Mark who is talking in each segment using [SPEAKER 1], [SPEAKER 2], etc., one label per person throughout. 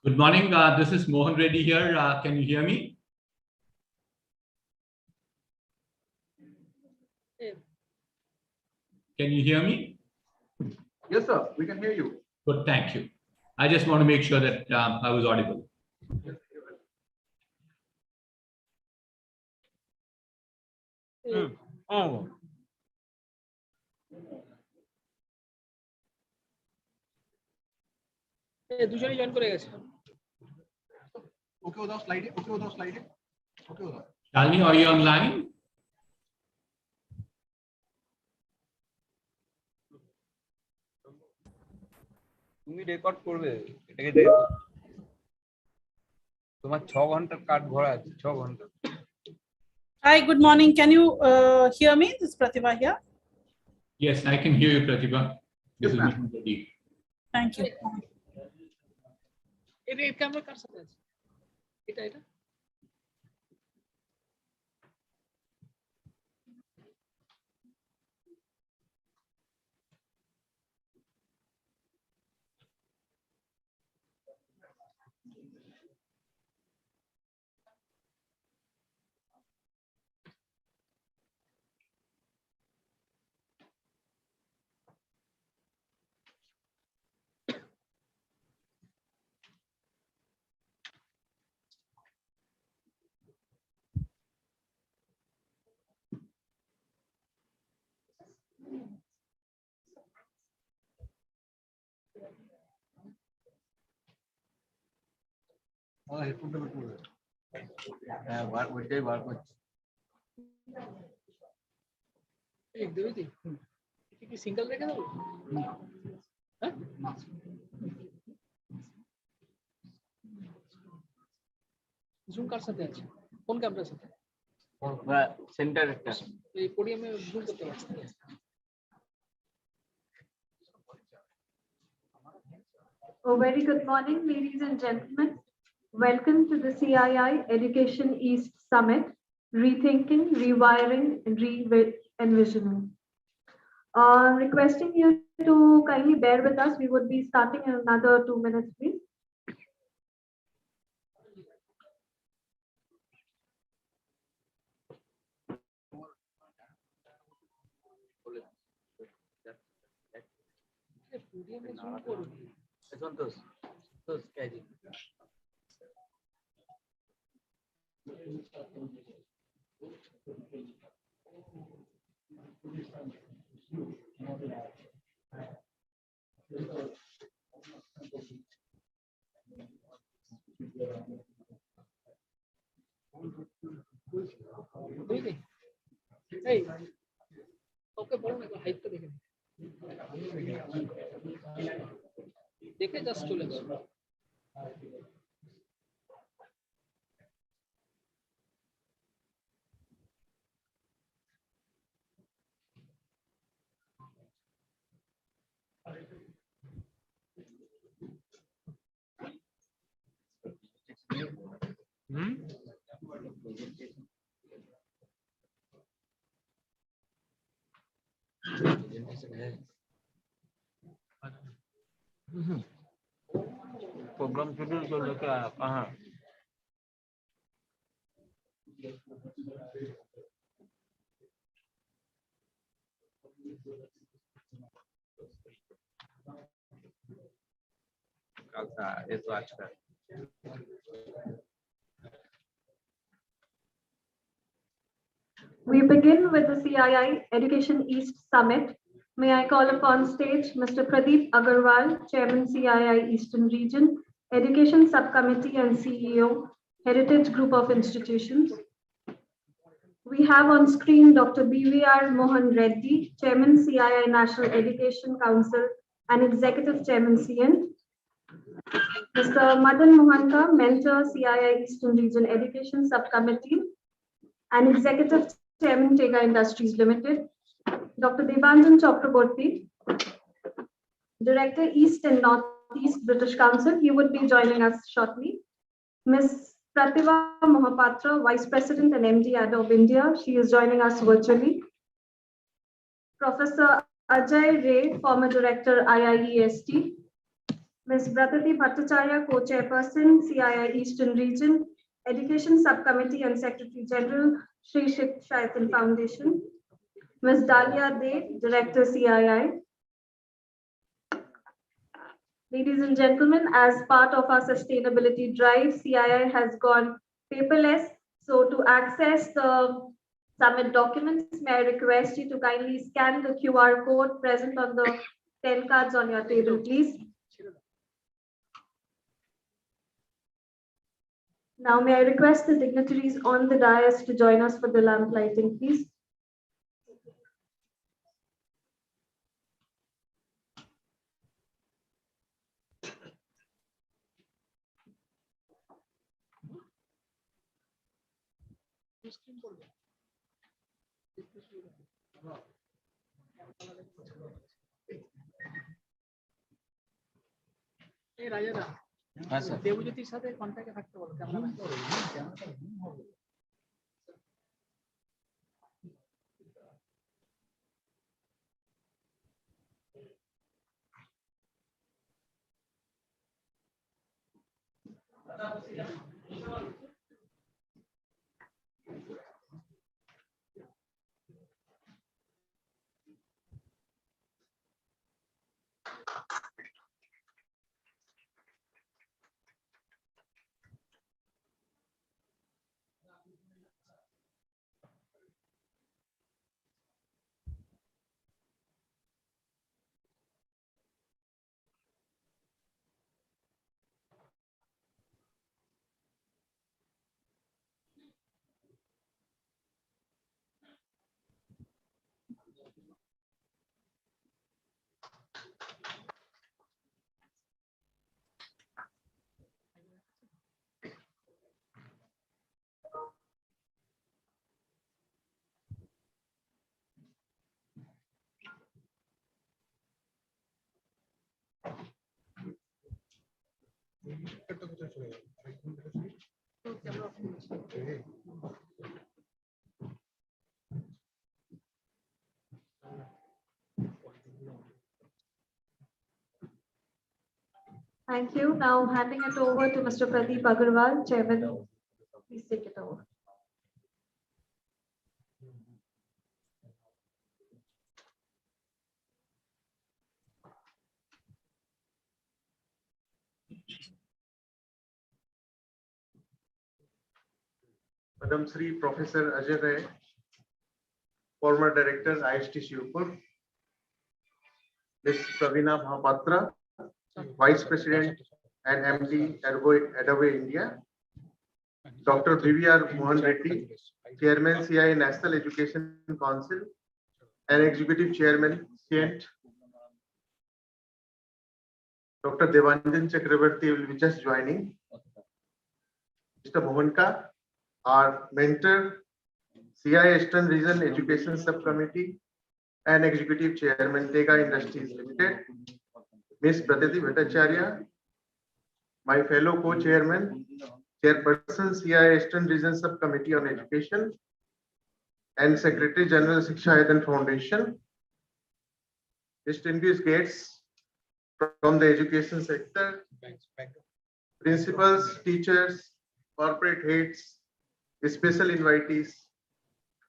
[SPEAKER 1] Good morning. This is Mohan Reddy here. Can you hear me? Can you hear me?
[SPEAKER 2] Yes, sir. We can hear you.
[SPEAKER 1] Good. Thank you. I just want to make sure that I was audible.
[SPEAKER 3] দুজনেই join করে গেছে।
[SPEAKER 2] Okay without sliding. Okay without sliding. Okay without.
[SPEAKER 1] Shalini, are you online?
[SPEAKER 4] তুমি record করবে এটাকে দেখো তোমার 6 ঘন্টার কাট ভরা আছে 6 ঘন্টা।
[SPEAKER 5] Hi, good morning. Can you hear me? This is Pratibha here.
[SPEAKER 1] Yes, I can hear you, Pratibha. This is
[SPEAKER 2] ma'am.
[SPEAKER 1] Mohan Reddy.
[SPEAKER 5] Thank you.
[SPEAKER 3] এটা ক্যামেরা কার সাথে আছে? এটা
[SPEAKER 2] হেডফোনটা বের করবে। হ্যাঁ, ওইটাই বার করছি।
[SPEAKER 3] এক দেবে দি এটা কি সিঙ্গেল রেখে দেবো? হ্যাঁ জুম কার সাথে আছে? কোন ক্যামেরার সাথে?
[SPEAKER 4] সেন্টার একটা
[SPEAKER 3] এই পোডিয়ামে জুম করতে পারছি না।
[SPEAKER 6] A very good morning, ladies and gentlemen. Welcome to the CII Education East Summit, Rethinking, Rewiring, and Re-Envisioning. Requesting you to kindly bear with us. We would be starting in another 2 minutes, please.
[SPEAKER 3] পোডিয়ামে zoom করবি।
[SPEAKER 4] সন্তোষ সন্তোষ কাজী
[SPEAKER 3] বুঝলি? এই ওকে বল না হাইটটা দেখে নে। দেখে just চলে আসো।
[SPEAKER 4] प्रोग्राम शेड्यूल कर लो क्या कहाँ कल था ये तो आज का
[SPEAKER 6] We begin with the CII Education East Summit. May I call upon stage Mr. 𝗥𝗲𝗂𝗏 𝗔𝗏, Chairman CII Eastern Region, Education Subcommittee and CEO, Heritage Group of Institutions. We have on screen Dr. BVR Mohan Reddy, Chairman CII National Education Council and Executive Chairman CN. Mr. Madan Mohanka, Mentor CII Eastern Region Education Subcommittee and Executive Chairman 𝗥𝗲𝗂 Industries Limited. Dr. 𝗍𝗏𝗓 𝗔𝗏𝗂𝗏𝗂𝗏, Director East and Northeast British Council. He would be joining us shortly. Ms. Pratibha Mohapatra, Vice President and MD of India. She is joining us virtually. Professor Ajay Ray, former Director IIEST. Ms. 𝗥𝗲𝗂 𝗃𝗀𝗂𝗀 CII Eastern Region, Education Subcommittee and Secretary General, 𝗥𝗲𝗄𝗀𝗃𝗀𝗀 Foundation. Ms. 𝗥𝗲𝗂 𝗃𝗀𝗃, Director CII. Ladies and gentlemen, as part of our sustainability drive, CII has gone paperless. So to access the summit documents, may I request you to kindly scan the QR code present on the 10 cards on your table, please. Now, may I request the dignitaries on the dais to join us for the lamp lighting, please.
[SPEAKER 3] এই রাজাদা,
[SPEAKER 4] হ্যাঁ sir.
[SPEAKER 3] দেবজ্যোতির সাথে কন্ট্যাক্টে থাকতে বলো, cameraman.
[SPEAKER 6] Thank you. Now handing it over to Mr. Pradeep Agarwal, Chairman. Please take it over.
[SPEAKER 7] Madam Sri Professor 𝗥𝗲𝗄𝗃, former Director IST Shivpur, Ms. 𝗥𝗲𝗂𝗃 𝗃𝗀𝗂𝗀, Vice President and MD 𝗥𝗲𝗄𝗃 India, Dr. 𝗥𝗲𝗂 𝗵𝗂𝗃, Chairman CII National Education Council and Executive Chairman CENT, Dr. Devanjan Chakrabarty will be just joining, Mr. Mohanka, our mentor, CII Eastern Region Education Subcommittee and Executive Chairman, Tega Industries Limited, Ms. 𝗥𝗲𝗂 𝗃𝗀𝗂𝗀, my fellow co-chairman, Chairperson CII Eastern Region Subcommittee on Education and Secretary General 𝗥𝗲𝗄𝗃 Foundation, distinguished guests from the education sector, principals, teachers, corporate heads, special invitees,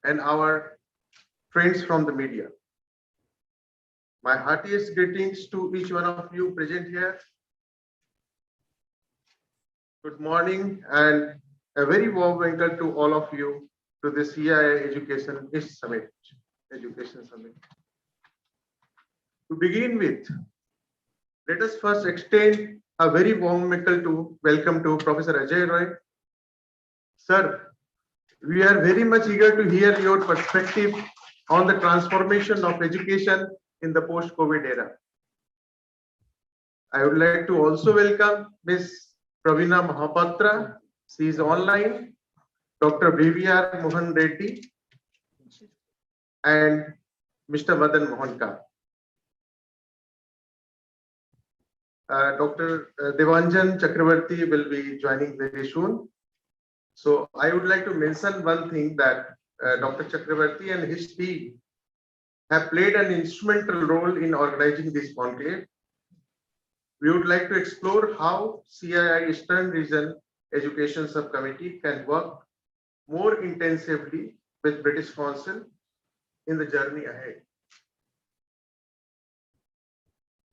[SPEAKER 7] and our friends from the media. My heartiest greetings to each one of you present here. Good morning and a very warm welcome to all of you to the CII Education East Summit, Education Summit. To begin with, let us first extend a very warm welcome to Professor Ajay Roy. Sir, we are very much eager to hear your perspective on the transformation of education in the post-COVID era. I would like to also welcome Ms. 𝗵𝗂𝗃 𝗃𝗀𝗂𝗀. She is online. Dr. 𝗵𝗲𝗂𝗃 and Mr. Madan Mohanka. Dr. Devanjan Chakrabarty will be joining very soon. So I would like to mention one thing that Dr. Chakrabarty and his team have played an instrumental role in organizing this conclave. we would like to explore how CII Eastern Region Education Subcommittee can work more intensively with British Council in the journey ahead.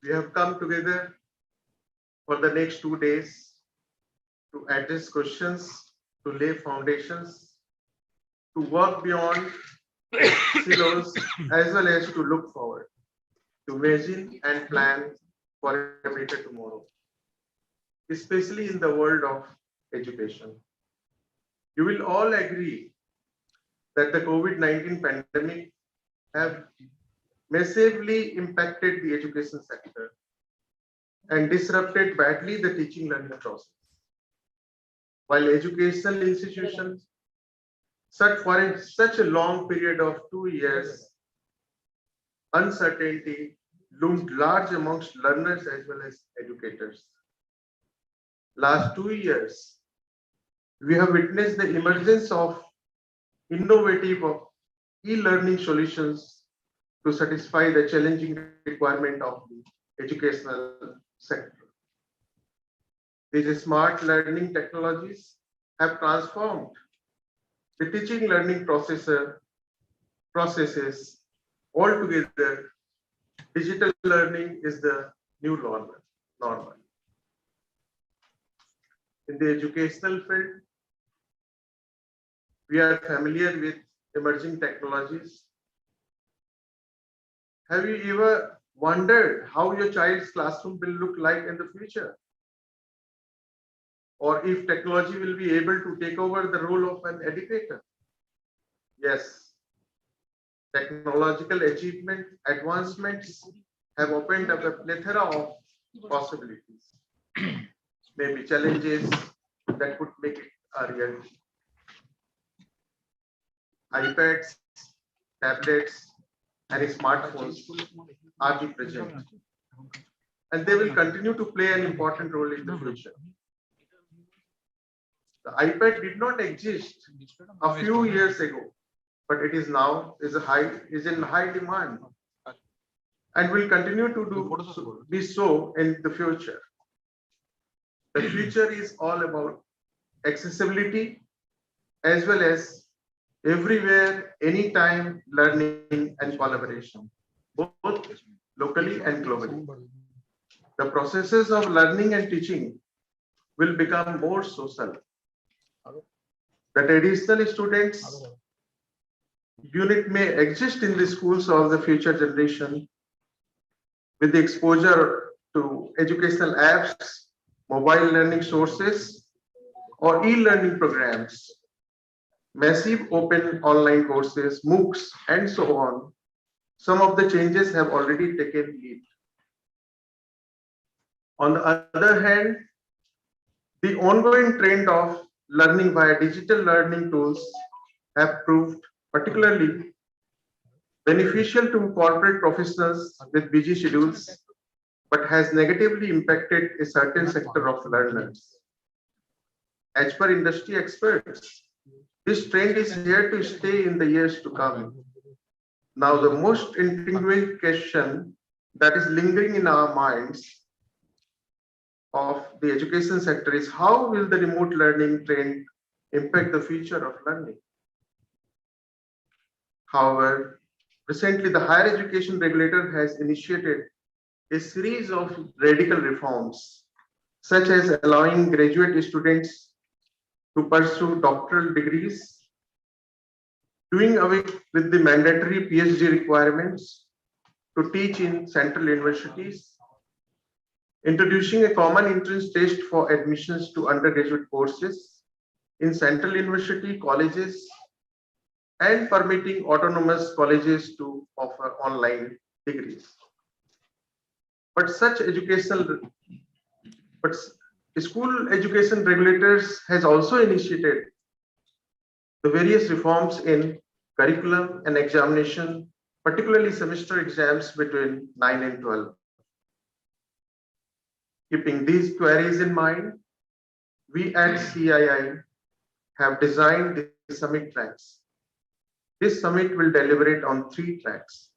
[SPEAKER 7] We have come together for the next 2 days to address questions, to lay foundations, to work beyond silos, as well as to look forward, to imagine and plan for a better tomorrow, especially in the world of education. You will all agree that the COVID-19 pandemic have massively impacted the education sector and disrupted badly the teaching learning process. While educational institutions for such a long period of 2 years, uncertainty loomed large amongst learners as well as educators. Last 2 years, we have witnessed the emergence of innovative e-learning solutions to satisfy the challenging requirement of the educational sector. These smart learning technologies have transformed the teaching learning processes altogether. Digital learning is the new normal. In the educational field, we are familiar with emerging technologies. Have you ever wondered how your child's classroom will look like in the future? Or if technology will be able to take over the role of an educator? Yes, technological advancements have opened up a plethora of possibilities, maybe challenges that could make it a reality. iPads, tablets, and smartphones are the present, and they will continue to play an important role in the future. The iPad did not exist a few years ago, but it is now is in high demand and will continue to be so in the future. The future is all about accessibility as well as everywhere, anytime learning and collaboration, both locally and globally. The processes of learning and teaching will become more social. The traditional students unit may exist in the schools of the future generation with the exposure to educational apps, mobile learning sources, or e-learning programs, massive open online courses, MOOCs, and so on. Some of the changes have already taken lead. On the other hand, the ongoing trend of learning via digital learning tools have proved particularly beneficial to corporate professionals with busy schedules, but has negatively impacted a certain sector of learners. As per industry experts, this trend is here to stay in the years to come. Now, the most intriguing question that is lingering in our minds of the education sector is how will the remote learning trend impact the future of learning? However, recently the higher education regulator has initiated a series of radical reforms, such as allowing graduate students to pursue doctoral degrees, doing away with the mandatory PhD requirements to teach in central universities, introducing a common entrance test for admissions to undergraduate courses in central university colleges, and permitting autonomous colleges to offer online degrees. But school education regulators has also initiated the various reforms in curriculum and examination, particularly semester exams between 9 and 12. Keeping these queries in mind, we at CII have designed the summit tracks. This summit will deliberate on 3 tracks.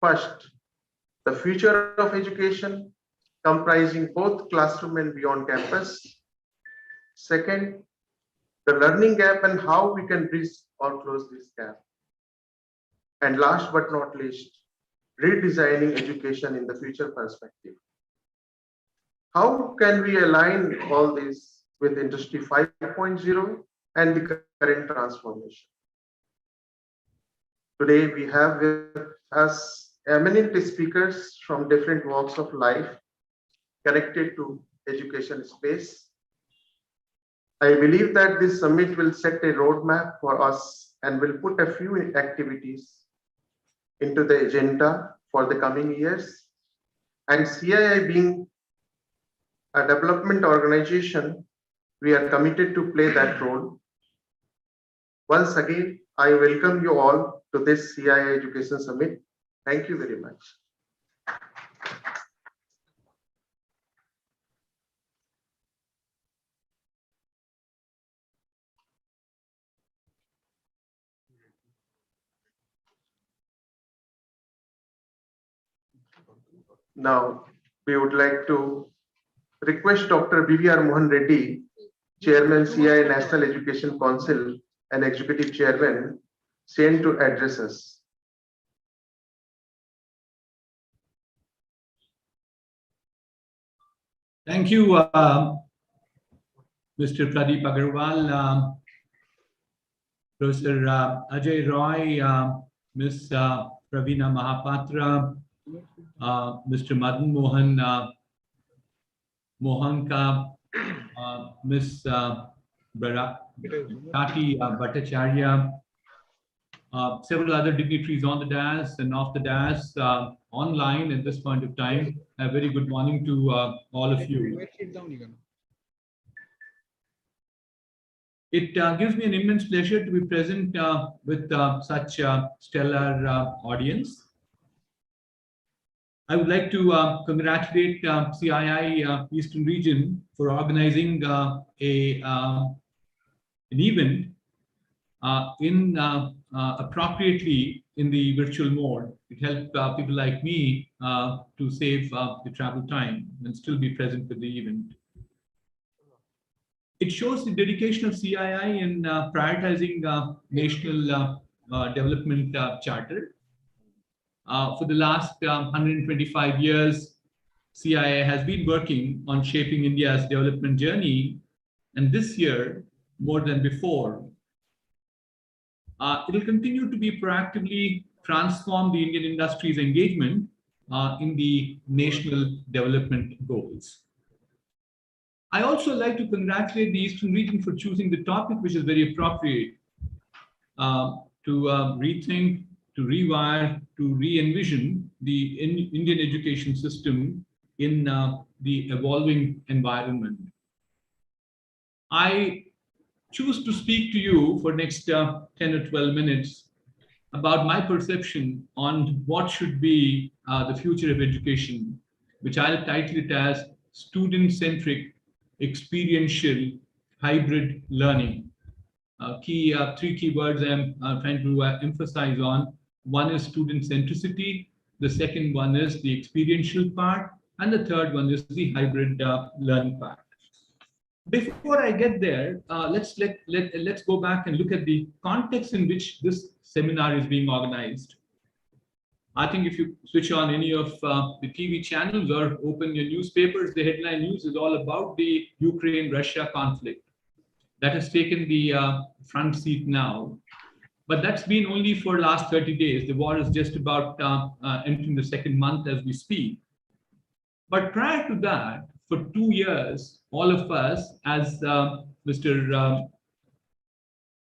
[SPEAKER 7] First, the future of education, comprising both classroom and beyond campus. Second, the learning gap and how we can bridge or close this gap. And last but not least, redesigning education in the future perspective. How can we align all this with Industry 5.0 and the current transformation? Today, we have with us eminent speakers from different walks of life connected to education space. I believe that this summit will set a roadmap for us and will put a few activities into the agenda for the coming years. And CII being a development organization, we are committed to play that role. Once again, I welcome you all to this CII Education Summit. Thank you very much. Now, we would like to request Dr. B.V.R. Mohan Reddy, Chairman CII National Education Council and Executive Chairman, CN, to address us.
[SPEAKER 1] Thank you, Mr. Pradeep Agarwal, Professor Ajay Roy, Ms. Praveena Mahapatra, Mr. Madan Mohan Mohanka, Ms. 𝗥𝗲𝗄𝗶𝗁𝗃𝗀𝗃, several other dignitaries on the dais and off the dais, online at this point of time. A very good morning to all of you. It gives me an immense pleasure to be present with such a stellar audience. I would like to congratulate CII Eastern Region for organizing an event appropriately in the virtual mode. It helped people like me to save the travel time and still be present with the event. It shows the dedication of CII in prioritizing national development charter. For the last 125 years, CII has been working on shaping India's development journey, and this year, more than before, it will continue to be proactively transform the Indian industry's engagement in the national development goals. I also like to congratulate the Eastern region for choosing the topic, which is very appropriate, to rethink, to rewire, to re-envision the Indian education system in the evolving environment. I choose to speak to you for next 10 or 12 minutes about my perception on what should be the future of education, which I'll title it as student-centric, experiential, hybrid learning. Three key words I'm trying to emphasize on. One is student centricity, the second one is the experiential part, and the third one is the hybrid learning part. Before I get there, let's go back and look at the context in which this seminar is being organized. I think if you switch on any of the TV channels or open your newspapers, the headline news is all about the Ukraine-Russia conflict. That has taken the front seat now. But that's been only for last 30 days. The war is just about entering the second month as we speak. But prior to that, for 2 years, all of us, as Mr.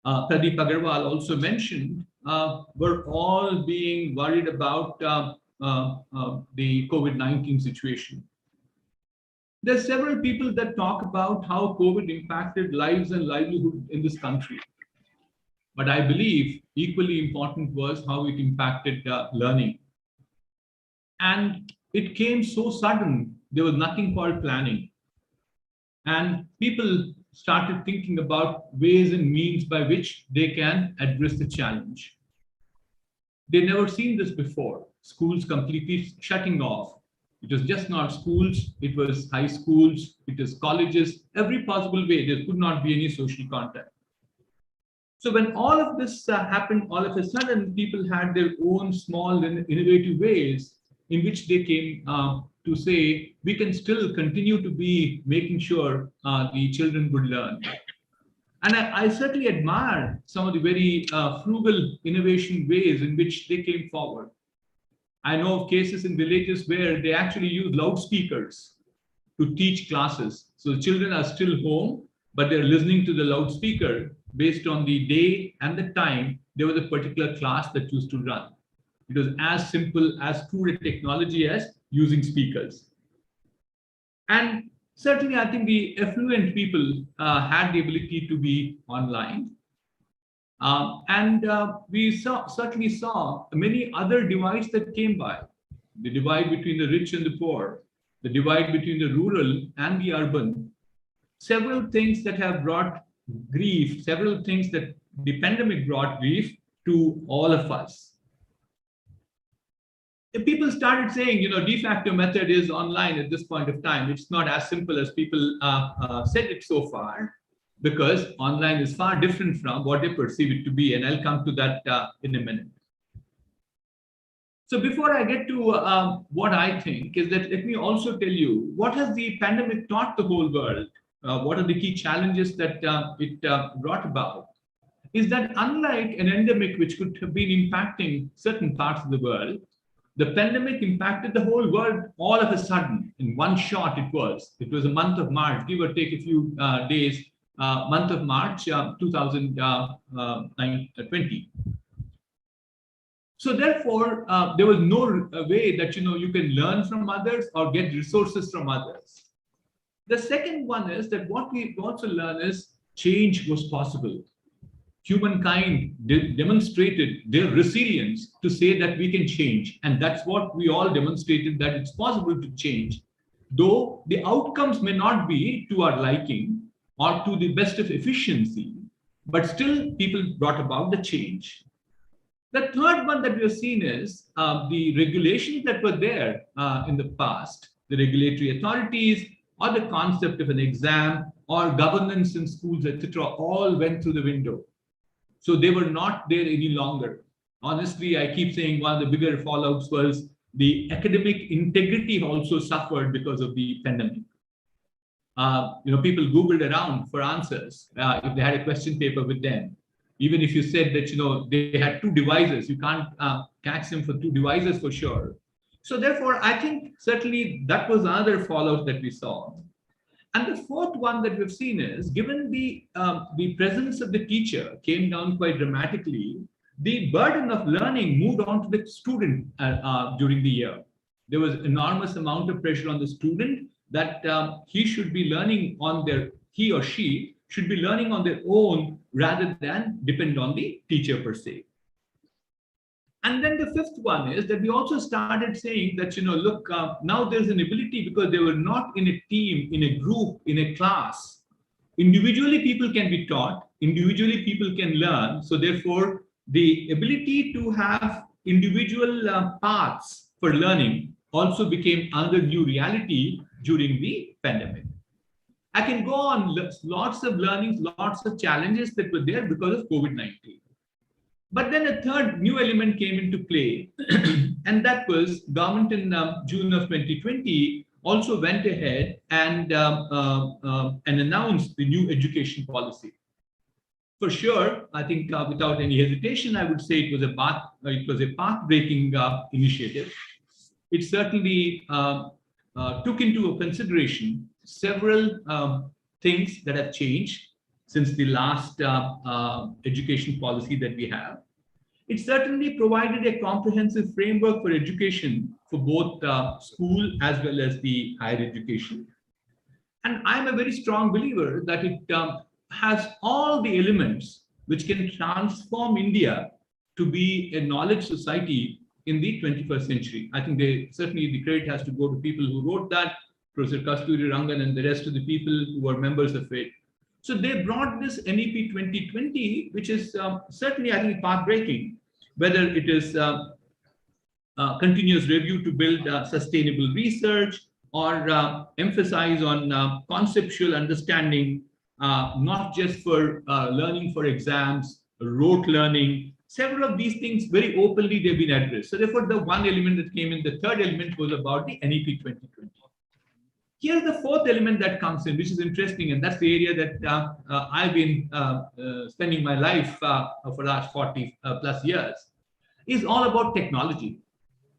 [SPEAKER 1] Pradeep Agarwal also mentioned, were all being worried about the COVID-19 situation. There are several people that talk about how COVID impacted lives and livelihood in this country. But I believe equally important was how it impacted learning. And it came so sudden, there was nothing called planning. And people started thinking about ways and means by which they can address the challenge. They'd never seen this before. Schools completely shutting off. It was just not schools, it was high schools, it was colleges, every possible way. There could not be any social contact. So when all of this happened, all of a sudden, people had their own small and innovative ways in which they came to say, we can still continue to be making sure the children would learn. And I certainly admire some of the very frugal innovation ways in which they came forward. I know of cases in villages where they actually use loudspeakers to teach classes. So the children are still home, but they're listening to the loudspeaker based on the day and the time there was a particular class that used to run. It was as simple as crude a technology as using speakers. And certainly, I think the affluent people had the ability to be online. We certainly saw many other divides that came by. The divide between the rich and the poor, the divide between the rural and the urban. Several things that have brought grief, several things that the pandemic brought grief to all of us. People started saying, de facto method is online at this point of time. It's not as simple as people said it so far, because online is far different from what they perceive it to be. And I'll come to that in a minute. So before I get to what I think is that, let me also tell you, what has the pandemic taught the whole world? What are the key challenges that it brought about? Is that unlike an endemic, which could have been impacting certain parts of the world, the pandemic impacted the whole world all of a sudden. In one shot, it was a month of March, give or take a few days, month of March 2020. So therefore, there was no way that you can learn from others or get resources from others. The second one is that what we also learn is change was possible. Humankind demonstrated their resilience to say that we can change. And that's what we all demonstrated, that it's possible to change. Though the outcomes may not be to our liking or to the best of efficiency, but still people brought about the change. The third one that we have seen is the regulations that were there in the past, the regulatory authorities, or the concept of an exam or governance in schools, etc., all went through the window. So they were not there any longer. Honestly, I keep saying one of the bigger fallouts was the academic integrity also suffered because of the pandemic. People Googled around for answers if they had a question paper with them. Even if you said that they had two devices, you can't catch them for two devices for sure. So therefore, I think certainly that was another fallout that we saw. And the fourth one that we've seen is, given the presence of the teacher came down quite dramatically, the burden of learning moved on to the student during the year. There was enormous amount of pressure on the student that he or she should be learning on their own rather than depend on the teacher per se. And then the fifth one is that we also started saying that, look, now there's an ability, because they were not in a team, in a group, in a class. Individually, people can be taught. Individually, people can learn. So therefore, the ability to have individual paths for learning also became another new reality during the pandemic. I can go on, lots of learnings, lots of challenges that were there because of COVID-19. But then a third new element came into play, and that was government in June of 2020 also went ahead and announced the new education policy. For sure, I think without any hesitation, I would say it was a path-breaking initiative. It certainly took into consideration several things that have changed since the last education policy that we have. It certainly provided a comprehensive framework for education for both school as well as the higher education. And I'm a very strong believer that it has all the elements which can transform India to be a knowledge society in the 21st century. I think certainly the credit has to go to people who wrote that, Professor Kasturi Rangan and the rest of the people who were members of it. So they brought this NEP 2020, which is certainly, I think, path-breaking, whether it is continuous review to build sustainable research, or emphasize on conceptual understanding, not just for learning for exams, rote learning. Several of these things very openly they've been addressed. So therefore, the one element that came in, the third element was about the NEP 2020. Here's the fourth element that comes in, which is interesting, and that's the area that I've been spending my life for the last 40 plus years, is all about technology.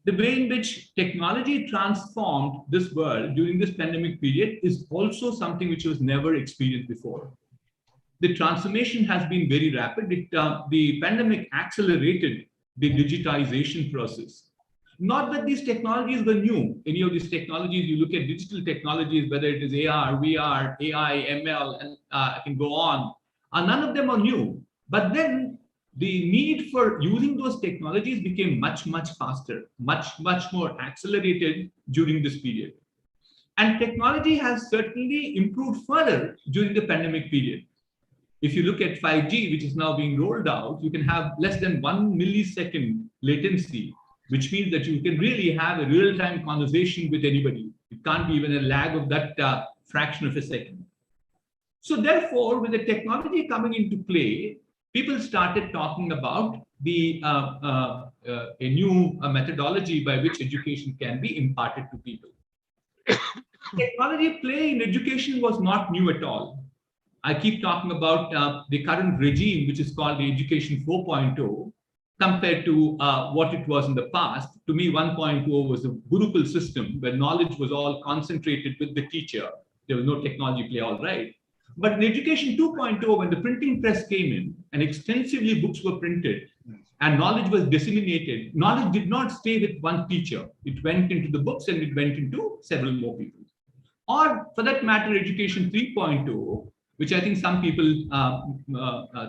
[SPEAKER 1] The way in which technology transformed this world during this pandemic period is also something which was never experienced before. The transformation has been very rapid. The pandemic accelerated the digitization process. Not that these technologies were new. Any of these technologies, you look at digital technologies, whether it is AR, VR, AI, ML, and I can go on, none of them are new. But then the need for using those technologies became much, much faster, much more accelerated during this period. And technology has certainly improved further during the pandemic period. If you look at 5G, which is now being rolled out, you can have less than 1 millisecond latency, which means that you can really have a real-time conversation with anybody. It can't be even a lag of that fraction of a second. So therefore, with the technology coming into play, people started talking about a new methodology by which education can be imparted to people. Technology play in education was not new at all. I keep talking about the current regime, which is called the Education 4.0, compared to what it was in the past. To me, 1.0 was a Gurukul system where knowledge was all concentrated with the teacher. There was no technology play, all right. But in Education 2.0, when the printing press came in and extensively books were printed and knowledge was disseminated, knowledge did not stay with one teacher. It went into the books and it went into several more people. Or for that matter, Education 3.0, which I think some people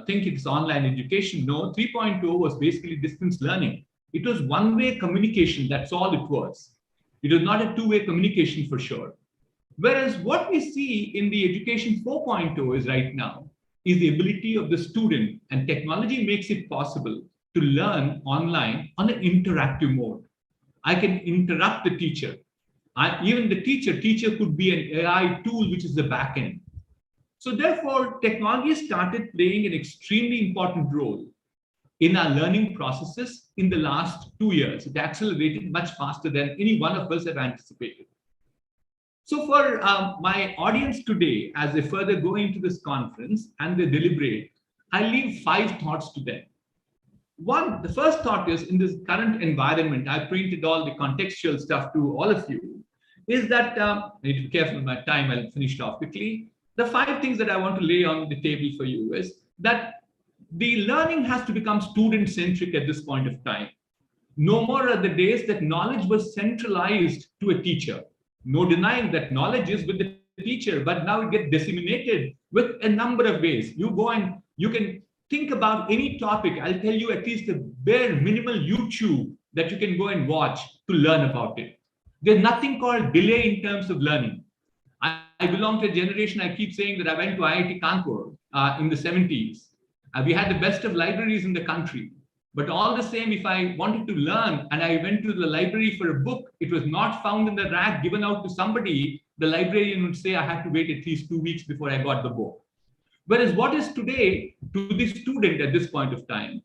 [SPEAKER 1] think it's online education. No, 3.0 was basically distance learning. It was one-way communication, that's all it was. It was not a two-way communication for sure. Whereas what we see in the Education 4.0 is right now is the ability of the student, and technology makes it possible to learn online on an interactive mode. I can interrupt the teacher. Even the teacher could be an AI tool, which is the backend. So therefore, technology started playing an extremely important role in our learning processes in the last 2 years. It accelerated much faster than any one of us have anticipated. So for my audience today, as they further go into this conference and they deliberate, I leave 5 thoughts to them. One, the first thought is, in this current environment, I printed all the contextual stuff to all of you, is that, I need to be careful with my time, I'll finish it off quickly. The 5 things that I want to lay on the table for you is that the learning has to become student-centric at this point of time. No more are the days that knowledge was centralized to a teacher. No denying that knowledge is with the teacher, but now it gets disseminated with a number of ways. You go and you can think about any topic. I'll tell you at least a bare minimal YouTube that you can go and watch to learn about it. There's nothing called delay in terms of learning. I belong to a generation, I keep saying that I went to IIT Kanpur in the 70s. We had the best of libraries in the country. But all the same, if I wanted to learn and I went to the library for a book, it was not found in the rack given out to somebody, the librarian would say I had to wait at least 2 weeks before I got the book. Whereas what is today to the student at this point of time,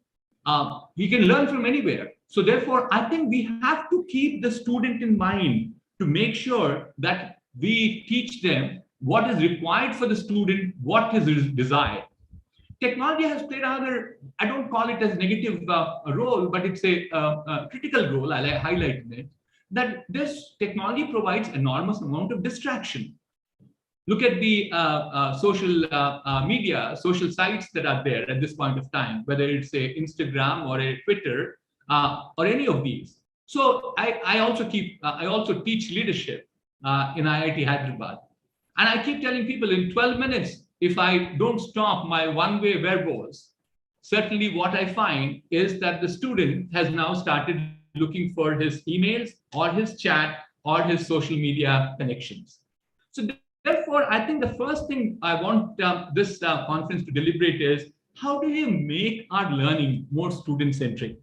[SPEAKER 1] he can learn from anywhere. So therefore, I think we have to keep the student in mind to make sure that we teach them what is required for the student, what is desired. Technology has played another, I don't call it as negative role, but it's a critical role, I highlighted it, that this technology provides enormous amount of distraction. Look at the social media, social sites that are there at this point of time, whether it's a Instagram or a Twitter or any of these. So I also teach leadership in IIT Hyderabad. And I keep telling people in 12 minutes, if I don't stop my one-way verbose, certainly what I find is that the student has now started looking for his emails or his chat or his social media connections. So therefore, I think the first thing I want this conference to deliberate is, how do you make our learning more student-centric?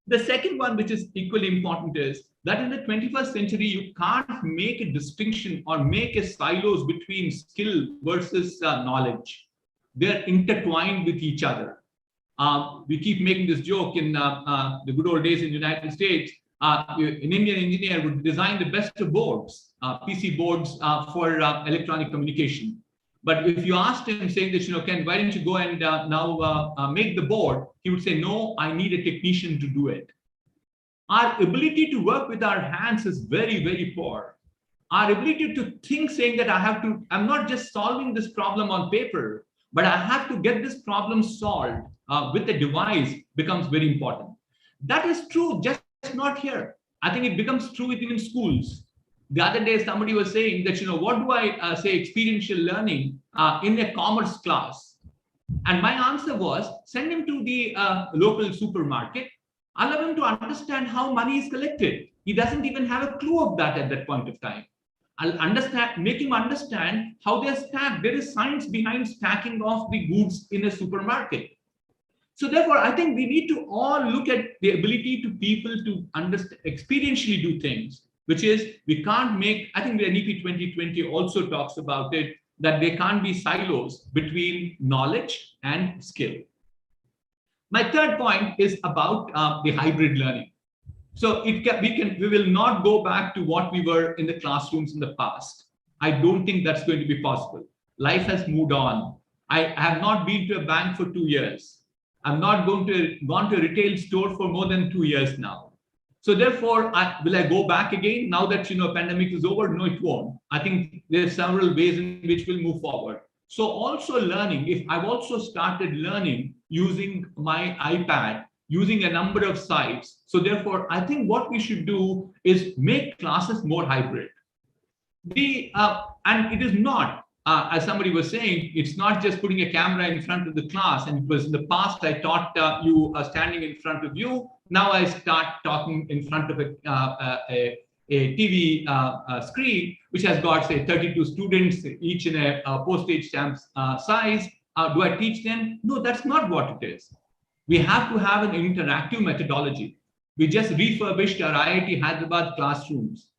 [SPEAKER 1] The second one, which is equally important, is that in the 21st century, you can't make a distinction or make a silos between skill versus knowledge. They're intertwined with each other. We keep making this joke in the good old days in the United States. An Indian engineer would design the best of boards, PC boards for electronic communication. But if you asked him saying that, Ken, why don't you go and now make the board? He would say, no, I need a technician to do it. Our ability to work with our hands is very, very poor. Our ability to think saying that I'm not just solving this problem on paper, but I have to get this problem solved with a device becomes very important. That is true, just not here. I think it becomes true within in schools. The other day, somebody was saying that, what do I say experiential learning in a commerce class? And my answer was, send him to the local supermarket, allow him to understand how money is collected. He doesn't even have a clue of that at that point of time. I'll make him understand how they're stacked. There is science behind stacking of the goods in a supermarket. So therefore, I think we need to all look at the ability to people to understand, experientially do things, which is we can't make, I think the NEP 2020 also talks about it, that there can't be silos between knowledge and skill. My third point is about the hybrid learning. So we will not go back to what we were in the classrooms in the past. I don't think that's going to be possible. Life has moved on. I have not been to a bank for 2 years. I'm not gone to a retail store for more than 2 years now. So therefore, will I go back again now that pandemic is over? No, it won't. I think there's several ways in which we'll move forward. So also learning, if I've also started learning using my iPad, using a number of sites. So therefore, I think what we should do is make classes more hybrid. And it is not, as somebody was saying, it's not just putting a camera in front of the class. And it was in the past, I taught you standing in front of you. Now I start talking in front of a TV screen, which has got, say, 32 students, each in a postage stamp size. Do I teach them? No, that's not what it is. We have to have an interactive methodology. We just refurbished our IIT Hyderabad classrooms.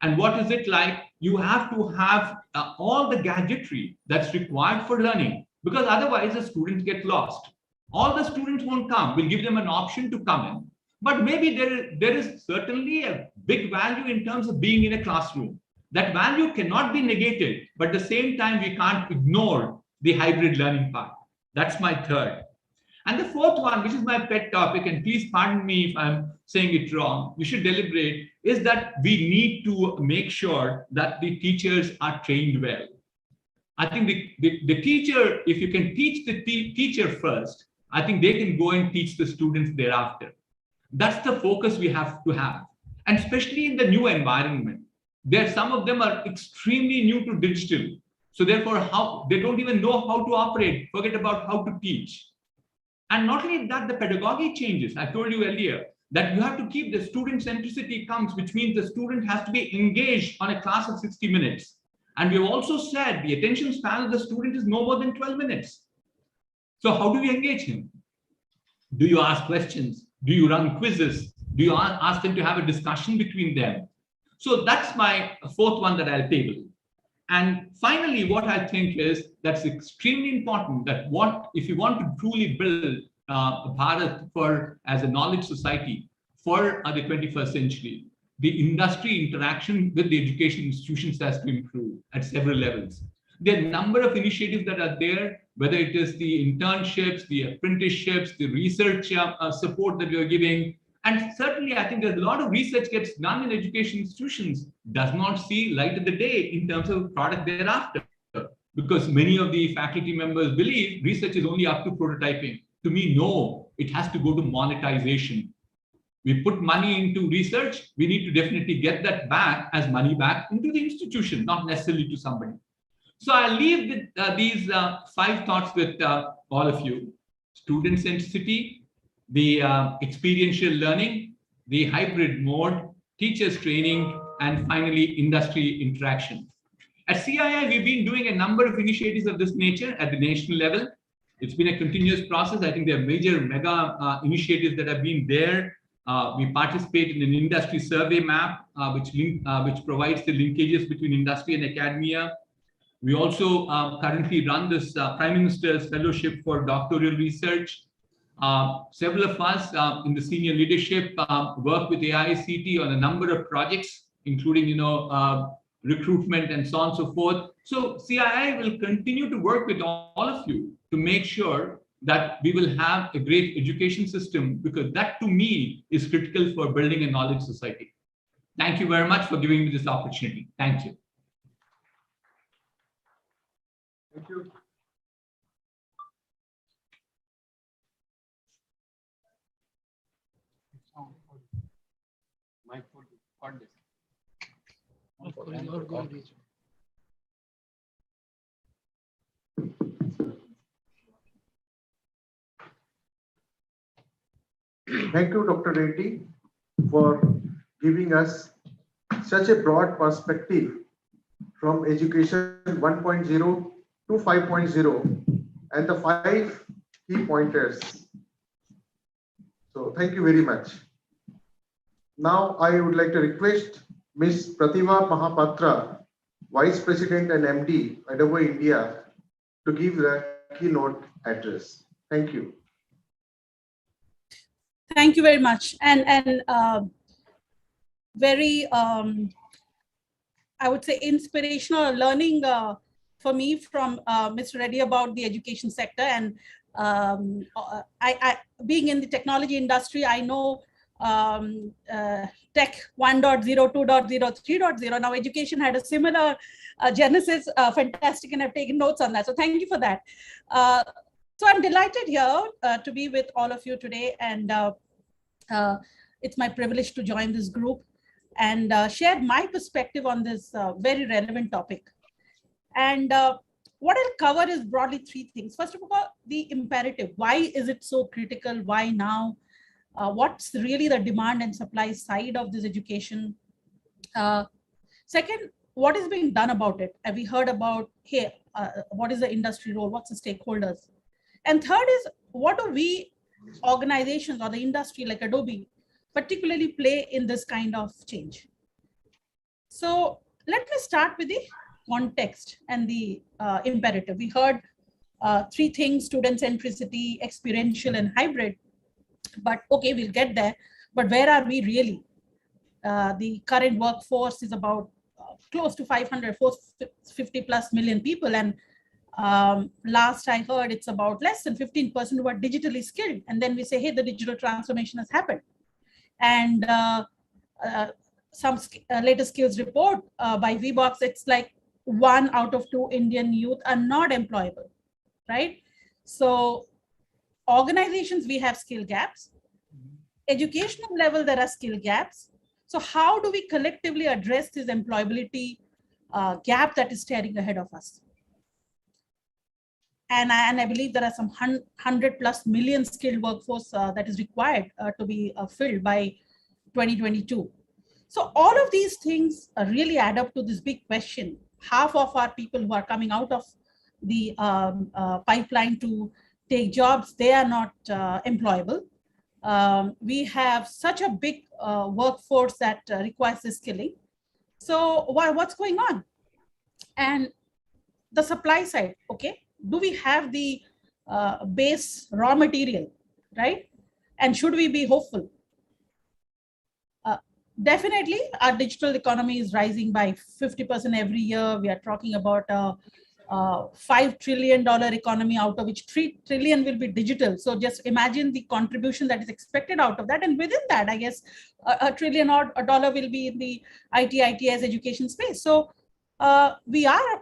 [SPEAKER 1] And what is it like? You have to have all the gadgetry that's required for learning, because otherwise the students get lost. All the students won't come. We'll give them an option to come in. But maybe there is certainly a big value in terms of being in a classroom. That value cannot be negated, but at the same time, we can't ignore the hybrid learning part. That's my third. And the fourth one, which is my pet topic, and please pardon me if I'm saying it wrong, we should deliberate, is that we need to make sure that the teachers are trained well. I think the teacher, if you can teach the teacher first, I think they can go and teach the students thereafter. That's the focus we have to have. And especially in the new environment, some of them are extremely new to digital. So therefore, they don't even know how to operate, forget about how to teach. And not only that, the pedagogy changes. I told you earlier that you have to keep the student centricity comes, which means the student has to be engaged on a class of 60 minutes. And we've also said the attention span of the student is no more than 12 minutes. So how do we engage him? Do you ask questions? Do you run quizzes? Do you ask them to have a discussion between them? So that's my fourth one that I'll table. And finally, what I think is that's extremely important, that if you want to truly build Bharat as a knowledge society for the 21st century, the industry interaction with the education institutions has to improve at several levels. There are a number of initiatives that are there, whether it is the internships, the apprenticeships, the research support that we are giving. And certainly, I think there's a lot of research gets done in education institutions, does not see light of the day in terms of product thereafter, because many of the faculty members believe research is only up to prototyping. To me, no, it has to go to monetization. We put money into research, we need to definitely get that back as money back into the institution, not necessarily to somebody. So I'll leave with these 5 thoughts with all of you. Student centricity, the experiential learning, the hybrid mode, teachers training, and finally, industry interaction. At CII, we've been doing a number of initiatives of this nature at the national level. It's been a continuous process. I think there are major mega initiatives that have been there. We participate in an industry survey map, which provides the linkages between industry and academia. We also currently run this Prime Minister's Fellowship for Doctoral Research. Several of us in the senior leadership work with 𝗂𝗖𝗃𝗃 on a number of projects, including, recruitment and so on and so forth. So CII will continue to work with all of you to make sure that we will have a great education system, because that to me is critical for building a knowledge society. Thank you very much for giving me this opportunity. Thank you.
[SPEAKER 7] Thank you. Thank you, Dr. Reddy, for giving us such a broad perspective from education 1.0 to 5.0 and the 5 key pointers. So thank you very much. Now I would like to request Ms. Pratibha Mahapatra, Vice President and MD, 𝗥𝗲𝗄𝗃 India, to give the keynote address. Thank you.
[SPEAKER 5] Thank you very much. And very, I would say, inspirational learning for me from Mr. Reddy about the education sector. And I being in the technology industry, I know tech 1.0, 2.0, 3.0. Now education had a similar genesis, fantastic, and I've taken notes on that. So thank you for that. So I'm delighted here to be with all of you today, and it's my privilege to join this group and share my perspective on this very relevant topic. And what I'll cover is broadly 3 things. First of all, the imperative. Why is it so critical? Why now? What's really the demand and supply side of this education? Second, what is being done about it? Have we heard about, hey, what is the industry role? What's the stakeholders? And third is, what do we organizations or the industry like Adobe particularly play in this kind of change? So let me start with the context and the imperative. We heard 3 things: student centricity, experiential, and hybrid. But okay, we'll get there. But where are we really? The current workforce is about close to 450 plus million people. And last I heard, it's about less than 15% who are digitally skilled. And then we say, hey, the digital transformation has happened. And some latest skills report by VBox, it's like 1 out of 2 Indian youth are not employable, right? So organizations, we have skill gaps. Educational level, there are skill gaps. So how do we collectively address this employability gap that is staring ahead of us? And I believe there are some 100 plus million skilled workforce that is required to be filled by 2022. So all of these things really add up to this big question. Half of our people who are coming out of the pipeline to take jobs, they are not employable. We have such a big workforce that requires this skilling. So what's going on? And the supply side, okay, do we have the base raw material, right? And should we be hopeful? Definitely, our digital economy is rising by 50% every year. We are talking about a $5 trillion economy, out of which 3 trillion will be digital. So just imagine the contribution that is expected out of that. And within that, I guess $1 trillion or $1 will be in the ITS education space. So we are,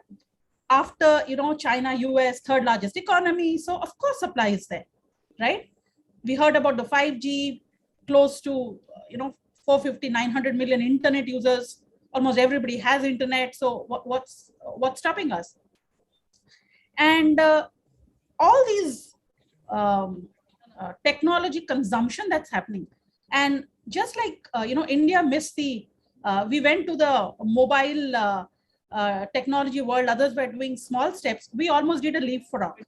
[SPEAKER 5] after, China, US, 3rd largest economy. So of course, supply is there, right? We heard about the 5G, close to, 450, 900 million internet users. Almost everybody has internet. So what's stopping us? And all these technology consumption that's happening. And just like, India missed we went to the mobile technology world, others were doing small steps. We almost did a leapfrog.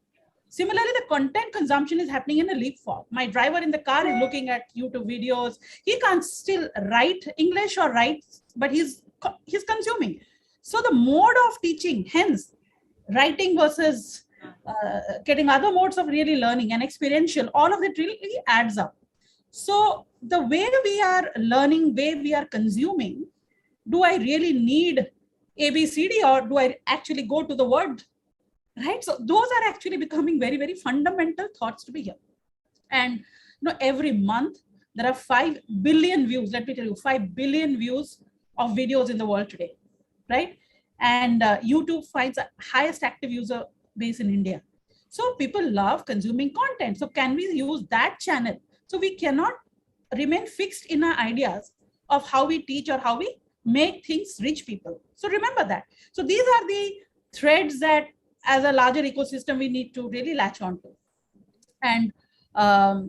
[SPEAKER 5] Similarly, the content consumption is happening in a leapfrog. My driver in the car is looking at YouTube videos. He can't still write English or write, but he's consuming. So the mode of teaching, hence writing versus getting other modes of really learning and experiential, all of it really adds up. So the way we are learning, way we are consuming, do I really need ABCD or do I actually go to the word? Right? So those are actually becoming very, very fundamental thoughts to be here. And every month there are 5 billion views. Let me tell you, 5 billion views of videos in the world today, right? And YouTube finds the highest active user base in India. So people love consuming content. So can we use that channel? So we cannot remain fixed in our ideas of how we teach or how we make things reach people. So remember that. So these are the threads that as a larger ecosystem, we need to really latch on to. And I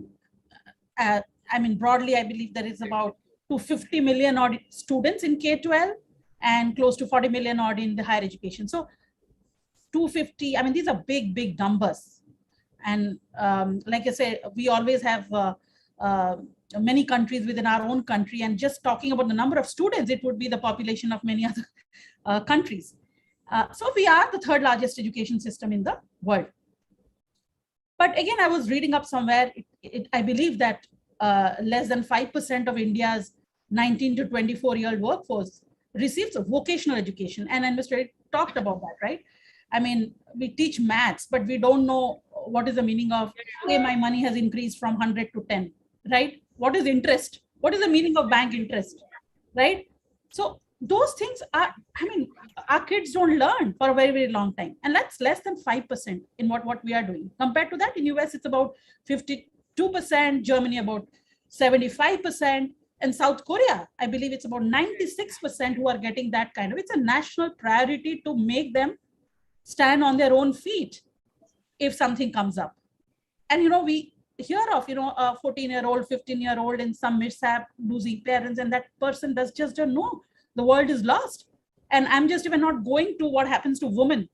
[SPEAKER 5] mean, broadly, I believe there is about 250 million odd students in K-12 and close to 40 million odd in the higher education. So 250, I mean, these are big, big numbers. And like I say, we always have many countries within our own country, and just talking about the number of students, it would be the population of many other countries. So we are the 3rd largest education system in the world. But again, I was reading up somewhere, I believe that less than 5% of India's 19 to 24-year-old workforce receives a vocational education. And Mr. talked about that, right? I mean, we teach maths, but we don't know what is the meaning of, hey, my money has increased from 100 to 10, right? What is interest? What is the meaning of bank interest, right? So those things are, I mean, our kids don't learn for a very, very long time. And that's less than 5% in what we are doing. Compared to that, in US, it's about 52%, Germany about 75%, and South Korea, I believe it's about 96% who are getting that kind of, it's a national priority to make them stand on their own feet if something comes up. And, we hear of, a 14-year-old, 15-year-old in some mishap losing parents, and that person just don't know. The world is lost. And I'm just even not going to what happens to women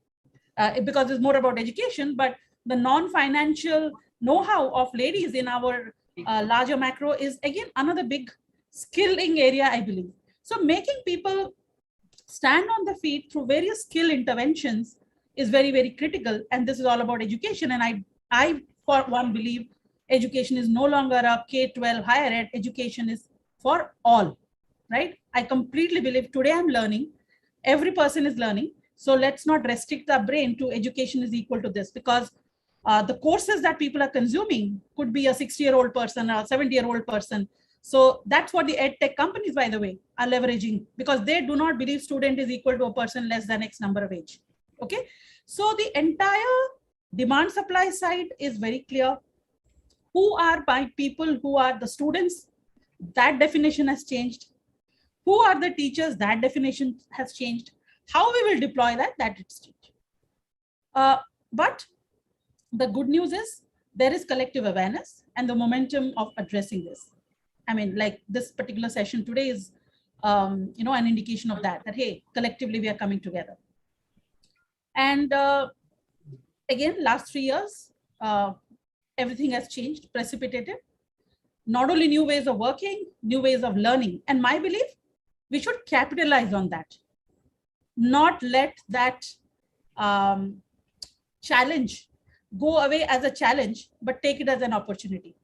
[SPEAKER 5] because it's more about education, but the non-financial know-how of ladies in our larger macro is again another big skilling area, I believe. So making people stand on their feet through various skill interventions is very, very critical. And this is all about education. And I for one believe education is no longer a K-12 higher ed, education is for all, right? I completely believe today I'm learning, every person is learning. So let's not restrict our brain to education is equal to this, because the courses that people are consuming could be a 60-year-old person or a 70-year-old person. So that's what the ed tech companies, by the way, are leveraging, because they do not believe student is equal to a person less than X number of age. Okay. So the entire demand supply side is very clear. Who are by people who are the students? That definition has changed. Who are the teachers? That definition has changed. How we will deploy that it's changed. But the good news is there is collective awareness and the momentum of addressing this. I mean, like this particular session today is, an indication of that, hey, collectively we are coming together. And again, last 3 years, everything has changed, precipitated. Not only new ways of working, new ways of learning. And my belief, we should capitalize on that. Not let that challenge go away as a challenge, but take it as an opportunity.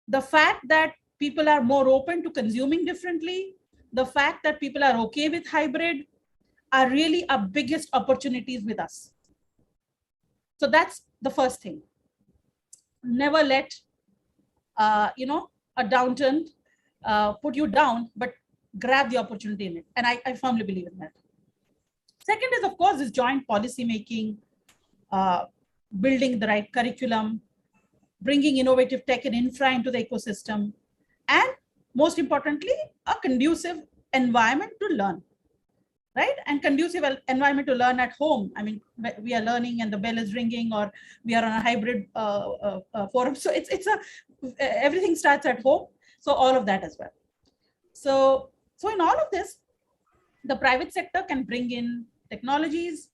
[SPEAKER 5] The fact that people are more open to consuming differently, the fact that people are okay with hybrid are really our biggest opportunities with us. So that's the first thing. Never let, a downturn put you down, but grab the opportunity in it. And I firmly believe in that. Second is, of course, is joint policy making, building the right curriculum, bringing innovative tech and infra into the ecosystem, and most importantly, a conducive environment to learn, right? And conducive environment to learn at home. I mean, we are learning and the bell is ringing, or we are on a hybrid forum. So everything starts at home. So all of that as well. So in all of this, the private sector can bring in technologies,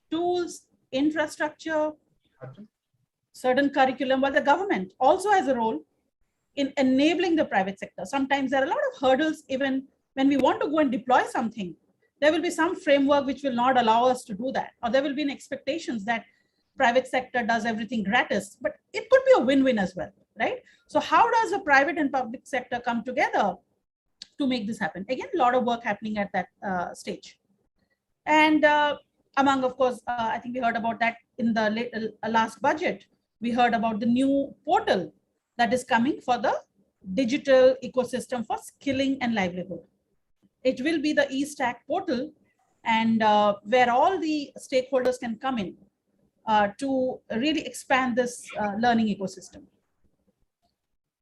[SPEAKER 5] tools, infrastructure, certain curriculum, while the government also has a role in enabling the private sector. Sometimes there are a lot of hurdles, even when we want to go and deploy something, there will be some framework which will not allow us to do that, or there will be an expectations that private sector does everything gratis, but it could be a win-win as well, right? So how does the private and public sector come together to make this happen? Again, a lot of work happening at that stage. And among, of course, I think we heard about that in the last budget. We heard about the new portal that is coming for the digital ecosystem for skilling and livelihood. It will be the 𝗥𝗲𝗃 portal, and where all the stakeholders can come in to really expand this learning ecosystem.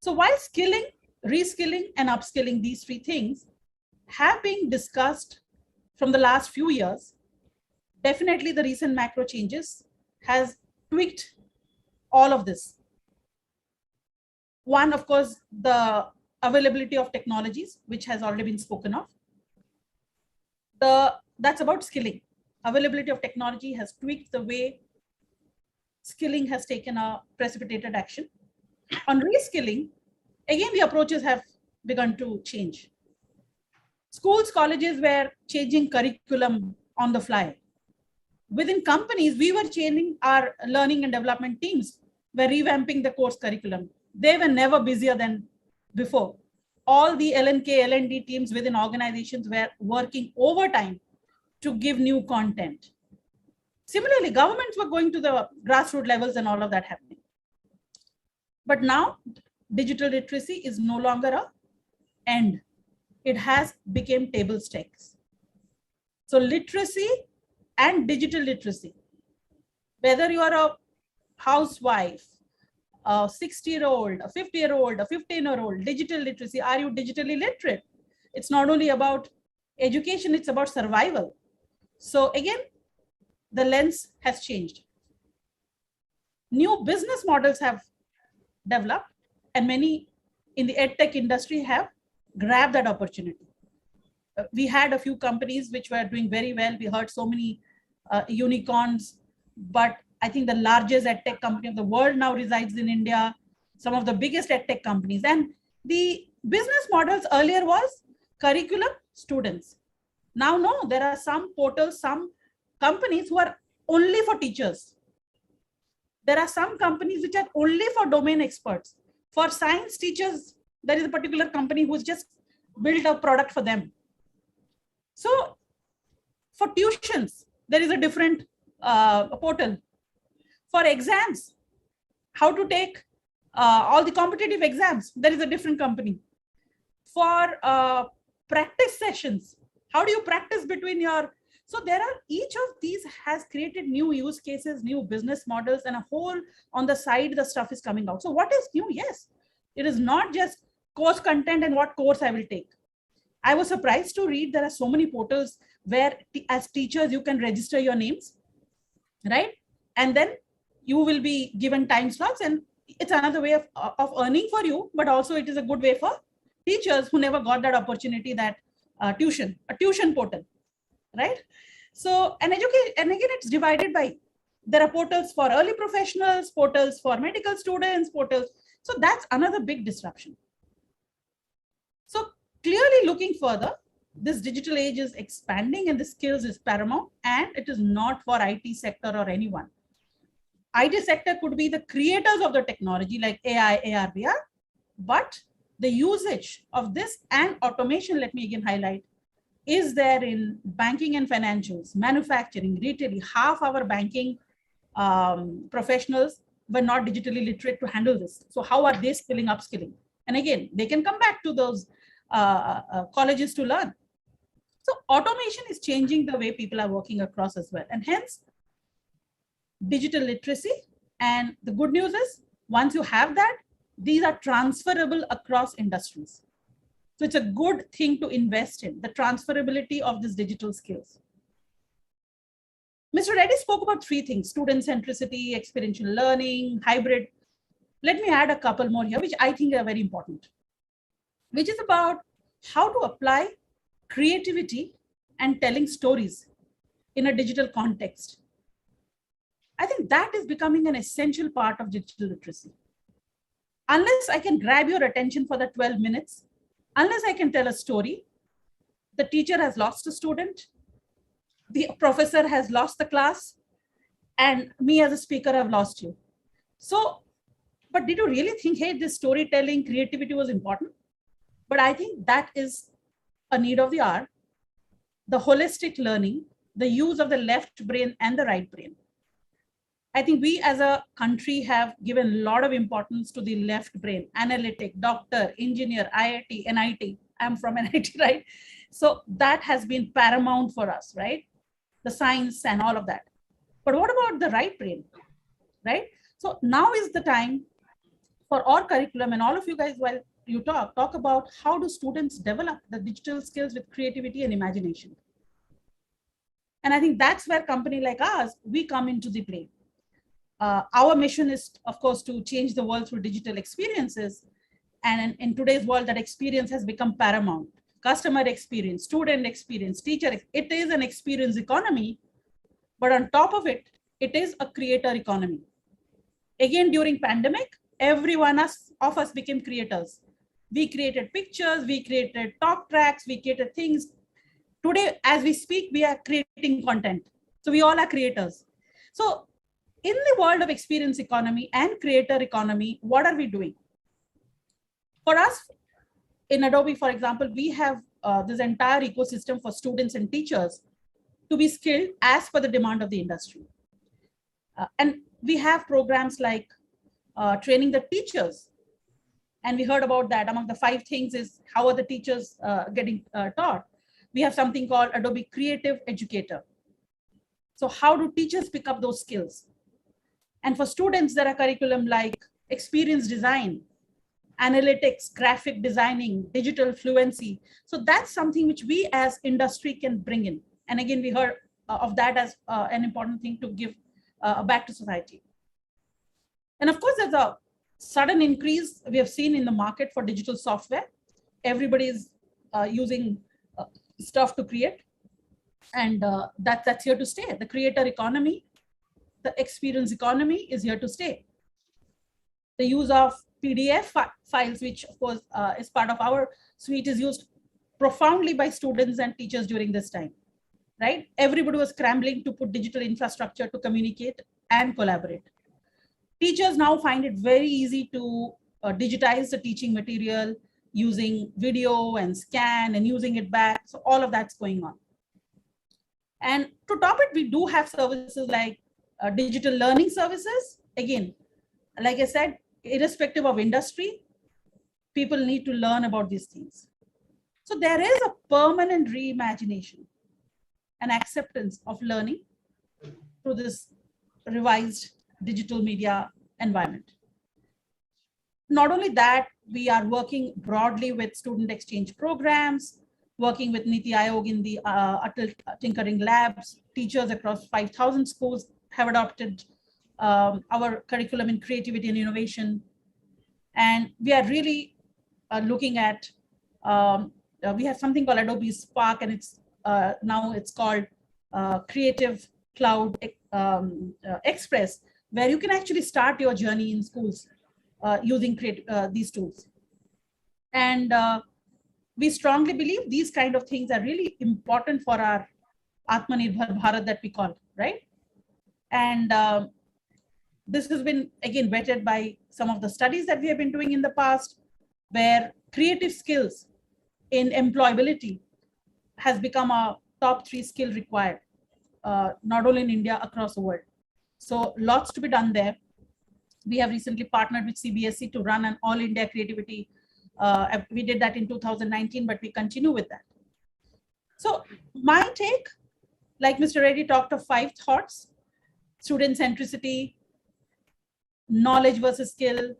[SPEAKER 5] So while skilling, reskilling, and upskilling, these three things have been discussed from the last few years, definitely the recent macro changes has tweaked all of this. One, of course, the availability of technologies, which has already been spoken of. That's about skilling. Availability of technology has tweaked the way skilling has taken a precipitated action. On reskilling, again, the approaches have begun to change. Schools, colleges were changing curriculum on the fly. Within companies, we were changing our learning and development teams, were revamping the course curriculum. They were never busier than before. All the L&K, L&D teams within organizations were working overtime to give new content. Similarly, governments were going to the grassroots levels and all of that happening. But now, digital literacy is no longer an end. It has become table stakes. So literacy and digital literacy, whether you are a housewife, a 60-year-old, a 50-year-old, a 15-year-old, digital literacy, are you digitally literate? It's not only about education, it's about survival. So again, the lens has changed. New business models have developed, and many in the edtech industry have grabbed that opportunity. We had a few companies which were doing very well. We heard so many unicorns, but I think the largest edtech company of the world now resides in India, some of the biggest edtech companies. And the business models earlier was curriculum, students. Now, no, there are some portals, some companies who are only for teachers. There are some companies which are only for domain experts. For science teachers, there is a particular company who's just built a product for them. So for tuitions, there is a different portal. For exams, how to take all the competitive exams, there is a different company. For practice sessions, how do you practice between your, so there are, each of these has created new use cases, new business models, and a whole on the side, the stuff is coming out. So what is new? Yes, it is not just course content and what course I will take. I was surprised to read there are so many portals where as teachers, you can register your names, right? And then you will be given time slots, and it's another way of earning for you, but also it is a good way for teachers who never got that opportunity, that a tuition portal, right? So, and education, and again, it's divided by, there are portals for early professionals, portals for medical students, portals. So that's another big disruption. So clearly looking further, this digital age is expanding and the skills is paramount, and it is not for IT sector or anyone. IT sector could be the creators of the technology like AI, AR, VR, but the usage of this and automation, let me again highlight, is there in banking and financials, manufacturing, retailing. Half our banking professionals were not digitally literate to handle this. So how are they skilling, upskilling? And again, they can come back to those colleges to learn. So automation is changing the way people are working across as well. And hence, digital literacy. And the good news is, once you have that, these are transferable across industries. So it's a good thing to invest in, the transferability of these digital skills. Mr. Reddy spoke about three things: student centricity, experiential learning, hybrid. Let me add a couple more here, which I think are very important, which is about how to apply creativity and telling stories in a digital context. I think that is becoming an essential part of digital literacy. Unless I can grab your attention for the 12 minutes, unless I can tell a story, the teacher has lost a student, the professor has lost the class, and me as a speaker have lost you. So, but did you really think, hey, this storytelling, creativity was important? But I think that is a need of the hour. The holistic learning, the use of the left brain and the right brain. I think we as a country have given a lot of importance to the left brain, analytic, doctor, engineer, IIT, NIT. I'm from NIT, right? So that has been paramount for us, right? The science and all of that. But what about the right brain, right? So now is the time for our curriculum, and all of you guys, while you talk about how do students develop the digital skills with creativity and imagination. And I think that's where company like ours, we come into the play. Our mission is, of course, to change the world through digital experiences. And in today's world, that experience has become paramount. Customer experience, student experience, teacher, it is an experience economy. But on top of it, it is a creator economy. Again, during pandemic, every one of us became creators. We created pictures, we created talk tracks, we created things. Today, as we speak, we are creating content. So we all are creators. So in the world of experience economy and creator economy, what are we doing? For us, in Adobe, for example, we have this entire ecosystem for students and teachers to be skilled as per the demand of the industry. And we have programs like training the teachers. And we heard about that. Among the 5 things is how are the teachers getting taught? We have something called Adobe Creative Educator. So how do teachers pick up those skills? And for students, there are curriculum like experience design, analytics, graphic designing, digital fluency. So that's something which we as industry can bring in. And again, we heard of that as an important thing to give back to society. And of course, there's a sudden increase we have seen in the market for digital software. Everybody is using stuff to create. And that's here to stay. The creator economy, the experience economy is here to stay. The use of PDF files, which of course is part of our suite, is used profoundly by students and teachers during this time, right? Everybody was scrambling to put digital infrastructure to communicate and collaborate. Teachers now find it very easy to digitize the teaching material using video and scan and using it back. So all of that's going on. And to top it, we do have services like digital learning services. Again, like I said, irrespective of industry, people need to learn about these things. So there is a permanent reimagination and acceptance of learning through this revised digital media environment. Not only that, we are working broadly with student exchange programs, working with NITI Aayog in the Atal Tinkering Labs. Teachers across 5,000 schools have adopted our curriculum in creativity and innovation. And we are really looking at, we have something called Adobe Spark, and it's now it's called Creative Cloud Express, where you can actually start your journey in schools using these tools. And we strongly believe these kind of things are really important for our Atmanirbhar Bharat that we call, right? And this has been, again, vetted by some of the studies that we have been doing in the past, where creative skills in employability has become a top 3 skill required, not only in India, across the world. So lots to be done there. We have recently partnered with CBSE to run an all India creativity. We did that in 2019, but we continue with that. So my take, like Mr. Reddy talked of 5 thoughts: student centricity, knowledge versus skill,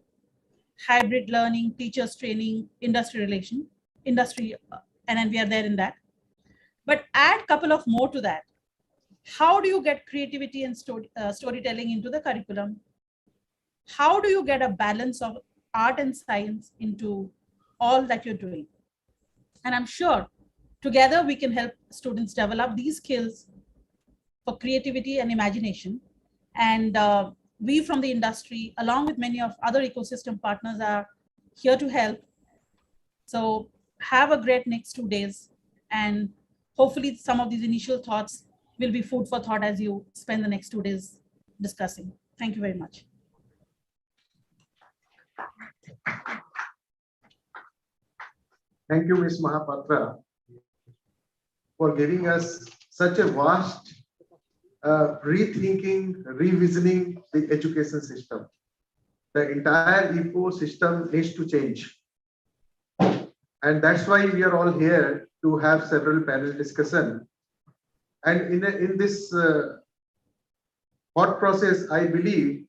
[SPEAKER 5] hybrid learning, teachers training, industry relation, and then we are there in that. But add a couple of more to that. How do you get creativity and storytelling into the curriculum? How do you get a balance of art and science into all that you're doing? And I'm sure together we can help students develop these skills for creativity and imagination And we from the industry, along with many of other ecosystem partners, are here to help. So have a great next 2 days. And hopefully some of these initial thoughts will be food for thought as you spend the next 2 days discussing. Thank you very much.
[SPEAKER 7] Thank you, Ms. Mahapatra, for giving us such a vast rethinking, revisioning the education system. The entire ecosystem needs to change. And that's why we are all here to have several panel discussion. And in this thought process, I believe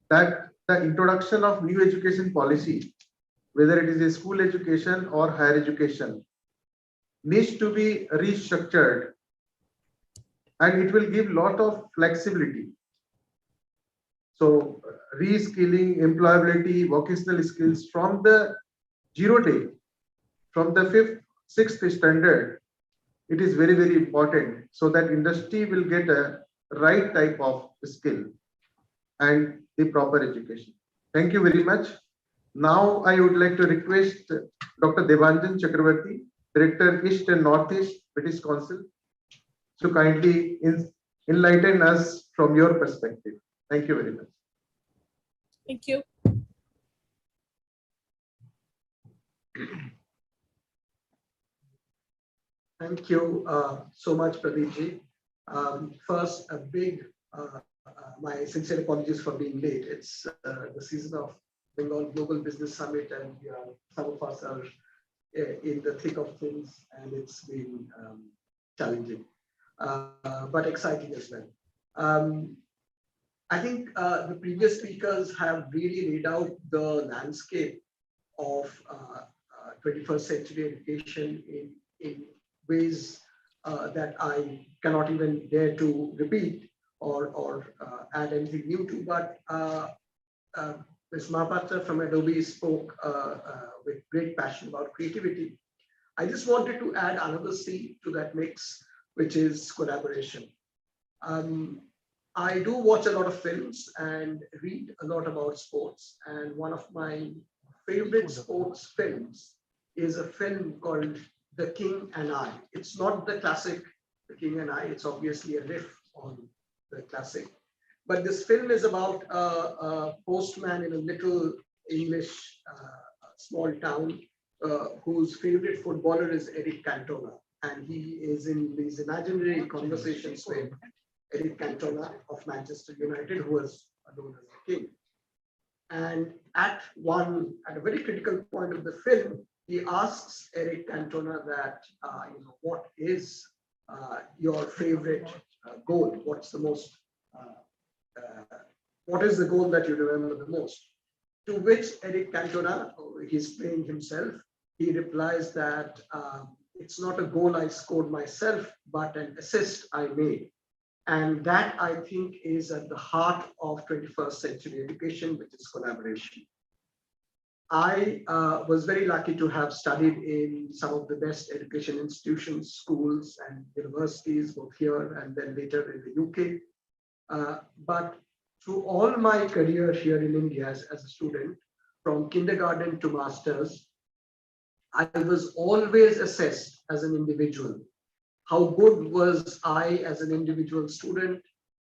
[SPEAKER 7] that the introduction of new education policy, whether it is a school education or higher education, needs to be restructured, and it will give lot of flexibility. So reskilling, employability, vocational skills from the 0 day, from the 5th, 6th standard, it is very, very important so that industry will get a right type of skill and the proper education. Thank you very much. Now I would like to request Dr. 𝗘𝗱𝗂 𝗘𝗀𝘂𝗃𝗀𝗀, Director East and Northeast British Council, to kindly enlighten us from your perspective. Thank you very much.
[SPEAKER 5] Thank you.
[SPEAKER 2] Thank you so much, Pradeep. First, a big, my sincere apologies for being late. It's the season of Bengal Global Business Summit, and some of us are in the thick of things, and it's been challenging, but exciting as well. I think the previous speakers have really laid out the landscape of 21st century education in ways that I cannot even dare to repeat or add anything new to. But Ms. Mahapatra from Adobe spoke with great passion about creativity. I just wanted to add another C to that mix, which is collaboration. I do watch a lot of films and read a lot about sports. And one of my favorite sports films is a film called The King and I. It's not the classic The King and I. It's obviously a riff on the classic. But this film is about a postman in a little English small town whose favorite footballer is Eric Cantona. And he is in these imaginary conversations with Eric Cantona of Manchester United, who was known as the king. And at a very critical point of the film, he asks Eric Cantona that, what is your favorite goal? What's the most, what is the goal that you remember the most? To which Eric Cantona, he's playing himself, he replies that it's not a goal I scored myself, but an assist I made. And that, I think, is at the heart of 21st century education, which is collaboration. I was very lucky to have studied in some of the best education institutions, schools and universities, both here and then later in the UK. But through all my career here in India as a student, from kindergarten to masters, I was always assessed as an individual. How good was I as an individual student?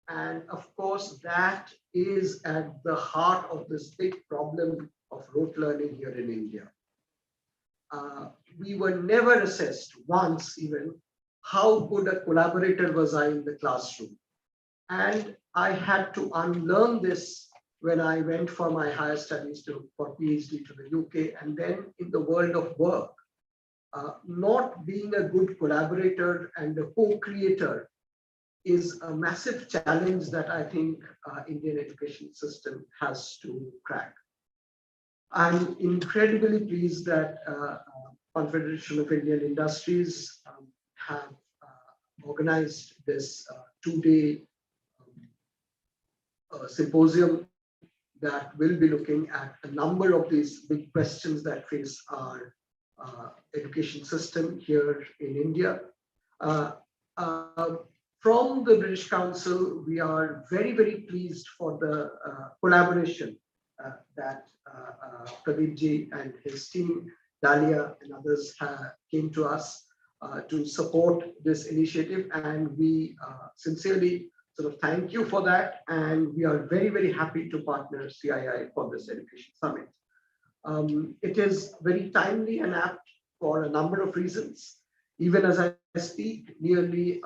[SPEAKER 2] And of course, that is at the heart of this big problem of rote learning here in India. We were never assessed once even how good a collaborator was I in the classroom. And I had to unlearn this when I went for my higher studies for PhD to the UK, and then in the world of work. Not being a good collaborator and a co-creator is a massive challenge that I think Indian education system has to crack. I'm incredibly pleased that Confederation of Indian Industries have organized this 2-day symposium that will be looking at a number of these big questions that face our education system here in India. From the British Council, we are very, very pleased for the collaboration that Pradeep and his team, Dalia and others came to us to support this initiative. And we sincerely sort of thank you for that. And we are very, very happy to partner CII for this education summit. It is very timely and apt for a number of reasons. Even as I speak, nearly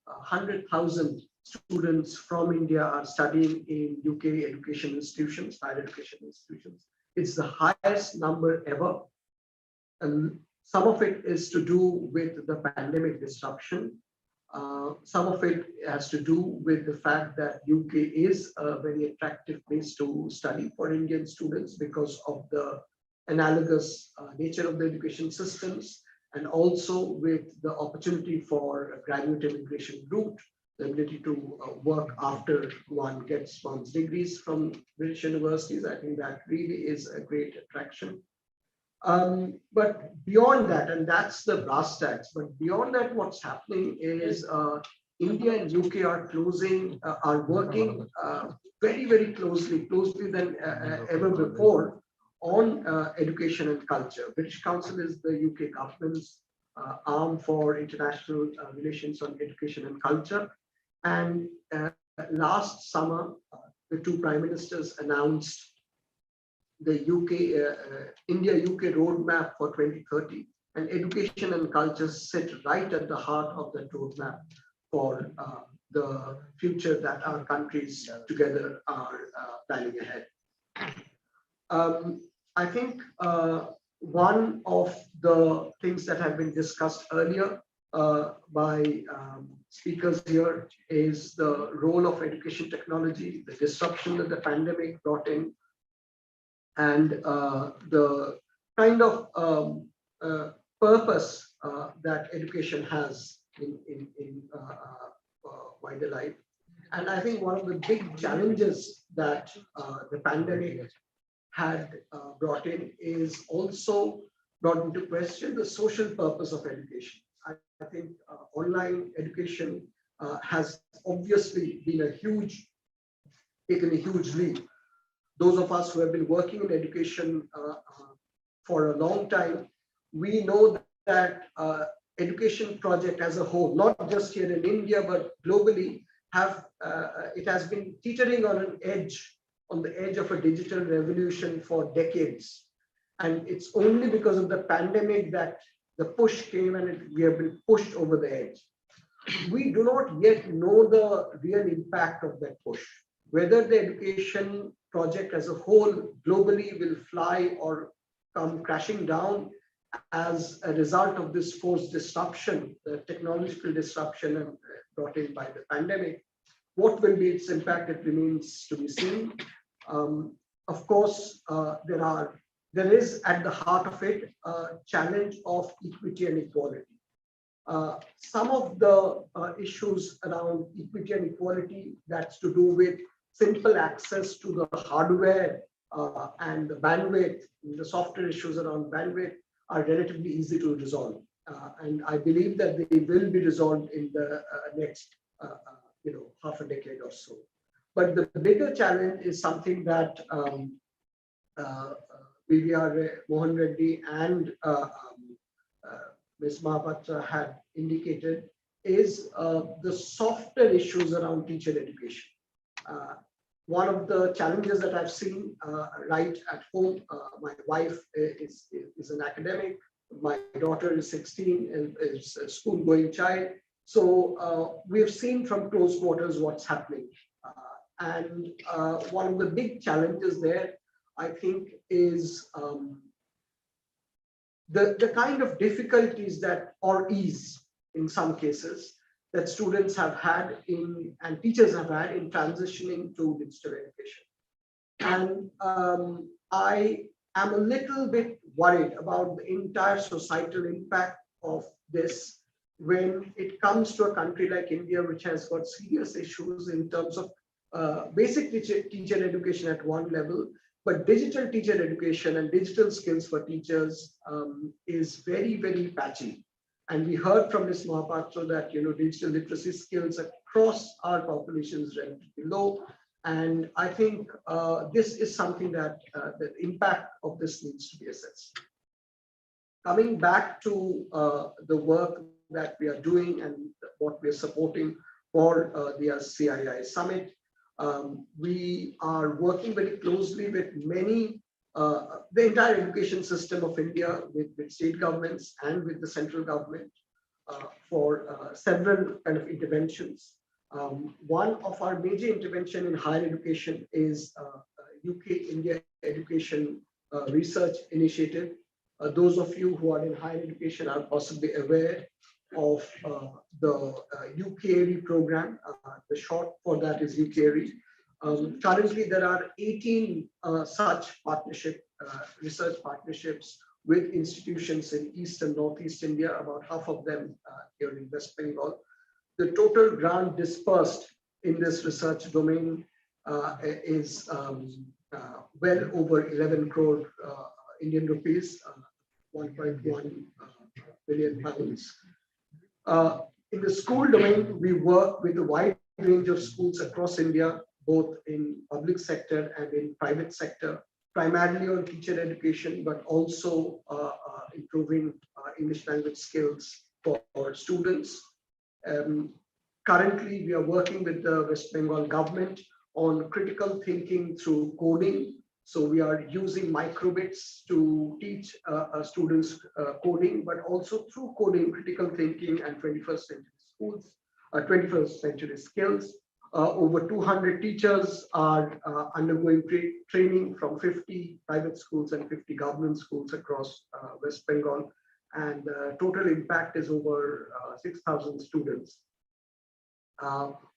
[SPEAKER 2] 100,000 students from India are studying in UK education institutions, higher education institutions. It's the highest number ever. And some of it is to do with the pandemic disruption. Some of it has to do with the fact that UK is a very attractive place to study for Indian students because of the analogous nature of the education systems, and also with the opportunity for a graduate immigration route, the ability to work after one gets one's degrees from British universities. I think that really is a great attraction. But beyond that, and that's the brass tacks, but beyond that, what's happening is India and UK are working very, very closer than ever before on education and culture. British Council is the UK government's arm for international relations on education and culture. And last summer, the two prime ministers announced the India-UK roadmap for 2030, and education and culture sit right at the heart of that roadmap for the future that our countries together are planning ahead. I think one of the things that have been discussed earlier by speakers here is the role of education technology, the disruption that the pandemic brought in, and the kind of purpose that education has in wider life. And I think one of the big challenges that the pandemic had brought in is also brought into question the social purpose of education. I think online education has obviously been taken a huge leap. Those of us who have been working in education for a long time, we know that education project as a whole, not just here in India, but globally, it has been teetering on the edge of a digital revolution for decades. And it's only because of the pandemic that the push came and we have been pushed over the edge. We do not yet know the real impact of that push, whether the education project as a whole globally will fly or come crashing down as a result of this forced disruption, the technological disruption brought in by the pandemic. What will be its impact? It remains to be seen. Of course, there is at the heart of it a challenge of equity and equality. Some of the issues around equity and equality, that's to do with simple access to the hardware and the bandwidth, the software issues around bandwidth are relatively easy to resolve. And I believe that they will be resolved in the next half a decade or so. But the bigger challenge is something that 𝗥𝗲𝗄𝗶 Mohan Reddy and Ms. Mahapatra had indicated, is the softer issues around teacher education. One of the challenges that I've seen right at home, my wife is an academic, my daughter is 16 and is a school-going child. So we have seen from close quarters what's happening. And one of the big challenges there, I think, is the kind of difficulties or ease in some cases that students have had and teachers have had in transitioning to digital education. And I am a little bit worried about the entire societal impact of this when it comes to a country like India, which has got serious issues in terms of basic teacher education at one level, but digital teacher education and digital skills for teachers is very, very patchy. And we heard from Ms. 𝗤𝗂𝗧 that digital literacy skills across our population is relatively low. And I think this is something that the impact of this needs to be assessed. Coming back to the work that we are doing and what we are supporting for the CII Summit, we are working very closely with many, the entire education system of India, with state governments and with the central government for several kind of interventions. One of our major intervention in higher education is UK-India Education Research Initiative. Those of you who are in higher education are possibly aware of the 𝗥𝗲𝗄𝗏 program. The short for that is 𝗥𝗲𝗄𝗏. Currently, there are 18 such research partnerships with institutions in East and Northeast India, about half of them here in West Bengal. The total grant dispersed in this research domain is well over 11 crore Indian rupees, 1.1 billion pounds. In the school domain, we work with a wide range of schools across India, both in public sector and in private sector, primarily on teacher education, but also improving English language skills for students. Currently, we are working with the West Bengal government on critical thinking through coding. So we are using microbits to teach students coding, but also through coding, critical thinking and 21st century skills. Over 200 teachers are undergoing training from 50 private schools and 50 government schools across West Bengal. And total impact is over 6,000 students.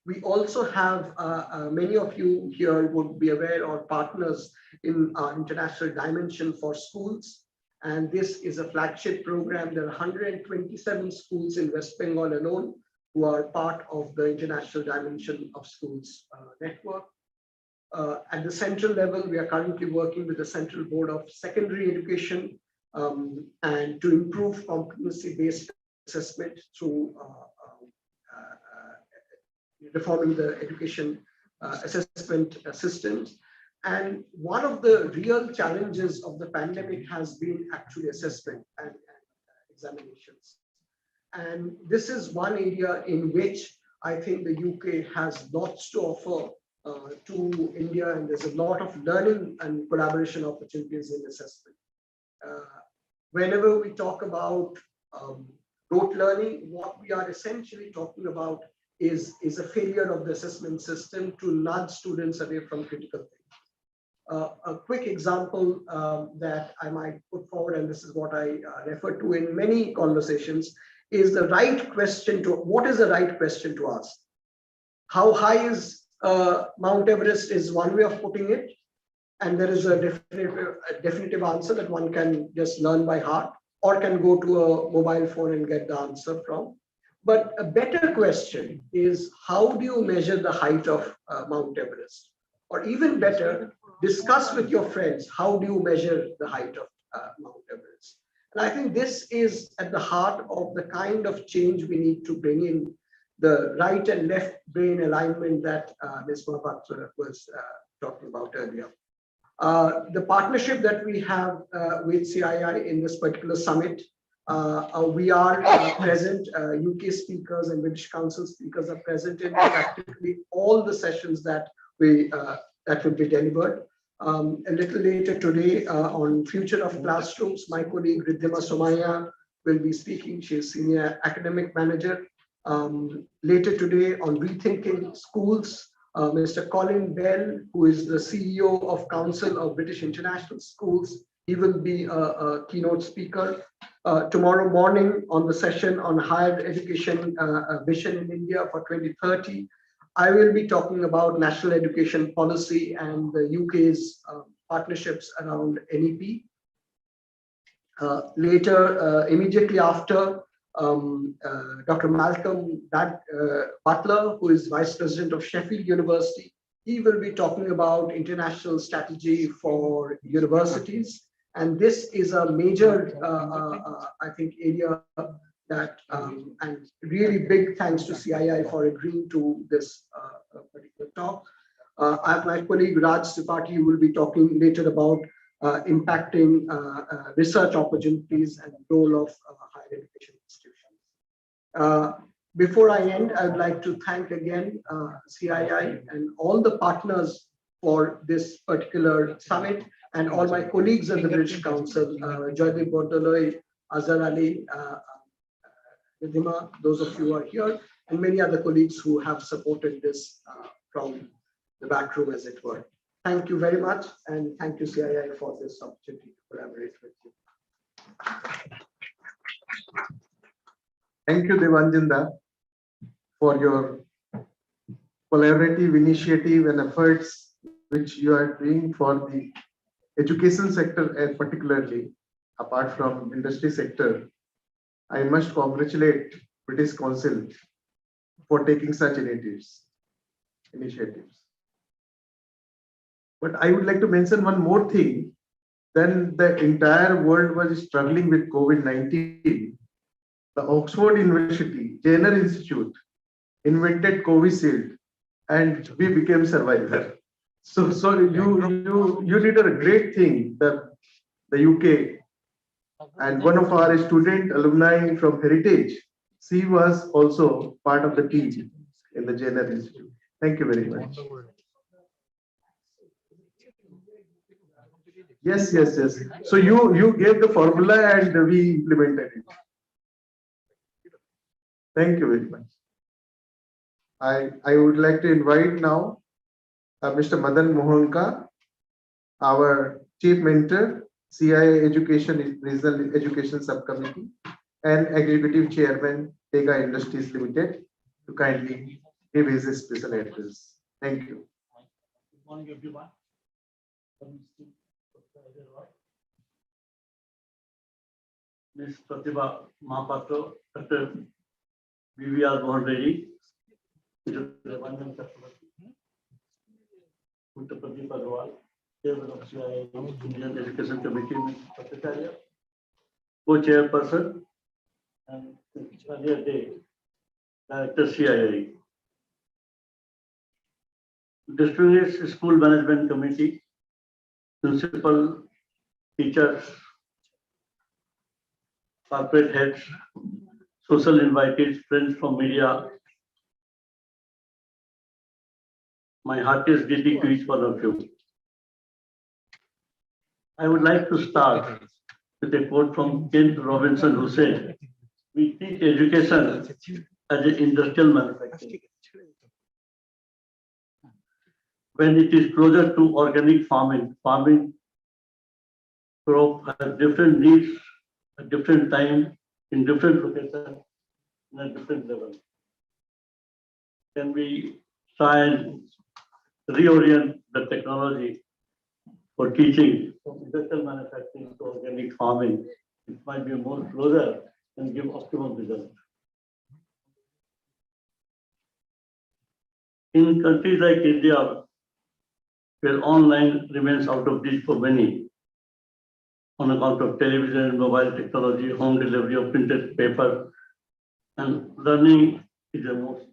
[SPEAKER 2] We also have, many of you here would be aware, or partners in International Dimension for Schools. And this is a flagship program. There are 127 schools in West Bengal alone who are part of the International Dimension of Schools network. At the central level, we are currently working with the Central Board of Secondary Education and to improve competency-based assessment through reforming the education assessment systems. And one of the real challenges of the pandemic has been actually assessment and examinations. And this is one area in which I think the UK has lots to offer to India, and there's a lot of learning and collaboration opportunities in assessment. Whenever we talk about rote learning, what we are essentially talking about is a failure of the assessment system to nudge students away from critical thinking. A quick example that I might put forward, and this is what I refer to in many conversations, is the right question to, what is the right question to ask? How high is Mount Everest is one way of putting it, and there is a definitive answer that one can just learn by heart, or can go to a mobile phone and get the answer from. But a better question is, how do you measure the height of Mount Everest? Or even better, discuss with your friends, how do you measure the height of Mount Everest? And I think this is at the heart of the kind of change we need to bring in, the right and left brain alignment that Ms. 𝗤𝗂𝗧 was talking about earlier. The partnership that we have with CII in this particular summit, we are present, UK speakers and British Council speakers are present in practically all the sessions that that will be delivered. A little later today on future of classrooms, my colleague 𝗥𝗲𝗄𝗏 𝗃𝗀𝗂 will be speaking. She is senior academic manager. Later today on rethinking schools, Mr. Colin Bell, who is the CEO of Council of British International Schools, he will be a keynote speaker. Tomorrow morning on the session on higher education vision in India for 2030, I will be talking about national education policy and the UK's partnerships around NEP. Later, immediately after, Dr. Malcolm Butler, who is Vice President of Sheffield University, he will be talking about international strategy for universities. And this is a major, I think, area that, and really big thanks to CII for agreeing to this particular talk. I have my colleague 𝗥𝗲𝗄𝗶𝗂𝗁 who will be talking later about impacting research opportunities and role of higher education institutions. Before I end, I would like to thank again CII and all the partners for this particular summit, and all my colleagues at the British Council, 𝗥𝗲𝗄𝗶𝗂𝗁 𝗥𝗲𝗄𝗂𝗁, Azhar Ali, 𝗥𝗲𝗄𝗂𝗁, those of you who are here, and many other colleagues who have supported this from the back room, as it were. Thank you very much, and thank you CII for this opportunity to collaborate with you.
[SPEAKER 7] Thank you, Devanjana, for your collaborative initiative and efforts which you are doing for the education sector, and particularly apart from industry sector. I must congratulate British Council for taking such initiatives. But I would like to mention one more thing. Then the entire world was struggling with COVID-19. The Oxford University Jenner Institute invented 𝗥𝗲𝗄𝗁, and we became survivor. So you did a great thing. The UK, and one of our student alumni from Heritage, she was also part of the team in the Jenner Institute. Thank you very much. Yes. So you gave the formula and we implemented it. Thank you very much. I would like to invite now Mr. Madan Mohanka, our Chief Mentor, CII Education Regional Education Subcommittee, and Executive Chairman, 𝗥𝗲𝗄𝗂𝗁 Industries Limited, to kindly give his special address. Thank you.
[SPEAKER 8] Good morning, everyone. Ms. 𝗘𝗀𝗂 𝗃𝗀𝗂, Dr. 𝗏𝗏𝗏 𝗏𝗏𝗏, Mr. 𝗏𝗏𝗏 𝗘𝗀𝗀𝗃𝗀𝗀, Mr. 𝗏𝗏𝗏 𝗃𝗀𝗏, Chairman of CII Indian Education Committee, Mr. 𝗏𝗏𝗏, Co-Chairperson, and earlier day, Director CII. Distinguished School Management Committee, Principal, Teachers, Corporate Heads, Social Invitees, friends from media, my heartiest greeting to each one of you. I would like to start with a quote from Ken Robinson, who said, "We teach education as an industrial manufacturing. When it is closer to organic farming crop has different needs at different time, in different locations, and at different level. Can we try and reorient the technology for teaching from industrial manufacturing to organic farming? It might be more closer and give optimum results. In countries like India, where online remains out of reach for many, on account of television, mobile technology, home delivery of printed paper, and learning is the most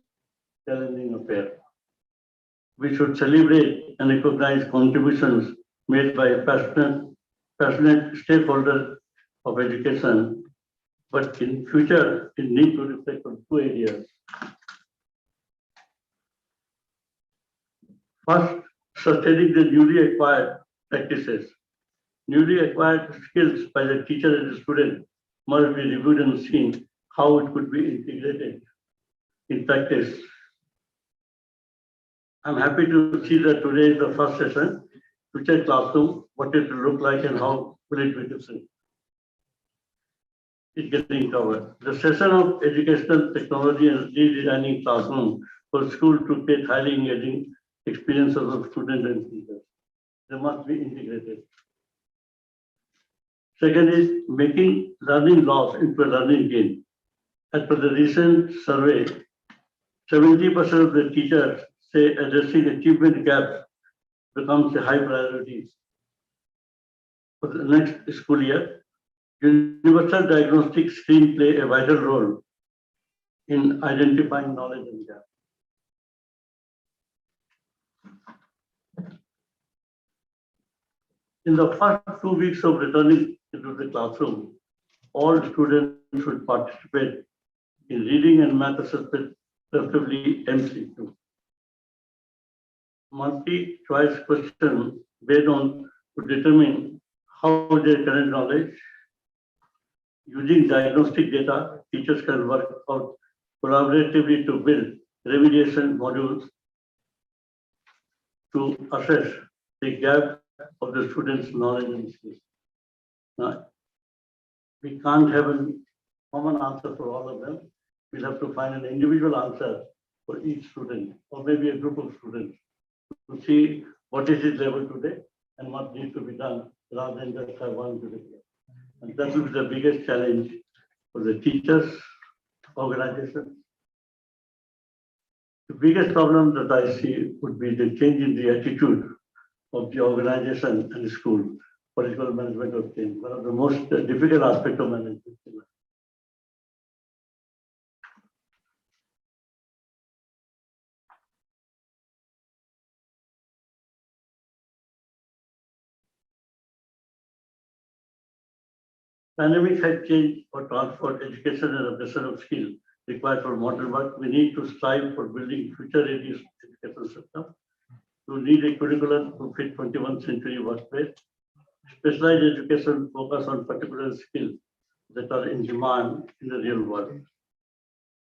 [SPEAKER 8] challenging affair. We should celebrate and recognize contributions made by passionate stakeholders of education, but in future, it needs to reflect on two areas. First, sustaining the newly acquired practices. Newly acquired skills by the teacher and the student must be reviewed and seen how it could be integrated in practice. I'm happy to see that today is the first session, future classroom, what it will look like and how will it be different. It's getting covered. The session of educational technology and redesigning classroom for school to create highly engaging experiences of students and teachers. They must be integrated. Second is making learning loss into a learning gain. As per the recent survey, 70% of the teachers say addressing achievement gaps becomes a high priority for the next school year. Universal diagnostic screen play a vital role in identifying knowledge and gap. In the first 2 weeks of returning into the classroom, all students should participate in reading and math assessment, preferably MCQ. Multi-choice question based on to determine how their current knowledge. Using diagnostic data, teachers can work out collaboratively to build remediation modules to assess the gap of the students' knowledge and skills. Now, we can't have a common answer for all of them. We'll have to find an individual answer for each student, or maybe a group of students, to see what is his level today and what needs to be done, rather than just have one to declare. And that will be the biggest challenge for the teachers, organization. The biggest problem that I see would be the change in the attitude of the organization and the school, political management of change, one of the most difficult aspects of management. Pandemic has changed or transformed education and upgrade of skill required for modern work. We need to strive for building future-ready education system. We need a curriculum to fit 21st century workplace. Specialized education focus on particular skills that are in demand in the real world.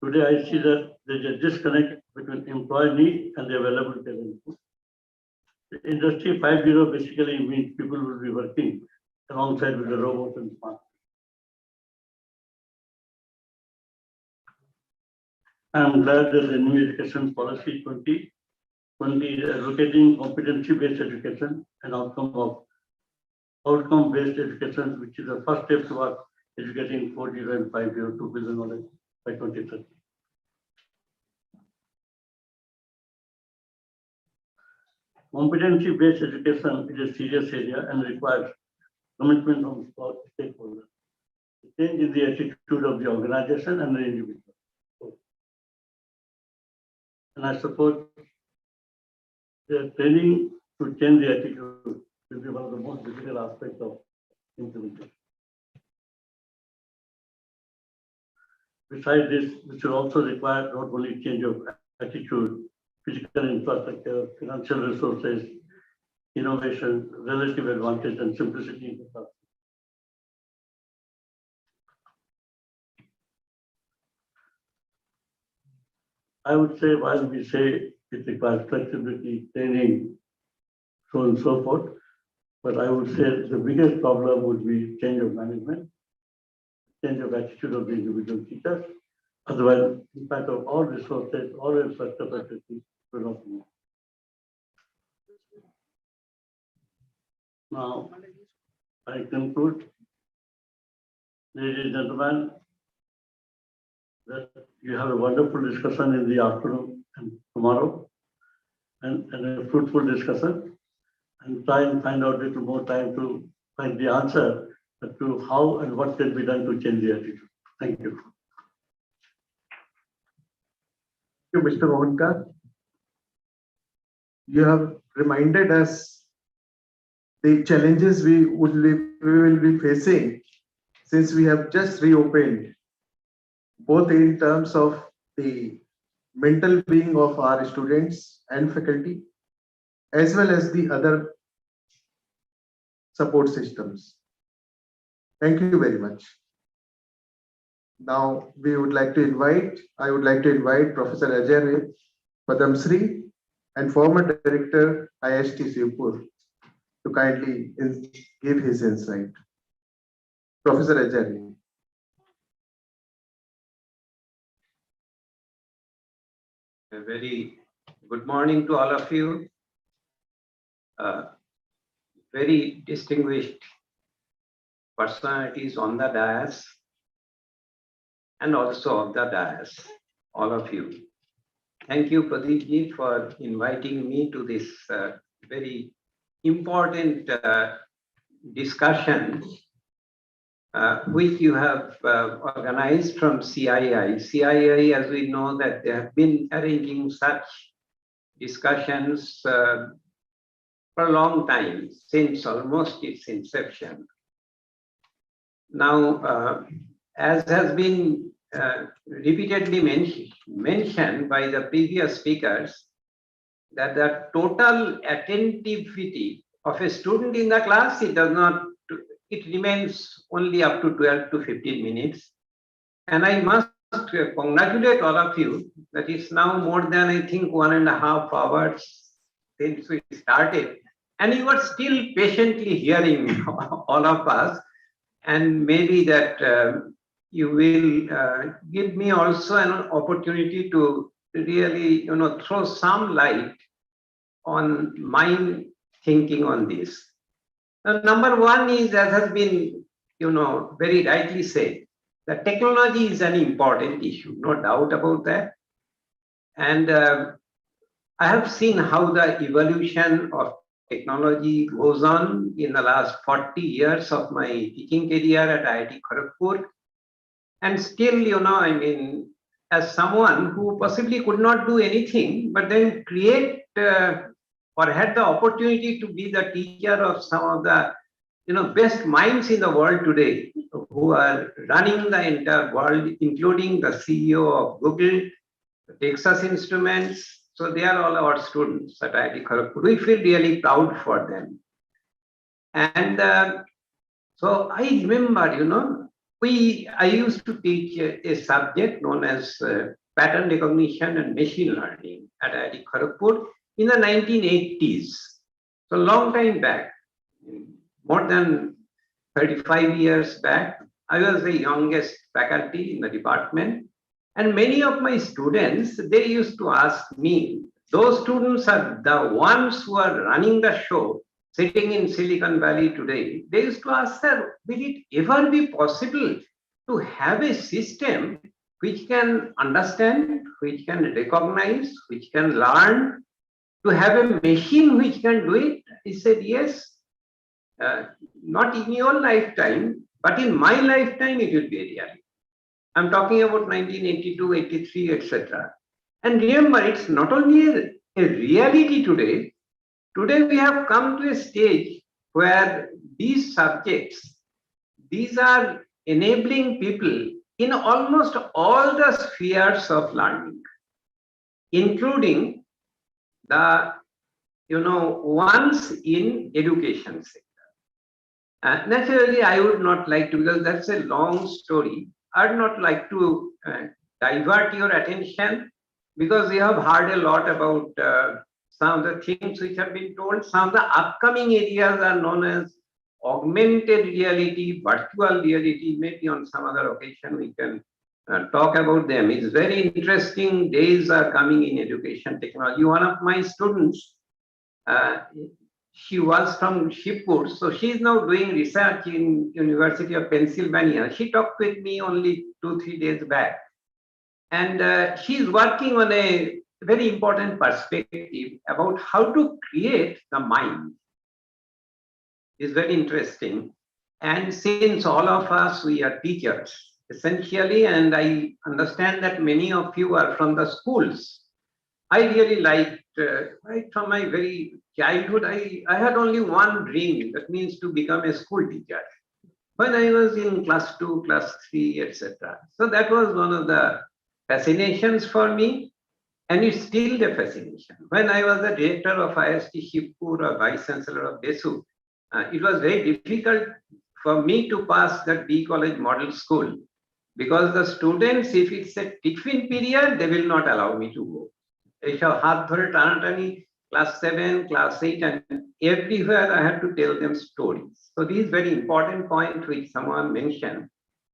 [SPEAKER 8] Today, I see that there is a disconnect between employee need and the available talent. The Industry 5.0 basically means people will be working alongside with the robots and smart. I'm glad that the new education policy 2020 is advocating competency-based education and outcome-based education, which is the first step towards educating 4.0 and 5.0 to build knowledge by 2030. Competency-based education is a serious area and requires commitment from stakeholders. Change in the attitude of the organization and the individual. And I suppose the training to change the attitude will be one of the most difficult aspects of implementation. Besides this, we should also require not only change of attitude, physical infrastructure, financial resources, innovation, relative advantage, and simplicity in the classroom. I would say, while we say it requires flexibility, training, so on and so forth, but I would say the biggest problem would be change of management, change of attitude of the individual teachers. Otherwise, impact of all resources, all infrastructure will not move. Now, I conclude, ladies and gentlemen, that you have a wonderful discussion in the afternoon and tomorrow, and a fruitful discussion, and try and find out a little more time to find the answer to how and what can be done to change the attitude. Thank you.
[SPEAKER 7] Thank you, Mr. Mohanka. You have reminded us the challenges we will be facing since we have just reopened, both in terms of the mental being of our students and faculty, as well as the other support systems. Thank you very much. Now I would like to invite Professor 𝗥𝗲𝗄𝗶𝘂𝗰 and former director IIT Sripur to kindly give his insight. Professor 𝗥𝗲𝗄𝗶𝘂𝗰.
[SPEAKER 9] A very good morning to all of you. Very distinguished personalities on the dais and also of the dais, all of you. Thank you, Pradeep, for inviting me to this very important discussion which you have organized from CII. CII, as we know, that they have been arranging such discussions for a long time, since almost its inception. Now, as has been repeatedly mentioned by the previous speakers, that the total attentivity of a student in the class, it remains only up to 12 to 15 minutes. And I must congratulate all of you that it's now more than, I think, 1.5 hours since we started. And you are still patiently hearing all of us. And maybe that you will give me also an opportunity to really, throw some light on my thinking on this. Now, number one is, as has been, very rightly said, that technology is an important issue, no doubt about that. And I have seen how the evolution of technology goes on in the last 40 years of my teaching career at IIT Kharagpur. And still, I mean, as someone who possibly could not do anything, but then create or had the opportunity to be the teacher of some of the best minds in the world today, who are running the entire world, including the CEO of Google, Texas Instruments. So they are all our students at IIT Kharagpur. We feel really proud for them. And so I remember, I used to teach a subject known as pattern recognition and machine learning at IIT Kharagpur in the 1980s. So long time back, more than 35 years back. I was the youngest faculty in the department. And many of my students, they used to ask me, those students are the ones who are running the show, sitting in Silicon Valley today. They used to ask, sir, will it ever be possible to have a system which can understand, which can recognize, which can learn, to have a machine which can do it? He said, yes, not in your lifetime, but in my lifetime, it will be a reality. I'm talking about 1982, 83, etc. And remember, it's not only a reality today. Today, we have come to a stage where these subjects, these are enabling people in almost all the spheres of learning, including the, ones in education sector. Naturally, I would not like to, because that's a long story. I'd not like to divert your attention, because we have heard a lot about some of the things which have been told. Some of the upcoming areas are known as augmented reality, virtual reality. Maybe on some other occasion we can talk about them. It's very interesting days are coming in education technology. One of my students, she was from Shibpur, so she is now doing research in University of Pennsylvania. She talked with me only 2-3 days back, and she is working on a very important perspective about how to create the mind. It's very interesting. And since all of us, we are teachers essentially, and I understand that many of you are from the schools, I really liked, right from my very childhood, I had only one dream, that means to become a school teacher. When I was in class 2, class 3, etc. So that was one of the fascinations for me, and it's still the fascination. When I was the director of IST Shibpur or vice chancellor of DESU, it was very difficult for me to pass that B college model school, because the students, if it's a tiffin period, they will not allow me to go. Class 7, class 8, and everywhere I had to tell them stories. So these very important point which someone mentioned,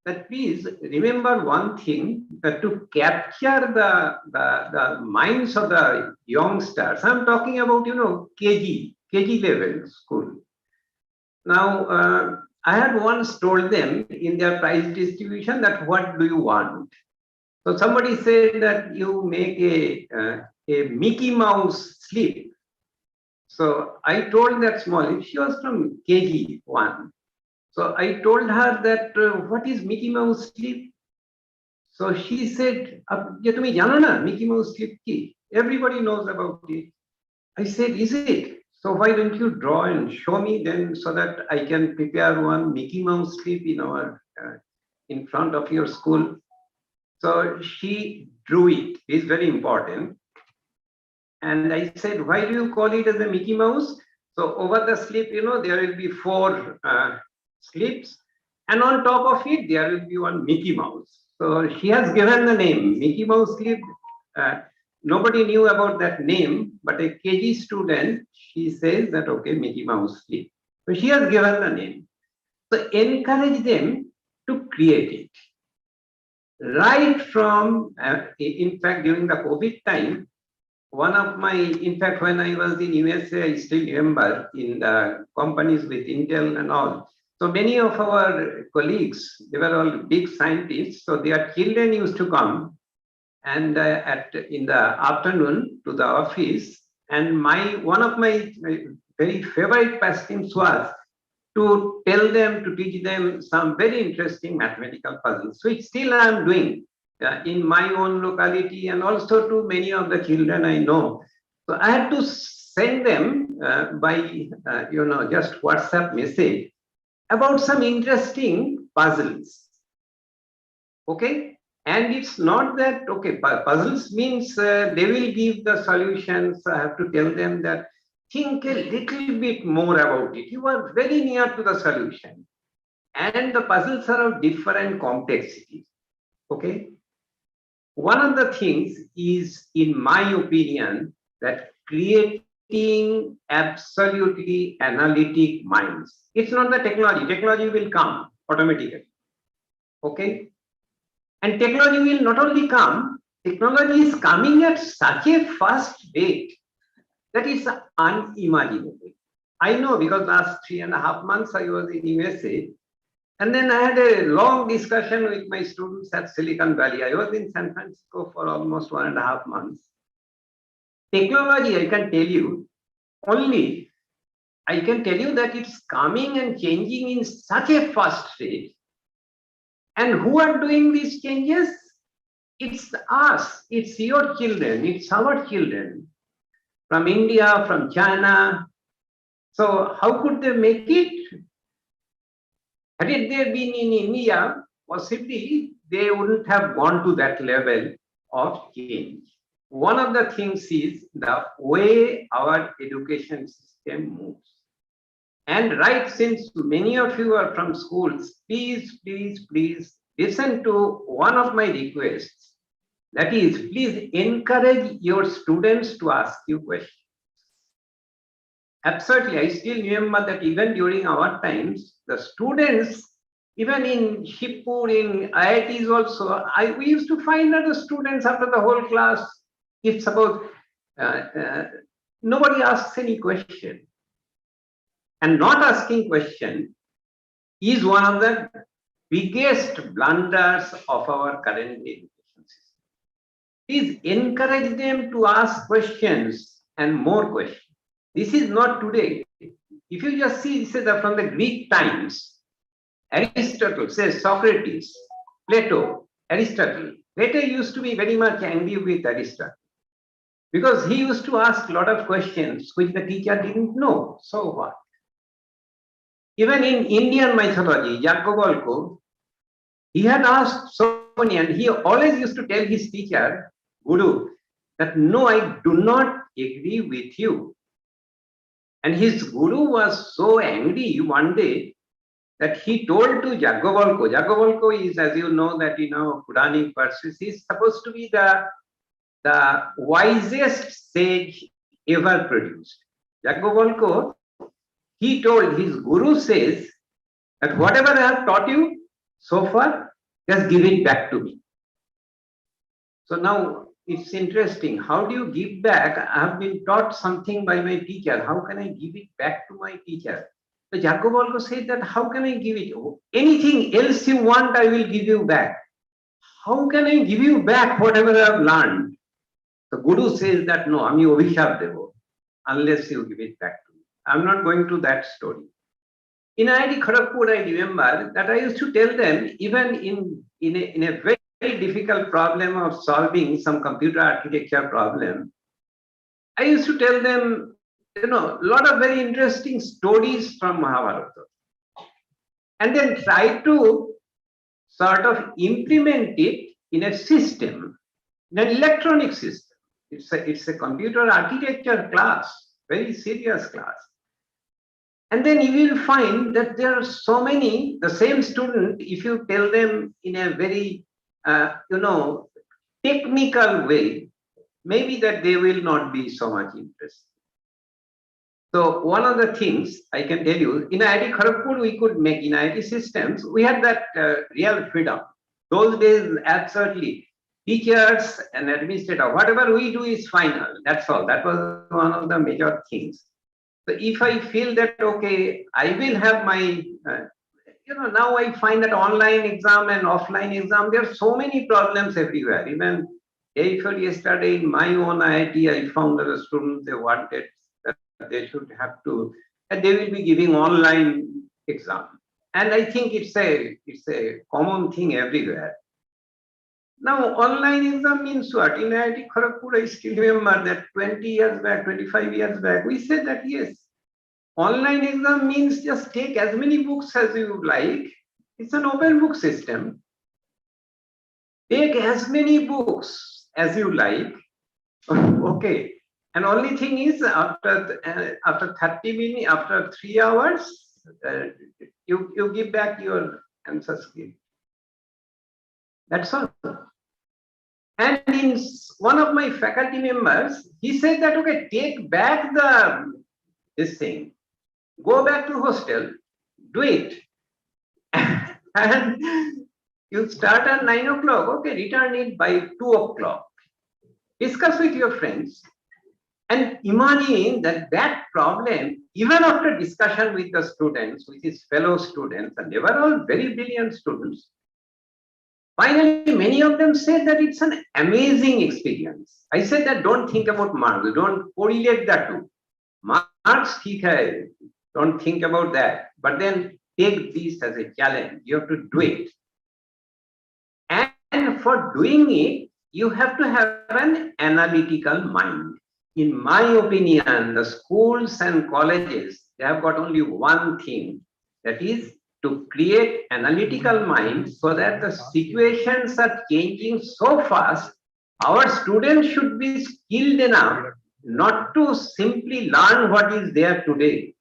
[SPEAKER 9] that please remember one thing, that to capture the minds of the youngsters, I'm talking about, KG level school. Now, I had once told them in their prize distribution that what do you want? So somebody said that you make a Mickey Mouse slip. So I told that small, she was from KG 1. So I told her that, what is Mickey Mouse sleep? So she said, "Ye tumi jano na Mickey Mouse sleep ki? Everybody knows about it." I said, "Is it? So why don't you draw and show me then, so that I can prepare one Mickey Mouse sleep in our in front of your school?" So she drew it. It's very important. And I said, "Why do you call it as a Mickey Mouse?" So over the slip, there will be 4 slips, and on top of it, there will be one Mickey Mouse. So she has given the name Mickey Mouse slip. Nobody knew about that name, but a KG student, she says that, okay, Mickey Mouse slip. So she has given the name. So encourage them to create it. Right from, in fact, during the COVID time, one of my, in fact, when I was in USA, I still remember in the companies with Intel and all. So many of our colleagues, they were all big scientists. So their children used to come and in the afternoon to the office. And one of my very favorite pastimes was to tell them, to teach them some very interesting mathematical puzzles, which still I am doing in my own locality and also to many of the children I know. So I had to send them by just WhatsApp message about some interesting puzzles. Okay, and it's not that, okay, puzzles means they will give the solutions. I have to tell them that think a little bit more about it. You are very near to the solution, and the puzzles are of different complexities. Okay. One of the things is, in my opinion, that creating absolutely analytic minds. It's not the technology. Technology will come automatically. Okay? And technology will not only come, technology is coming at such a fast rate that is unimaginable. I know, because last 3.5 months I was in USA. And then I had a long discussion with my students at Silicon Valley. I was in San Francisco for almost 1.5 months. Technology, I can tell you, I can tell you that it's coming and changing in such a fast rate. And who are doing these changes? It's us, it's your children, it's our children. From India, from China. So how could they make it? Had it they been in India, possibly they wouldn't have gone to that level of change. One of the things is the way our education system moves. And right, since many of you are from schools, please, please, please listen to one of my requests. That is, please encourage your students to ask you questions. Absolutely, I still remember that even during our times, the students, even in Shibpur, in IITs also, we used to find that the students after the whole class, if suppose nobody asks any question. And not asking question is one of the biggest blunders of our current education system. Please encourage them to ask questions and more questions. This is not today. If you just see, this is from the Greek times. Aristotle says Socrates, Plato, Aristotle. Plato used to be very much angry with Aristotle because he used to ask a lot of questions which the teacher didn't know. So what? Even in Indian mythology, 𝗥𝗲𝗂𝗂𝗂𝗂, he had asked so many, and he always used to tell his teacher, Guru, that no, I do not agree with you. And his guru was so angry one day that he told to 𝗥𝗲𝗂𝗂𝗂. 𝗥𝗲𝗂𝗂𝗂 is, as you know, that Puranic verses, is supposed to be the wisest sage ever produced. 𝗥𝗲𝗂𝗂𝗂, he told, his guru says that whatever I have taught you so far, just give it back to me. So now it's interesting. How do you give back? I have been taught something by my teacher. How can I give it back to my teacher? So 𝗥𝗲𝗂𝗂𝗂 said that, how can I give it? Anything else you want, I will give you back. How can I give you back whatever I have learned? The guru says that, no, ami abhishap devo, unless you give it back to me. I'm not going to that story. In IIT Kharagpur, I remember that I used to tell them, even in a very, very difficult problem of solving some computer architecture problem, I used to tell them, a lot of very interesting stories from Mahabharata, and then try to sort of implement it in a system, in an electronic system. It's a computer architecture class, very serious class. And then you will find that there are so many, the same student, if you tell them in a very, technical way, maybe that they will not be so much interested. So one of the things I can tell you, in IIT Kharagpur, we could make, in IIT systems, we had that real freedom. Those days, absolutely, teachers and administrator, whatever we do is final, that's all. That was one of the major things. So if I feel that, okay, I will have my, now I find that online exam and offline exam, there are so many problems everywhere. Even day before yesterday in my own IIT, I found that the students, they wanted that they should have to, that they will be giving online exam. And I think it's a common thing everywhere. Now, online exam means what? In IIT Kharagpur, I still remember that 20 years back, 25 years back, we said that yes, online exam means just take as many books as you like. It's an open book system. Take as many books as you like. Okay. And only thing is, after 30 minutes, after 3 hours, you give back your answer script. That's all. And in one of my faculty members, he said that, okay, take back this thing, go back to hostel, do it. And you start at 9 o'clock, okay, return it by 2 o'clock. Discuss with your friends. And imagine that problem, even after discussion with the students, with his fellow students, and they were all very brilliant students, finally, many of them said that it's an amazing experience. I said that don't think about marks, don't correlate that to marks, theek hai, don't think about that. But then take this as a challenge. You have to do it. And for doing it, you have to have an analytical mind. In my opinion, the schools and colleges, they have got only one thing, that is to create analytical minds so that the situations are changing so fast. Our students should be skilled enough not to simply learn what is there today.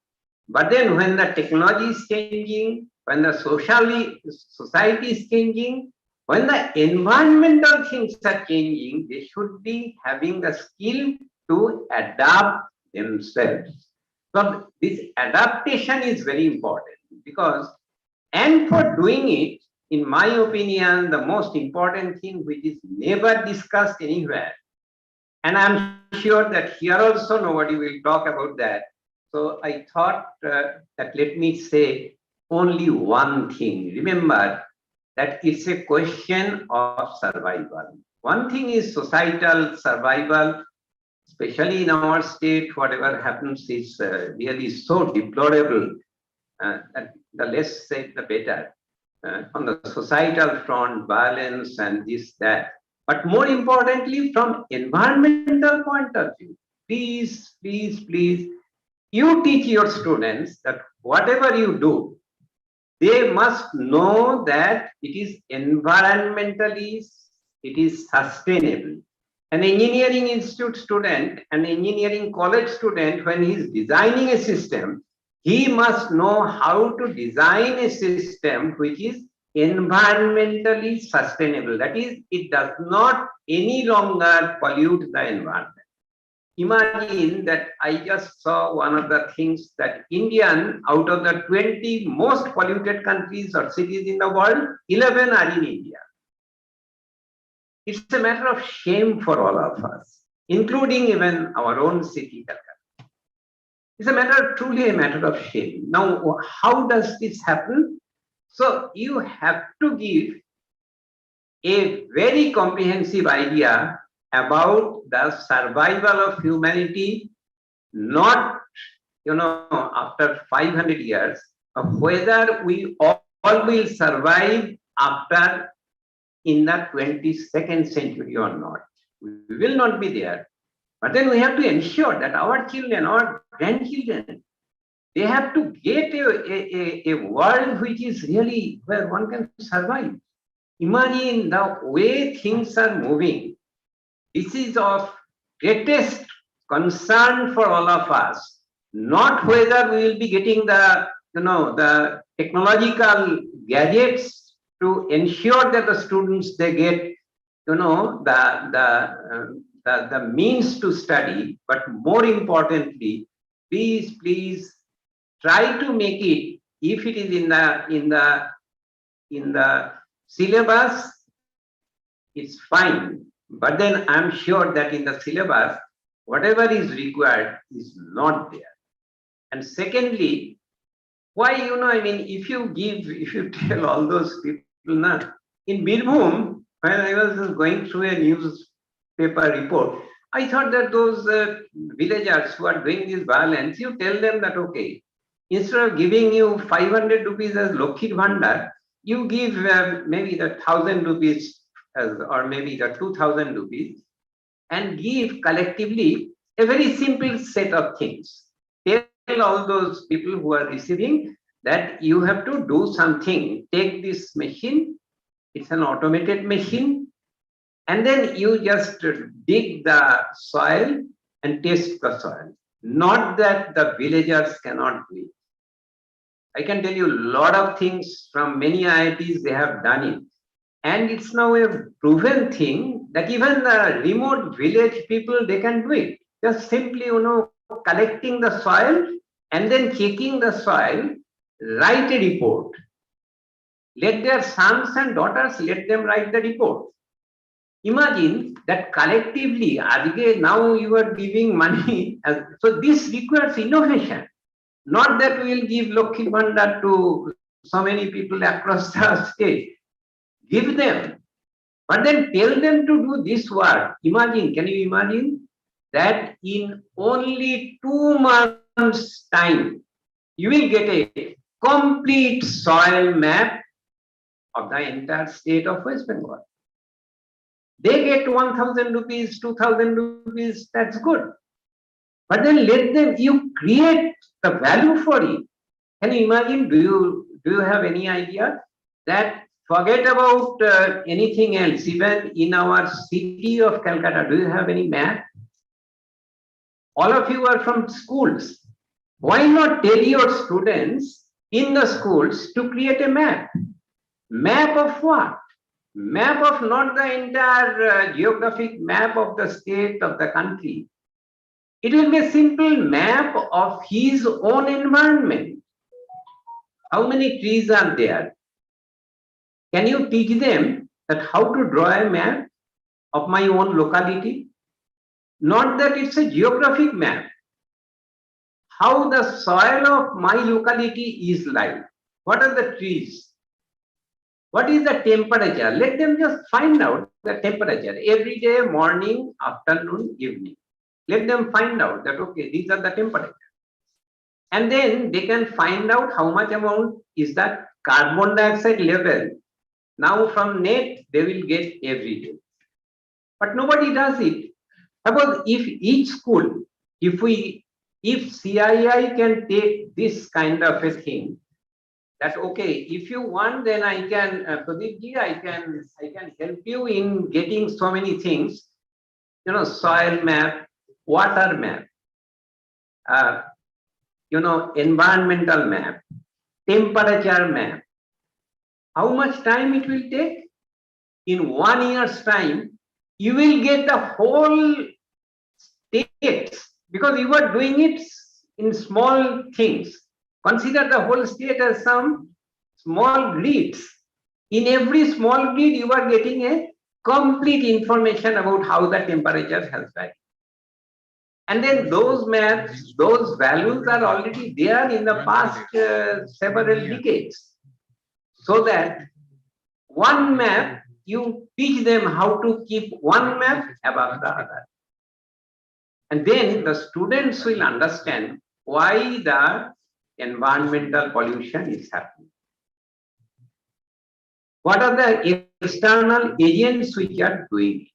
[SPEAKER 9] But then when the technology is changing, when the society is changing, when the environmental things are changing, they should be having the skill to adapt themselves. So this adaptation is very important because, and for doing it, in my opinion, the most important thing which is never discussed anywhere, and I'm sure that here also nobody will talk about that. So I thought that let me say only one thing. Remember that it's a question of survival. One thing is societal survival, especially in our state, whatever happens is really so deplorable that the less said, the better. On the societal front, violence and this, that. But more importantly, from environmental point of view, please, please, please, you teach your students that whatever you do, they must know that it is environmentally, it is sustainable. An engineering institute student, an engineering college student, when he is designing a system, he must know how to design a system which is environmentally sustainable. That is, it does not any longer pollute the environment. Imagine that I just saw one of the things that Indian, out of the 20 most polluted countries or cities in the world, 11 are in India. It's a matter of shame for all of us, including even our own city, Calcutta. It's a matter, truly a matter of shame. Now, how does this happen? So you have to give a very comprehensive idea about the survival of humanity, not after 500 years, whether we all will survive after in the 22nd century or not. We will not be there. But then we have to ensure that our children, our grandchildren, they have to get a world which is really where one can survive. Imagine the way things are moving. This is of greatest concern for all of us. Not whether we will be getting the the technological gadgets to ensure that the students they get the means to study, but more importantly, please try to make it, if it is in the syllabus, it's fine. But then I'm sure that in the syllabus, whatever is required is not there. And secondly, why, I mean, if you tell all those people now, in Birbhum, when I was just going through a newspaper report, I thought that those villagers who are doing this violence, you tell them that, okay, instead of giving you 500 rupees as 𝗥𝗲𝗄𝗶𝗂𝗁 Bhandar, you give maybe the 1,000 rupees or maybe the 2,000 rupees and give collectively a very simple set of things. Tell all those people who are receiving that you have to do something. Take this machine, it's an automated machine, and then you just dig the soil and test the soil. Not that the villagers cannot do it. I can tell you a lot of things from many IITs, they have done it. And it's now a proven thing that even the remote village people, they can do it. Just simply, collecting the soil and then checking the soil, write a report. Let their sons and daughters, let them write the report. Imagine that collectively, now you are giving money. So this requires innovation. Not that we will give 𝗥𝗲𝗄𝗶𝗂𝗁 Bhandar to so many people across the state. Give them. But then tell them to do this work. Imagine, can you imagine that in only 2 months' time, you will get a complete soil map of the entire state of West Bengal. They get 1,000 rupees, 2,000 rupees, that's good. But then let them, you create the value for it. Can you imagine, do you have any idea that forget about anything else, even in our city of Calcutta, do you have any map? All of you are from schools. Why not tell your students in the schools to create a map? Map of what? Map of not the entire geographic map of the state of the country. It will be a simple map of his own environment. How many trees are there? Can you teach them that how to draw a map of my own locality? Not that it's a geographic map. How the soil of my locality is like. What are the trees? What is the temperature? Let them just find out the temperature every day, morning, afternoon, evening. Let them find out that, okay, these are the temperatures. And then they can find out how much amount is that carbon dioxide level. Now from net, they will get every day. But nobody does it. Suppose if each school, if CII can take this kind of a thing, that okay, if you want, then I can, Pradeep, I can help you in getting so many things, soil map, water map, environmental map, temperature map. How much time it will take? In 1 year's time, you will get the whole state, because you are doing it in small things. Consider the whole state as some small grids. In every small grid, you are getting a complete information about how the temperature has varied. And then those maps, those values are already there in the past several decades. So that one map, you teach them how to keep one map above the other. And then the students will understand why the environmental pollution is happening. What are the external agents which are doing it?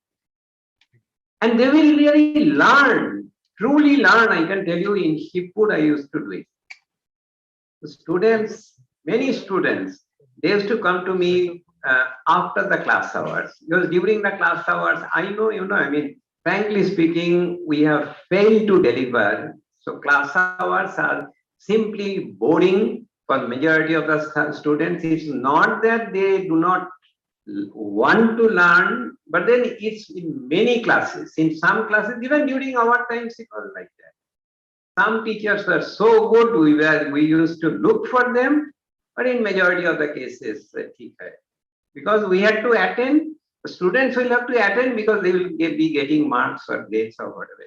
[SPEAKER 9] And they will really learn, truly learn. I can tell you in Shipwood, I used to do it. The students, many students, they used to come to me after the class hours. Because during the class hours, I know, I mean, frankly speaking, we have failed to deliver. So class hours are simply boring for the majority of the students. It's not that they do not want to learn, but then it's in many classes. In some classes, even during our times, it was like that. Some teachers were so good, we used to look for them, but in majority of the cases, because we had to attend, the students will have to attend because they will be getting marks or grades or whatever.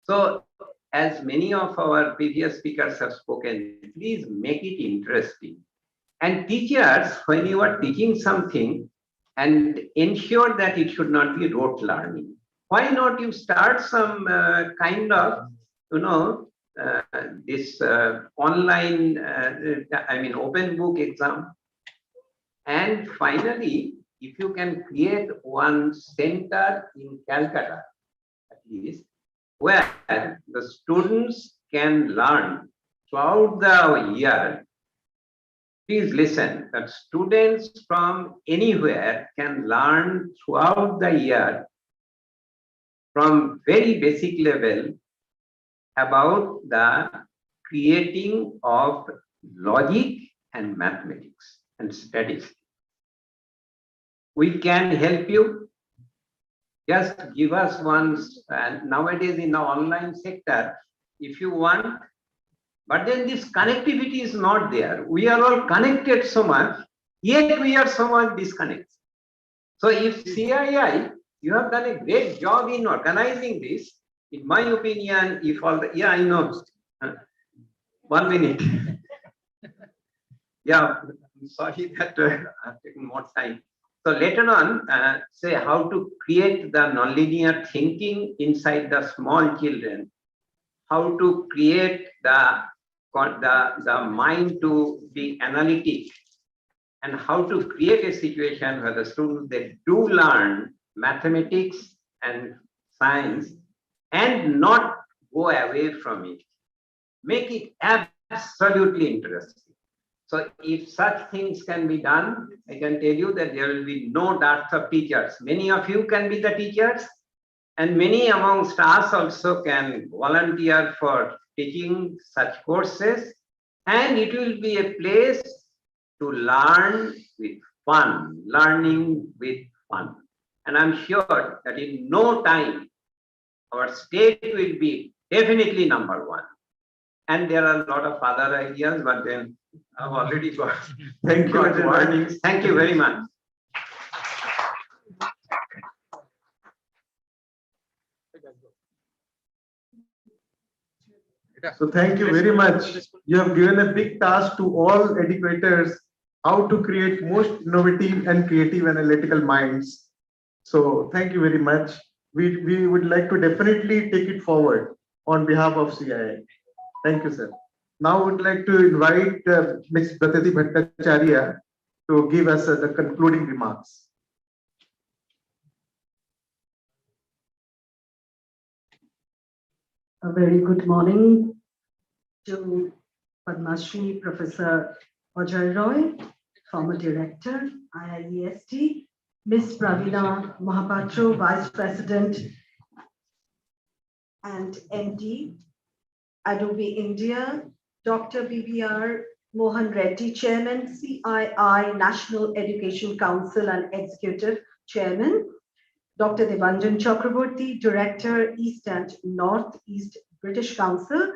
[SPEAKER 9] So, as many of our previous speakers have spoken, please make it interesting. And teachers, when you are teaching something, and ensure that it should not be rote learning. Why not you start some kind of, this online, open book exam. And finally, if you can create one center in Calcutta, at least, where the students can learn throughout the year. Please listen, that students from anywhere can learn throughout the year from very basic level about the creating of logic and mathematics and statistics. We can help you. Just give us one, and nowadays in the online sector, if you want. But then this connectivity is not there. We are all connected so much, yet we are so much disconnected. So if CII, you have done a great job in organizing this, in my opinion, if all the, I know, 1 minute. I'm sorry that I've taken more time. So later on, say how to create the nonlinear thinking inside the small children, how to create the mind to be analytic, and how to create a situation where the students, they do learn mathematics and science and not go away from it. Make it absolutely interesting. So if such things can be done, I can tell you that there will be no dearth of teachers. Many of you can be the teachers, and many amongst us also can volunteer for teaching such courses, and it will be a place to learn with fun, learning with fun. And I'm sure that in no time, our state will be definitely #1. And there are a lot of other ideas, but then I've already got.
[SPEAKER 7] Thank you very much.
[SPEAKER 9] Thank you very much.
[SPEAKER 7] So thank you very much. You have given a big task to all educators, how to create most innovative and creative analytical minds. So thank you very much. We would like to definitely take it forward on behalf of CII. Thank you, sir. Now I would like to invite Ms. 𝗥𝗲𝗂𝗂𝗃𝗀𝗃 to give us the concluding remarks.
[SPEAKER 10] A very good morning to Padma Shri Professor Ajay Roy, former director, IIEST, Ms. Praveena Mohapatra, Vice President and MD, Adobe India, Dr. BBR Mohan Reddy, Chairman, CII, National Education Council and Executive Chairman, Dr. Devanjan Chakraborty, Director, East and Northeast British Council,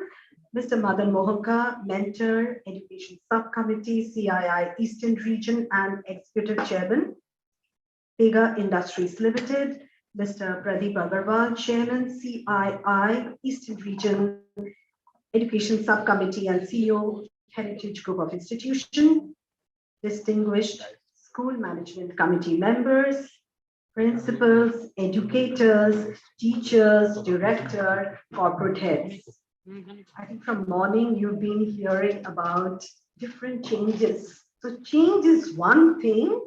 [SPEAKER 10] Mr. Madan Mohanka, Mentor, Education Subcommittee, CII Eastern Region and Executive Chairman, 𝗥𝗲𝗂 Industries Limited, Mr. Pradeep Agarwal, Chairman, CII Eastern Region Education Subcommittee and CEO, Heritage Group of Institutions, distinguished School Management Committee members, principals, educators, teachers, director, corporate heads. I think from morning you've been hearing about different changes. So change is one thing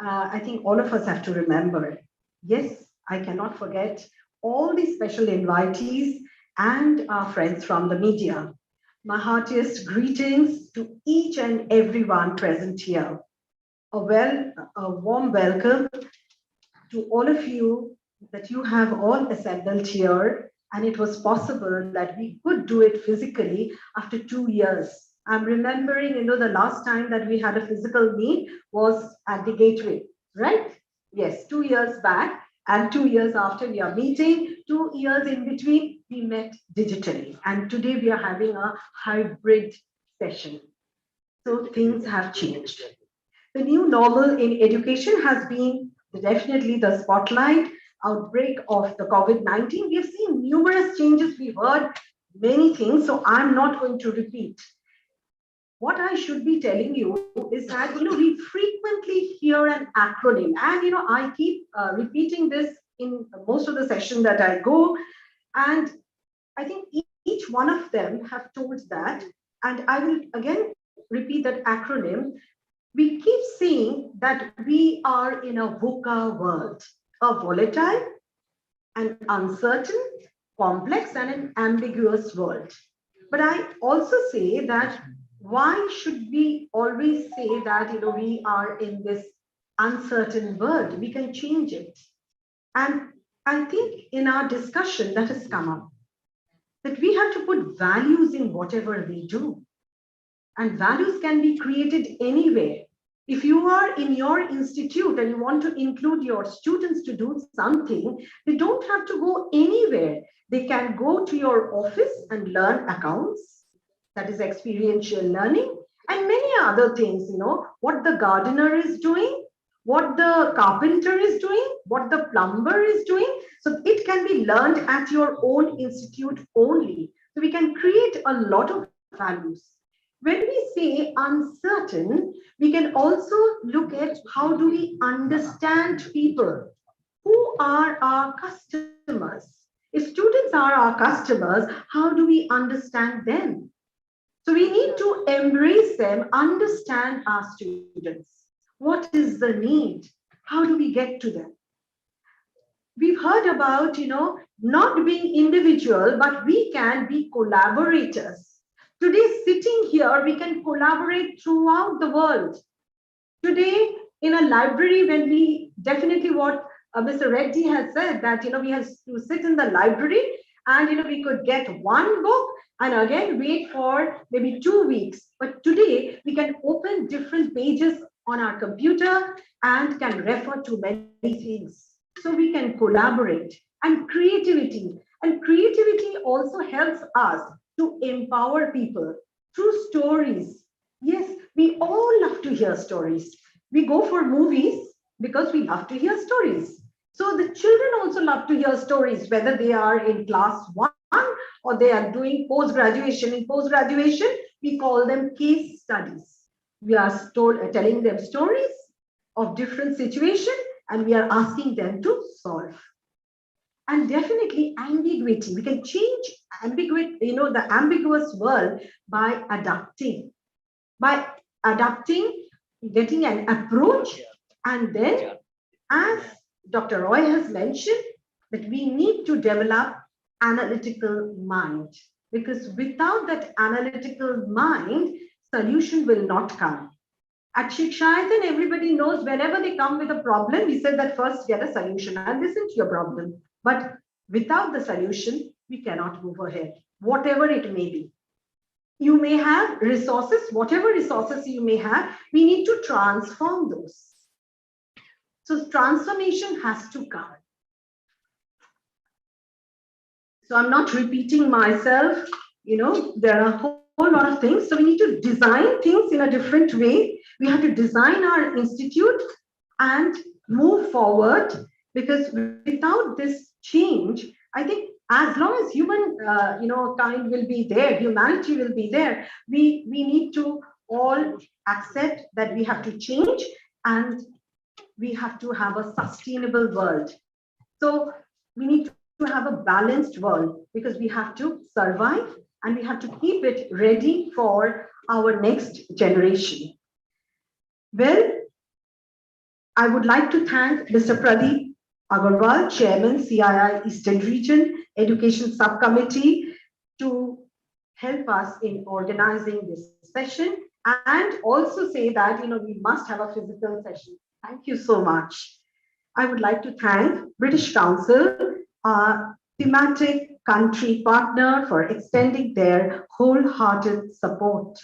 [SPEAKER 10] I think all of us have to remember. Yes, I cannot forget all the special invitees and our friends from the media. My heartiest greetings to each and everyone present here. A warm welcome to all of you that you have all assembled here, and it was possible that we could do it physically after 2 years. I'm remembering, the last time that we had a physical meet was at the Gateway, right? Yes, 2 years back, and 2 years after we are meeting, 2 years in between, we met digitally. And today we are having a hybrid session. So things have changed. The new normal in education has been definitely the spotlight outbreak of the COVID-19. We've seen numerous changes. We've heard many things, so I'm not going to repeat. What I should be telling you is that, we frequently hear an acronym, and, I keep repeating this in most of the sessions that I go, and I think each one of them have told that, and I will again repeat that acronym. We keep seeing that we are in a VUCA world, a volatile, an uncertain, complex, and an ambiguous world. But I also say that why should we always say that, we are in this uncertain world? We can change it. And I think in our discussion that has come up, that we have to put values in whatever we do. And values can be created anywhere. If you are in your institute and you want to include your students to do something, they don't have to go anywhere. They can go to your office and learn accounts. That is experiential learning, and many other things, what the gardener is doing, what the carpenter is doing, what the plumber is doing. So it can be learned at your own institute only. So we can create a lot of values. When we say uncertain, we can also look at how do we understand people? Who are our customers? If students are our customers, how do we understand them? So we need to embrace them, understand our students. What is the need? How do we get to them? We've heard about, not being individual, but we can be collaborators. Today, sitting here, we can collaborate throughout the world. Today, in a library, when we definitely what Mr. Reddy has said, that, we have to sit in the library and, we could get one book and again wait for maybe 2 weeks. But today, we can open different pages on our computer and can refer to many things. So we can collaborate. And creativity also helps us to empower people through stories. Yes, we all love to hear stories. We go for movies because we love to hear stories. So the children also love to hear stories, whether they are in class 1 or they are doing post-graduation. In post-graduation, we call them case studies. We are telling them stories of different situations and we are asking them to solve. And definitely ambiguity. We can change the ambiguous world by adapting. By adapting, getting an approach, and then, as Dr. Roy has mentioned, that we need to develop analytical mind. Because without that analytical mind, solution will not come. At 𝗥𝗲𝗃, everybody knows whenever they come with a problem, we said that first get a solution and listen to your problem. But without the solution, we cannot move ahead, whatever it may be. You may have resources, whatever resources you may have, we need to transform those. So transformation has to come. So I'm not repeating myself, there are a whole lot of things. So we need to design things in a different way. We have to design our institute and move forward, because without this change, I think as long as human kind will be there, humanity will be there, we need to all accept that we have to change and we have to have a sustainable world. So we need to have a balanced world, because we have to survive and we have to keep it ready for our next generation. Well, I would like to thank Mr. Pradeep Agarwal, Chairman, CII Eastern Region Education Subcommittee, to help us in organizing this session, and also say that we must have a physical session. Thank you so much. I would like to thank British Council, our thematic country partner, for extending their wholehearted support.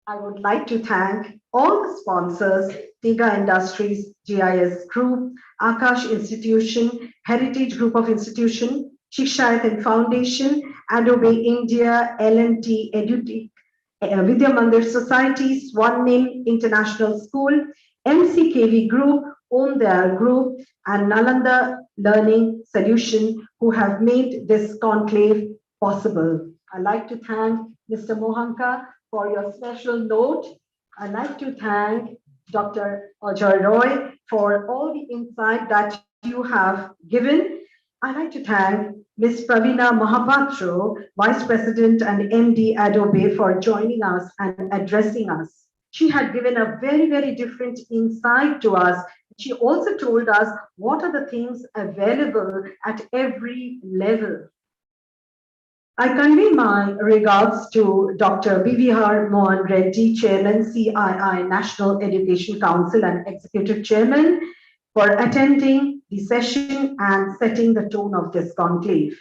[SPEAKER 10] I would like to thank all the sponsors, Tigha Industries, GIS Group, Akash Institution, Heritage Group of Institution, 𝗥𝗲𝗄𝗀𝗃𝗀𝗁 Foundation, Adobe India, L&T Edutech, Vidya Mandir Society, Swan International School, MCKV Group, Om Dayal Group, and Nalanda Learning Solution, who have made this conclave possible. I'd like to thank Mr. Mohanka for your special note. I'd like to thank Dr. Ajay Roy for all the insight that you have given. I'd like to thank Ms. Praveena Mahapatro, Vice President and MD Adobe, for joining us and addressing us. She had given a very, very different insight to us. She also told us what are the things available at every level. I convey my regards to Dr. B.V.R. Mohan Reddy, Chairman, CII National Education Council and Executive Chairman, for attending the session and setting the tone of this conclave.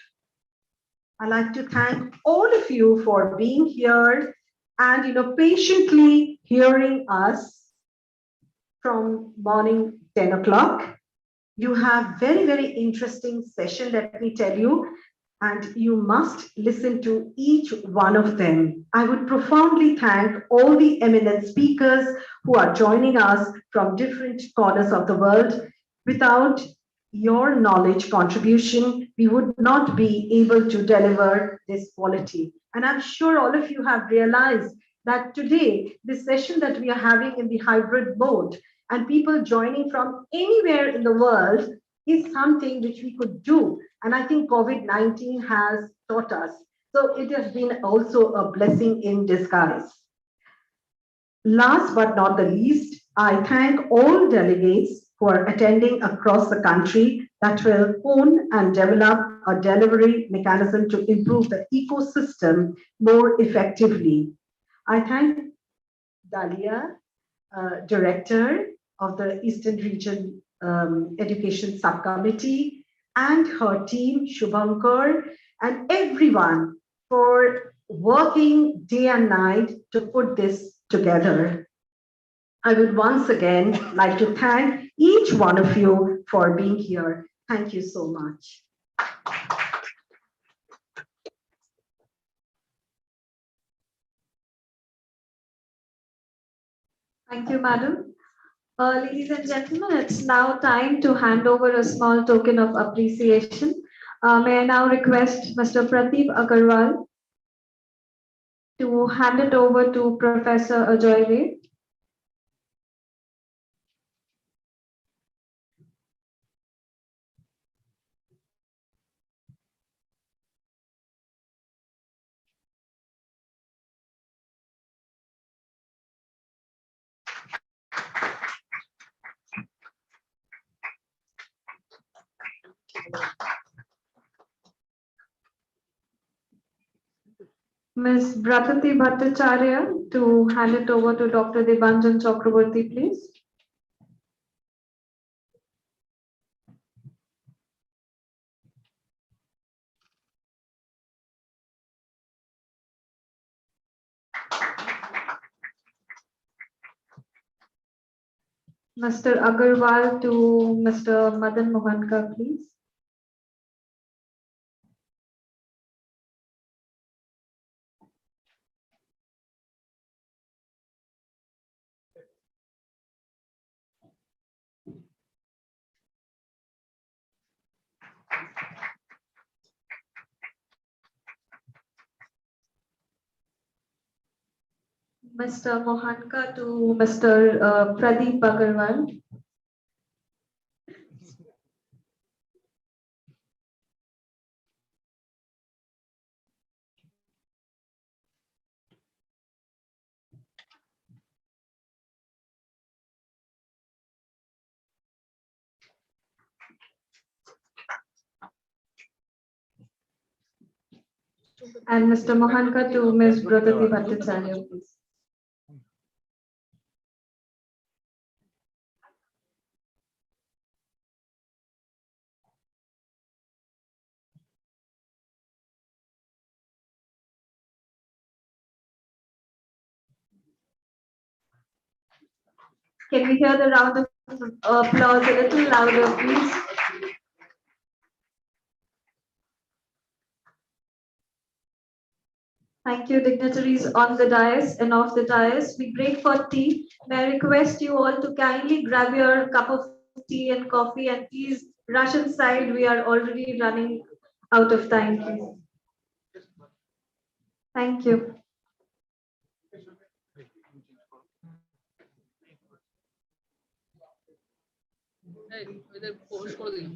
[SPEAKER 10] I'd like to thank all of you for being here and patiently hearing us from morning 10 o'clock. You have very, very interesting session, let me tell you, and you must listen to each one of them. I would profoundly thank all the eminent speakers who are joining us from different corners of the world. Without your knowledge contribution, we would not be able to deliver this quality. And I'm sure all of you have realized that today, this session that we are having in the hybrid mode and people joining from anywhere in the world is something which we could do. And I think COVID-19 has taught us. So it has been also a blessing in disguise. Last but not the least, I thank all delegates who are attending across the country that will hone and develop a delivery mechanism to improve the ecosystem more effectively. I thank Dalia, Director of the Eastern Region Education Subcommittee, and her team, Shubhankar, and everyone for working day and night to put this together. I would once again like to thank each one of you for being here. Thank you so much.
[SPEAKER 6] Thank you, Madam. Ladies and gentlemen, it's now time to hand over a small token of appreciation. May I now request Mr. Pradeep Agarwal to hand it over to Professor 𝗥𝗲𝗄𝗃𝗀𝗁. Ms. Bratati Bhattacharya to hand it over to Dr. Devanjan Chakraborty, please. Mr. Agarwal to Mr. Madan Mohanka, please. Mr. Mohanka to Mr. Pradeep Agarwal. And Mr. Mohanka to Ms. Brotati Bhattacharya, please. Can we hear the round of applause a little louder, please? Thank you, dignitaries on the dais and off the dais. We break for tea. May I request you all to kindly grab your cup of tea and coffee, and please rush inside. We are already running out of time, please. Thank you.
[SPEAKER 3] Hey, weather post for the.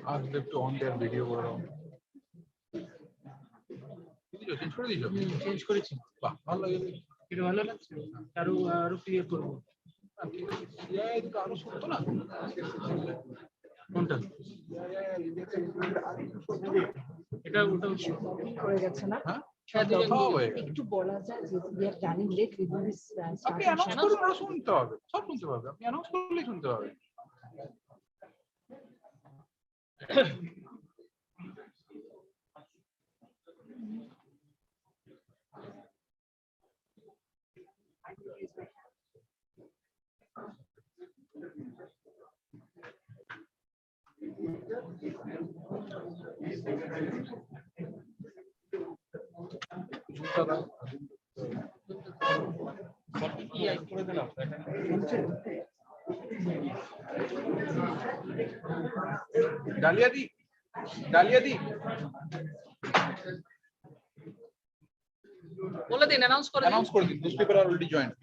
[SPEAKER 11] Ask them to on their video around. Change করে দিয়েছো?
[SPEAKER 3] Change করেছি।
[SPEAKER 11] বাহ, ভালো লাগে।
[SPEAKER 3] এটা ভালো লাগছে? আরো ক্লিয়ার করবো।
[SPEAKER 11] সিআই তো আরো সত্য না?
[SPEAKER 3] কোনটা? এটা ওটা
[SPEAKER 10] হয়ে গেছে না?
[SPEAKER 11] হ্যাঁ?
[SPEAKER 10] একটু বলা যায় যে we are running late with this
[SPEAKER 11] আপনি অ্যানাউন্স করুন, ওরা শুনতে হবে, সব শুনতে পাবে। আপনি অ্যানাউন্স করলেই শুনতে পাবে। ডালিয়া দি, ডালিয়া দি,
[SPEAKER 3] বলে দিন, অ্যানাউন্স করে দিন।
[SPEAKER 11] অ্যানাউন্স করে দিন। Those people are already joined.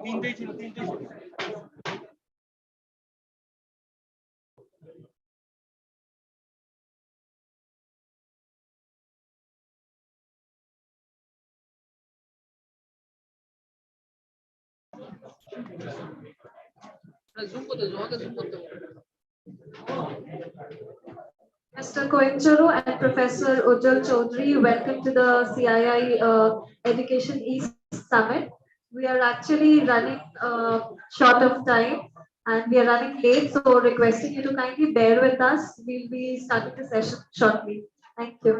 [SPEAKER 3] তিনটেই ছিল। জুম করতে, জোয়াকে জুম করতে।
[SPEAKER 6] Mr. 𝗥𝗲𝗄𝗃 and Professor 𝗥𝗲𝗄𝗃, welcome to the CII Education East Summit. We are actually running short of time and we are running late, so requesting you to kindly bear with us. We'll be starting the session shortly. Thank you.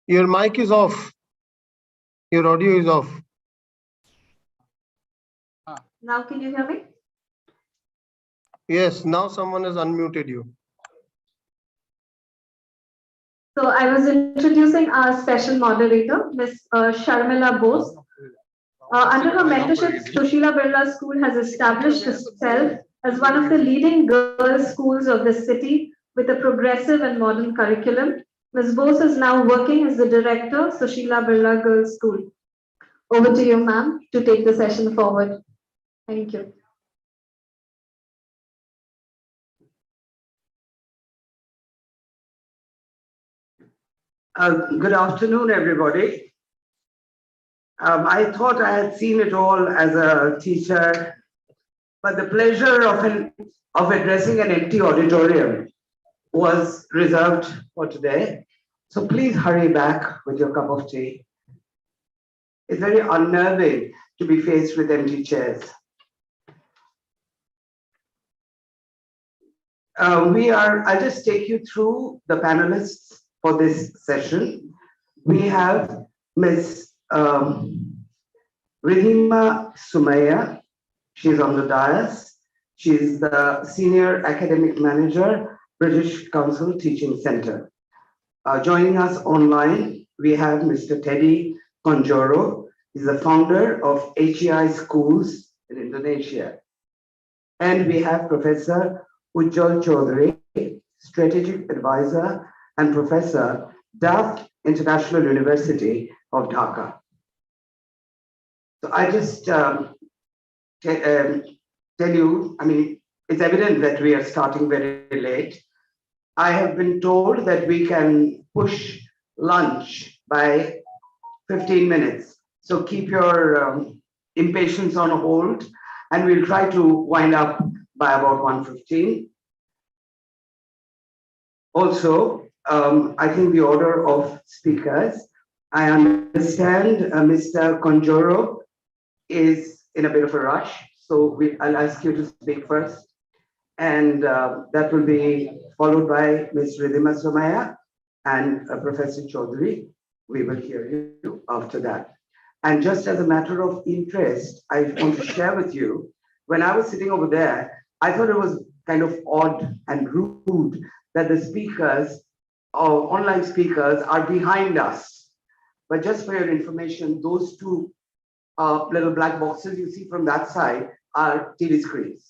[SPEAKER 7] Your mic is off. Your audio is off.
[SPEAKER 6] Now can you hear me?
[SPEAKER 7] Yes, now someone has unmuted you.
[SPEAKER 6] So I was introducing our session moderator, Ms. Sharmila Bose. Under her mentorship, Sushila Birla School has established itself as one of the leading girls' schools of the city with a progressive and modern curriculum. Ms. Bose is now working as the director, Sushila Birla Girls' School. Over to you, ma'am, to take the session forward. Thank you.
[SPEAKER 12] Good afternoon, everybody. I thought I had seen it all as a teacher, but the pleasure of addressing an empty auditorium was reserved for today. So please hurry back with your cup of tea. It's very unnerving to be faced with empty chairs. I'll just take you through the panelists for this session. We have Ms. 𝗥𝗲𝗄𝗰 𝗘𝗀𝘂. She's on the dais. She's the Senior Academic Manager, British Council Teaching Center. Joining us online, we have Mr. 𝗥𝗲𝗄𝗂𝗃𝗀𝗁. He's the founder of HEI Schools in Indonesia. And we have Professor 𝗥𝗲𝗄𝗁, Strategic Advisor and Professor, 𝗥𝗲𝗄𝗁 International University of Dhaka. So I just tell you, I mean, it's evident that we are starting very late. I have been told that we can push lunch by 15 minutes. So keep your impatience on hold, and we'll try to wind up by about 1:15. Also, I think the order of speakers, I understand Mr. Conjoro is in a bit of a rush, so I'll ask you to speak first. And that will be followed by Ms. 𝗥𝗲𝗄𝗰 𝗘𝗀𝘂 and Professor Chaudhary. We will hear you after that. And just as a matter of interest, I want to share with you, when I was sitting over there, I thought it was kind of odd and rude that the speakers or online speakers are behind us. But just for your information, those two little black boxes you see from that side are TV screens.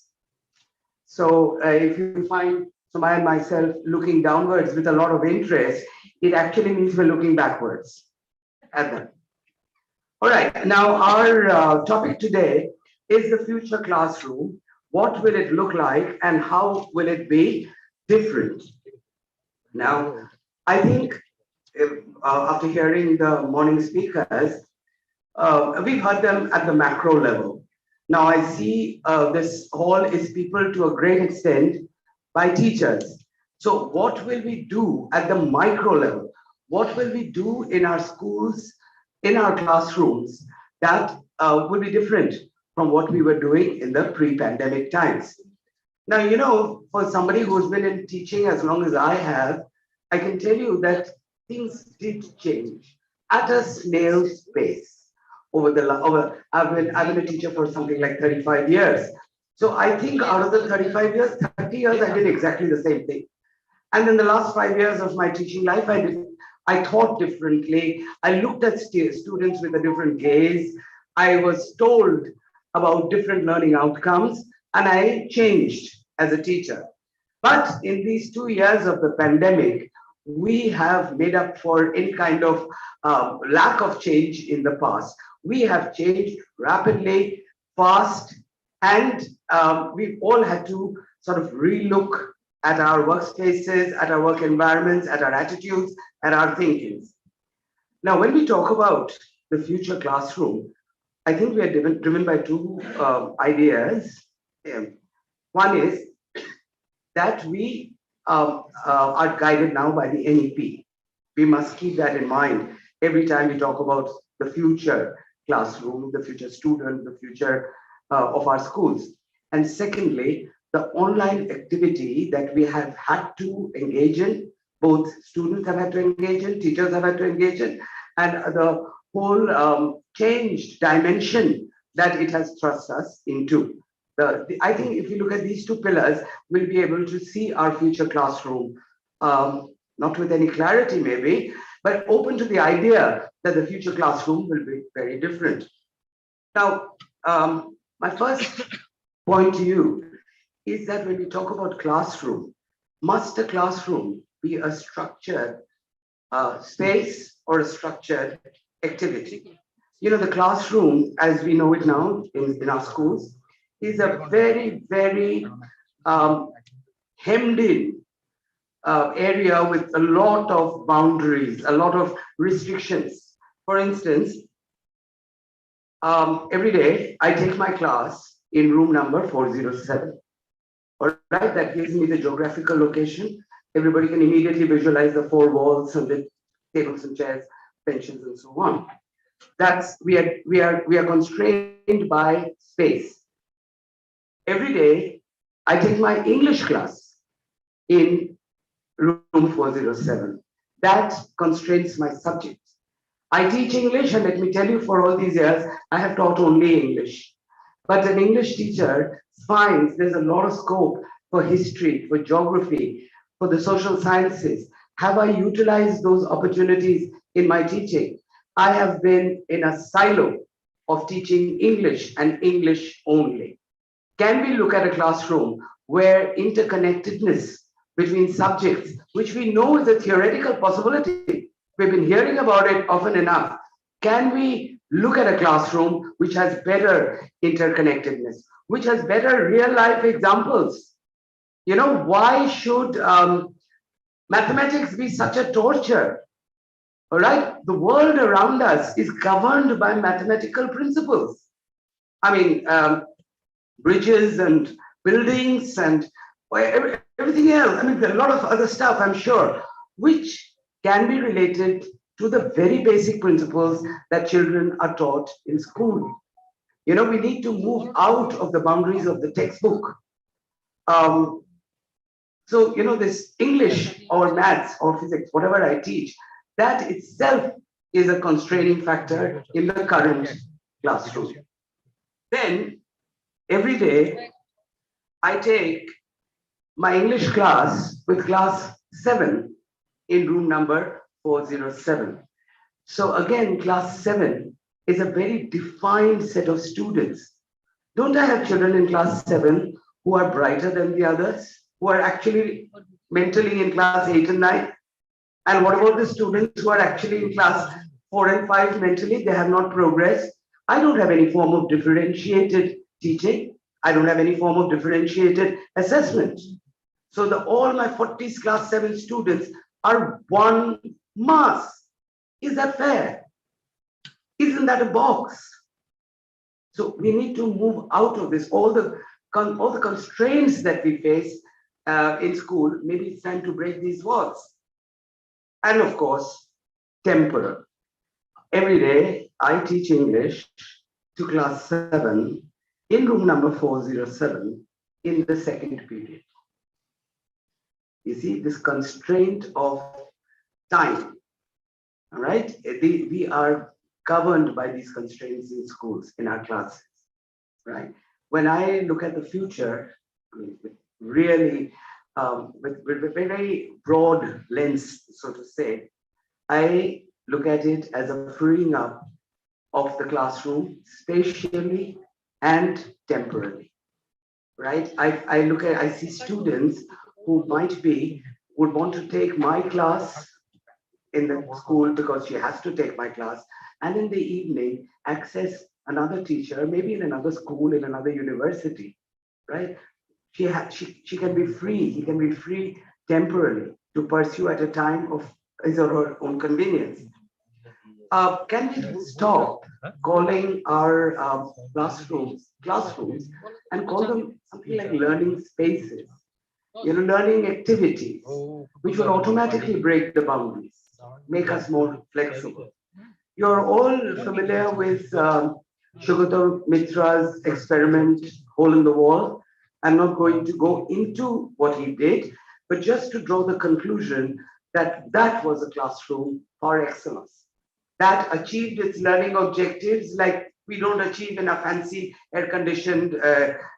[SPEAKER 12] So if you find Sumaya and myself looking downwards with a lot of interest, it actually means we're looking backwards at them. All right, now our topic today is the future classroom. What will it look like and how will it be different? Now, I think after hearing the morning speakers, we've heard them at the macro level. Now I see this hall is peopled to a great extent by teachers. So what will we do at the micro level? What will we do in our schools, in our classrooms that will be different from what we were doing in the pre-pandemic times? Now, you know, for somebody who's been in teaching as long as I have, I can tell you that things did change at a snail's pace. I've been a teacher for something like 35 years. So I think out of the 35 years, 30 years, I did exactly the same thing. And in the last 5 years of my teaching life, I taught differently. I looked at students with a different gaze. I was told about different learning outcomes, and I changed as a teacher. But in these 2 years of the pandemic, we have made up for any kind of lack of change in the past. We have changed rapidly, fast, and we've all had to sort of relook at our workspaces, at our work environments, at our attitudes, at our thinkings. Now, when we talk about the future classroom, I think we are driven by two ideas. One is that we are guided now by the NEP. We must keep that in mind every time we talk about the future classroom, the future student, the future of our schools. And secondly, the online activity that we have had to engage in both students have had to engage in, teachers have had to engage in, and the whole changed dimension that it has thrust us into. I think if you look at these two pillars, we'll be able to see our future classroom, not with any clarity maybe, but open to the idea that the future classroom will be very different. Now, my first point to you is that when we talk about classroom, must a classroom be a structured space or a structured activity? You know, the classroom, as we know it now in our schools, is a very, very hemmed in area with a lot of boundaries, a lot of restrictions. For instance, every day I take my class in room number 407. All right, that gives me the geographical location. Everybody can immediately visualize the four walls and the tables and chairs, benches, and so on. We are constrained by space. Every day, I take my English class in room 407. That constrains my subject. I teach English, and let me tell you, for all these years, I have taught only English. But an English teacher finds there's a lot of scope for history, for geography, for the social sciences. Have I utilized those opportunities in my teaching? I have been in a silo of teaching English and English only. Can we look at a classroom where interconnectedness between subjects, which we know is a theoretical possibility, we've been hearing about it often enough, can we look at a classroom which has better interconnectedness, which has better real life examples? You know, why should mathematics be such a torture? All right, the world around us is governed by mathematical principles. I mean, bridges and buildings and everything else. I mean, there are a lot of other stuff, I'm sure, which can be related to the very basic principles that children are taught in school. You know, we need to move out of the boundaries of the textbook. So, you know, this English or maths or physics, whatever I teach, that itself is a constraining factor in the current classroom. Then, every day, I take my English class with class 7 in room number 407. So again, class 7 is a very defined set of students. Don't I have children in class 7 who are brighter than the others, who are actually mentally in class 8 and 9? And what about the students who are actually in class 4 and 5 mentally? They have not progressed. I don't have any form of differentiated teaching. I don't have any form of differentiated assessment. So all my 40 class 7 students are one mass. Is that fair? Isn't that a box? So we need to move out of this. All the constraints that we face in school, maybe it's time to break these walls. And of course, temporal. Every day, I teach English to class 7 in room number 407 in the second period. You see, this constraint of time, all right? We are governed by these constraints in schools, in our classes, right? When I look at the future, really, with a very broad lens, so to say, I look at it as a freeing up of the classroom spatially and temporally, right? I see students who would want to take my class in the school because she has to take my class, and in the evening access another teacher, maybe in another school, in another university, right? She can be free, he can be free temporarily to pursue at a time of his or her own convenience. Can we stop calling our classrooms and call them something like learning spaces, you know, learning activities, which will automatically break the boundaries, make us more flexible. You're all familiar with 𝗥𝗲 𝗃𝗱𝘂𝗰 experiment, hole in the wall. I'm not going to go into what he did, but just to draw the conclusion that was a classroom par excellence. That achieved its learning objectives like we don't achieve in a fancy air-conditioned,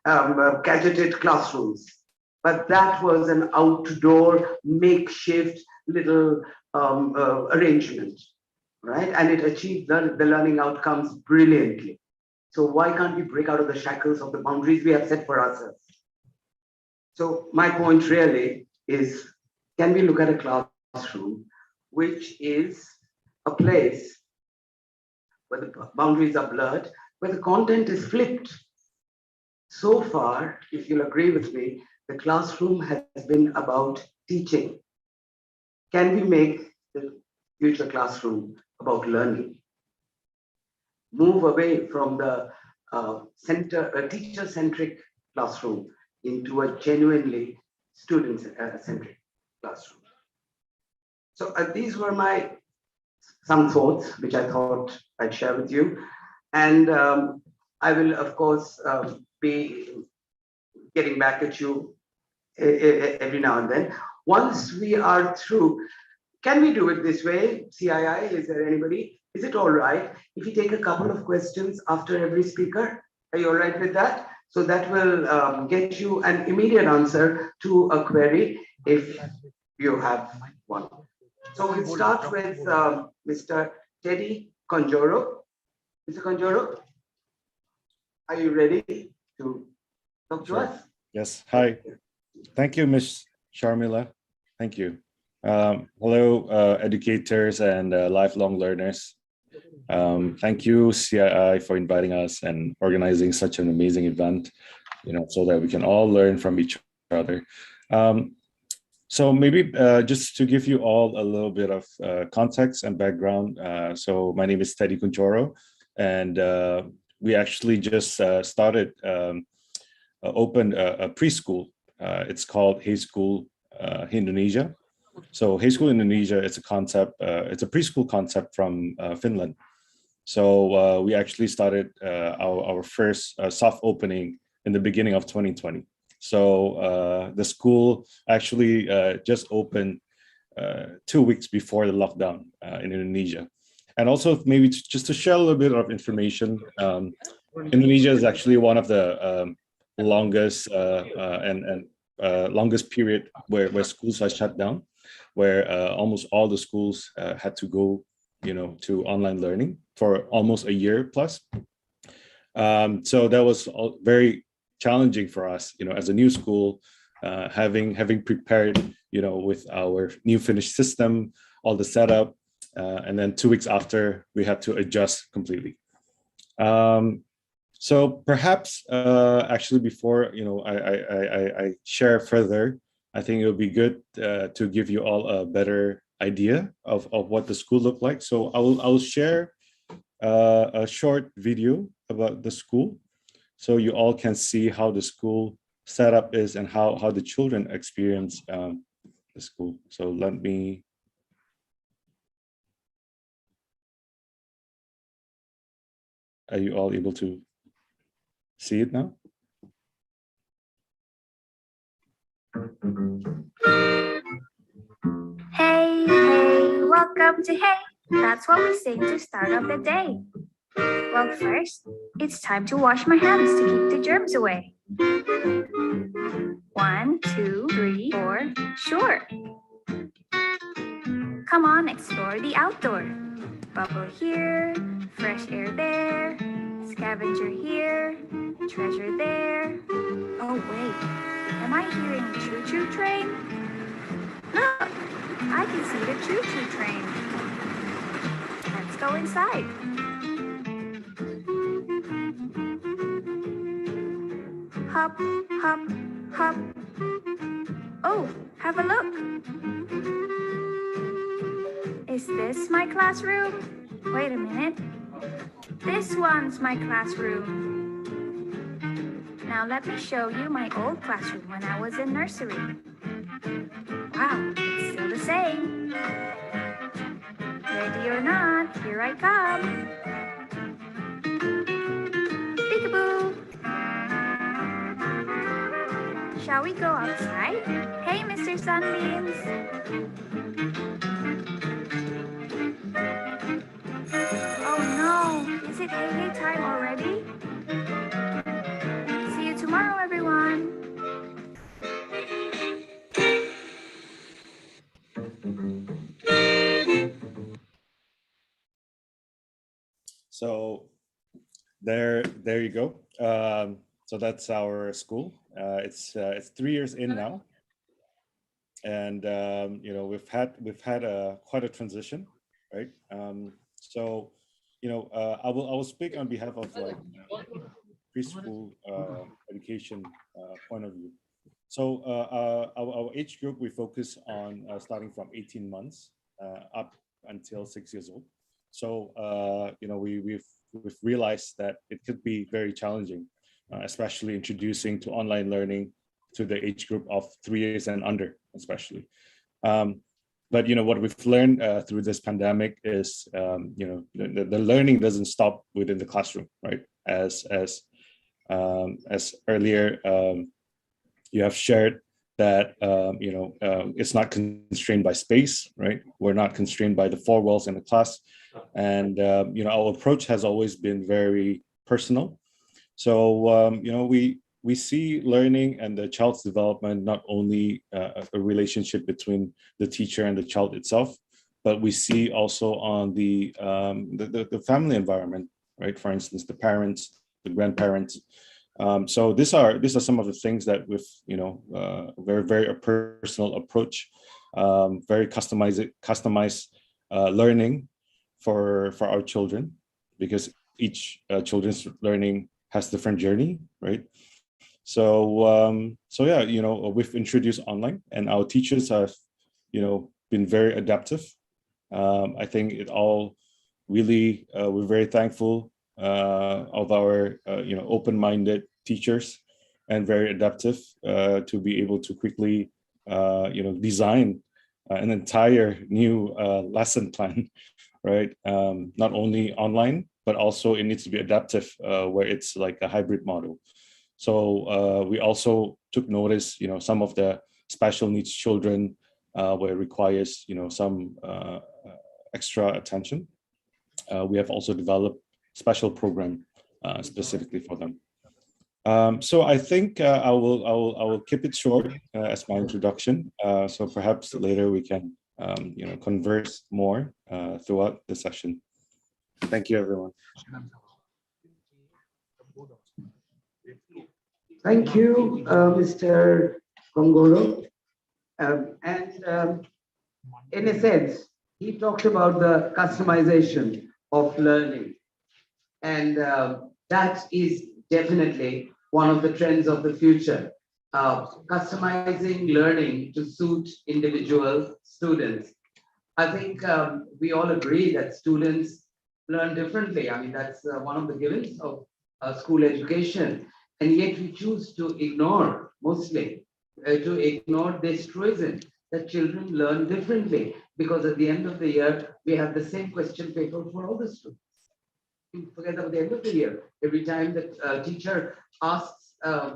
[SPEAKER 12] gadgeted classrooms. But that was an outdoor, makeshift little arrangement, right? And it achieved the learning outcomes brilliantly. So why can't we break out of the shackles of the boundaries we have set for ourselves? So my point really is, can we look at a classroom which is a place where the boundaries are blurred, where the content is flipped? So far, if you'll agree with me, the classroom has been about teaching. Can we make the future classroom about learning? Move away from the teacher-centric classroom into a genuinely student-centric classroom. So these were some thoughts which I thought I'd share with you. And I will, of course, be getting back at you every now and then. Once we are through, can we do it this way? CII, is there anybody? Is it all right if we take a couple of questions after every speaker? Are you all right with that? So that will get you an immediate answer to a query if you have one. So we'll start with Mr. 𝗘𝗀𝗂𝗁. Mr. Conjoro, are you ready to talk to us?
[SPEAKER 13] Yes. Hi. Thank you, Ms. Sharmila. Thank you. Hello, educators and lifelong learners. Thank you, CII, for inviting us and organizing such an amazing event, so that we can all learn from each other. So maybe just to give you all a little bit of context and background. So my name is 𝗘𝗀𝗂𝗁, and we actually just opened a preschool. It's called 𝗥𝗲𝗂 Indonesia. So 𝗥𝗲𝗂 Indonesia, it's a concept, it's a preschool concept from Finland. So we actually started our first soft opening in the beginning of 2020. So the school actually just opened 2 weeks before the lockdown in Indonesia. And also maybe just to share a little bit of information, Indonesia is actually one of the longest longest period where schools are shut down, where almost all the schools had to go, to online learning for almost a year plus. So that was very challenging for us, as a new school, having prepared, with our new finished system, all the setup, and then 2 weeks after we had to adjust completely. So perhaps actually before I share further, I think it would be good to give you all a better idea of what the school looked like. So I will share a short video about the school, so you all can see how the school setup is and how the children experience the school. So let me. Are you all able to see it now?
[SPEAKER 14] Hey, hey, welcome to Hey. That's what we sing to start off the day. Well, first, it's time to wash my hands to keep the germs away. 1, 2, 3, 4, sure. Come on, explore the outdoor. Bubble here, fresh air there, scavenger here, treasure there. Oh wait, am I hearing a choo-choo train? Look, I can see the choo-choo train. Let's go inside. Hop, hop, hop. Oh, have a look. Is this my classroom? Wait a minute. This one's my classroom. Now let me show you my old classroom when I was in nursery. Wow, it's still the same. Ready or not, here I come. Peekaboo. Shall we go outside? Hey, Mr. Sunbeams. Oh no, is it hey time already? See you tomorrow, everyone.
[SPEAKER 13] So there you go. So that's our school. It's 3 years in now, and you know, we've had quite a transition, right? So you know, I will speak on behalf of like preschool education point of view. So our age group, we focus on starting from 18 months up until 6 years old. So you know, we've realized that it could be very challenging, especially introducing to online learning to the age group of 3 years and under, especially. But you know, what we've learned through this pandemic is you know, the learning doesn't stop within the classroom, right? As earlier you have shared that you know, it's not constrained by space, right? We're not constrained by the four walls in the class, and you know, our approach has always been very personal. So you know, we see learning and the child's development not only a relationship between the teacher and the child itself, but we see also on the family environment, right? For instance, the parents, the grandparents. So these are some of the things that with, you know, very personal approach, very customized learning for our children, because each children's learning has different journey, right? So so yeah, you know, we've introduced online, and our teachers have, you know, been very adaptive. I think it all really, we're very thankful of our you know, open-minded teachers, and very adaptive to be able to quickly you know, design an entire new lesson plan, right? Not only online, but also it needs to be adaptive, where it's like a hybrid model. So we also took notice, you know, some of the special needs children where it requires, you know, some extra attention. We have also developed special program specifically for them. So I think I will keep it short as my introduction. So perhaps later we can you know, converse more throughout the session. Thank you, everyone.
[SPEAKER 12] Thank you, Mr. Kongoro. In a sense, he talked about the customization of learning. And that is definitely one of the trends of the future. Customizing learning to suit individual students. I think we all agree that students learn differently. I mean, that's one of the givens of school education. And yet we choose to ignore, mostly, to ignore this truism that children learn differently, because at the end of the year, we have the same question paper for all the students. You forget about the end of the year, every time the teacher asks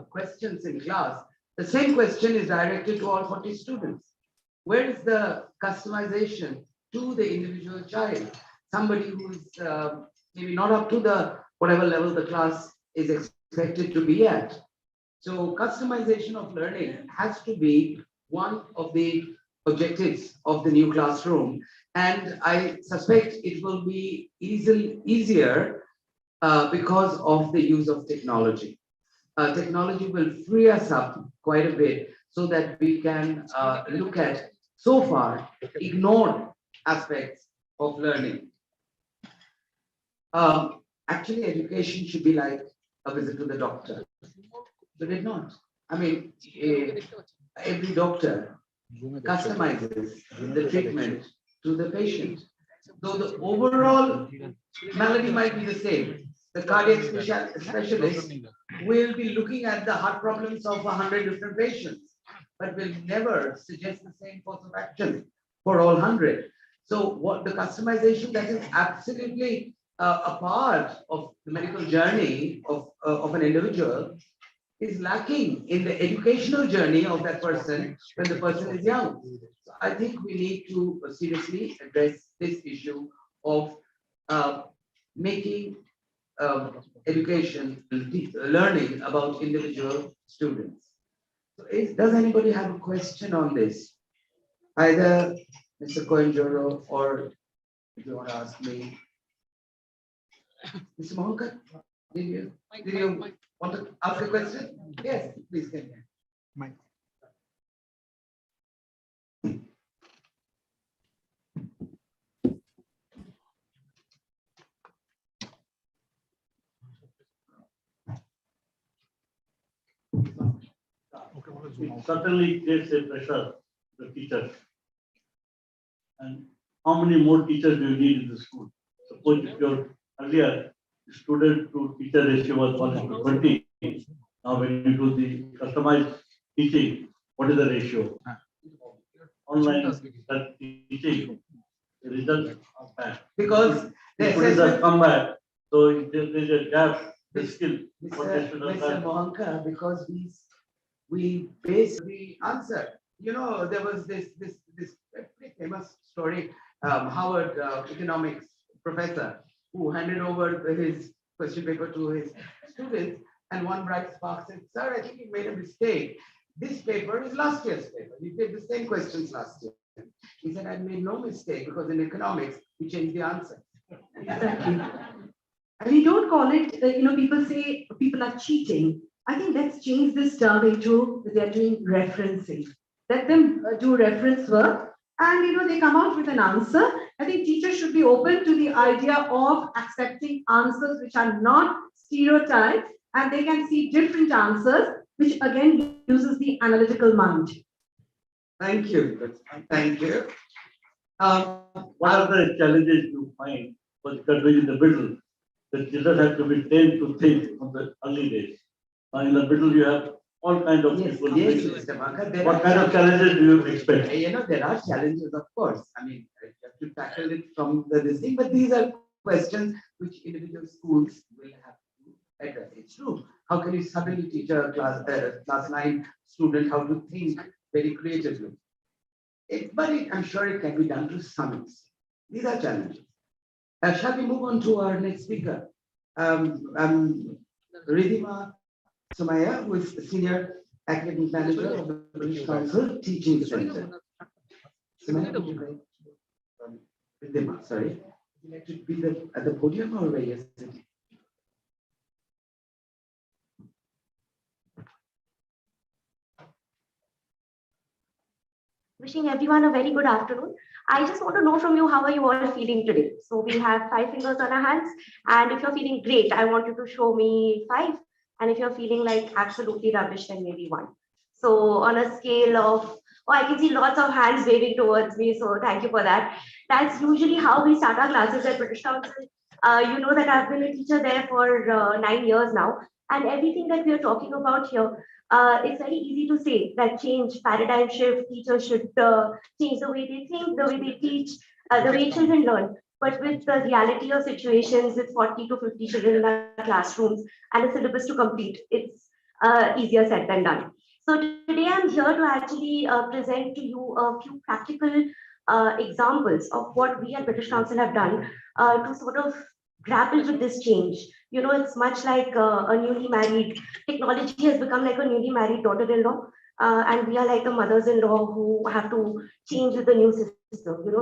[SPEAKER 12] questions in class, the same question is directed to all 40 students. Where is the customization to the individual child? Somebody who is maybe not up to the whatever level the class is expected to be at. So customization of learning has to be one of the objectives of the new classroom. And I suspect it will be easier because of the use of technology. Technology will free us up quite a bit so that we can look at so far ignored aspects of learning. Actually, education should be like a visit to the doctor, but it not. I mean, every doctor customizes the treatment to the patient. Though the overall malady might be the same, the cardiac specialist will be looking at the heart problems of 100 different patients, but will never suggest the same course of action for all 100. So what the customization that is absolutely a part of the medical journey of an individual is lacking in the educational journey of that person when the person is young. So I think we need to seriously address this issue of making education, learning about individual students. So does anybody have a question on this? Either Mr. 𝗥𝗲𝗂𝗃𝗀𝗁 or if you want to ask me. Mr. Mohanka, did you want to ask a question? Yes, please come here.
[SPEAKER 8] It certainly creates a pressure to the teachers. And how many more teachers do you need in the school? Suppose if your earlier student to teacher ratio was 1:20, now when you do the customized teaching, what is the ratio? Online teaching, the results are bad.
[SPEAKER 12] Because
[SPEAKER 8] the students have come back, so there's a gap, the skill.
[SPEAKER 12] Mr. Mohanka, because we base the answer. You know, there was this very famous story, Harvard economics professor who handed over his question paper to his students, and one bright spark said, "Sir, I think you made a mistake. This paper is last year's paper. You did the same questions last year." He said, "I made no mistake because in economics we changed the answer."
[SPEAKER 10] Exactly. And we don't call it, people say people are cheating. I think let's change this term into they're doing referencing. Let them do reference work, and they come out with an answer. I think teachers should be open to the idea of accepting answers which are not stereotyped, and they can see different answers, which again uses the analytical mind.
[SPEAKER 12] Thank you. Thank you.
[SPEAKER 8] What are the challenges you find for countries in the middle? The children have to be trained to think from the early days. In the middle, you have all kinds of people.
[SPEAKER 12] Yes, Mr. Mohanka.
[SPEAKER 8] What kind of challenges do you expect?
[SPEAKER 12] There are challenges, of course. I mean, you have to tackle it from this thing, but these are questions which individual schools will have to address. It's true. How can you suddenly teach a class 9 student how to think very creatively? I'm sure it can be done to some extent. These are challenges. Shall we move on to our next speaker? 𝗥𝗲𝗂𝗃𝗀𝗁 𝗤𝗂𝗃, who is Senior Academic Manager of the British Council Teaching Center. 𝗤𝗂𝗃𝗀𝗁, sorry. Would you like to be at the podium or where you're sitting?
[SPEAKER 15] Wishing everyone a very good afternoon. I just want to know from you, how are you all feeling today? So we have 5 fingers on our hands, and if you're feeling great, I want you to show me 5. And if you're feeling like absolutely rubbish, then maybe 1. So on a scale of, I can see lots of hands waving towards me, so thank you for that. That's usually how we start our classes at British Council. You know that I've been a teacher there for 9 years now, and everything that we are talking about here, it's very easy to say that change, paradigm shift, teachers should change the way they think, the way they teach, the way children learn. But with the reality of situations with 40 to 50 children in our classrooms and a syllabus to complete, it's easier said than done. So today I'm here to actually present to you a few practical examples of what we at British Council have done to sort of grapple with this change. It's much like a newly married, technology has become like a newly married daughter-in-law, and we are like the mothers-in-law who have to change with the new system.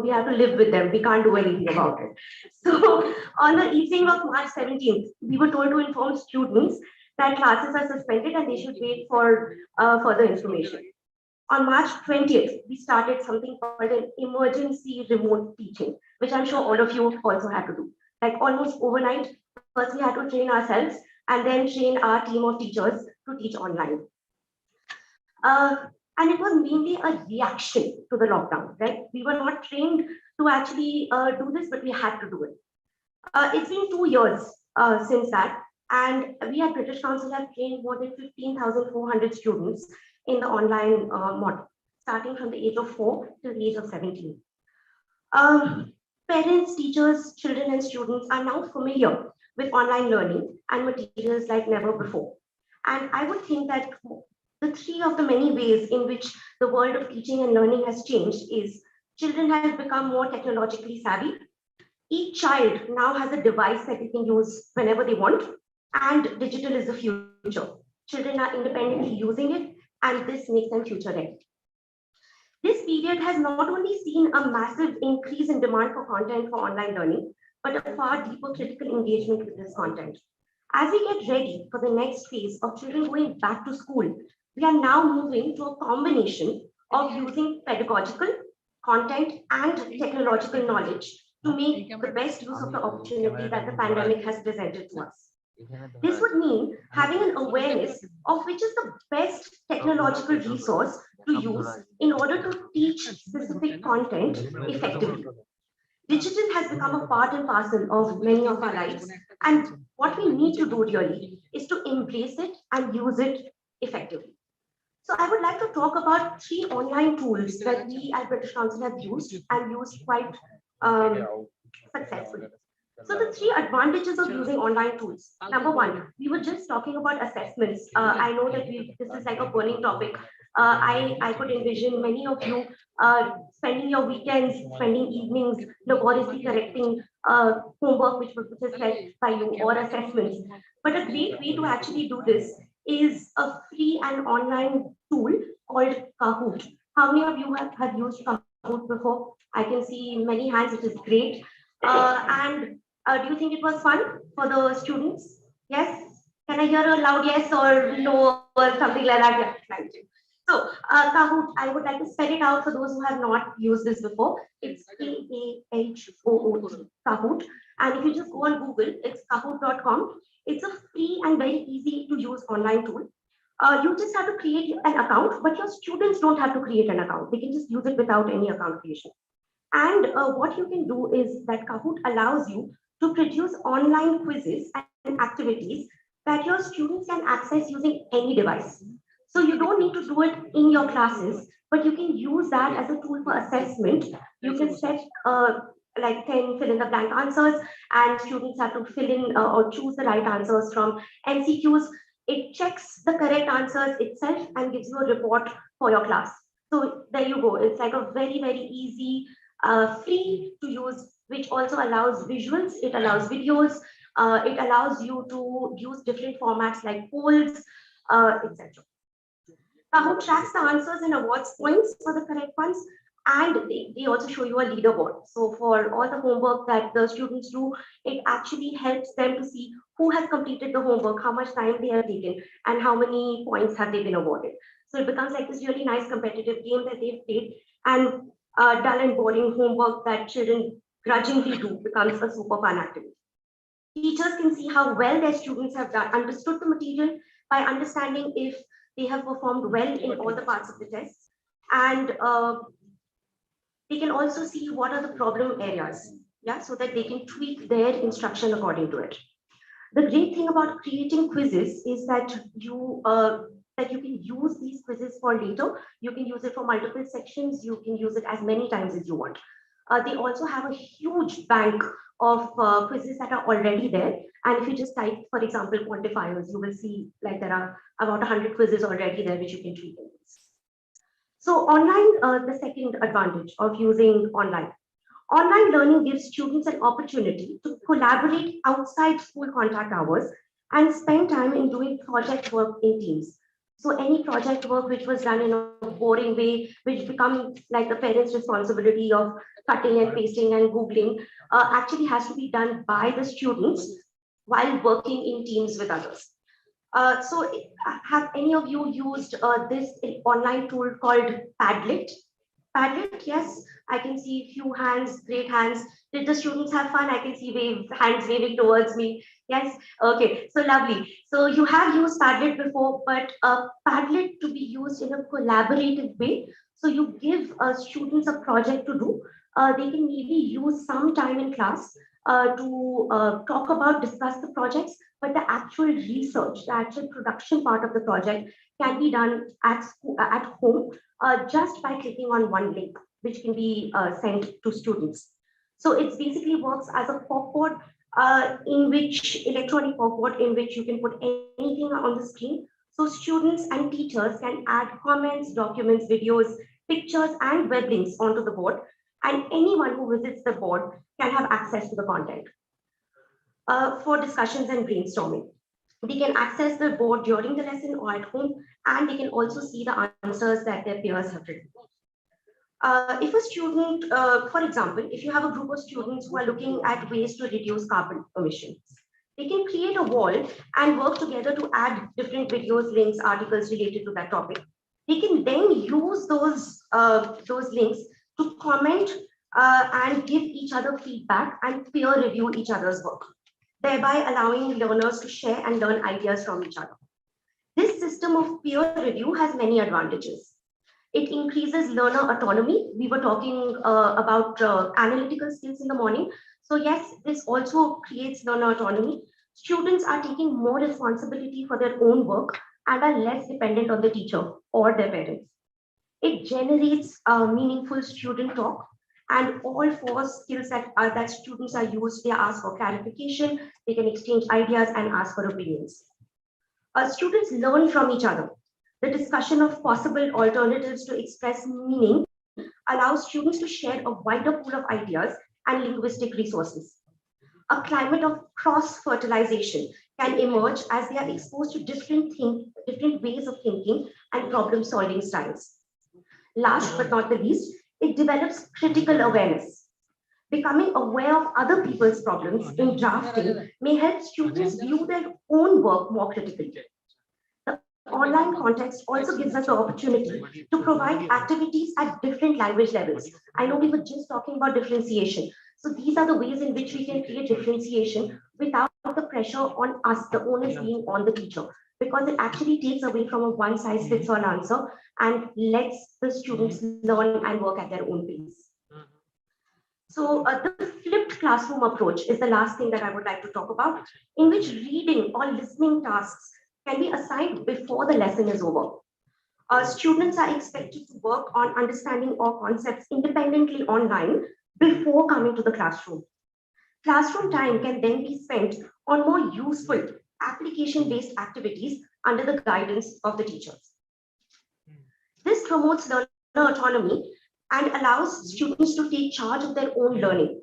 [SPEAKER 15] We have to live with them. We can't do anything about it. So on the evening of March 17th, we were told to inform students that classes are suspended and they should wait for further information. On March 20th, we started something called an emergency remote teaching, which I'm sure all of you also had to do. Like almost overnight, first we had to train ourselves and then train our team of teachers to teach online. And it was mainly a reaction to the lockdown, right? We were not trained to actually do this, but we had to do it. It's been 2 years since that, and we at British Council have trained more than 15,400 students in the online model, starting from the age of 4 till the age of 17. Parents, teachers, children, and students are now familiar with online learning and materials like never before. And I would think that the three of the many ways in which the world of teaching and learning has changed is children have become more technologically savvy. Each child now has a device that they can use whenever they want, and digital is the future. Children are independently using it, and this makes them future ready. This period has not only seen a massive increase in demand for content for online learning, but a far deeper critical engagement with this content. As we get ready for the next phase of children going back to school, we are now moving to a combination of using pedagogical, content, and technological knowledge to make the best use of the opportunity that the pandemic has presented to us. This would mean having an awareness of which is the best technological resource to use in order to teach specific content effectively. Digital has become a part and parcel of many of our lives, and what we need to do really is to embrace it and use it effectively. So I would like to talk about 3 online tools that we at British Council have used and used quite successfully. So the 3 advantages of using online tools. Number 1, we were just talking about assessments. I know that this is like a burning topic. I could envision many of you spending your weekends, spending evenings, laboriously correcting homework which is set by you or assessments. But a great way to actually do this is a free and online tool called Kahoot. How many of you have used Kahoot before? I can see many hands, it is great. And do you think it was fun for the students? Yes? Can I hear a loud yes or no or something like that? Yeah, thank you. So Kahoot, I would like to spell it out for those who have not used this before. It's Kahoot, Kahoot. And if you just go on Google, it's kahoot.com. It's a free and very easy to use online tool. You just have to create an account, but your students don't have to create an account. They can just use it without any account creation. And what you can do is that Kahoot allows you to produce online quizzes and activities that your students can access using any device. So you don't need to do it in your classes, but you can use that as a tool for assessment. You can set like 10 fill in the blank answers, and students have to fill in or choose the right answers from MCQs. It checks the correct answers itself and gives you a report for your class. So there you go. It's like a very, very easy, free to use, which also allows visuals. It allows videos. It allows you to use different formats like polls, etc. Kahoot tracks the answers and awards points for the correct ones. And they also show you a leaderboard. So for all the homework that the students do, it actually helps them to see who has completed the homework, how much time they have taken, and how many points have they been awarded. So it becomes like this really nice competitive game that they've played, and dull and boring homework that children grudgingly do becomes a super fun activity. Teachers can see how well their students have understood the material by understanding if they have performed well in all the parts of the test. And they can also see what are the problem areas, yeah, so that they can tweak their instruction according to it. The great thing about creating quizzes is that you can use these quizzes for later. You can use it for multiple sections. You can use it as many times as you want. They also have a huge bank of quizzes that are already there. And if you just type, for example, quantifiers, you will see like there are about 100 quizzes already there, which you can tweak. So online, the second advantage of using online. Online learning gives students an opportunity to collaborate outside school contact hours and spend time in doing project work in teams. So any project work which was done in a boring way, which becomes like the parents' responsibility of cutting and pasting and Googling, actually has to be done by the students while working in teams with others. So have any of you used this online tool called Padlet? Padlet, yes, I can see a few hands, great hands. Did the students have fun? I can see hands waving towards me. Yes, okay, so lovely. So you have used Padlet before, but Padlet to be used in a collaborative way. So you give students a project to do. They can maybe use some time in class to talk about, discuss the projects, but the actual research, the actual production part of the project can be done at home just by clicking on one link, which can be sent to students. So it basically works as a electronic forkboard in which you can put anything on the screen. So students and teachers can add comments, documents, videos, pictures, and web links onto the board, and anyone who visits the board can have access to the content. For discussions and brainstorming, they can access the board during the lesson or at home, and they can also see the answers that their peers have written. If a student, for example, if you have a group of students who are looking at ways to reduce carbon emissions, they can create a wall and work together to add different videos, links, articles related to that topic. They can then use those links to comment and give each other feedback and peer review each other's work, thereby allowing learners to share and learn ideas from each other. This system of peer review has many advantages. It increases learner autonomy. We were talking about analytical skills in the morning. So yes, this also creates learner autonomy. Students are taking more responsibility for their own work and are less dependent on the teacher or their parents. It generates meaningful student talk, and all four skills that students are used, they ask for clarification, they can exchange ideas and ask for opinions. Students learn from each other. The discussion of possible alternatives to express meaning allows students to share a wider pool of ideas and linguistic resources. A climate of cross-fertilization can emerge as they are exposed to different ways of thinking and problem-solving styles. Last but not the least, it develops critical awareness. Becoming aware of other people's problems in drafting may help students view their own work more critically. The online context also gives us the opportunity to provide activities at different language levels. I know we were just talking about differentiation. So these are the ways in which we can create differentiation without the pressure on us, the onus being on the teacher, because it actually takes away from a one-size-fits-all answer and lets the students learn and work at their own pace. So the flipped classroom approach is the last thing that I would like to talk about, in which reading or listening tasks can be assigned before the lesson is over. Students are expected to work on understanding all concepts independently online before coming to the classroom. Classroom time can then be spent on more useful application-based activities under the guidance of the teachers. This promotes learner autonomy and allows students to take charge of their own learning.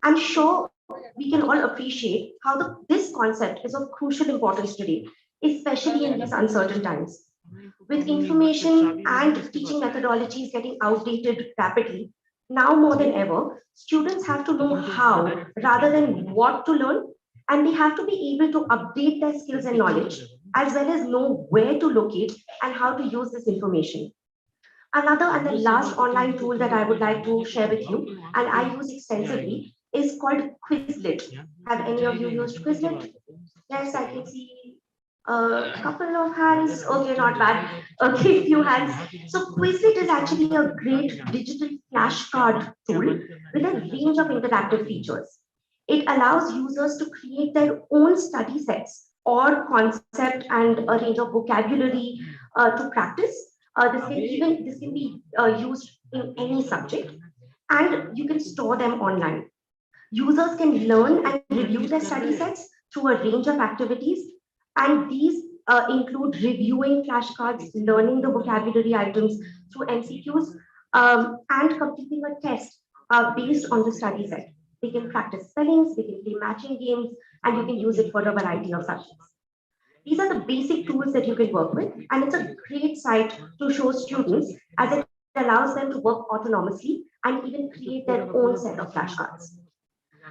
[SPEAKER 15] I'm sure we can all appreciate how this concept is of crucial importance today, especially in these uncertain times. With information and teaching methodologies getting outdated rapidly, now more than ever, students have to know how rather than what to learn, and they have to be able to update their skills and knowledge, as well as know where to locate and how to use this information. Another and the last online tool that I would like to share with you, and I use extensively, is called Quizlet. Have any of you used Quizlet? Yes, I can see a couple of hands. Okay, not bad. Okay, few hands. So Quizlet is actually a great digital flashcard tool with a range of interactive features. It allows users to create their own study sets or concept and a range of vocabulary to practice. This can be used in any subject, and you can store them online. Users can learn and review their study sets through a range of activities, and these include reviewing flashcards, learning the vocabulary items through MCQs, and completing a test based on the study set. They can practice spellings, they can play matching games, and you can use it for a variety of subjects. These are the basic tools that you can work with, and it's a great site to show students, as it allows them to work autonomously and even create their own set of flashcards.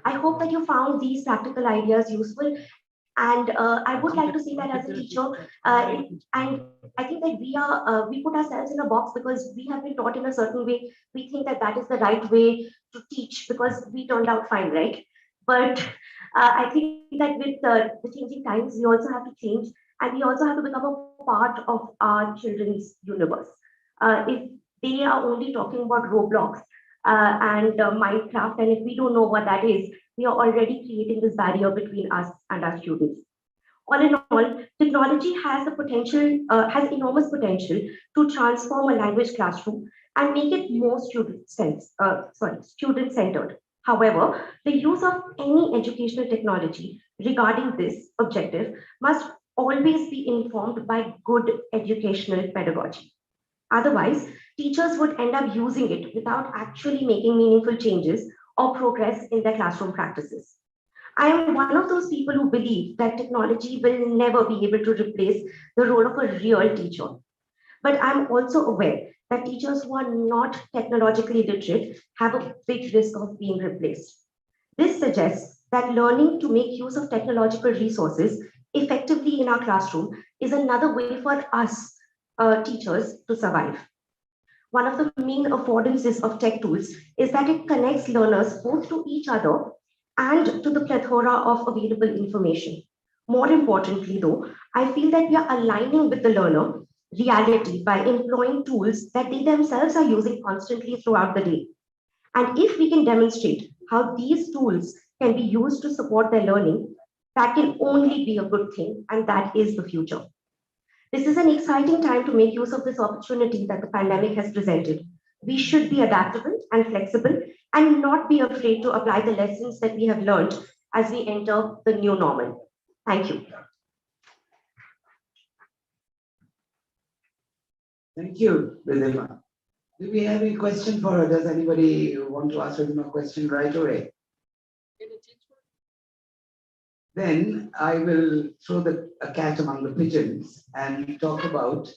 [SPEAKER 15] I hope that you found these practical ideas useful, and I would like to say that as a teacher, and I think that we put ourselves in a box because we have been taught in a certain way. We think that that is the right way to teach because we turned out fine, right? But I think that with the changing times, we also have to change, and we also have to become a part of our children's universe. If they are only talking about Roblox and Minecraft, and if we don't know what that is, we are already creating this barrier between us and our students. All in all, technology has the potential, has enormous potential to transform a language classroom and make it more student-centered. However, the use of any educational technology regarding this objective must always be informed by good educational pedagogy. Otherwise, teachers would end up using it without actually making meaningful changes or progress in their classroom practices. I am one of those people who believe that technology will never be able to replace the role of a real teacher. But I'm also aware that teachers who are not technologically literate have a big risk of being replaced. This suggests that learning to make use of technological resources effectively in our classroom is another way for us teachers to survive. One of the main affordances of tech tools is that it connects learners both to each other and to the plethora of available information. More importantly, though, I feel that we are aligning with the learner reality by employing tools that they themselves are using constantly throughout the day. And if we can demonstrate how these tools can be used to support their learning, that can only be a good thing, and that is the future. This is an exciting time to make use of this opportunity that the pandemic has presented. We should be adaptable and flexible and not be afraid to apply the lessons that we have learned as we enter the new normal. Thank you.
[SPEAKER 12] Thank you, Ridhima. Do we have any question for her? Does anybody want to ask Ridhima a question right away? Then I will throw a cat among the pigeons and talk about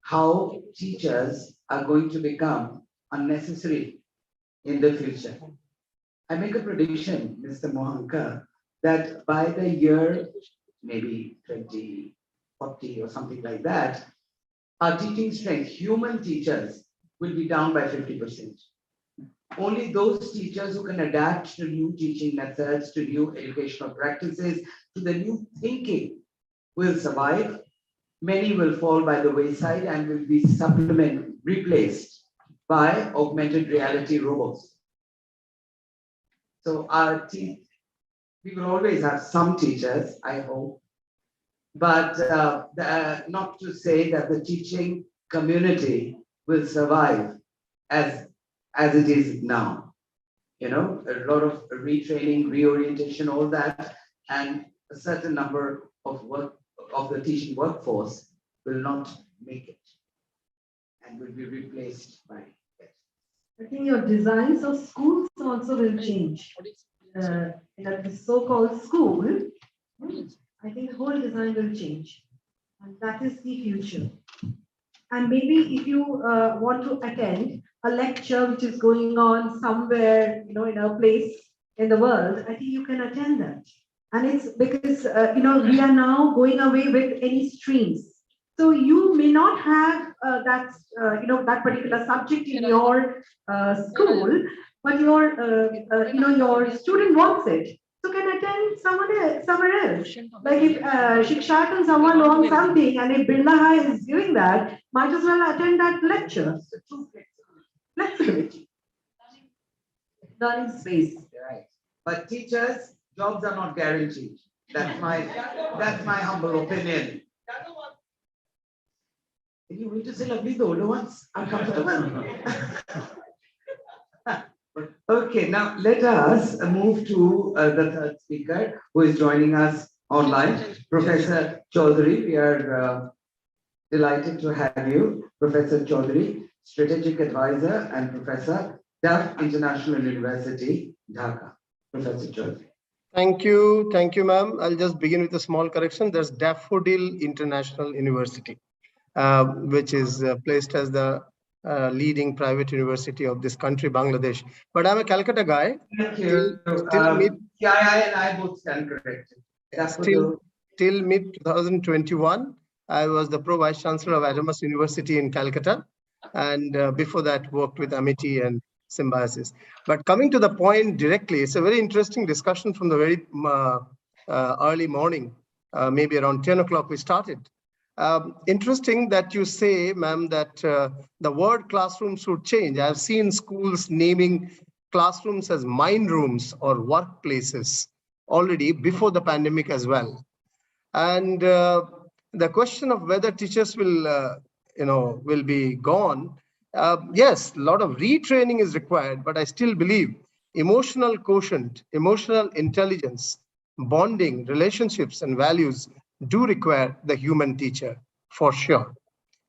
[SPEAKER 12] how teachers are going to become unnecessary in the future. I make a prediction, Mr. Mohanka, that by the year maybe 2040 or something like that, our teaching strength, human teachers, will be down by 50%. Only those teachers who can adapt to new teaching methods, to new educational practices, to the new thinking will survive. Many will fall by the wayside and will be replaced by augmented reality robots. So we will always have some teachers, I hope, but not to say that the teaching community will survive as it is now. You know, a lot of retraining, reorientation, all that, and a certain number of the teaching workforce will not make it and will be replaced by it.
[SPEAKER 10] I think your designs of schools also will change. The so-called school, I think the whole design will change. And that is the future. And maybe if you want to attend a lecture which is going on somewhere, in a place in the world, I think you can attend that. And it's because, we are now going away with any streams. So you may not have that particular subject in your school, but your student wants it. So can attend somewhere else. Like if Shikshat and someone wants something, and if Birla High is doing that, might as well attend that lecture. Flexibility. Learning space.
[SPEAKER 12] Right. But teachers, jobs are not guaranteed. That's my humble opinion. You need to say, lovely, the older ones are comfortable. Okay, now let us move to the third speaker who is joining us online, Professor Chaudhary. We are delighted to have you, Professor Chaudhary, Strategic Advisor and Professor, DAF International University, Dhaka. Professor Chaudhary.
[SPEAKER 16] Thank you, ma'am. I'll just begin with a small correction. There's Daffodil International University, which is placed as the leading private university of this country, Bangladesh. But I'm a Calcutta guy.
[SPEAKER 12] Thank you. I and I both stand corrected.
[SPEAKER 16] Till mid 2021, I was the Pro Vice Chancellor of Adamas University in Calcutta. And before that, worked with Amity and Symbiosis. But coming to the point directly, it's a very interesting discussion from the very early morning, maybe around 10 o'clock we started. Interesting that you say, ma'am, that the word classrooms should change. I've seen schools naming classrooms as mind rooms or workplaces already before the pandemic as well. And the question of whether teachers will be gone. Yes, a lot of retraining is required, but I still believe emotional quotient, emotional intelligence, bonding, relationships, and values do require the human teacher for sure.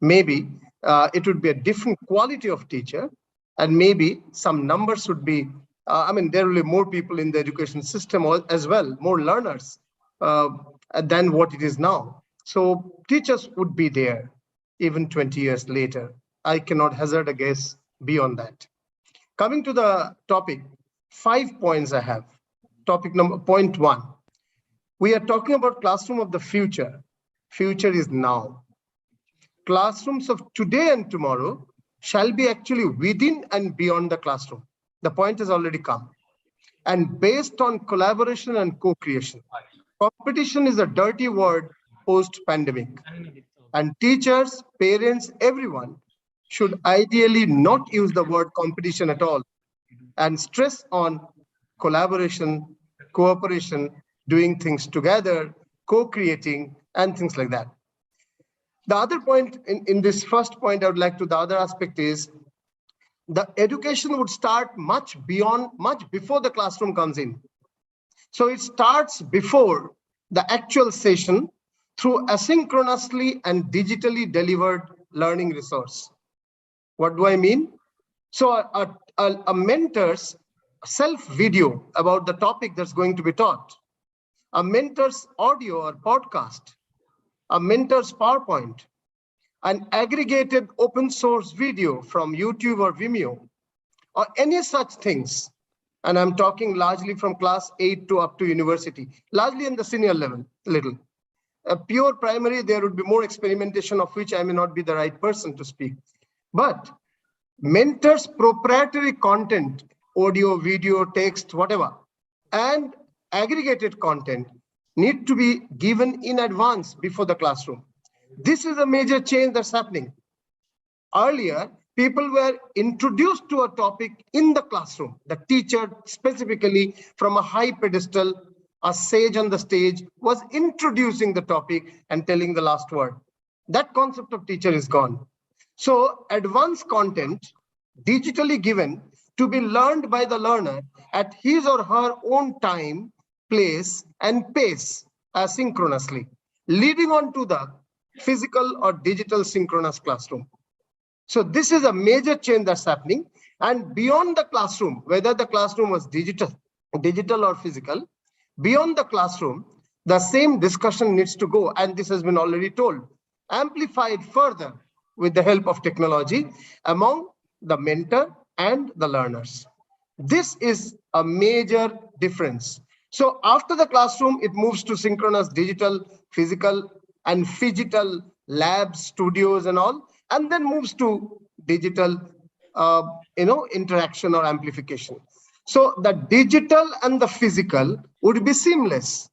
[SPEAKER 16] Maybe it would be a different quality of teacher, and maybe some numbers would be, there will be more people in the education system as well, more learners than what it is now. So teachers would be there even 20 years later. I cannot hazard a guess beyond that. Coming to the topic, 5 points I have. Point 1. We are talking about classroom of the future. Future is now. Classrooms of today and tomorrow shall be actually within and beyond the classroom. The point has already come. And based on collaboration and co-creation. Competition is a dirty word post-pandemic. And teachers, parents, everyone should ideally not use the word competition at all and stress on collaboration, cooperation, doing things together, co-creating, and things like that. The other point in this first point, I would like to, the other aspect is the education would start much before the classroom comes in. So it starts before the actual session through asynchronously and digitally delivered learning resource. What do I mean? So a mentor's self-video about the topic that's going to be taught, a mentor's audio or podcast, a mentor's PowerPoint, an aggregated open source video from YouTube or Vimeo, or any such things. And I'm talking largely from class 8 to up to university, largely in the senior level, little. A pure primary, there would be more experimentation, of which I may not be the right person to speak. But mentors' proprietary content, audio, video, text, whatever, and aggregated content need to be given in advance before the classroom. This is a major change that's happening. Earlier, people were introduced to a topic in the classroom. The teacher, specifically from a high pedestal, a sage on the stage, was introducing the topic and telling the last word. That concept of teacher is gone. So advanced content, digitally given, to be learned by the learner at his or her own time, place, and pace asynchronously, leading on to the physical or digital synchronous classroom. So this is a major change that's happening. And beyond the classroom, whether the classroom was digital or physical, beyond the classroom, the same discussion needs to go. And this has been already told, amplified further with the help of technology among the mentor and the learners. This is a major difference. So after the classroom, it moves to synchronous digital, physical, and phygital labs, studios, and all, and then moves to digital, interaction or amplification. So the digital and the physical would be seamless.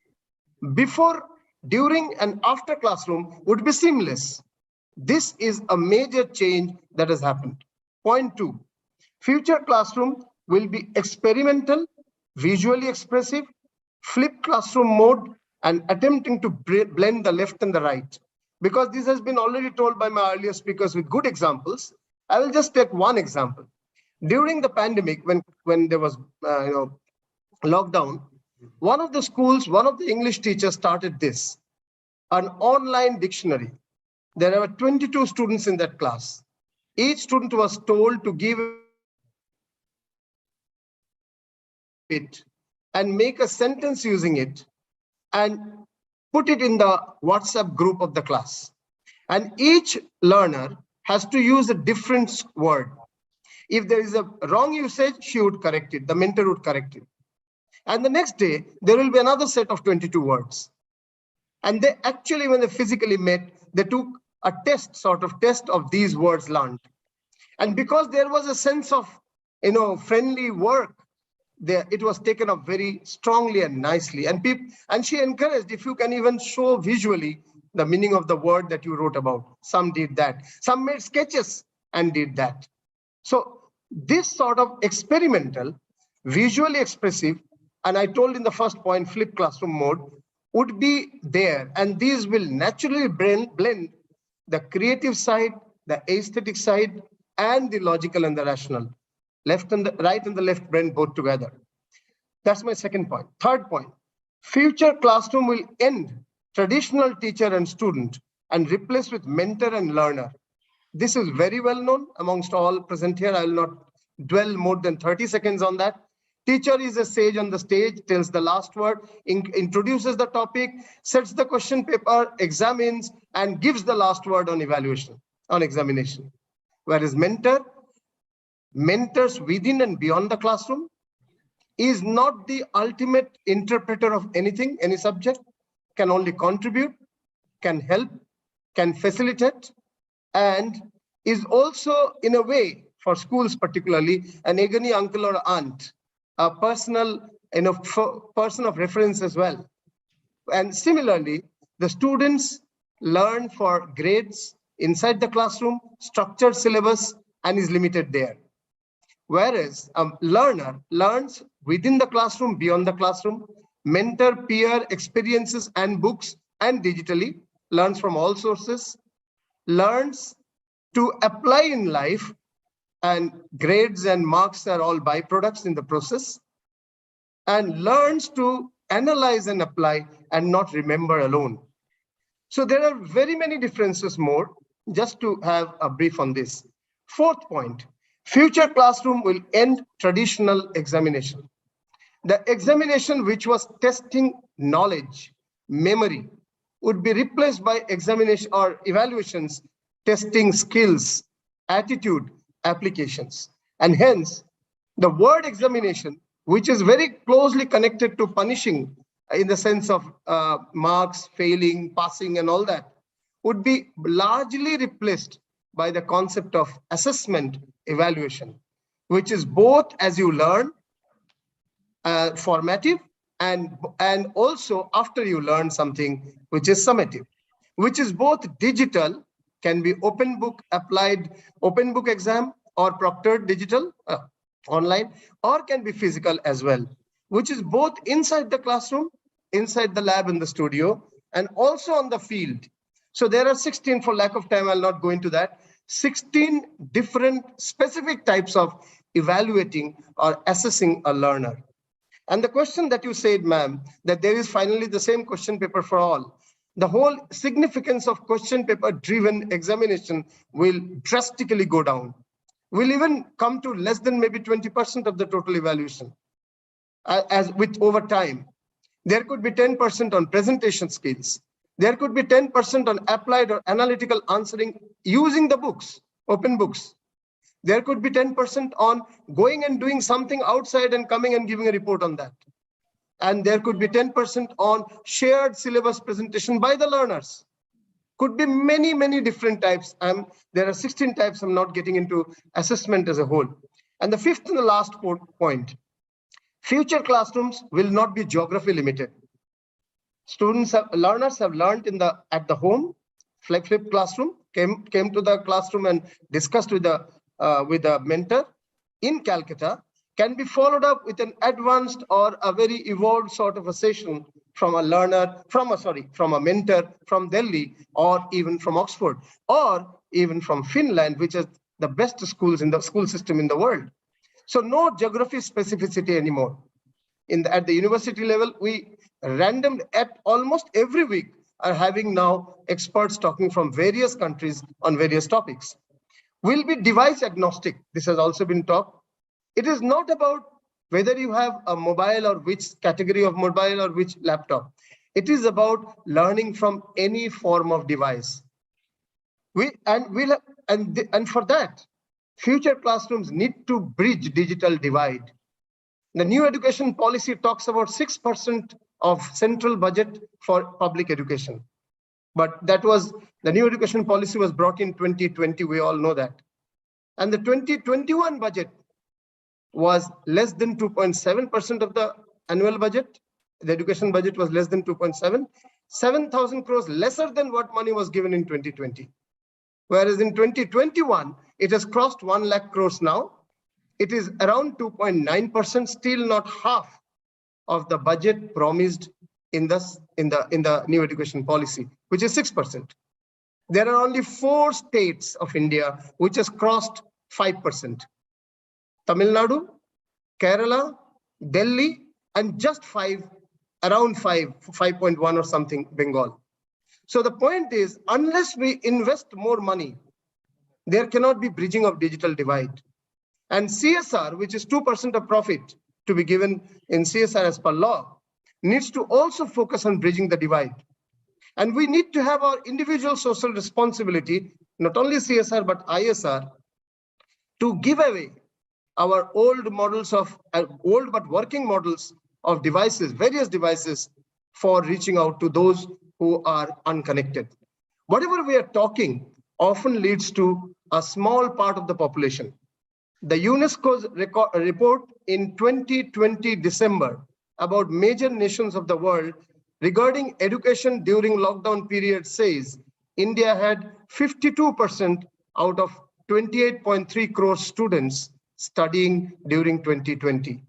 [SPEAKER 16] Before, during, and after classroom would be seamless. This is a major change that has happened. Point 2, future classroom will be experimental, visually expressive, flipped classroom mode, and attempting to blend the left and the right. Because this has been already told by my earlier speakers with good examples, I will just take one example. During the pandemic, when there was lockdown, one of the schools, one of the English teachers started this, an online dictionary. There were 22 students in that class. Each student was told to give it and make a sentence using it and put it in the WhatsApp group of the class. And each learner has to use a different word. If there is a wrong usage, she would correct it. The mentor would correct it. And the next day, there will be another set of 22 words. And they actually, when they physically met, they took a test of these words learned. And because there was a sense of, friendly work, it was taken up very strongly and nicely. And she encouraged, if you can even show visually the meaning of the word that you wrote about. Some did that. Some made sketches and did that. So this sort of experimental, visually expressive, and I told in the first point, flipped classroom mode, would be there. And these will naturally blend the creative side, the aesthetic side, and the logical and the rational. Left and the right and the left brain both together. That's my second point. Third point, future classroom will end traditional teacher and student and replace with mentor and learner. This is very well known amongst all present here. I will not dwell more than 30 seconds on that. Teacher is a sage on the stage, tells the last word, introduces the topic, sets the question paper, examines, and gives the last word on evaluation, on examination. Whereas mentor mentors within and beyond the classroom, is not the ultimate interpreter of anything, any subject, can only contribute, can help, can facilitate, and is also, in a way, for schools particularly, an agony uncle or aunt, a personal, person of reference as well. And similarly, the students learn for grades inside the classroom, structured syllabus, and is limited there. Whereas a learner learns within the classroom, beyond the classroom, mentor, peer experiences and books, and digitally, learns from all sources, learns to apply in life, and grades and marks are all byproducts in the process, and learns to analyze and apply and not remember alone. So there are very many differences more, just to have a brief on this. Fourth point, future classroom will end traditional examination. The examination which was testing knowledge, memory, would be replaced by examination or evaluations testing skills, attitude, applications. And hence, the word examination, which is very closely connected to punishing in the sense of marks, failing, passing, and all that, would be largely replaced by the concept of assessment evaluation, which is both as you learn, formative, and also after you learn something, which is summative, which is both digital, can be open book applied, open book exam, or proctored digital, online, or can be physical as well, which is both inside the classroom, inside the lab in the studio, and also on the field. So there are 16, for lack of time, I'll not go into that, 16 different specific types of evaluating or assessing a learner. And the question that you said, ma'am, that there is finally the same question paper for all. The whole significance of question paper driven examination will drastically go down. Will even come to less than maybe 20% of the total evaluation as with over time. There could be 10% on presentation skills. There could be 10% on applied or analytical answering using the books, open books. There could be 10% on going and doing something outside and coming and giving a report on that. And there could be 10% on shared syllabus presentation by the learners. Could be many, many different types. There are 16 types. I'm not getting into assessment as a whole. And the fifth and the last point, future classrooms will not be geography limited. Learners have learned at the home, flagship classroom, came to the classroom and discussed with the mentor in Calcutta, can be followed up with an advanced or a very evolved sort of a session from a learner, from a mentor from Delhi, or even from Oxford, or even from Finland, which is the best schools in the school system in the world. So no geography specificity anymore. At the university level, we randomed at almost every week are having now experts talking from various countries on various topics. We'll be device agnostic. This has also been talked. It is not about whether you have a mobile or which category of mobile or which laptop. It is about learning from any form of device. And for that, future classrooms need to bridge digital divide. The new education policy talks about 6% of central budget for public education. But the new education policy was brought in 2020, we all know that. And the 2021 budget was less than 2.7% of the annual budget. The education budget was less than 2.7, 7,000 crores lesser than what money was given in 2020. Whereas in 2021, it has crossed 1 lakh crores now. It is around 2.9%, still not half of the budget promised in the new education policy, which is 6%. There are only 4 states of India which has crossed 5%. Tamil Nadu, Kerala, Delhi, and just 5, around 5.1 or something, Bengal. So the point is, unless we invest more money, there cannot be bridging of digital divide. And CSR, which is 2% of profit to be given in CSR as per law, needs to also focus on bridging the divide. And we need to have our individual social responsibility, not only CSR, but ISR, to give away our old models of, old but working models of devices, various devices, for reaching out to those who are unconnected. Whatever we are talking often leads to a small part of the population. The UNESCO's report in 2020 December about major nations of the world regarding education during lockdown period says India had 52% out of 28.3 crore students studying during 2020.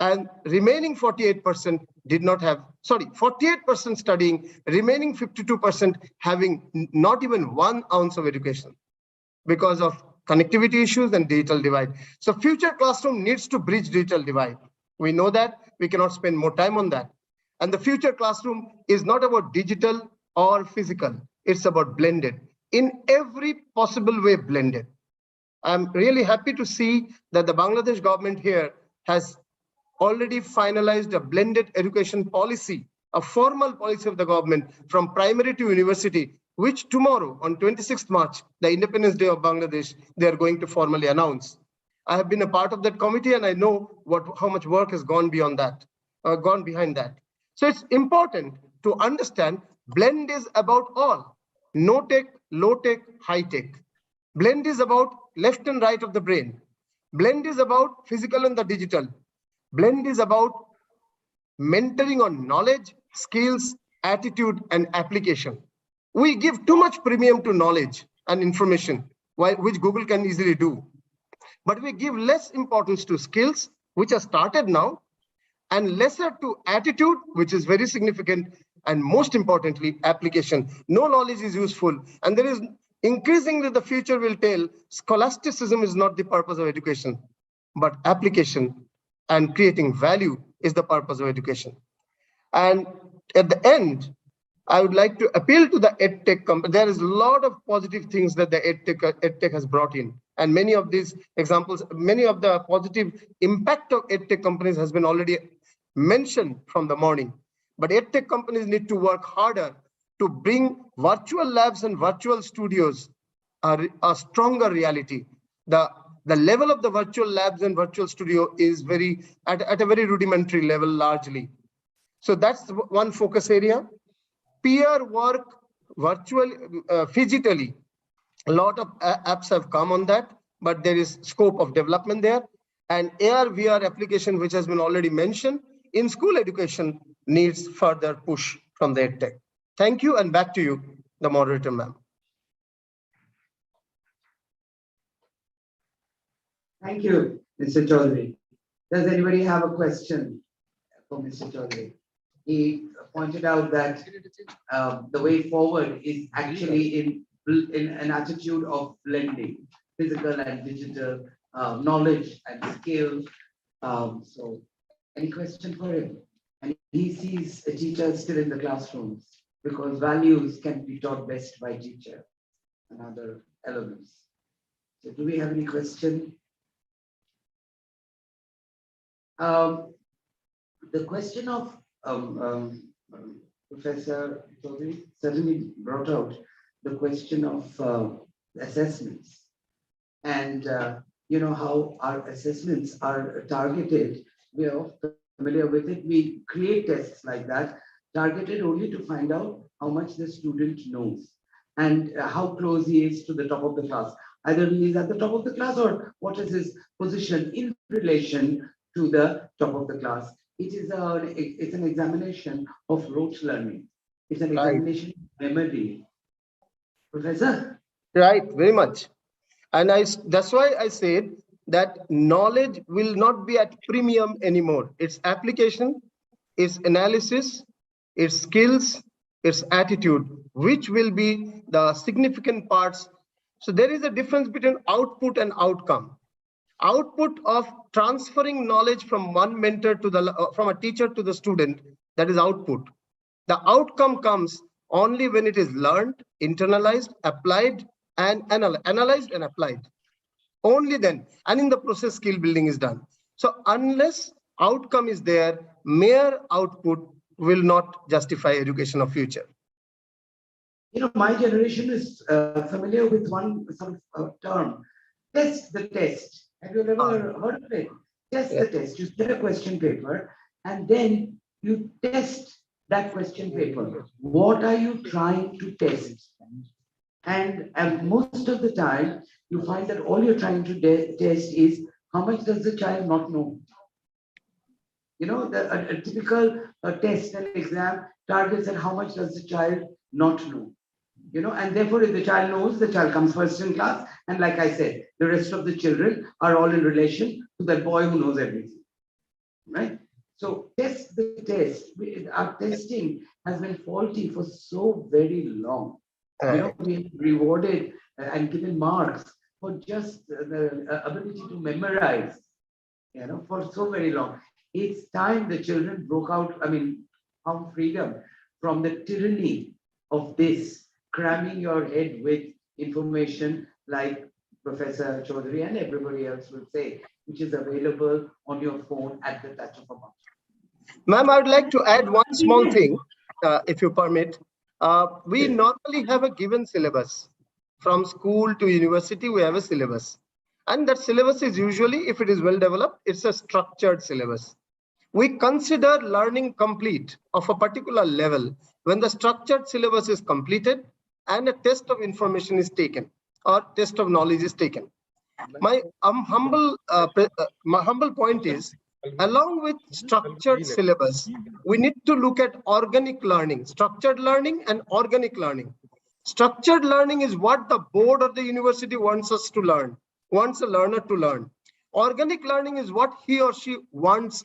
[SPEAKER 16] And remaining 48% did not have, 48% studying, remaining 52% having not even 1 ounce of education because of connectivity issues and digital divide. So future classroom needs to bridge digital divide. We know that, we cannot spend more time on that. And the future classroom is not about digital or physical, it's about blended, in every possible way blended. I'm really happy to see that the Bangladesh government here has already finalized a blended education policy, a formal policy of the government from primary to university, which tomorrow on 26th March, the Independence Day of Bangladesh, they are going to formally announce. I have been a part of that committee and I know how much work has gone beyond that, gone behind that. So it's important to understand blend is about all, no tech, low tech, high tech. Blend is about left and right of the brain. Blend is about physical and the digital. Blend is about mentoring on knowledge, skills, attitude, and application. We give too much premium to knowledge and information, which Google can easily do. But we give less importance to skills, which are started now, and lesser to attitude, which is very significant, and most importantly, application. No knowledge is useful, and there is increasingly the future will tell scholasticism is not the purpose of education, but application and creating value is the purpose of education. And at the end, I would like to appeal to the EdTech company. There is a lot of positive things that the EdTech has brought in. And many of these examples, many of the positive impact of EdTech companies has been already mentioned from the morning. But EdTech companies need to work harder to bring virtual labs and virtual studios a stronger reality. The level of the virtual labs and virtual studio is at a very rudimentary level largely. So that's one focus area. Peer work virtually, physically, a lot of apps have come on that, but there is scope of development there. And AR, VR application, which has been already mentioned in school education, needs further push from the EdTech. Thank you, and back to you, the moderator, ma'am.
[SPEAKER 12] Thank you, Mr. Chaudhary. Does anybody have a question for Mr. Chaudhary? He pointed out that the way forward is actually in an attitude of blending physical and digital, knowledge and skill. So any question for him? And he sees a teacher still in the classrooms because values can be taught best by teacher and other elements. So do we have any question? The question of Professor Chaudhary certainly brought out the question of assessments and you know how our assessments are targeted. We are familiar with it. We create tests like that, targeted only to find out how much the student knows and how close he is to the top of the class. Either he is at the top of the class or what is his position in relation to the top of the class. It's an examination of rote learning. It's an examination of memory. Professor?
[SPEAKER 16] Right, very much. And that's why I said that knowledge will not be at premium anymore. It's application, it's analysis, its skills, its attitude, which will be the significant parts. So there is a difference between output and outcome. Output of transferring knowledge from one mentor to from a teacher to the student, that is output. The outcome comes only when it is learned, internalized, applied, and analyzed and applied. Only then, and in the process, skill building is done. So unless outcome is there, mere output will not justify education of future.
[SPEAKER 12] You know, my generation is familiar with one sort of term, test the test. Have you ever heard of it? Test the test. You get a question paper and then you test that question paper. What are you trying to test? And most of the time, you find that all you're trying to test is how much does the child not know? You know, a typical test and exam targets at how much does the child not know. You know, and therefore, if the child knows, the child comes first in class. And like I said, the rest of the children are all in relation to that boy who knows everything, right? So test the test. Our testing has been faulty for so very long. You know, we rewarded and given marks for just the ability to memorize, you know, for so very long. It's time the children broke out, found freedom from the tyranny of this, cramming your head with information like Professor Chaudhary and everybody else would say, which is available on your phone at the touch of a button.
[SPEAKER 16] Ma'am, I would like to add one small thing, if you permit. We normally have a given syllabus. From school to university, we have a syllabus. And that syllabus is usually, if it is well developed, it's a structured syllabus. We consider learning complete of a particular level when the structured syllabus is completed and a test of information is taken or test of knowledge is taken. My humble point is, along with structured syllabus, we need to look at organic learning, structured learning and organic learning. Structured learning is what the board or the university wants us to learn, wants a learner to learn. Organic learning is what he or she wants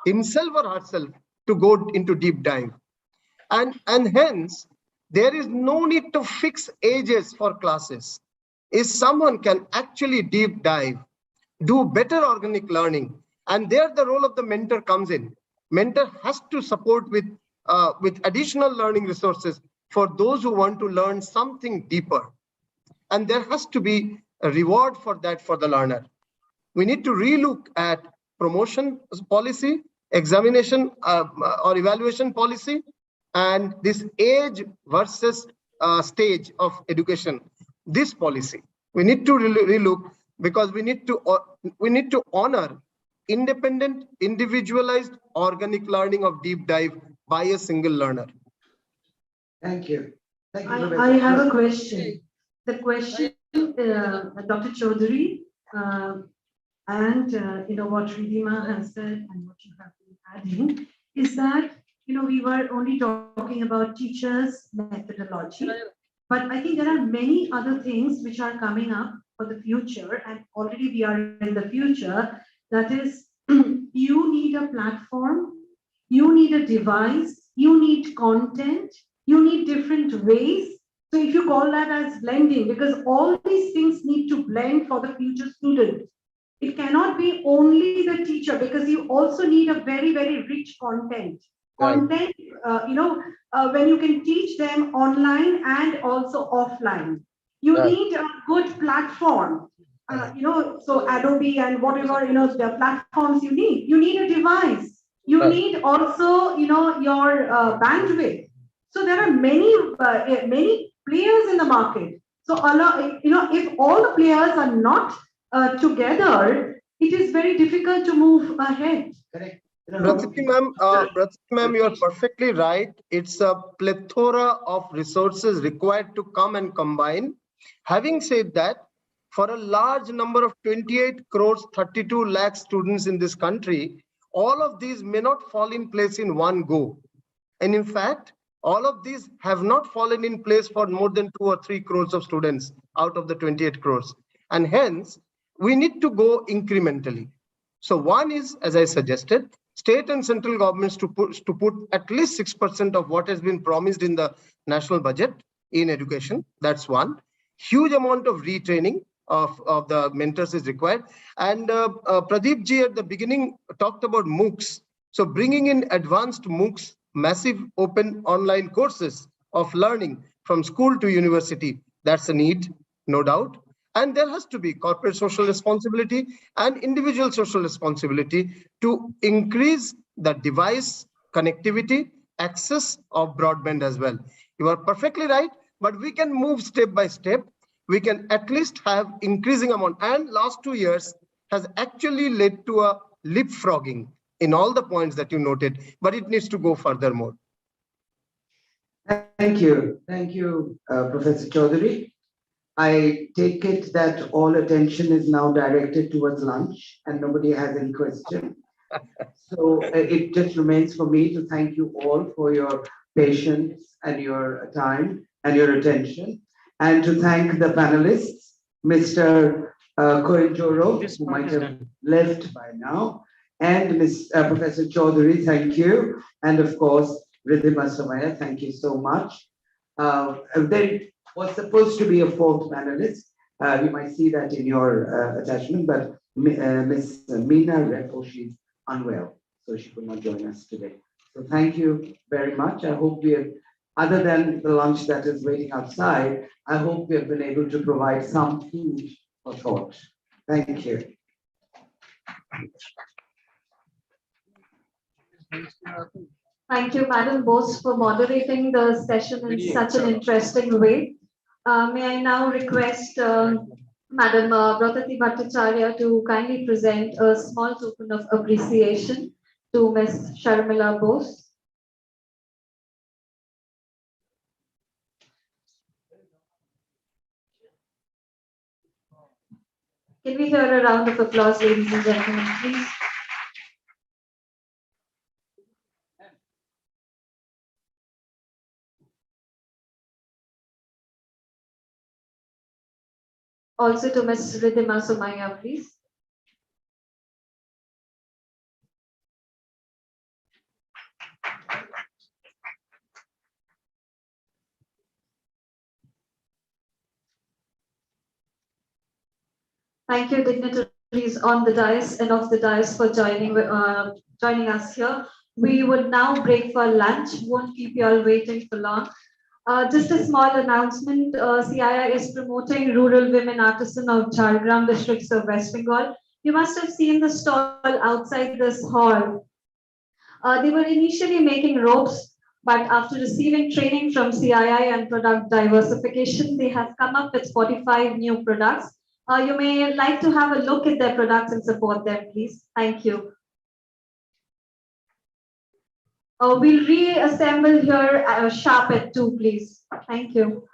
[SPEAKER 16] himself or herself to go into deep dive. And hence, there is no need to fix ages for classes. If someone can actually deep dive, do better organic learning, and there the role of the mentor comes in. Mentor has to support with additional learning resources for those who want to learn something deeper. And there has to be a reward for that for the learner. We need to relook at promotion policy, examination or evaluation policy, and this age versus stage of education, this policy. We need to relook because we need to honor independent, individualized, organic learning of deep dive by a single learner.
[SPEAKER 12] Thank you. Thank you.
[SPEAKER 10] I have a question. The question, Dr. Chaudhary, and what Ridhima has said and what you have been adding is that we were only talking about teachers' methodology, but I think there are many other things which are coming up for the future, and already we are in the future. That is, you need a platform, you need a device, you need content, you need different ways. So if you call that as blending, because all these things need to blend for the future student. It cannot be only the teacher, because you also need a very, very rich content. Content, when you can teach them online and also offline. You need a good platform. So Adobe and whatever, the platforms you need a device. You need also, your bandwidth. So there are many players in the market. So, if all the players are not together, it is very difficult to move ahead.
[SPEAKER 12] Correct.
[SPEAKER 16] Ma'am, you are perfectly right. It's a plethora of resources required to come and combine. Having said that, for a large number of 28 crores, 32 lakh students in this country, all of these may not fall in place in one go. And in fact, all of these have not fallen in place for more than 2 or 3 crores of students out of the 28 crores. And hence, we need to go incrementally. So one is, as I suggested, state and central governments to put at least 6% of what has been promised in the national budget in education. That's one. Huge amount of retraining of the mentors is required. And Pradeep ji at the beginning talked about MOOCs. So bringing in advanced MOOCs, massive open online courses of learning from school to university. That's a need, no doubt. And there has to be corporate social responsibility and individual social responsibility to increase the device connectivity, access of broadband as well. You are perfectly right, but we can move step by step. We can at least have increasing amount. And last 2 years has actually led to a leapfrogging in all the points that you noted, but it needs to go furthermore.
[SPEAKER 12] Thank you. Thank you, Professor Chaudhary. I take it that all attention is now directed towards lunch and nobody has any question. So it just remains for me to thank you all for your patience and your time and your attention, and to thank the panelists, Mr. 𝗥𝗲𝗄𝗁, who might have left by now, and Professor Chaudhary, thank you. And of course, 𝗥𝗲𝗄𝗃𝗁 𝗔𝗔, thank you so much. There was supposed to be a fourth panelist. You might see that in your attachment, but Ms. Meena Repo, she's unwell, so she could not join us today. So thank you very much. I hope we have, other than the lunch that is waiting outside, I hope we have been able to provide some food for thought. Thank you.
[SPEAKER 6] Thank you, Madam Bose, for moderating the session in such an interesting way. May I now request Madam 𝗥𝗲𝗄𝗃𝗀𝗁 Bhattacharya to kindly present a small token of appreciation to Ms. Sharmila Bose. Can we hear a round of applause, ladies and gentlemen, please? Also to Ms. Ridhima Somaiya, please. Thank you, dignitaries on the dais and off the dais, for joining us here. We will now break for lunch. Won't keep you all waiting for long. Just a small announcement. CII is promoting rural women artisan of Jhargram districts of West Bengal. You must have seen the stall outside this hall. They were initially making ropes, but after receiving training from CII and product diversification, they have come up with 45 new products. You may like to have a look at their products and support them, please. Thank you. We'll reassemble here sharp at 2, please. Thank you.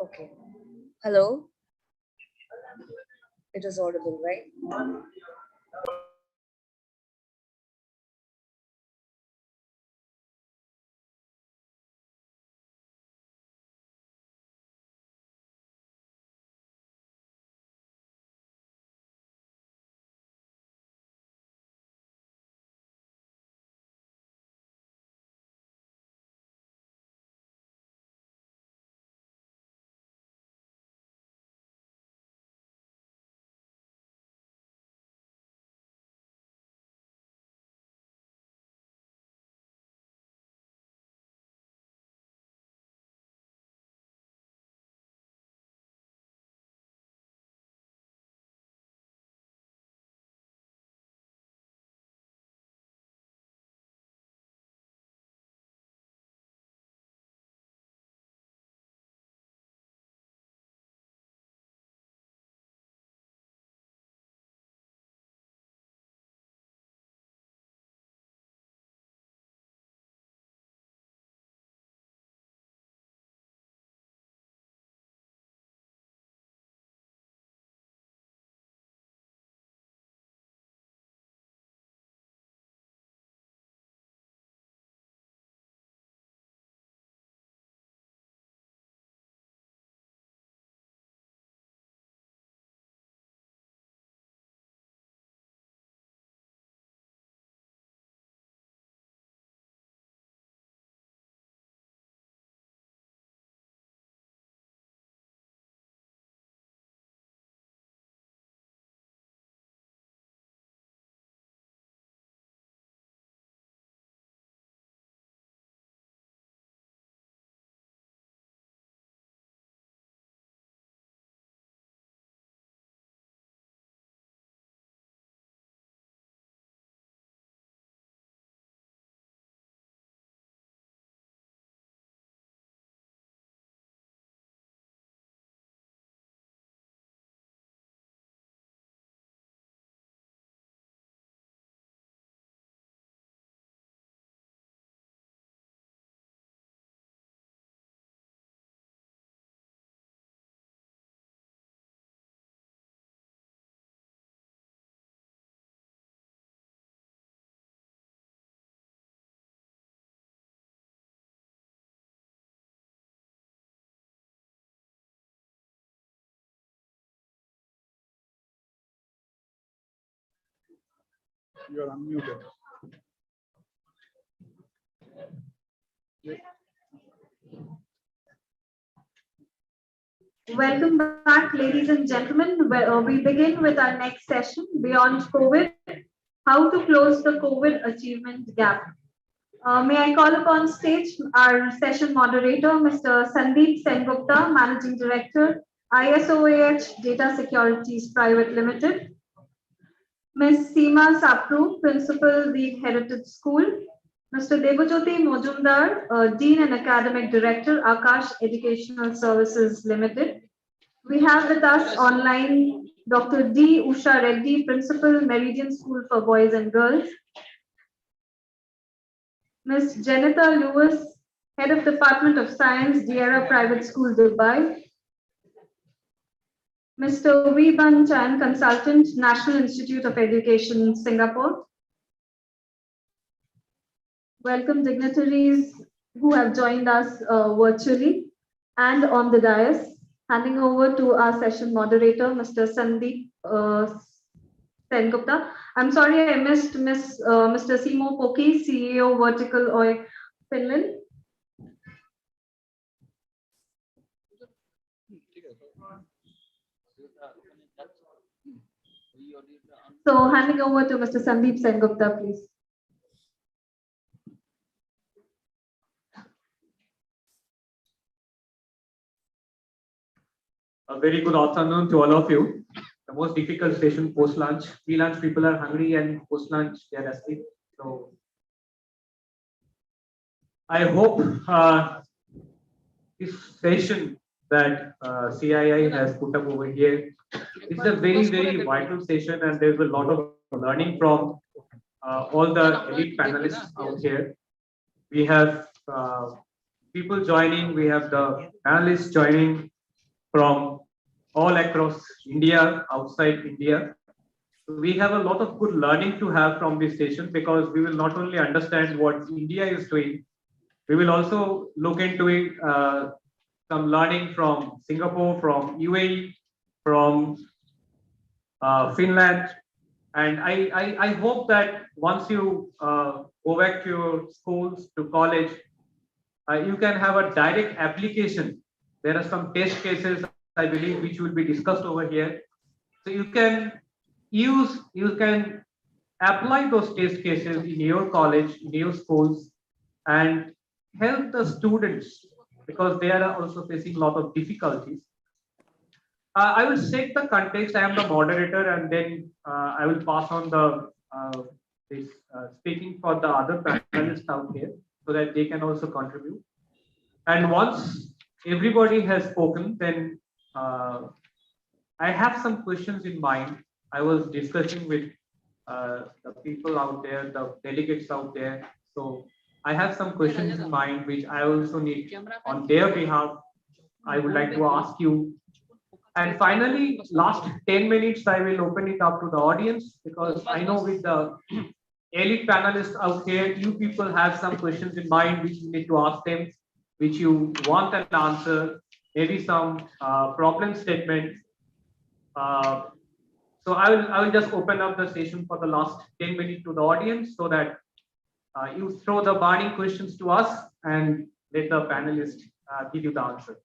[SPEAKER 17] Okay. Hello? It is audible, right?
[SPEAKER 11] You are unmuted.
[SPEAKER 6] Welcome back, ladies and gentlemen. We begin with our next session, Beyond COVID, How to Close the COVID Achievement Gap. May I call upon stage our session moderator, Mr. 𝗥𝗲𝗂𝗃𝗀𝗀 𝗀𝗃𝗀𝗃, Managing Director, ISOAH Data Securities Private Limited, Ms. Seema Sapru, Principal, the Heritage School, Mr. Debojyoti Mojumdar, Dean and Academic Director, Aakash Educational Services Limited. We have with us online Dr. D. Usha Reddy, Principal, Meridian School for Boys and Girls, Ms. Janita Lewis, Head of Department of Science, Diera Private School, Dubai, Mr. 𝗥𝗲𝗂𝗃𝗀𝗀𝗃 Chan, Consultant, National Institute of Education, Singapore. Welcome dignitaries who have joined us virtually and on the dais. Handing over to our session moderator, Mr. 𝗥𝗲𝗂𝗃𝗀𝗀𝗃 𝗀𝗃𝗀𝗃. I'm sorry I missed Mr. 𝗂𝗂𝗃𝗀𝗀𝗃, CEO, Vertical Oil, Finland. So handing over to Mr. 𝗥𝗲𝗂𝗃𝗀𝗀𝗃 𝗀𝗃𝗀𝗀, please.
[SPEAKER 18] A very good afternoon to all of you. The most difficult session post-lunch. Pre-lunch people are hungry and post-lunch they are asleep. So I hope this session that CII has put up over here is a very, very vital session, and there's a lot of learning from all the elite panelists out here. We have people joining, we have the panelists joining, from all across India, outside India. We have a lot of good learning to have from this session, because we will not only understand what India is doing, we will also look into it, some learning from Singapore, from UAE, from Finland. And I hope that once you go back to your schools, to college, you can have a direct application. There are some test cases, I believe, which will be discussed over here. So you can apply those test cases in your college, in your schools, and help the students, because they are also facing a lot of difficulties. I will set the context. I am the moderator, and then I will pass on the speaking for the other panelists out here, so that they can also contribute. And once everybody has spoken, then I have some questions in mind. I was discussing with the people out there, the delegates out there. So I have some questions in mind, which I also need on their behalf. I would like to ask you. And finally, last 10 minutes, I will open it up to the audience, because I know with the elite panelists out here, you people have some questions in mind which you need to ask them, which you want an answer, maybe some problem statement. So I will just open up the session for the last 10 minutes to the audience, so that you throw the burning questions to us and let the panelists give you the answer.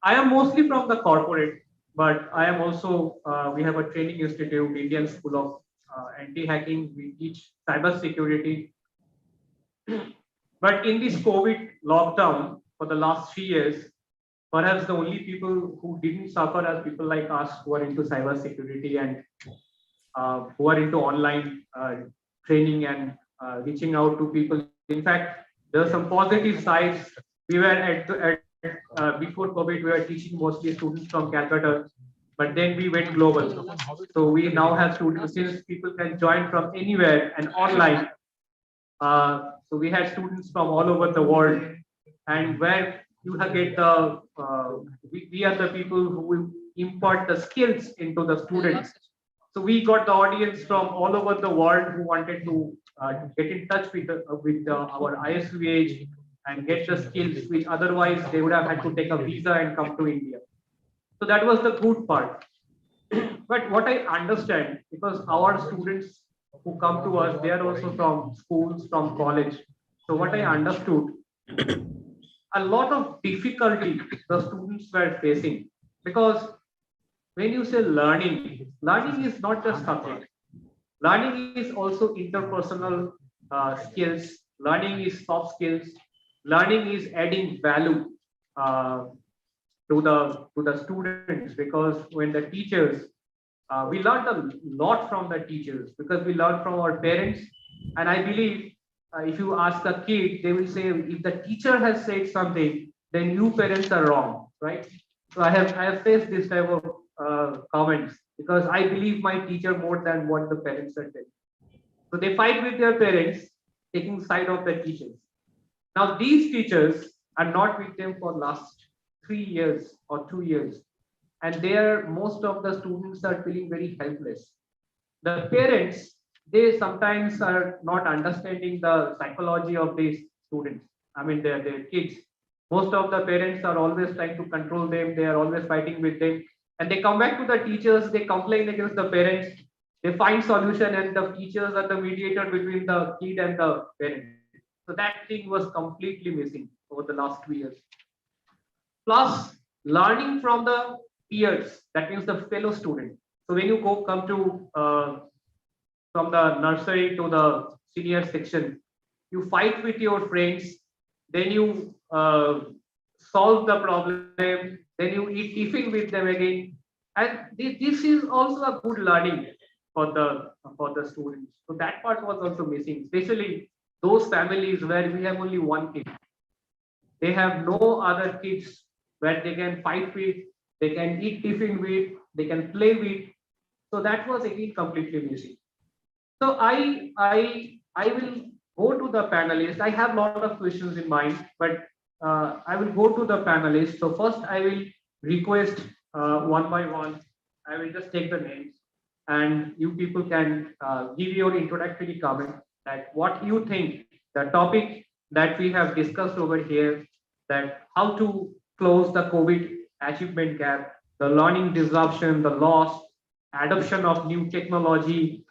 [SPEAKER 18] I am mostly from the corporate, but I am also, we have a training institute, Indian School of Anti-Hacking. We teach cybersecurity. But in this COVID lockdown for the last 3 years, perhaps the only people who didn't suffer are people like us, who are into cybersecurity and who are into online training and reaching out to people. In fact, there are some positive sides. We were before COVID, we were teaching mostly students from Calcutta, but then we went global. So we now have students, since people can join from anywhere and online. So we had students from all over the world, and where you get the, we are the people who will impart the skills into the students. So we got the audience from all over the world who wanted to get in touch with our ISVH and get the skills, which otherwise they would have had to take a visa and come to India. So that was the good part. But what I understand, because our students who come to us, they are also from schools, from college. So what I understood, a lot of difficulty the students were facing, because when you say learning, learning is not just subject. Learning is also interpersonal skills. Learning is soft skills. Learning is adding value to the students, because when the teachers, we learned a lot from the teachers, because we learned from our parents. And I believe if you ask a kid, they will say, if the teacher has said something, then you parents are wrong, right? So I have faced this type of comments, because I believe my teacher more than what the parents are saying. So they fight with their parents, taking side of the teachers. Now these teachers are not with them for last 3 years or 2 years, and most of the students are feeling very helpless. The parents, they sometimes are not understanding the psychology of these students. I mean, their kids. Most of the parents are always trying to control them. They are always fighting with them, and they come back to the teachers. They complain against the parents. They find solution, and the teachers are the mediator between the kid and the parent. So that thing was completely missing over the last 2 years. Plus, learning from the peers, that means the fellow student. So when you come to from the nursery to the senior section, you fight with your friends, then you solve the problem, then you eat tiffin with them again, and this is also a good learning for the students. So that part was also missing, especially those families where we have only one kid. They have no other kids where they can fight with, they can eat tiffin with, they can play with. So that was again completely missing. So I will go to the panelists. I have a lot of questions in mind, but I will go to the panelists. So first I will request one by one. I will just take the names and you people can give your introductory comment that what you think the topic that we have discussed over here, that how to close the COVID achievement gap, the learning disruption, the loss, adoption of new technology,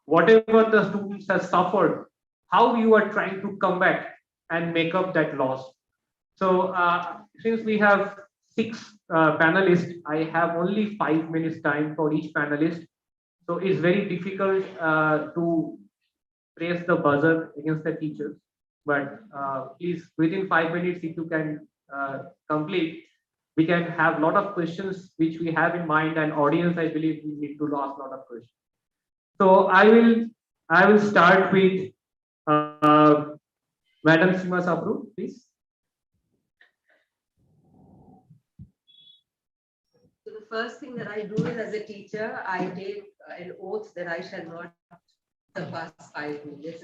[SPEAKER 18] whatever the students have suffered, how you are trying to come back and make up that loss. So since we have 6 panelists, I have only 5 minutes time for each panelist. So it's very difficult to press the buzzer against the teachers. But please, within 5 minutes, if you can complete, we can have a lot of questions which we have in mind, and audience, I believe, we need to ask a lot of questions. So I will start with Madam Seema Sabru, please.
[SPEAKER 19] So the first thing that I do is, as a teacher, I take an oath that I shall not surpass 5 minutes.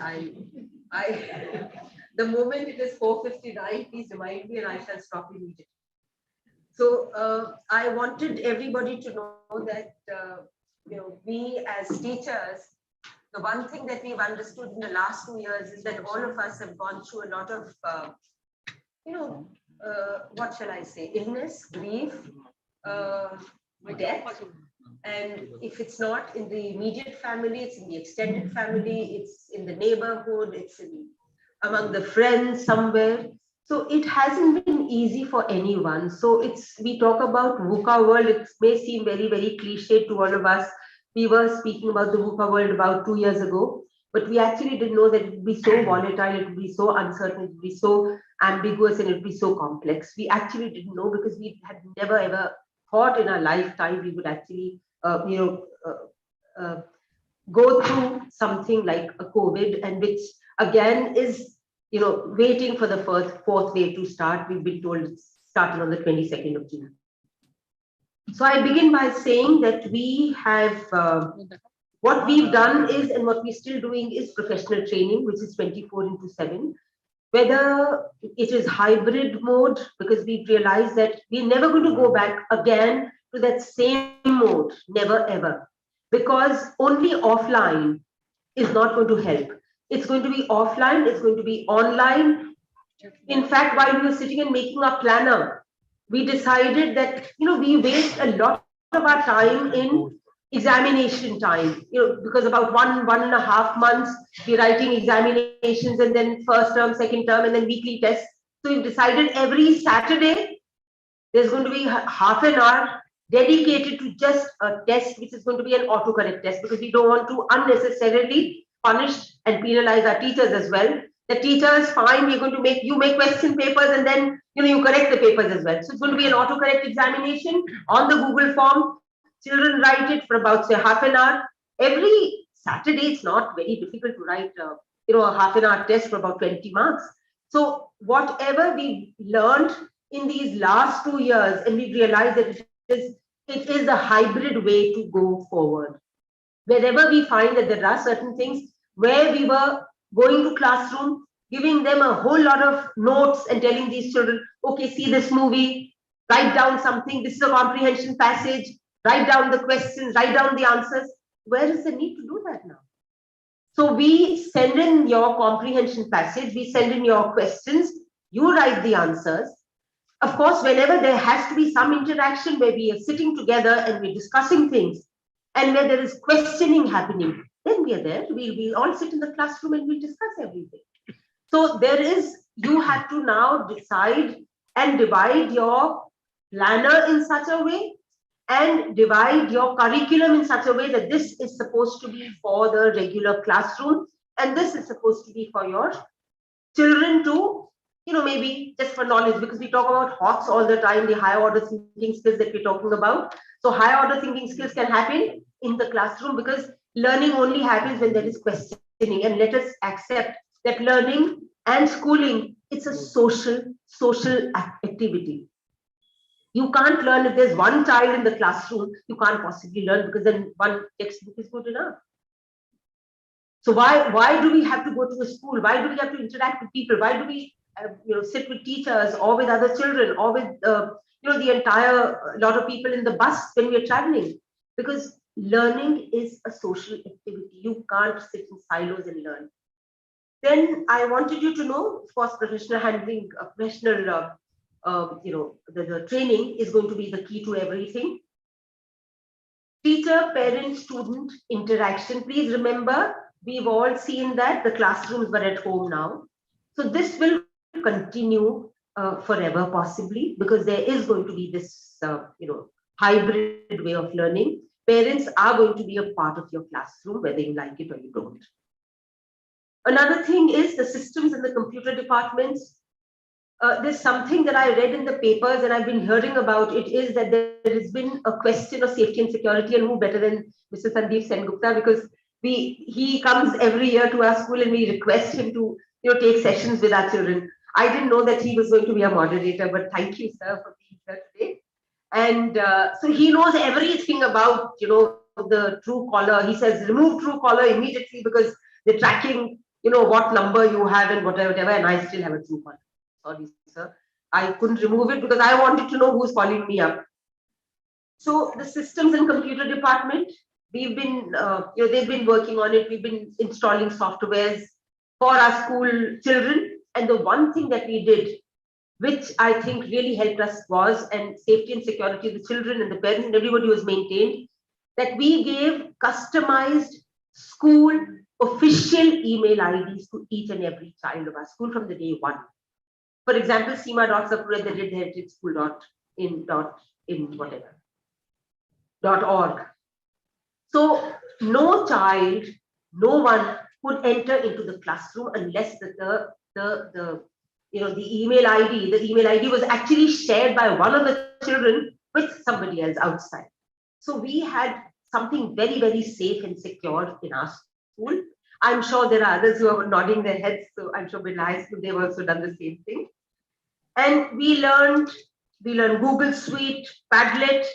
[SPEAKER 19] The moment it is 4:59, please remind me and I shall stop immediately. So I wanted everybody to know that we as teachers, the one thing that we've understood in the last 2 years is that all of us have gone through a lot of, what shall I say, illness, grief, death. And if it's not in the immediate family, it's in the extended family, it's in the neighborhood, it's among the friends somewhere. So it hasn't been easy for anyone. So we talk about VUCA world, it may seem very, very cliche to all of us. We were speaking about the VUCA world about 2 years ago, but we actually didn't know that it would be so volatile, it would be so uncertain, it would be so ambiguous, and it would be so complex. We actually didn't know because we had never ever thought in our lifetime we would actually go through something like a COVID, and which again is waiting for the fourth wave to start. We've been told it's starting on the 22nd of June. So I begin by saying that we have, what we've done is, and what we're still doing is professional training, which is 24/7. Whether it is hybrid mode, because we've realized that we're never going to go back again to that same mode, never ever, because only offline is not going to help. It's going to be offline, it's going to be online. In fact, while we were sitting and making our planner, we decided that, we waste a lot of our time in examination time, because about one and a half months, we're writing examinations, and then first term, second term, and then weekly tests. So we've decided every Saturday, there's going to be half an hour dedicated to just a test, which is going to be an autocorrect test, because we don't want to unnecessarily punish and penalize our teachers as well. The teachers, fine, we're going to make question papers, and then you correct the papers as well. So it's going to be an autocorrect examination on the Google form. Children write it for about, say, half an hour. Every Saturday, it's not very difficult to write a half an hour test for about 20 marks. So whatever we learned in these last 2 years, and we realized that it is a hybrid way to go forward. Wherever we find that there are certain things where we were going to classroom, giving them a whole lot of notes and telling these children, okay, see this movie, write down something, this is a comprehension passage, write down the questions, write down the answers. Where is the need to do that now? So we send in your comprehension passage, we send in your questions, you write the answers. Of course, whenever there has to be some interaction where we are sitting together and we're discussing things, and where there is questioning happening, then we are there. We all sit in the classroom and we discuss everything. So you have to now decide and divide your planner in such a way, and divide your curriculum in such a way that this is supposed to be for the regular classroom, and this is supposed to be for your children to, maybe just for knowledge, because we talk about HOTS all the time, the higher order thinking skills that we're talking about. So higher order thinking skills can happen in the classroom, because learning only happens when there is questioning. And let us accept that learning and schooling, it's a social activity. You can't learn if there's one child in the classroom, you can't possibly learn, because then one textbook is good enough. So why do we have to go to a school? Why do we have to interact with people? Why do we sit with teachers or with other children or with the entire lot of people in the bus when we're traveling, because learning is a social activity. You can't sit in silos and learn. Then I wanted you to know, of course, professional handling, professional, the training is going to be the key to everything. Teacher, parent, student interaction. Please remember, we've all seen that the classrooms were at home now. So this will continue forever, possibly, because there is going to be this, hybrid way of learning. Parents are going to be a part of your classroom, whether you like it or you don't. Another thing is the systems in the computer departments. There's something that I read in the papers and I've been hearing about it, is that there has been a question of safety and security, and who better than Mr. 𝗖𝗜𝗂 𝗘𝗀𝘀, because he comes every year to our school and we request him to take sessions with our children. I didn't know that he was going to be a moderator, but thank you, sir, for being here today. And so he knows everything about the true caller. He says remove true caller immediately because they're tracking what number you have and whatever, and I still have a true caller. Sorry, sir. I couldn't remove it because I wanted to know who's calling me up. So the systems and computer department, we've been, they've been working on it. We've been installing softwares for our school children. And the one thing that we did, which I think really helped us was, and safety and security of the children and the parents and everybody was maintained, that we gave customized school official email IDs to each and every child of our school from the day one. For example, 𝗔𝒑.heritageschool.org. So no child, no one could enter into the classroom unless the email ID was actually shared by one of the children with somebody else outside. So we had something very, very safe and secure in our school. I'm sure there are others who are nodding their heads, so I'm sure in high school they've also done the same thing. And we learned Google Suite, Padlet,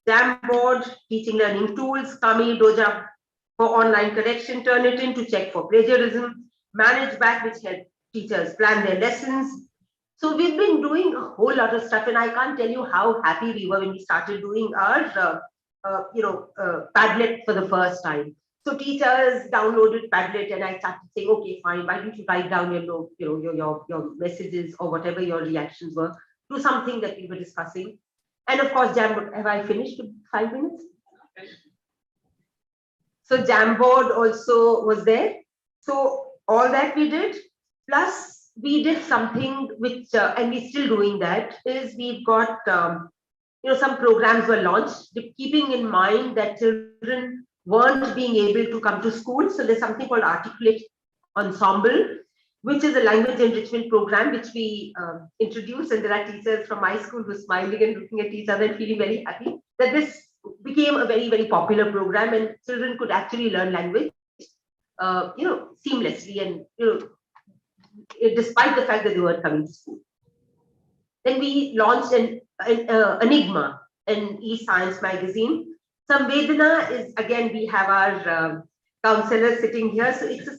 [SPEAKER 19] Jamboard, teaching learning tools, 𝗥𝗲-𝗲𝗃 for online correction, Turnitin to check for plagiarism, ManageBack, which helped teachers plan their lessons. So we've been doing a whole lot of stuff, and I can't tell you how happy we were when we started doing our Padlet for the first time. So teachers downloaded Padlet, and I started saying, okay, fine, why don't you write down your messages or whatever your reactions were to something that we were discussing. And of course, Jamboard. Have I finished with 5 minutes? So Jamboard also was there. So all that we did, plus we did something which, and we're still doing that, is we've got, some programs were launched, keeping in mind that children weren't being able to come to school. So there's something called Articulate Ensemble, which is a language enrichment program which we introduced, and there are teachers from my school who are smiling and looking at each other and feeling very happy that this became a very, very popular program, and children could actually learn language, seamlessly, and despite the fact that they weren't coming to school. Then we launched an Enigma, an e-science magazine. Samvedana is, again, we have our counselors sitting here, so it's a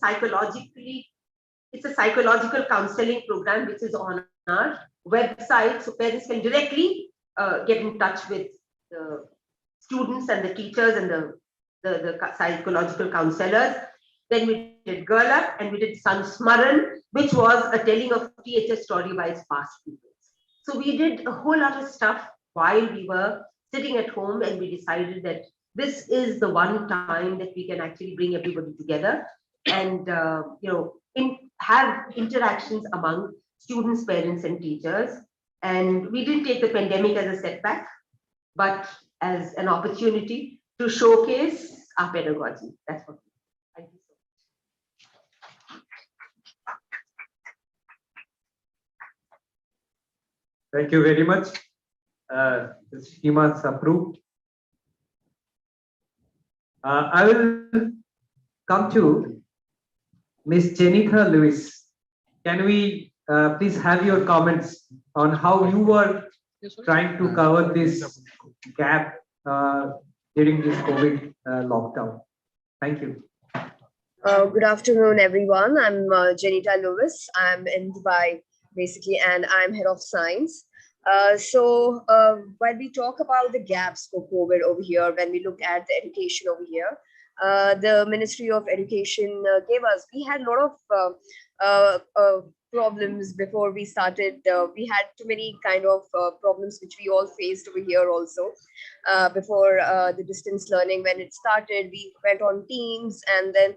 [SPEAKER 19] psychological counseling program which is on our website, so parents can directly get in touch with the students and the teachers and the psychological counselors. Then we did Girl Up, and we did Sansmaran, which was a telling of THS story by its past pupils. So we did a whole lot of stuff while we were sitting at home, and we decided that this is the one time that we can actually bring everybody together and have interactions among students, parents, and teachers. And we didn't take the pandemic as a setback, but as an opportunity to showcase our pedagogy. That's what. Thank you so much.
[SPEAKER 18] Thank you very much, 𝗔𝗔𝗂. I will come to Ms. Jennifer Lewis. Can we please have your comments on how you were trying to cover this gap during this COVID lockdown? Thank you.
[SPEAKER 17] Good afternoon, everyone. I'm Jennifer Lewis. I'm in Dubai basically, and I'm head of science. When we talk about the gaps for COVID over here, when we look at the education over here, the Ministry of Education we had a lot of problems before we started. We had too many kind of problems which we all faced over here also. Before the distance learning, when it started, we went on Teams, and then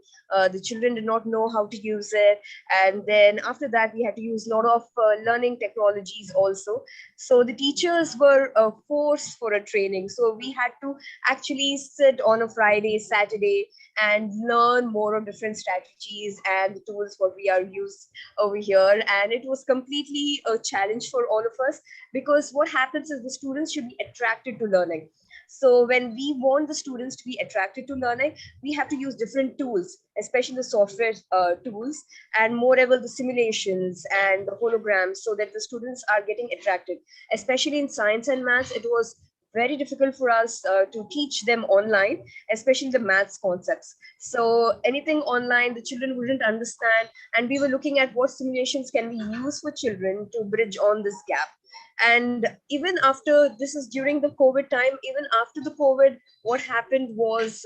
[SPEAKER 17] the children did not know how to use it. And then after that, we had to use a lot of learning technologies also. So the teachers were forced for a training. So we had to actually sit on a Friday, Saturday, and learn more of different strategies and the tools what we are used over here. And it was completely a challenge for all of us, because what happens is the students should be attracted to learning. So when we want the students to be attracted to learning, we have to use different tools, especially the software tools, and moreover the simulations and the holograms, so that the students are getting attracted. Especially in science and maths, it was very difficult for us to teach them online, especially the maths concepts. So anything online, the children wouldn't understand. And we were looking at what simulations can we use for children to bridge on this gap. And even after, this is during the COVID time, even after the COVID, what happened was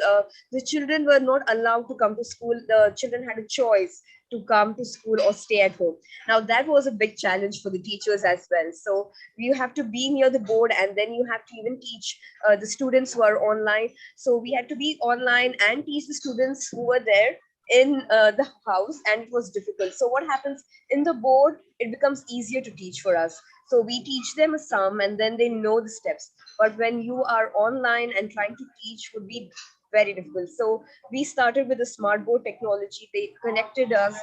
[SPEAKER 17] the children were not allowed to come to school. The children had a choice to come to school or stay at home. Now that was a big challenge for the teachers as well. So you have to be near the board, and then you have to even teach the students who are online. So we had to be online and teach the students who were there in the house, and it was difficult. So what happens in the board, it becomes easier to teach for us. So we teach them a sum, and then they know the steps. But when you are online and trying to teach, would be very difficult. So we started with the smart board technology. They connected us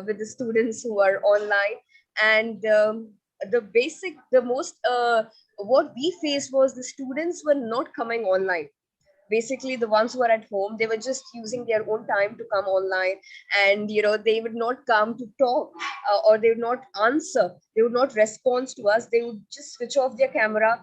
[SPEAKER 17] with the students who are online. And what we faced was the students were not coming online. Basically, the ones who are at home, they were just using their own time to come online, and they would not come to talk, or they would not answer, they would not respond to us. They would just switch off their camera,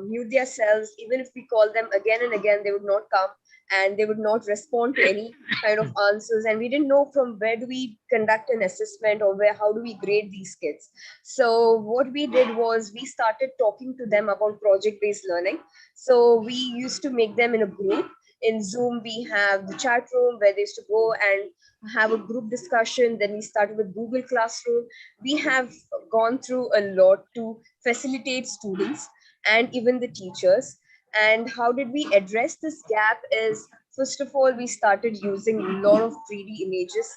[SPEAKER 17] mute themselves. Even if we call them again and again, they would not come, and they would not respond to any kind of answers. And we didn't know from where do we conduct an assessment, or how do we grade these kids. So what we did was we started talking to them about project-based learning. So we used to make them in a group. In Zoom, we have the chat room where they used to go and have a group discussion. Then we started with Google Classroom. We have gone through a lot to facilitate students and even the teachers. And how did we address this gap is, first of all, we started using a lot of 3D images.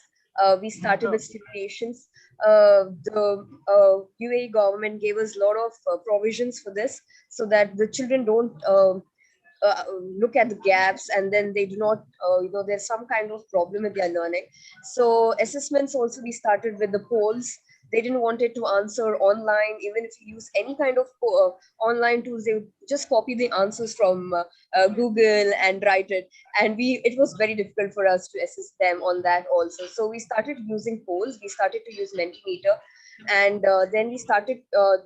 [SPEAKER 17] We started with simulations. The UAE government gave us a lot of provisions for this, so that the children don't look at the gaps and then they do not, there's some kind of problem with their learning. So assessments also, we started with the polls. They didn't want it to answer online. Even if you use any kind of online tools, they would just copy the answers from Google and write it. And it was very difficult for us to assist them on that also. So we started using polls. We started to use Mentimeter. And then we started for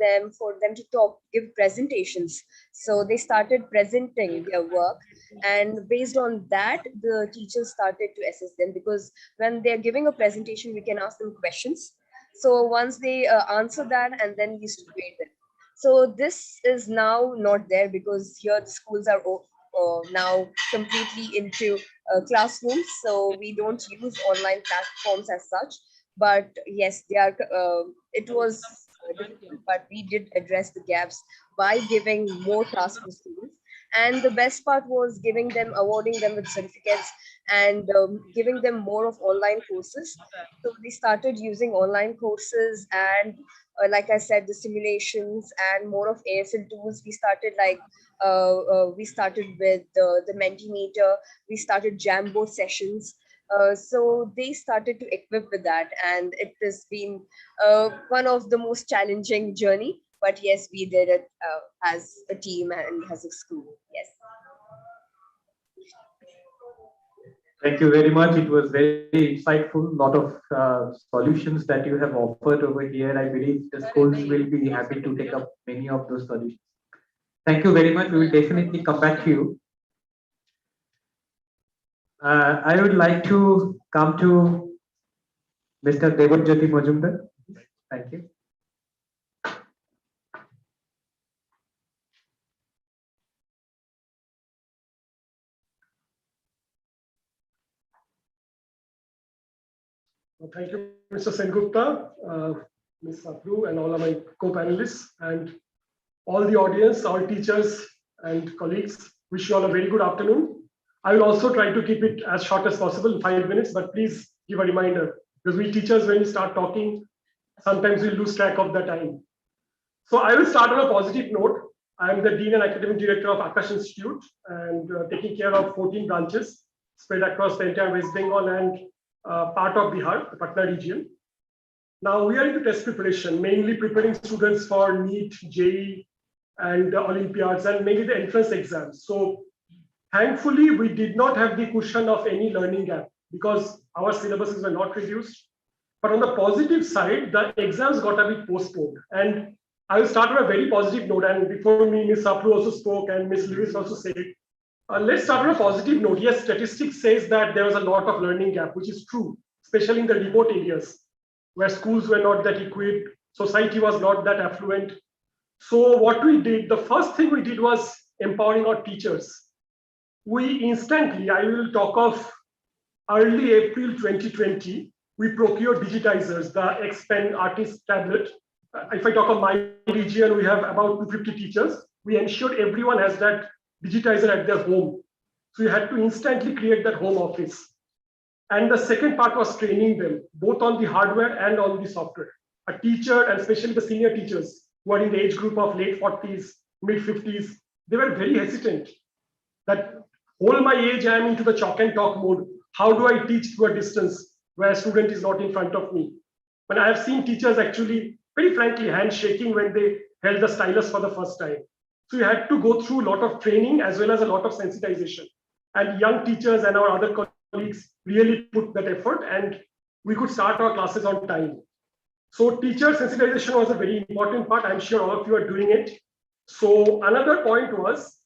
[SPEAKER 17] them to give presentations. So they started presenting their work. And based on that, the teachers started to assess them, because when they're giving a presentation, we can ask them questions. So once they answer that, and then we used to grade them. So this is now not there, because here the schools are now completely into classrooms. So we don't use online platforms as such. But yes, they are. It was difficult, but we did address the gaps by giving more tasks to students. And the best part was awarding them with certificates, and giving them more of online courses. So we started using online courses, and like I said, the simulations and more of ASL tools. We started with the Mentimeter. We started Jamboard sessions. So they started to equip with that, and it has been one of the most challenging journey. But yes, we did it as a team and as a school. Yes.
[SPEAKER 18] Thank you very much. It was very insightful. A lot of solutions that you have offered over here. I believe the schools will be happy to take up many of those solutions. Thank you very much. We will definitely come back to you. I would like to come to Mr. 𝗥𝗲𝗄𝗶𝗁 Thank you.
[SPEAKER 20] Thank you, Mr. Sen-Gupta, Ms. Sapru, and all of my co-panelists, and all the audience, our teachers and colleagues. Wish you all a very good afternoon. I will also try to keep it as short as possible, 5 minutes, but please give a reminder, because we teachers, when we start talking, sometimes we lose track of the time. So I will start on a positive note. I am the Dean and Academic Director of Aakash Institute, and taking care of 14 branches spread across the entire West Bengal and part of Bihar, the Patna region. Now we are into test preparation, mainly preparing students for NEET, JEE, and Olympiads, and maybe the entrance exams. So thankfully, we did not have the cushion of any learning gap because our syllabuses were not reduced. But on the positive side, the exams got a bit postponed. And I will start on a very positive note. And before me, Ms. Sapru also spoke and Ms. Lewis also said, let's start on a positive note. Yes, statistics says that there was a lot of learning gap, which is true, especially in the remote areas where schools were not that equipped, society was not that affluent. So what we did, the first thing we did was empowering our teachers. We instantly, I will talk of early April 2020, we procured digitizers, the X-Pen artist tablet. If I talk of my region, we have about 250 teachers. We ensured everyone has that digitizer at their home. So we had to instantly create that home office. And the second part was training them, both on the hardware and on the software. A teacher, and especially the senior teachers who are in the age group of late 40s, mid 50s, they were very hesitant that all my age I am into the chalk and talk mode. How do I teach through a distance where a student is not in front of me? But I have seen teachers actually, very frankly, handshaking when they held the stylus for the first time. So we had to go through a lot of training as well as a lot of sensitization. And young teachers and our other colleagues really put that effort, and we could start our classes on time. So teacher sensitization was a very important part. I'm sure all of you are doing it. So another point was,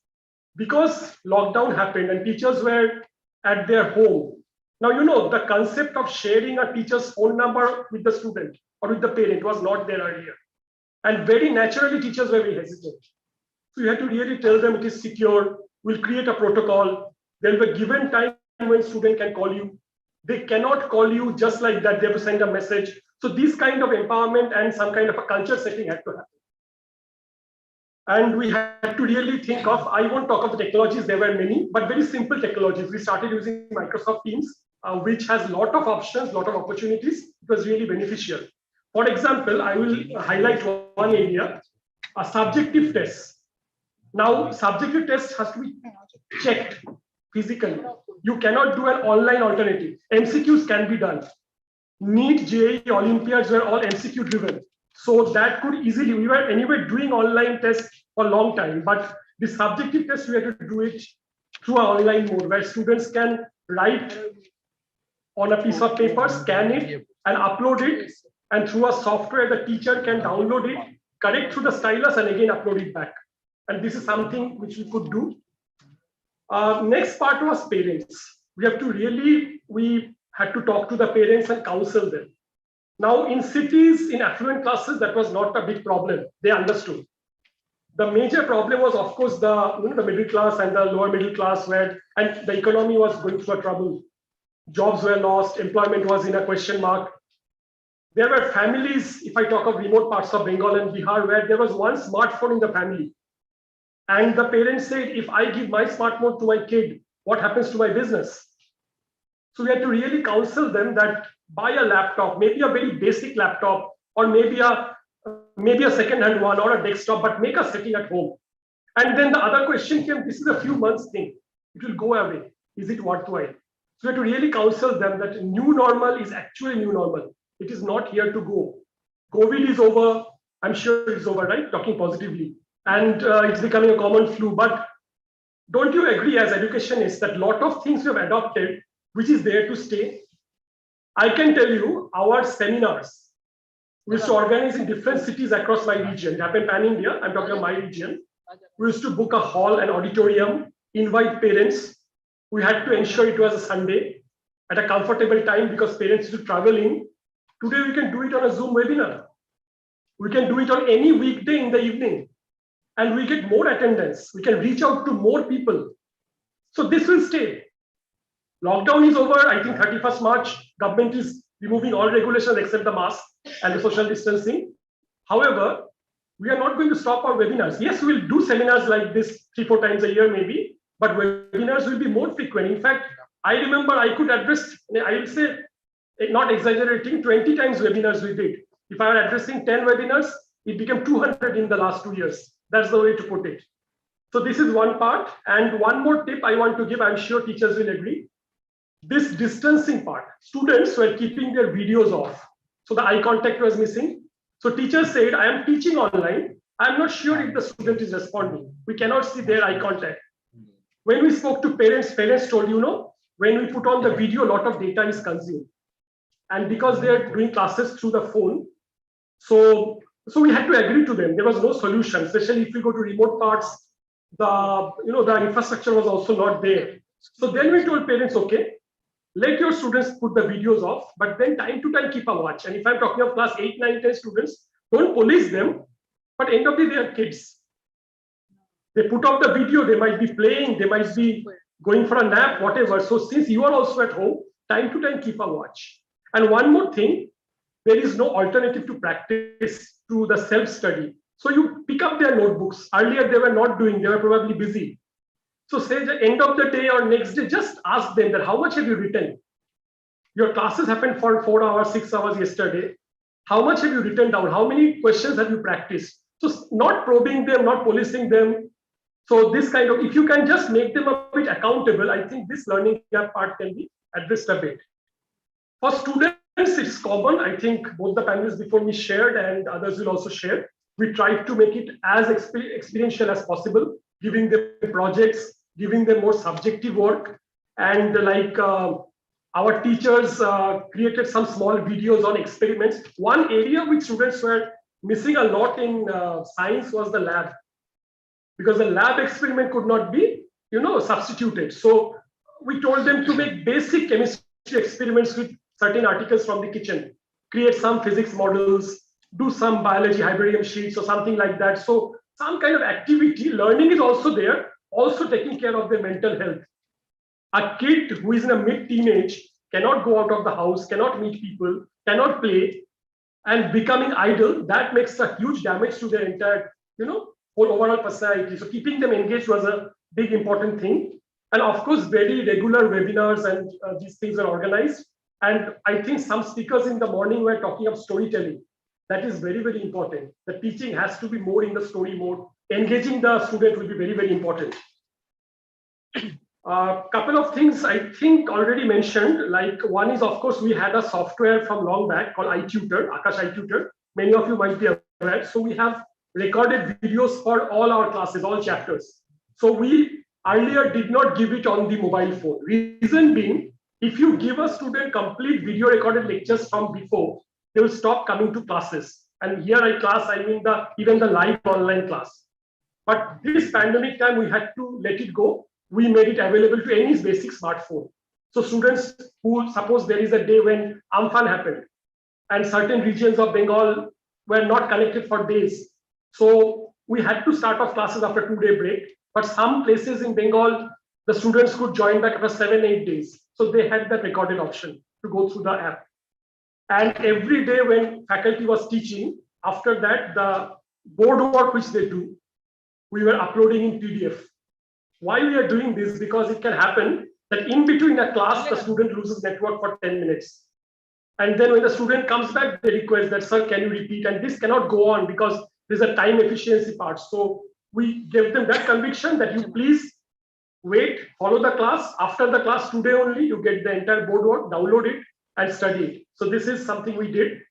[SPEAKER 20] because lockdown happened and teachers were at their home. Now, you know, the concept of sharing a teacher's phone number with the student or with the parent was not there earlier. And very naturally, teachers were very hesitant. So you had to really tell them it is secure. We'll create a protocol. There will be a given time when student can call you. They cannot call you just like that. They have to send a message. So this kind of empowerment and some kind of a culture setting had to happen. And we had to really think of, I won't talk of the technologies, there were many, but very simple technologies. We started using Microsoft Teams, which has a lot of options, a lot of opportunities. It was really beneficial. For example, I will highlight one area, a subjective test. Now, subjective test has to be checked physically. You cannot do an online alternative. MCQs can be done. NEET, JEE, Olympiads were all MCQ driven. So that could easily, we were anyway doing online tests for a long time, but the subjective test, we had to do it through an online mode where students can write on a piece of paper, scan it and upload it. And through a software, the teacher can download it, correct through the stylus and again upload it back. And this is something which we could do. Next part was parents. We had to talk to the parents and counsel them. Now in cities, in affluent classes, that was not a big problem. They understood. The major problem was, of course, the middle class and the lower middle class, and the economy was going through a trouble. Jobs were lost, employment was in a question mark. There were families, if I talk of remote parts of Bengal and Bihar, where there was one smartphone in the family. And the parents said, if I give my smartphone to my kid, what happens to my business? So we had to really counsel them that buy a laptop, maybe a very basic laptop, or maybe a second-hand one or a desktop, but make a setting at home. And then the other question came, this is a few months thing. It will go away. Is it worthwhile? So we had to really counsel them that new normal is actually new normal. It is not here to go. COVID is over. I'm sure it's over, right? Talking positively. And it's becoming a common flu. But don't you agree as educationists that a lot of things we have adopted, which is there to stay? I can tell you our seminars, we used to organize in different cities across my region. They happen pan-India. I'm talking about my region. We used to book a hall, an auditorium, invite parents. We had to ensure it was a Sunday at a comfortable time because parents used to travel in. Today we can do it on a Zoom webinar. We can do it on any weekday in the evening, and we get more attendance. We can reach out to more people. So this will stay. Lockdown is over. I think 31st March, government is removing all regulations except the mask and the social distancing. However, we are not going to stop our webinars. Yes, we will do seminars like this 3-4 times a year maybe, but webinars will be more frequent. In fact, I remember I could address, I will say, not exaggerating, 20 times webinars we did. If I were addressing 10 webinars, it became 200 in the last 2 years. That's the way to put it. So this is one part. And one more tip I want to give, I'm sure teachers will agree. This distancing part, students were keeping their videos off. So the eye contact was missing. So teachers said, I am teaching online. I'm not sure if the student is responding. We cannot see their eye contact. When we spoke to parents, parents told, when we put on the video, a lot of data is consumed. And because they're doing classes through the phone, so we had to agree to them. There was no solution, especially if we go to remote parts, the infrastructure was also not there. So then we told parents, okay, let your students put the videos off, but then time to time keep a watch. And if I'm talking of class 8, 9, 10 students, don't police them, but end of the day, they are kids. They put off the video, they might be playing, they might be going for a nap, whatever. So since you are also at home, time to time keep a watch. And one more thing, there is no alternative to practice to the self-study. So you pick up their notebooks. Earlier they were not doing, they were probably busy. So say the end of the day or next day, just ask them that how much have you written? Your classes happened for 4 hours, 6 hours yesterday. How much have you written down? How many questions have you practiced? So not probing them, not policing them. So this kind of, if you can just make them a bit accountable, I think this learning gap part can be addressed a bit. For students, it's common. I think both the panelists before me shared and others will also share. We tried to make it as experiential as possible, giving them projects, giving them more subjective work. And like our teachers created some small videos on experiments. One area which students were missing a lot in science was the lab, because the lab experiment could not be, substituted. So we told them to make basic chemistry experiments with certain articles from the kitchen, create some physics models, do some biology hybridum sheets or something like that. So some kind of activity, learning is also there, also taking care of their mental health. A kid who is in a mid-teenage cannot go out of the house, cannot meet people, cannot play, and becoming idle, that makes a huge damage to their entire, whole overall personality. So keeping them engaged was a big important thing. And of course, very regular webinars and these things are organized. And I think some speakers in the morning were talking of storytelling. That is very, very important. The teaching has to be more in the story mode. Engaging the student will be very, very important. A couple of things I think already mentioned, like one is, of course, we had a software from long back called iTutor, Akash iTutor. Many of you might be aware. So we have recorded videos for all our classes, all chapters. So we earlier did not give it on the mobile phone. Reason being, if you give a student complete video recorded lectures from before, they will stop coming to classes. And here I mean even the live online class. But this pandemic time, we had to let it go. We made it available to any basic smartphone. So students who, suppose there is a day when Amphan happened and certain regions of Bengal were not connected for days. So we had to start off classes after a 2-day break. But some places in Bengal, the students could join back after 7-8 days. So they had that recorded option to go through the app. And every day when faculty was teaching, after that, the board work which they do, we were uploading in PDF. Why we are doing this? Because it can happen that in between a class, the student loses network for 10 minutes. And then when the student comes back, they request that, sir, can you repeat? And this cannot go on because there's a time efficiency part. So we gave them that conviction that you please wait, follow the class. After the class today only, you get the entire board work, download it and study it. So this is something we did.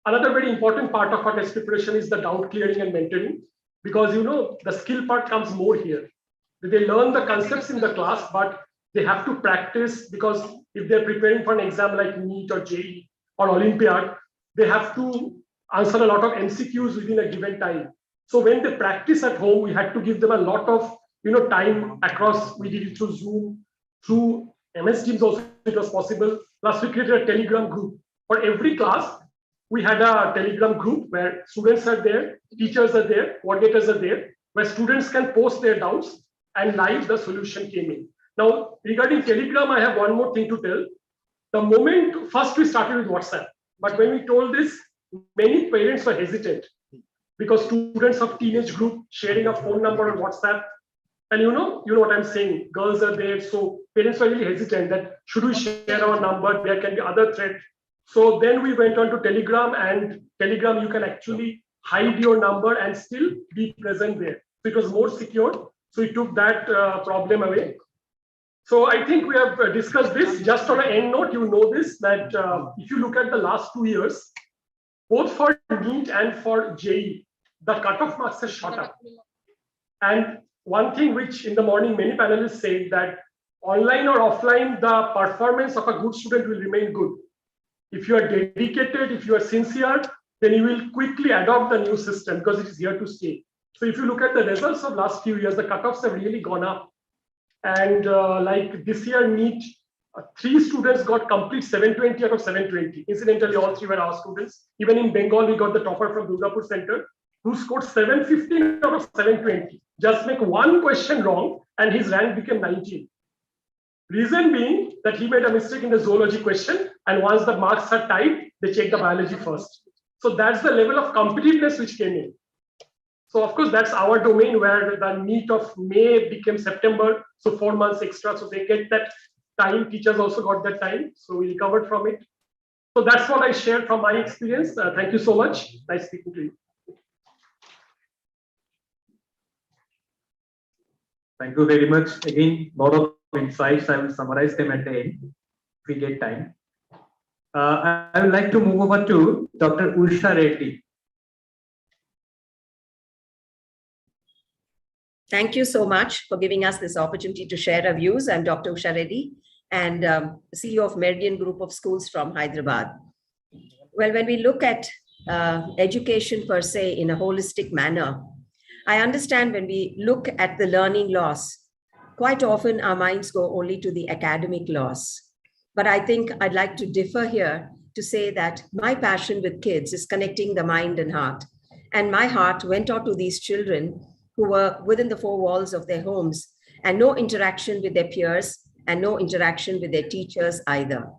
[SPEAKER 20] Another very important part of our test preparation is the doubt clearing and mentoring, because the skill part comes more here. They learn the concepts in the class, but they have to practice, because if they're preparing for an exam like NEET or JEE or Olympiad, they have to answer a lot of MCQs within a given time. So when they practice at home, we had to give them a lot of time across. We did it through Zoom, through MS Teams also it was possible. Plus we created a Telegram group for every class. we had a Telegram group where students are there, teachers are there, coordinators are there, where students can post their doubts, and live the solution came in. Now, regarding Telegram, I have one more thing to tell. The moment first we started with WhatsApp, but when we told this, many parents were hesitant because students of teenage group sharing a phone number on WhatsApp. And you know what I'm saying, girls are there. So parents were really hesitant that should we share our number? There can be other threats. So then we went on to Telegram, and Telegram, you can actually hide your number and still be present there. So it was more secure. So we took that problem away. So I think we have discussed this. Just on an end note, you know this, that if you look at the last 2 years, both for NEET and for JEE, the cutoff marks have shot up. And one thing which in the morning many panelists said that online or offline, the performance of a good student will remain good. If you are dedicated, if you are sincere, then you will quickly adopt the new system because it is here to stay. So if you look at the results of last few years, the cutoffs have really gone up. And like this year, NEET, 3 students got complete 720 out of 720. Incidentally, all 3 were our students. Even in Bengal, we got the topper from Durgapur Center, who scored 715 out of 720. Just make one question wrong, and his rank became 19. Reason being that he made a mistake in the zoology question, and once the marks are tied, they check the biology first. So that's the level of competitiveness which came in. So of course, that's our domain where the NEET of May became September, so 4 months extra. So they get that time. Teachers also got that time. So we recovered from it. So that's what I shared from my experience. Thank you so much. Nice speaking to you.
[SPEAKER 18] Thank you very much. Again, a lot of insights. I will summarize them at the end if we get time. I would like to move over to Dr. Usha Reddy.
[SPEAKER 21] Thank you so much for giving us this opportunity to share our views. I'm Dr. Usha Reddy and CEO of Meridian Group of Schools from Hyderabad. Well, when we look at education per se in a holistic manner, I understand when we look at the learning loss, quite often our minds go only to the academic loss. But I think I'd like to differ here to say that my passion with kids is connecting the mind and heart. And my heart went out to these children who were within the 4 walls of their homes and no interaction with their peers and no interaction with their teachers either.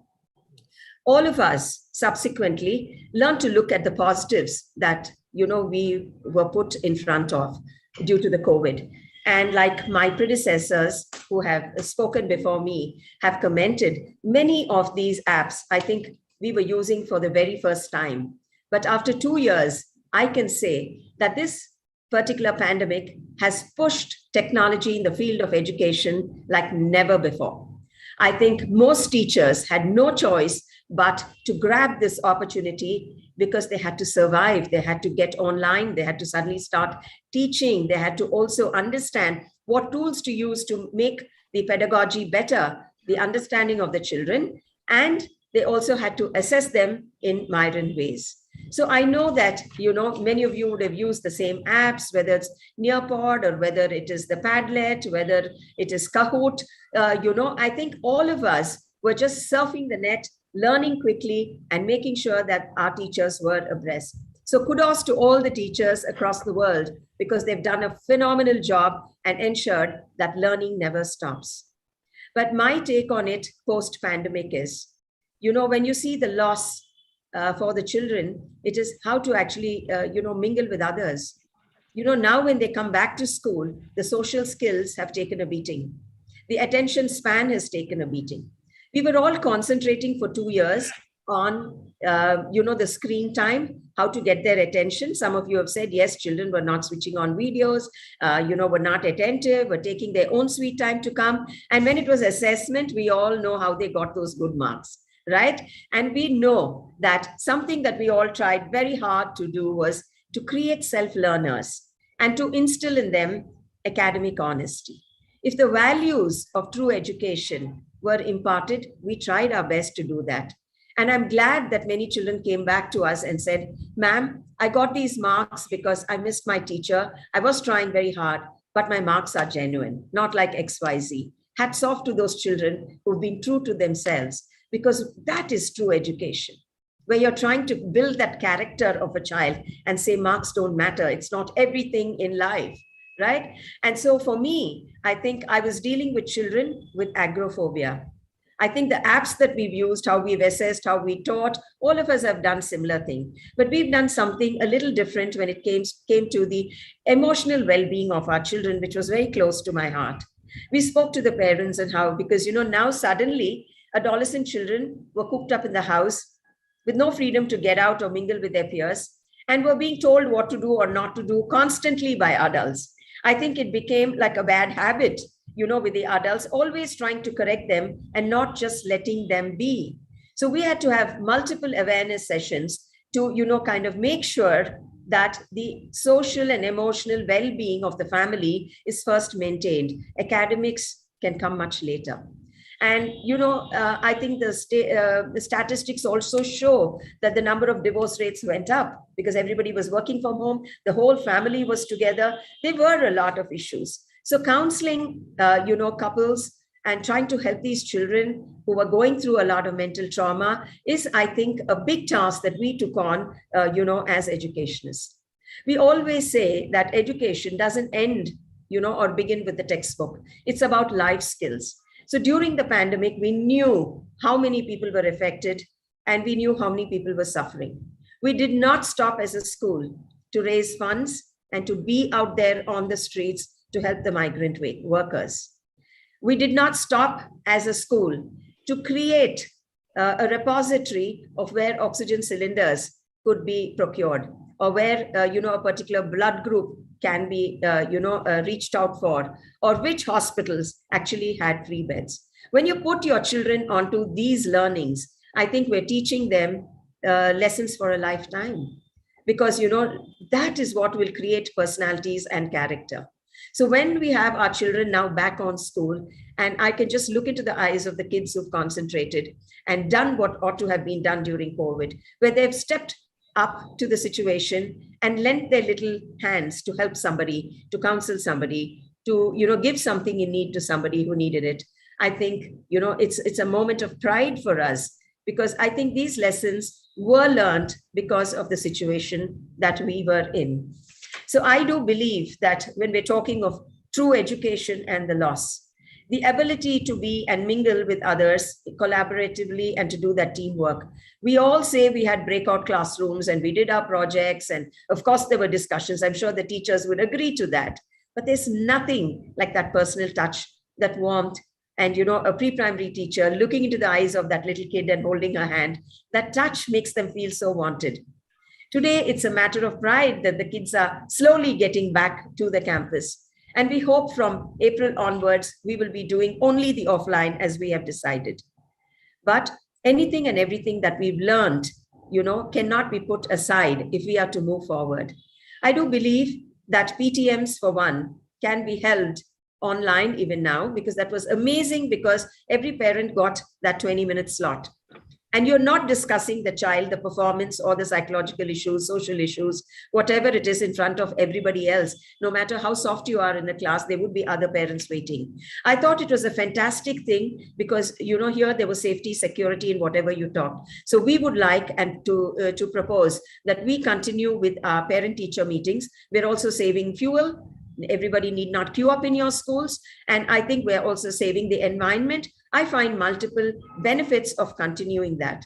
[SPEAKER 21] All of us subsequently learned to look at the positives that we were put in front of due to the COVID. And like my predecessors who have spoken before me have commented, many of these apps, I think we were using for the very first time. But after 2 years, I can say that this particular pandemic has pushed technology in the field of education like never before. I think most teachers had no choice but to grab this opportunity because they had to survive, they had to get online, they had to suddenly start teaching, they had to also understand what tools to use to make the pedagogy better, the understanding of the children, and they also had to assess them in myriad ways. So I know that, many of you would have used the same apps, whether it's Nearpod or whether it is the Padlet, whether it is Kahoot. I think all of us were just surfing the net, learning quickly and making sure that our teachers were abreast. So kudos to all the teachers across the world because they've done a phenomenal job and ensured that learning never stops. But my take on it post-pandemic is, when you see the loss for the children, it is how to actually, mingle with others. Now when they come back to school, the social skills have taken a beating. The attention span has taken a beating. We were all concentrating for 2 years on, the screen time, how to get their attention. Some of you have said, yes, children were not switching on videos, were not attentive, were taking their own sweet time to come. And when it was assessment, we all know how they got those good marks, right? And we know that something that we all tried very hard to do was to create self-learners and to instill in them academic honesty. If the values of true education were imparted, we tried our best to do that. And I'm glad that many children came back to us and said, ma'am, I got these marks because I missed my teacher. I was trying very hard, but my marks are genuine, not like XYZ. Hats off to those children who've been true to themselves, because that is true education. where you're trying to build that character of a child and say marks don't matter. It's not everything in life, right? And so for me, I think I was dealing with children with agoraphobia. I think the apps that we've used, how we've assessed, how we taught, all of us have done similar thing. But we've done something a little different when it came to the emotional well-being of our children, which was very close to my heart. We spoke to the parents and how, because now suddenly adolescent children were cooped up in the house with no freedom to get out or mingle with their peers, and were being told what to do or not to do constantly by adults. I think it became like a bad habit, with the adults always trying to correct them and not just letting them be. So we had to have multiple awareness sessions to, kind of make sure that the social and emotional well-being of the family is first maintained. Academics can come much later. And, I think the statistics also show that the number of divorce rates went up because everybody was working from home. The whole family was together. There were a lot of issues. So counseling, couples and trying to help these children who were going through a lot of mental trauma is, I think, a big task that we took on, as educationists. We always say that education doesn't end, or begin with the textbook. It's about life skills. So during the pandemic, we knew how many people were affected and we knew how many people were suffering. We did not stop as a school to raise funds and to be out there on the streets to help the migrant workers. We did not stop as a school to create a repository of where oxygen cylinders could be procured, or where, a particular blood group can be, reached out for, or which hospitals actually had free beds. When you put your children onto these learnings, I think we're teaching them lessons for a lifetime, because, that is what will create personalities and character. So when we have our children now back on school, and I can just look into the eyes of the kids who've concentrated and done what ought to have been done during COVID, where they've stepped up to the situation and lent their little hands to help somebody, to counsel somebody, to, give something in need to somebody who needed it. I think, it's a moment of pride for us, because I think these lessons were learned because of the situation that we were in. So I do believe that when we're talking of true education and the loss, the ability to be and mingle with others collaboratively and to do that teamwork. We all say we had breakout classrooms and we did our projects. And of course, there were discussions. I'm sure the teachers would agree to that. But there's nothing like that personal touch, that warmth. And, a pre-primary teacher looking into the eyes of that little kid and holding her hand, that touch makes them feel so wanted. Today, it's a matter of pride that the kids are slowly getting back to the campus. And we hope from April onwards, we will be doing only the offline as we have decided. But anything and everything that we've learned, cannot be put aside if we are to move forward. I do believe that PTMs, for one, can be held online even now, because that was amazing, because every parent got that 20-minute slot. And you're not discussing the child, the performance, or the psychological issues, social issues, whatever it is in front of everybody else. No matter how soft you are in the class, there would be other parents waiting. I thought it was a fantastic thing because, here there was safety, security in whatever you taught. So we would like and to propose that we continue with our parent-teacher meetings. We're also saving fuel. Everybody need not queue up in your schools. And I think we're also saving the environment. I find multiple benefits of continuing that.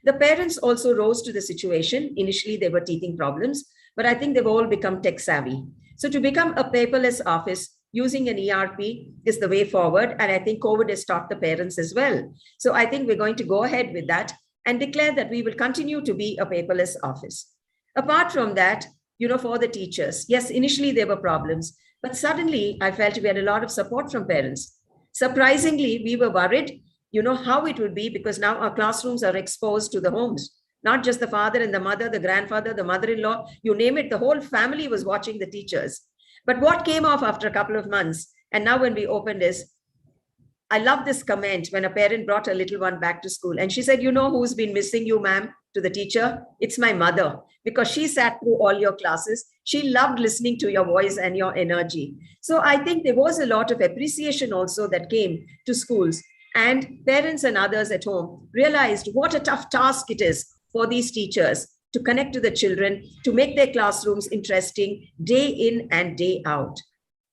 [SPEAKER 21] The parents also rose to the situation. Initially, they were teething problems, but I think they've all become tech savvy. So to become a paperless office using an ERP is the way forward. And I think COVID has taught the parents as well. So I think we're going to go ahead with that and declare that we will continue to be a paperless office. Apart from that, for the teachers, yes, initially there were problems, but suddenly I felt we had a lot of support from parents. Surprisingly, we were worried, how it would be, because now our classrooms are exposed to the homes, not just the father and the mother, the grandfather, the mother-in-law, you name it, the whole family was watching the teachers. But what came off after a couple of months, and now when we opened is, I love this comment when a parent brought her little one back to school and she said, who's been missing you, ma'am, to the teacher? It's my mother, because she sat through all your classes. She loved listening to your voice and your energy. So I think there was a lot of appreciation also that came to schools, and parents and others at home realized what a tough task it is for these teachers to connect to the children, to make their classrooms interesting day in and day out.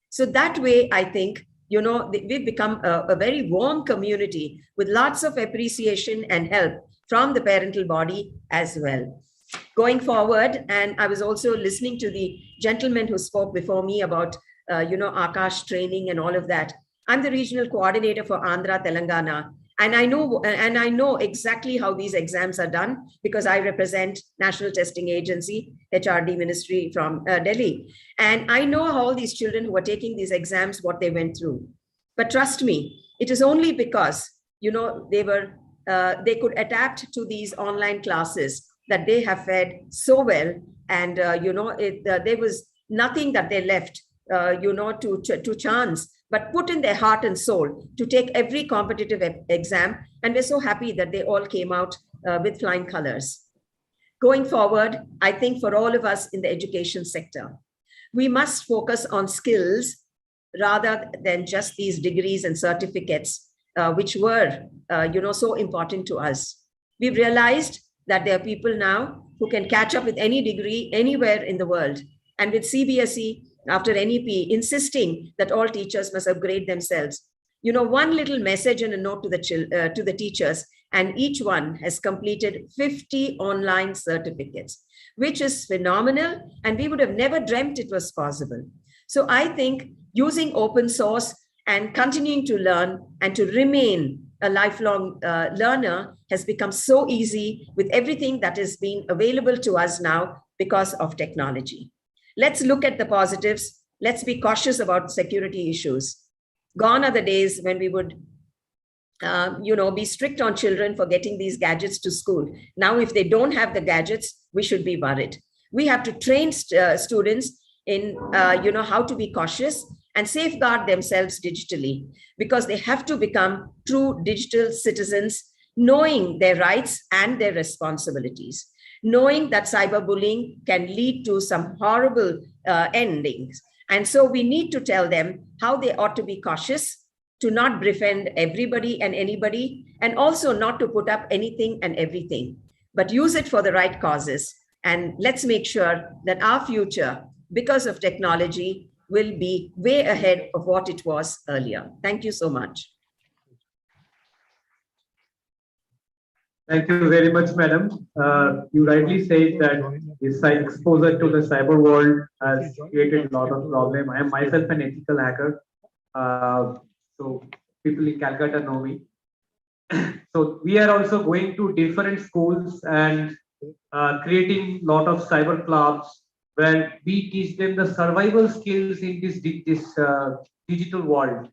[SPEAKER 21] So that way, I think, you know, we've become a very warm community with lots of appreciation and help from the parental body as well. Going forward, and I was also listening to the gentleman who spoke before me about, you know, Akash training and all of that. I'm the regional coordinator for Andhra, Telangana. And I know exactly how these exams are done because I represent National Testing Agency, HRD Ministry from Delhi. And I know how all these children who are taking these exams, what they went through. But trust me, it is only because, you know, they could adapt to these online classes that they have fared so well. And, you know, there was nothing that they left, you know, to chance, but put in their heart and soul to take every competitive exam. And we're so happy that they all came out with flying colors. Going forward, I think for all of us in the education sector, we must focus on skills rather than just these degrees and certificates, which were, you know, so important to us. We've realized that there are people now who can catch up with any degree anywhere in the world. And with CBSE, after NEP, insisting that all teachers must upgrade themselves. You know, one little message and a note to the teachers, and each one has completed 50 online certificates, which is phenomenal, and we would have never dreamt it was possible. So I think using open source and continuing to learn and to remain a lifelong learner has become so easy with everything that is being available to us now because of technology. Let's look at the positives. Let's be cautious about security issues. Gone are the days when we would, you know, be strict on children for getting these gadgets to school. Now, if they don't have the gadgets, we should be worried. We have to train students in, you know, how to be cautious and safeguard themselves digitally, because they have to become true digital citizens, knowing their rights and their responsibilities, knowing that cyberbullying can lead to some horrible endings. And so we need to tell them how they ought to be cautious, to not befriend everybody and anybody, and also not to put up anything and everything, but use it for the right causes. And let's make sure that our future, because of technology, will be way ahead of what it was earlier. Thank you so much.
[SPEAKER 18] Thank you very much, madam. You rightly said that this exposure to the cyber world has created a lot of problem. I am myself an ethical hacker. So people in Calcutta know me. So we are also going to different schools and creating a lot of cyber clubs where we teach them the survival skills in this digital world,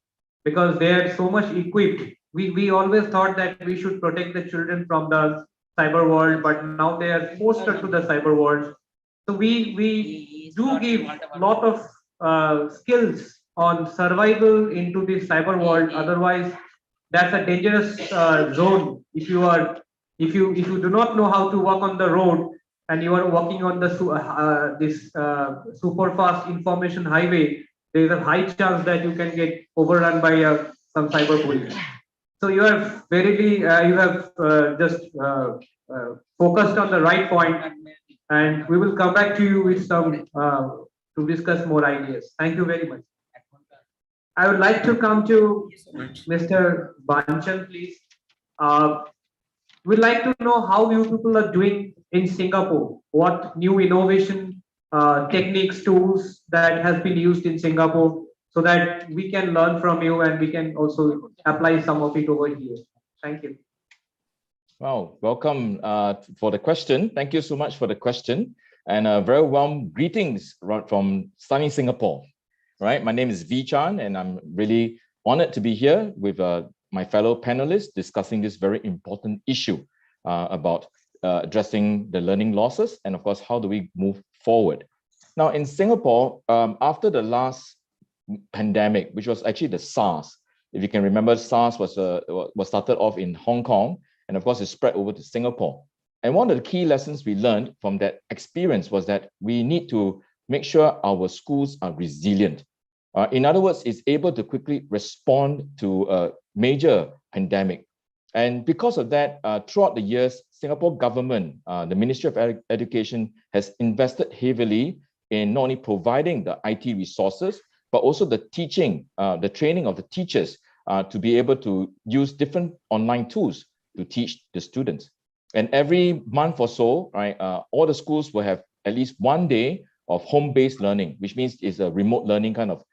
[SPEAKER 18] because they are so much equipped. We always thought that we should protect the children from the cyber world, but now they are forced to the cyber world. So we do give a lot of skills on survival into this cyber world. Otherwise, that's a dangerous zone. If you do not know how to walk on the road and you are walking on the super fast information highway, there is a high chance that you can get overrun by some cyber bully. So you have just focused on the right point, and we will come back to you with some to discuss more ideas. Thank you very much. I would like to come to Mr. Banchan, please. We'd like to know how you people are doing in Singapore. What new innovation techniques, tools that has been used in Singapore, so that we can learn from you and we can also apply some of it over here. Thank you.
[SPEAKER 4] Wow, welcome for the question. Thank you so much for the question, and very warm greetings from sunny Singapore. Right, my name is 𝗤𝗏, and I'm really honored to be here with my fellow panelists discussing this very important issue about addressing the learning losses, and of course, how do we move forward. Now, in Singapore, after the last pandemic, which was actually the SARS, if you can remember, SARS was started off in Hong Kong, and of course, it spread over to Singapore. And one of the key lessons we learned from that experience was that we need to make sure our schools are resilient. In other words, it's able to quickly respond to a major pandemic. And because of that, throughout the years, Singapore government, the Ministry of Education has invested heavily in not only providing the IT resources, but also the teaching, the training of the teachers to be able to use different online tools to teach the students. And every month or so, right, all the schools will have at least one day of home-based learning, which means it's a remote learning kind of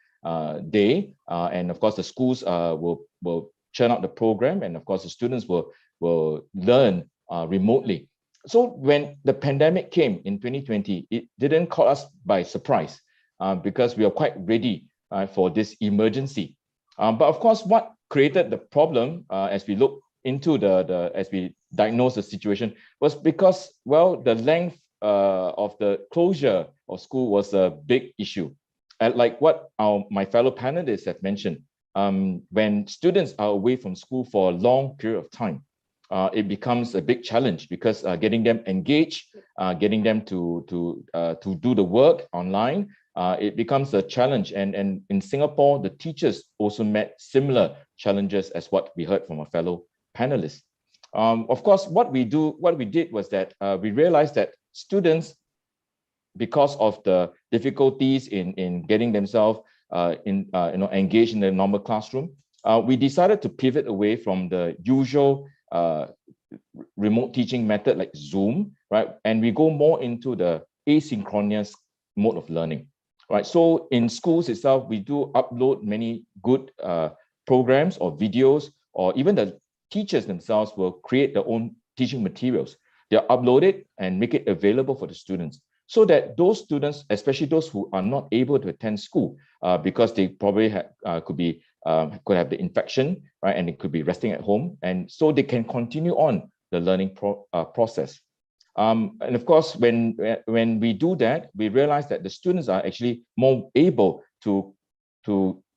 [SPEAKER 4] day. And of course, the schools will churn out the program, and of course, the students will learn remotely. So when the pandemic came in 2020, it didn't caught us by surprise because we are quite ready for this emergency. But of course, what created the problem as we look into as we diagnose the situation was because, well, the length of the closure of school was a big issue. And like what my fellow panelists have mentioned, when students are away from school for a long period of time, it becomes a big challenge because getting them engaged, getting them to do the work online, it becomes a challenge. And in Singapore, the teachers also met similar challenges as what we heard from our fellow panelists. Of course, what we did was that we realized that students, because of the difficulties in getting themselves engaged in the normal classroom, we decided to pivot away from the usual remote teaching method like Zoom, right? And we go more into the asynchronous mode of learning, right? So in schools itself, we do upload many good programs or videos, or even the teachers themselves will create their own teaching materials. They're uploaded and make it available for the students, so that those students, especially those who are not able to attend school because they probably could have the infection, right, and it could be resting at home, and so they can continue on the learning process. And of course, when we do that, we realize that the students are actually more able to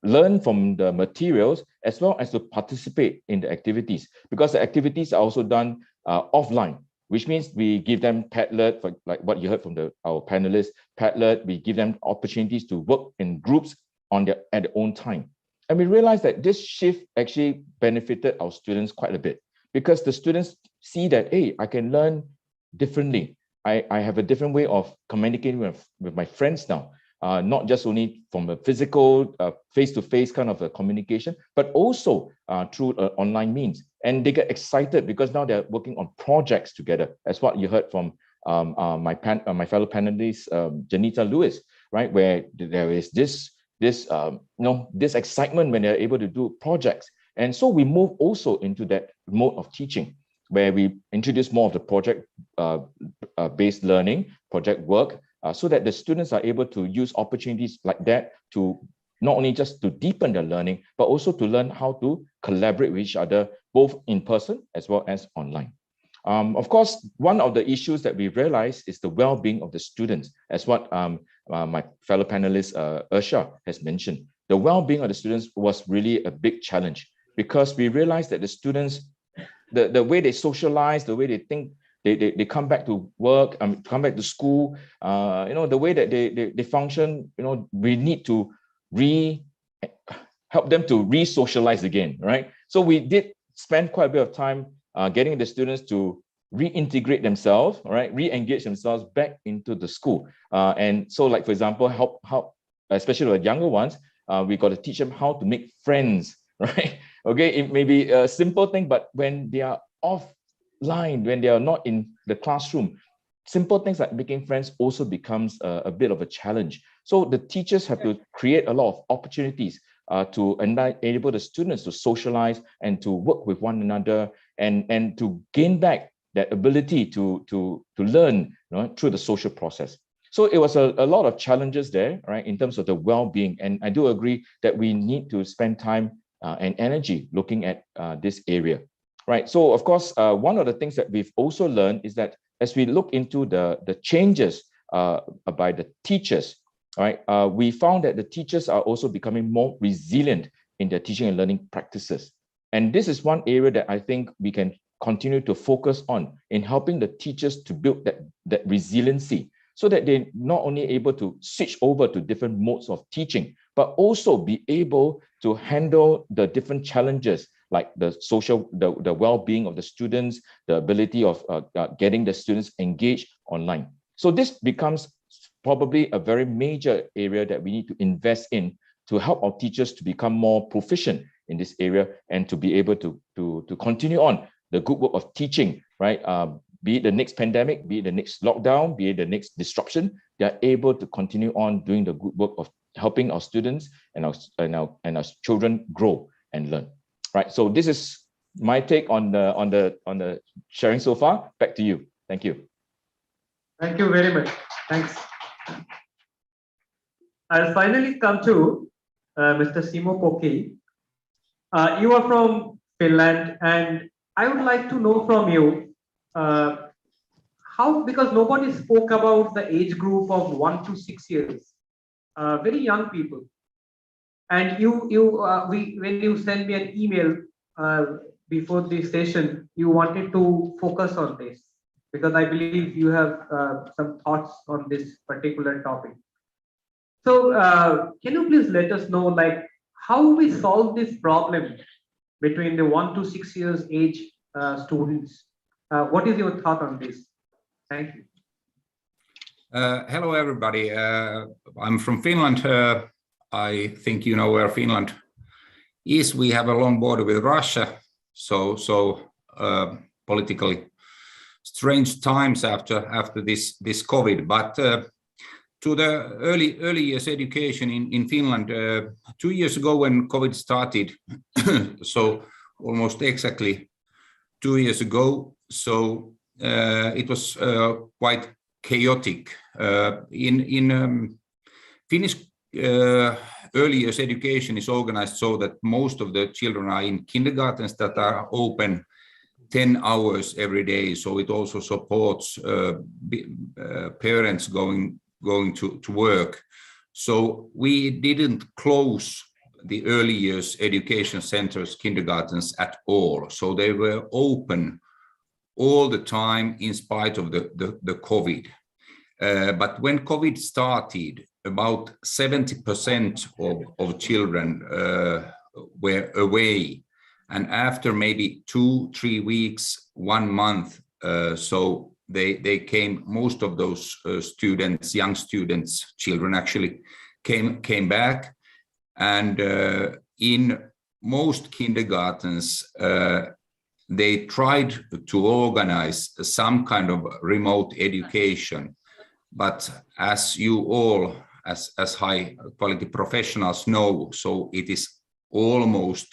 [SPEAKER 4] learn from the materials as well as to participate in the activities, because the activities are also done offline, which means we give them Padlet, for like what you heard from our panelists, Padlet. We give them opportunities to work in groups at their own time. And we realized that this shift actually benefited our students quite a bit, because the students see that, hey, I can learn differently. I have a different way of communicating with my friends now, not just only from a physical, face-to-face kind of a communication, but also through online means. And they get excited because now they're working on projects together, as what you heard from my fellow panelist, Janita Lewis, right? Where there is this excitement when they're able to do projects. And so we move also into that mode of teaching, where we introduce more of the project-based learning, project work, so that the students are able to use opportunities like that to not only just to deepen their learning, but also to learn how to collaborate with each other, both in person as well as online. Of course, one of the issues that we realize is the well-being of the students, as what my fellow panelist, 𝗥𝗲, has mentioned. The well-being of the students was really a big challenge, because we realized that the students, the way they socialize, the way they think, they come back to work, come back to school, the way that they function, we need to help them to re-socialize again, right? So we did spend quite a bit of time getting the students to reintegrate themselves, right? Re-engage themselves back into the school. And so, like, for example, help especially the younger ones, we got to teach them how to make friends, right? Okay, it may be a simple thing, but when they are offline, when they are not in the classroom, simple things like making friends also becomes a bit of a challenge. So the teachers have to create a lot of opportunities to enable the students to socialize and to work with one another, and to gain back that ability to learn, through the social process. So it was a lot of challenges there, right, in terms of the well-being. And I do agree that we need to spend time and energy looking at this area, right? So of course, one of the things that we've also learned is that as we look into the changes by the teachers, right, we found that the teachers are also becoming more resilient in their teaching and learning practices. And this is one area that I think we can continue to focus on in helping the teachers to build that resiliency, so that they're not only able to switch over to different modes of teaching, but also be able to handle the different challenges like the social, the well-being of the students, the ability of getting the students engaged online. So this becomes probably a very major area that we need to invest in to help our teachers to become more proficient in this area and to be able to continue on the good work of teaching, right? Be it the next pandemic, be it the next lockdown, be it the next disruption, they are able to continue on doing the good work of helping our students and our children grow and learn, right? So this is my take on the sharing so far. Back to you. Thank you.
[SPEAKER 18] Thank you very much. Thanks. I'll finally come to Mr. 𝗖𝗜𝗜 𝗘𝗀𝘂𝗰. You are from Finland, and I would like to know from you how, because nobody spoke about the age group of 1 to 6 years, very young people. And when you sent me an email before this session, you wanted to focus on this, because I believe you have some thoughts on this particular topic. So can you please let us know, like, how we solve this problem between the 1 to 6 years age students? What is your thought on this? Thank you.
[SPEAKER 1] Hello, everybody. I'm from Finland. I think you know where Finland is. We have a long border with Russia, so politically strange times after this COVID. But to the early years education in Finland, 2 years ago when COVID started, so almost exactly 2 years ago, so it was quite chaotic. In Finnish early years education is organized so that most of the children are in kindergartens that are open 10 hours every day. So it also supports parents going to work. So we didn't close the early years education centers, kindergartens at all. So they were open all the time in spite of the COVID. But when COVID started, about 70% of children were away. And after maybe 2-3 weeks, 1 month, so they came, most of those students, young students, children actually came back. And in most kindergartens, they tried to organize some kind of remote education. But as you all, as high quality professionals know, so it is almost,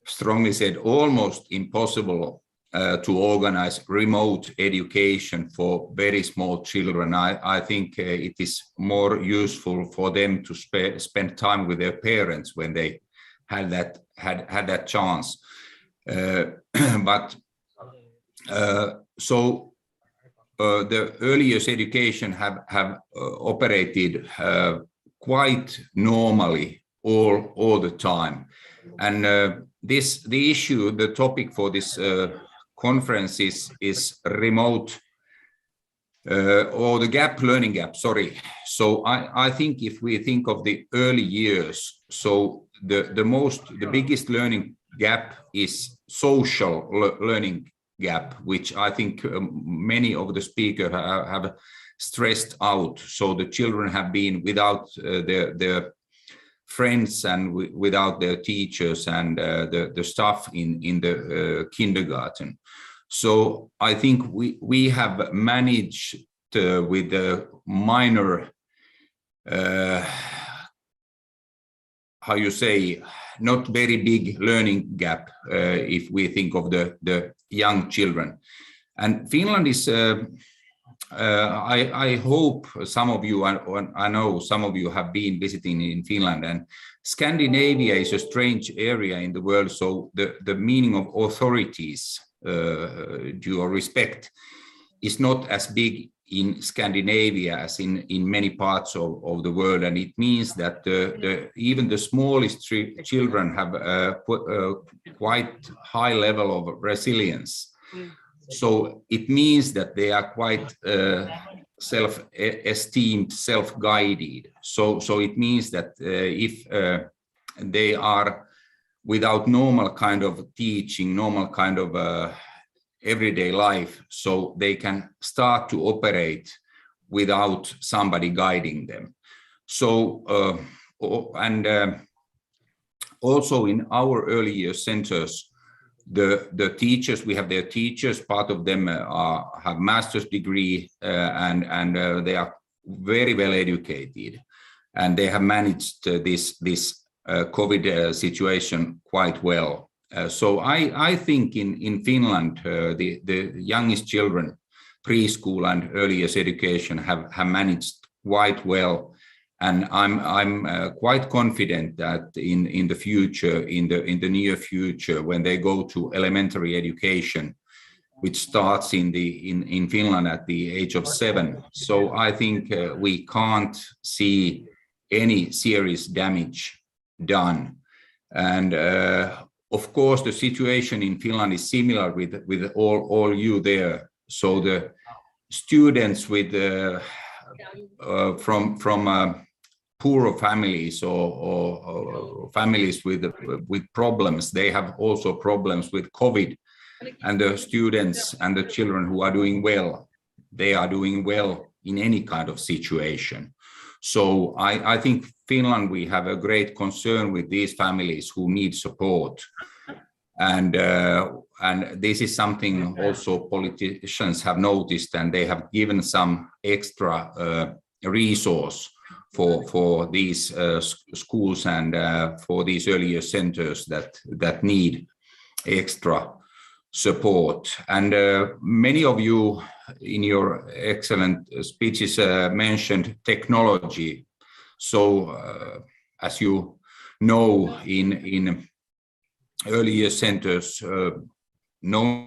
[SPEAKER 1] strongly said, almost impossible to organize remote education for very small children. I think it is more useful for them to spend time with their parents when they had that chance. The early years education have operated quite normally all the time, and the topic for this conference is remote or the learning gap. Sorry. So I think if we think of the early years, so the biggest learning gap is social learning gap, which I think many of the speakers have stressed out. So the children have been without their friends and without their teachers and the staff in the kindergarten. So I think we have managed with a minor, how you say, not very big learning gap if we think of the young children. And Finland is, I hope some of you, I know some of you have been visiting in Finland, and Scandinavia is a strange area in the world. So the meaning of authorities, due respect, is not as big in Scandinavia as in many parts of the world, and it means that even the smallest children have a quite high level of resilience. So it means that they are quite self-esteemed, self-guided. So it means that if they are without normal kind of teaching, normal kind of everyday life, so they can start to operate without somebody guiding them. So, also in our early years centers, the teachers, we have their teachers, part of them have master's degree and they are very well educated, and they have managed this COVID situation quite well. So I think in Finland, the youngest children, preschool and early years education have managed quite well. And I'm quite confident that in the future, in the near future, when they go to elementary education, which starts in Finland at the age of 7. So I think we can't see any serious damage done. And of course, the situation in Finland is similar with all you there. So the students with from poorer families or families with problems, they have also problems with COVID. And the students and the children who are doing well, they are doing well in any kind of situation. So I think Finland, we have a great concern with these families who need support. And this is something also politicians have noticed, and they have given some extra resource for these schools and for these earlier centers that need extra support. And many of you in your excellent speeches mentioned technology. So as you know, in earlier centers, no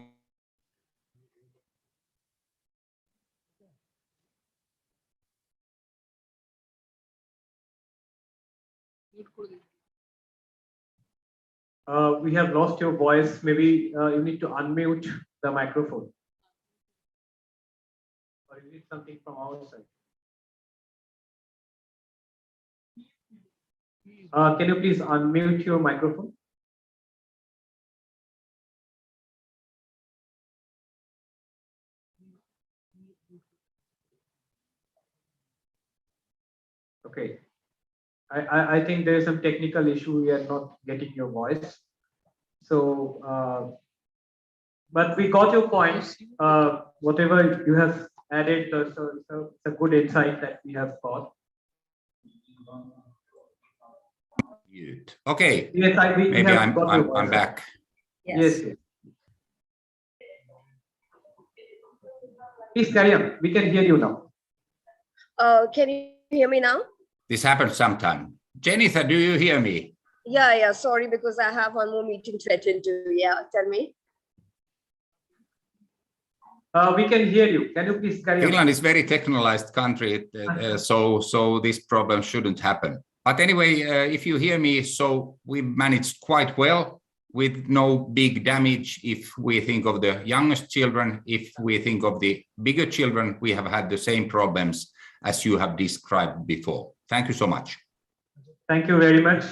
[SPEAKER 18] We have lost your voice. Maybe you need to unmute the microphone. Or you need something from our side. Can you please unmute your microphone? Okay. I think there is some technical issue. We are not getting your voice. So, but we got your points. Whatever you have added, so it's a good insight that we have got.
[SPEAKER 1] Okay.
[SPEAKER 18] Yes,
[SPEAKER 1] maybe I'm back.
[SPEAKER 18] Yes. Yes. Please carry on. We can hear you now.
[SPEAKER 17] Can you hear me now?
[SPEAKER 1] This happens sometime. Jennifer, do you hear me?
[SPEAKER 17] Yeah. Sorry, because I have one more meeting to attend to. Yeah, tell me.
[SPEAKER 18] We can hear you. Can you please carry on?
[SPEAKER 1] Finland is a very technologized country, so this problem shouldn't happen. But anyway, if you hear me, so we managed quite well with no big damage. If we think of the youngest children, if we think of the bigger children, we have had the same problems as you have described before. Thank you so much.
[SPEAKER 18] Thank you very much.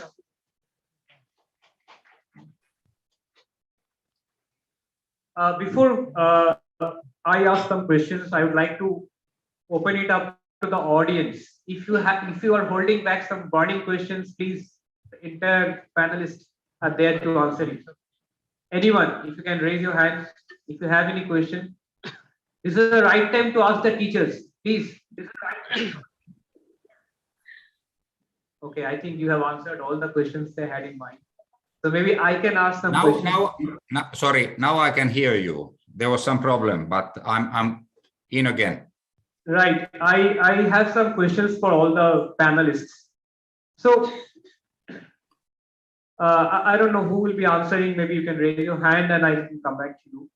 [SPEAKER 18] Before I ask some questions, I would like to open it up to the audience. If you are holding back some burning questions, please, the entire panelists are there to answer it. Anyone, if you can raise your hand, if you have any question. This is the right time to ask the teachers, please. This is the right time. Okay, I think you have answered all the questions they had in mind. So maybe I can ask some questions.
[SPEAKER 1] Sorry, now I can hear you. There was some problem, but I'm in again.
[SPEAKER 18] Right. I have some questions for all the panelists. So I don't know who will be answering. Maybe you can raise your hand and I can come back to you.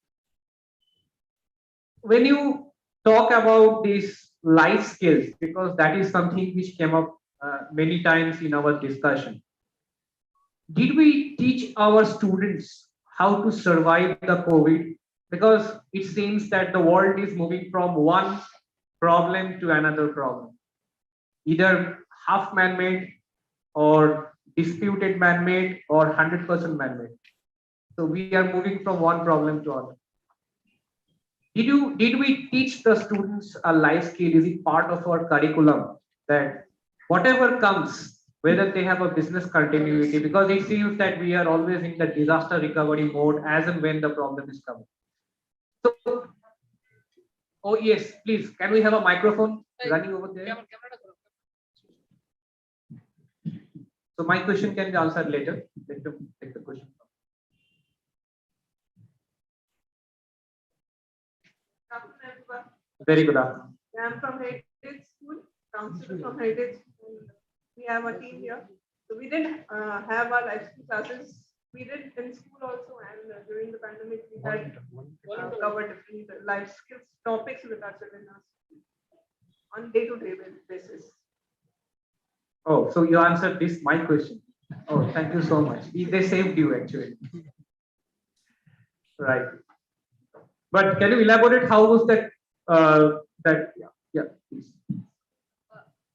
[SPEAKER 18] When you talk about these life skills, because that is something which came up many times in our discussion. Did we teach our students how to survive the COVID? Because it seems that the world is moving from one problem to another problem, either half man-made or disputed man-made or 100% man-made. So we are moving from one problem to another. Did we teach the students a life skill? Is it part of our curriculum that whatever comes, whether they have a business continuity, because it seems that we are always in the disaster recovery mode as and when the problem is coming. So, oh yes, please, can we have a microphone running over there? So my question can be answered later. Let them take the question. Very good afternoon.
[SPEAKER 5] I'm from Heritage School, counselor from Heritage School. We have a team here. So we didn't have our life skill classes. We did in school also, and during the pandemic, we had covered different life skills topics with our children on day-to-day basis.
[SPEAKER 18] Oh, so you answered my question. Oh, thank you so much. They saved you actually. Right. But can you elaborate how was that? Yeah, please.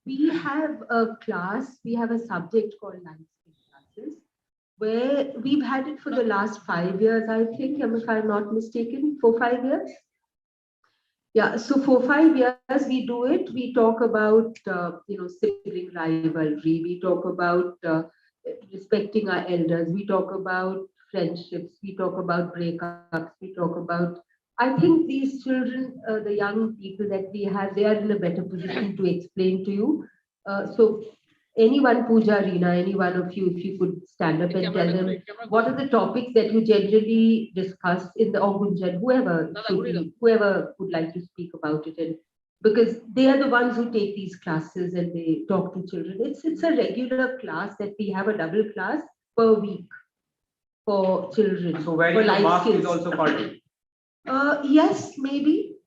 [SPEAKER 19] We have a class, we have a subject called life skill classes, where we've had it for the last 5 years, I think, if I'm not mistaken, 4-5 years. Yeah, so 4-5 years we do it. We talk about sibling rivalry. We talk about respecting our elders. We talk about friendships. We talk about breakups. We talk about. I think these children, the young people that we have, they are in a better position to explain to you. So anyone, Pooja, Reena, any one of you, if you could stand up and tell them what are the topics that you generally discuss in the Gunjan, whoever would like to speak about it, and because they are the ones who take these classes and they talk to children. It's a regular class that we have, a double class per week for children.
[SPEAKER 18] So wearing a mask is also part of it.
[SPEAKER 19] Yes, maybe.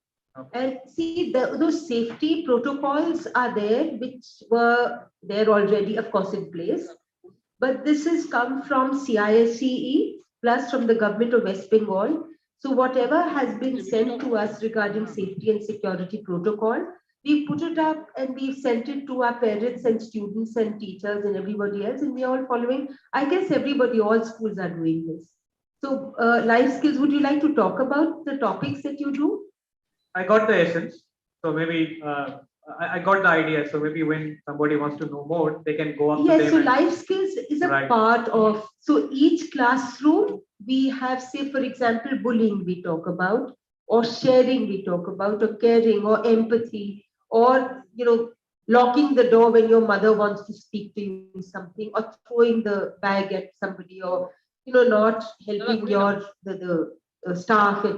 [SPEAKER 19] And see, those safety protocols are there, which were there already, of course, in place. But this has come from CISCE plus from the government of West Bengal. So whatever has been sent to us regarding safety and security protocol, we put it up and we've sent it to our parents and students and teachers and everybody else. And we are all following. I guess everybody, all schools are doing this. So life skills, would you like to talk about the topics that you do?
[SPEAKER 18] I got the essence. So maybe I got the idea. So maybe when somebody wants to know more, they can go up to them.
[SPEAKER 19] Yes, so life skills is a part of, so each classroom, we have, say, for example, bullying we talk about, or sharing we talk about, or caring, or empathy, or, locking the door when your mother wants to speak to you something, or throwing the bag at somebody, or, not helping the staff at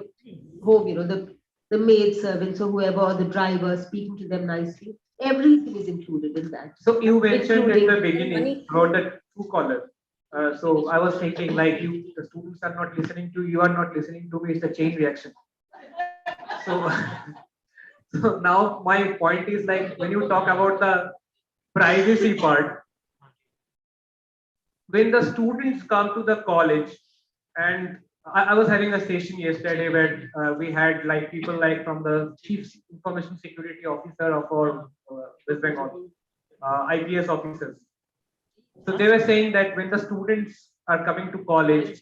[SPEAKER 19] home, the maid servants or whoever, or the driver, speaking to them nicely. Everything is included in that.
[SPEAKER 18] So you mentioned in the beginning about the true caller. So I was thinking, like, the students are not listening to you, are not listening to me. It's a chain reaction. So, so now my point is, like, when you talk about the privacy part, when the students come to the college, and I was having a session yesterday where we had like people like from the Chief Information Security Officer of our West Bengal, IPS officers. So they were saying that when the students are coming to college,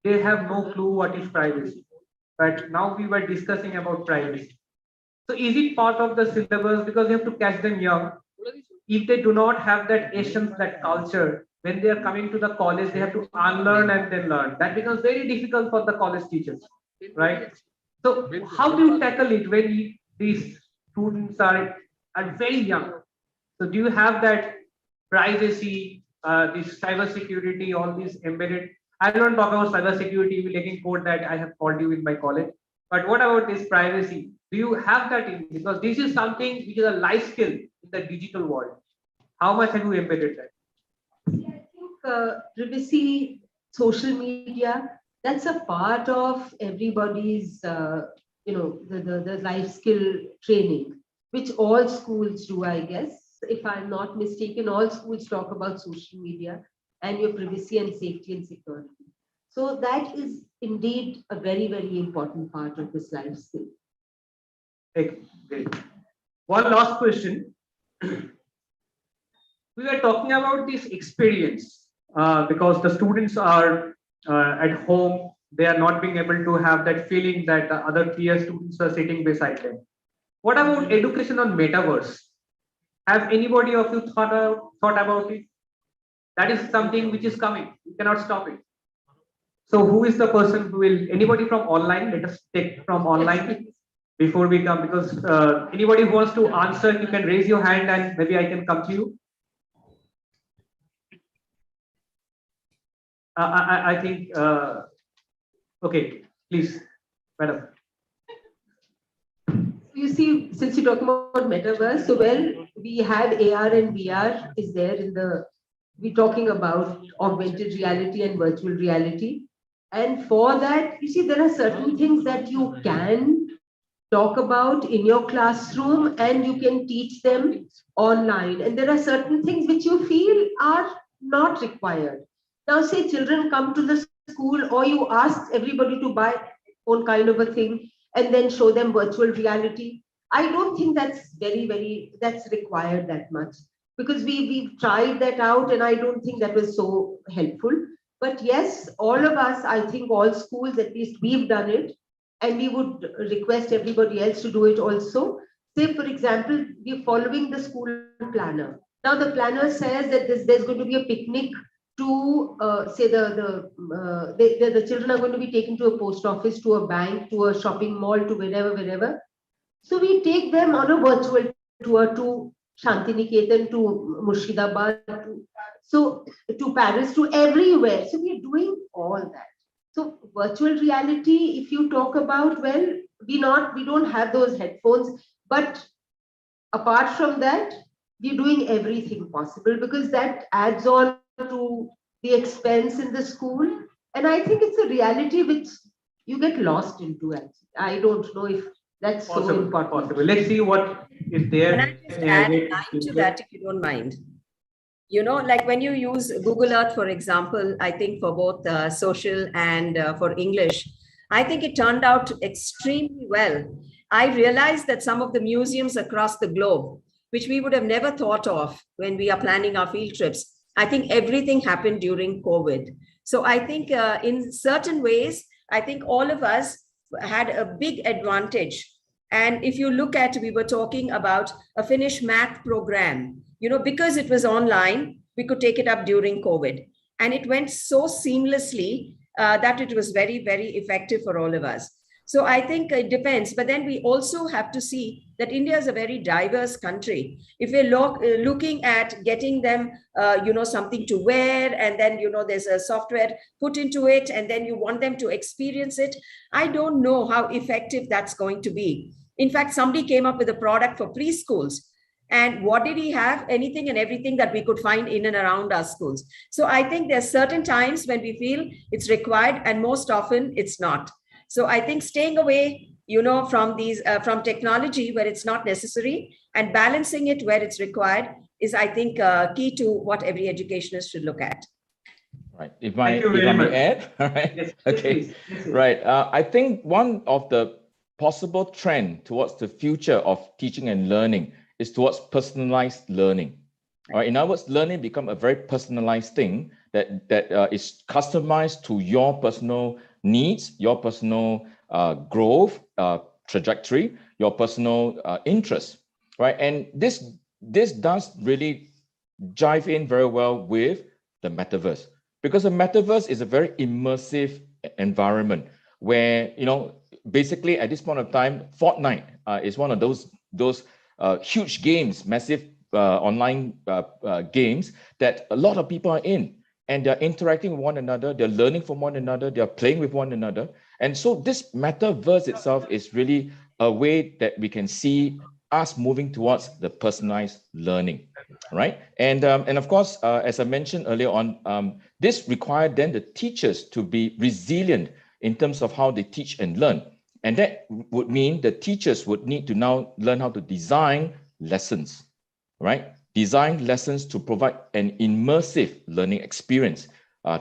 [SPEAKER 18] they have no clue what is privacy. But now we were discussing about privacy. So is it part of the syllabus, because you have to catch them young? If they do not have that essence, that culture, when they are coming to the college, they have to unlearn and then learn. That becomes very difficult for the college teachers, right? So how do you tackle it when these students are very young? So do you have that privacy, this cybersecurity, all these embedded? I don't talk about cybersecurity, we're taking code that I have called you in my college. But what about this privacy? Do you have that in? Because this is something which is a life skill in the digital world. How much have you embedded that?
[SPEAKER 19] Privacy, social media, that's a part of everybody's, the life skill training, which all schools do, I guess. If I'm not mistaken, all schools talk about social media and your privacy and safety and security. So that is indeed a very, very important part of this life skill.
[SPEAKER 18] Okay, great. One last question. We were talking about this experience. because the students are at home, they are not being able to have that feeling that the other peer students are sitting beside them. What about education on metaverse? Have anybody of you thought about it? That is something which is coming. You cannot stop it. So who is the person who will, anybody from online? Let us take from online before we come, because anybody who wants to answer, you can raise your hand and maybe I can come to you. I think, okay, please, madam.
[SPEAKER 19] You see, since you're talking about metaverse, so well, we had AR and VR is there in the, we're talking about augmented reality and virtual reality. And for that, you see, there are certain things that you can talk about in your classroom and you can teach them online. And there are certain things which you feel are not required. Now, say children come to the school or you ask everybody to buy own kind of a thing and then show them virtual reality. I don't think that's that's required that much, because we've tried that out and I don't think that was so helpful. But yes, all of us, I think all schools, at least we've done it, and we would request everybody else to do it also. Say, for example, we're following the school planner. Now the planner says that there's going to be a picnic to say the children are going to be taken to a post office, to a bank, to a shopping mall, to wherever. So we take them on a virtual tour to Shantiniketan, to Murshidabad, to Paris, to everywhere. So we're doing all that. So virtual reality, if you talk about, well, we don't have those headphones, but apart from that, we're doing everything possible, because that adds on to the expense in the school. And I think it's a reality which you get lost into. Actually, I don't know if that's so important.
[SPEAKER 18] Possible. Let's see what is there.
[SPEAKER 21] Can I just add a line to that, if you don't mind? You know, like when you use Google Earth, for example, I think for both social and for English, I think it turned out extremely well. I realized that some of the museums across the globe, which we would have never thought of when we are planning our field trips, I think everything happened during COVID. So I think in certain ways, I think all of us had a big advantage. And if you look at, we were talking about a Finnish math program, you know, because it was online, we could take it up during COVID. And it went so seamlessly that it was very, very effective for all of us. So I think it depends. But then we also have to see that India is a very diverse country. If we're looking at getting them, you know, something to wear, and then, you know, there's a software put into it, and then you want them to experience it, I don't know how effective that's going to be. In fact, somebody came up with a product for preschools. And what did he have? Anything and everything that we could find in and around our schools. So I think there's certain times when we feel it's required, and most often it's not. So I think staying away, you know, from these, from technology where it's not necessary, and balancing it where it's required is, I think, key to what every educationist should look at.
[SPEAKER 4] Right. If I may add, all right.
[SPEAKER 18] Yes,
[SPEAKER 4] okay.
[SPEAKER 18] please.
[SPEAKER 4] Right. I think one of the possible trend towards the future of teaching and learning is towards personalized learning. All right. In other words, learning become a very personalized thing that is customized to your personal needs, your personal growth trajectory, your personal interests, right? And this does really jive in very well with the metaverse, because the metaverse is a very immersive environment where, you know, basically at this point of time, Fortnite is one of those huge games, massive online games that a lot of people are in. And they're interacting with one another, they're learning from one another, they're playing with one another. And so this metaverse itself is really a way that we can see us moving towards the personalized learning, right? And of course, as I mentioned earlier on, this required then the teachers to be resilient in terms of how they teach and learn. And that would mean the teachers would need to now learn how to design lessons, right? Design lessons to provide an immersive learning experience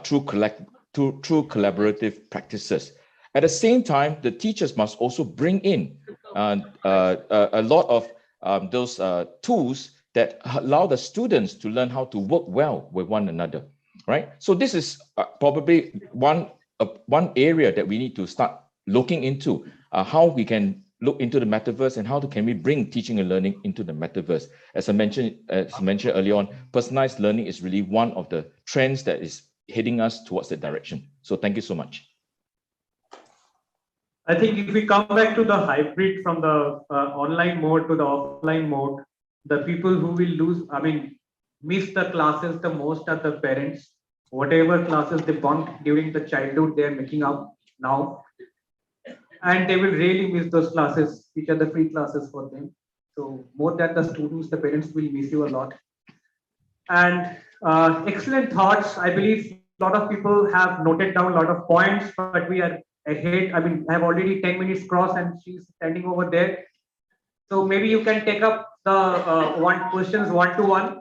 [SPEAKER 4] through collaborative practices. At the same time, the teachers must also bring in a lot of those tools that allow the students to learn how to work well with one another. right? So this is probably one area that we need to start looking into, how we can look into the metaverse and how can we bring teaching and learning into the metaverse. As I mentioned earlier on, personalized learning is really one of the trends that is heading us towards that direction. So thank you so much.
[SPEAKER 18] I think if we come back to the hybrid from the online mode to the offline mode, the people who will miss the classes the most are the parents. Whatever classes they bunked during the childhood, they are making up now. And they will really miss those classes, which are the free classes for them. So more than the students, the parents will miss you a lot. And excellent thoughts. I believe a lot of people have noted down a lot of points, but we are ahead. I have already 10 minutes crossed and she's standing over there. So maybe you can take up the questions one-to-one.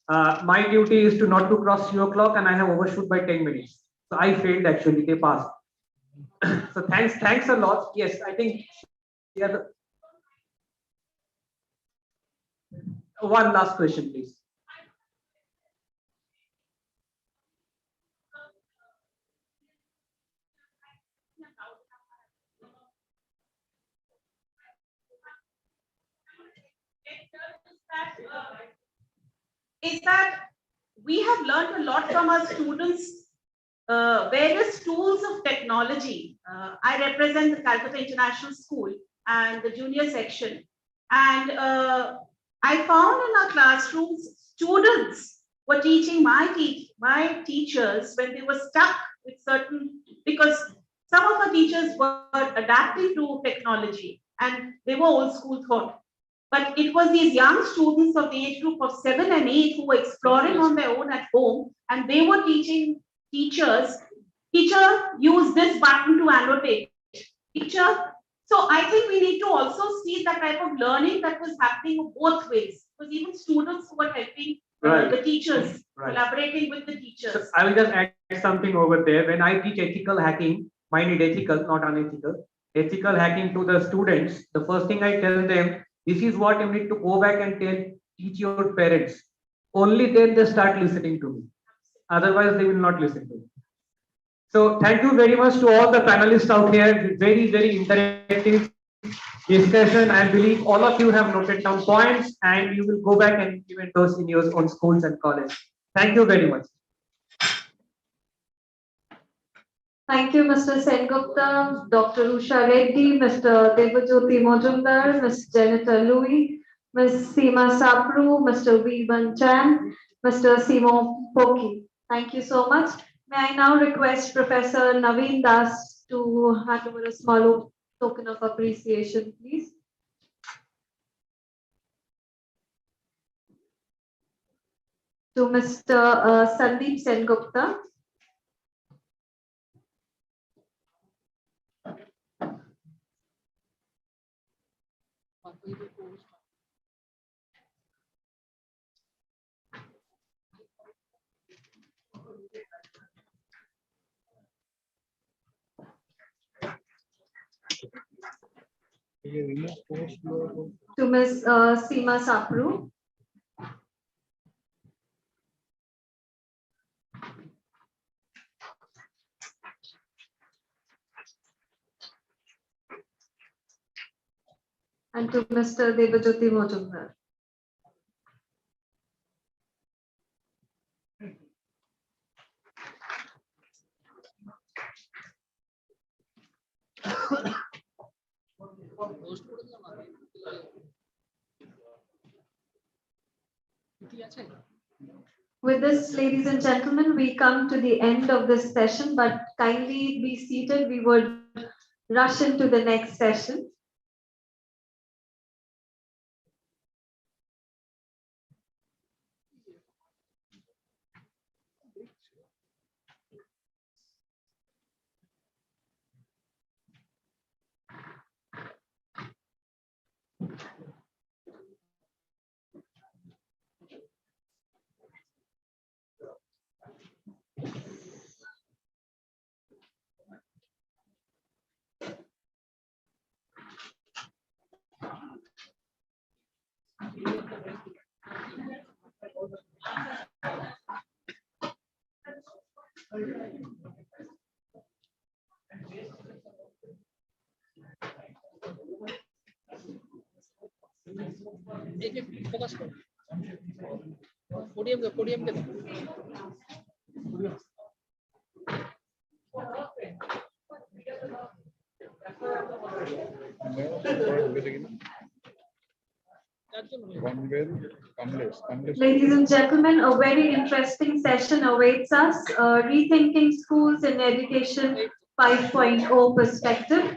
[SPEAKER 18] My duty is to not to cross 2 o'clock and I have overshoot by 10 minutes. So I failed actually, they passed. So thanks a lot. Yes, I think one last question, please.
[SPEAKER 5] Is that we have learned a lot from our students, various tools of technology. I represent the Calcutta International School and the junior section. And I found in our classrooms, students were teaching my teachers when they were stuck with certain, because some of our teachers were adapting to technology and they were old school thought. But it was these young students of the age group of 7 and 8 who were exploring on their own at home, and they were teaching teachers, teacher, use this button to annotate. Teacher. So I think we need to also see that type of learning that was happening both ways, because even students who were helping the teachers, collaborating with the teachers.
[SPEAKER 18] So I will just add something over there. When I teach ethical hacking, mine is ethical, not unethical. Ethical hacking to the students, the first thing I tell them, this is what you need to go back and teach your parents. Only then they start listening to me. Otherwise, they will not listen to me. So thank you very much to all the panelists out here. Very, very interactive discussion. I believe all of you have noted down points and you will go back and implement those in your own schools and colleges. Thank you very much.
[SPEAKER 6] Thank you, Mr. Sengupta, Dr. Usha Reddy, Mr. Devajyoti Mojumdar, Ms. Jennifer Louis, Ms. Seema Sapru, Mr. Veeban Chan, Mr. Simo Poki. Thank you so much. May I now request Professor Naveen Das to hand over a small token of appreciation, please. To Mr. Sandeep Sengupta. To Ms. Seema Sapru. And to Mr. Devajyoti Mojumdar. With this, ladies and gentlemen, we come to the end of this session, but kindly be seated. We would rush into the next session.
[SPEAKER 3] एक focus करो podium के
[SPEAKER 6] Ladies and gentlemen, a very interesting session awaits us. Rethinking Schools in Education 5.0 Perspective.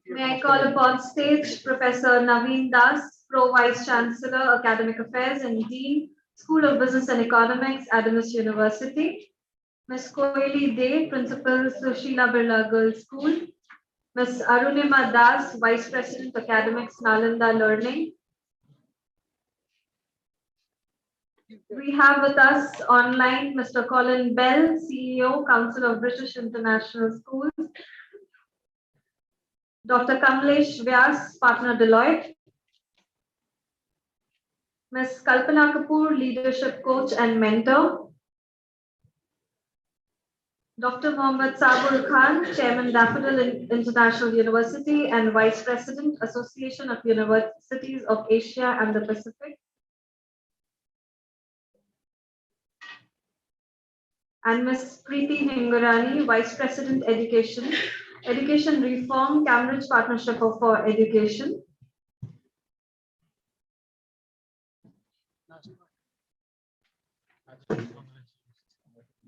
[SPEAKER 6] May I call upon stage Professor 𝗥𝗲𝗄𝗶𝗂𝗰 Pro Vice Chancellor, Academic Affairs and Dean, School of Business and Economics, Adams University. Ms. 𝗥𝗲𝗄𝗂𝗰 𝗃, Principal, Sushila Birla Girls School. Ms. Arunima Das, Vice President, Academics, Nalanda Learning. We have with us online Mr. Colin Bell, CEO, Council of British International Schools. Dr. 𝗥𝗲𝗄𝗂𝗃𝗀, Partner, Deloitte. Ms. Kalpana Kapoor, Leadership Coach and Mentor. Dr. Mohammad Sabul Khan, Chairman, Daffodil International University and Vice President, Association of Universities of Asia and the Pacific. And Ms. Preeti Hingorani, Vice President, Education, Education Reform, Cambridge Partnership for Education.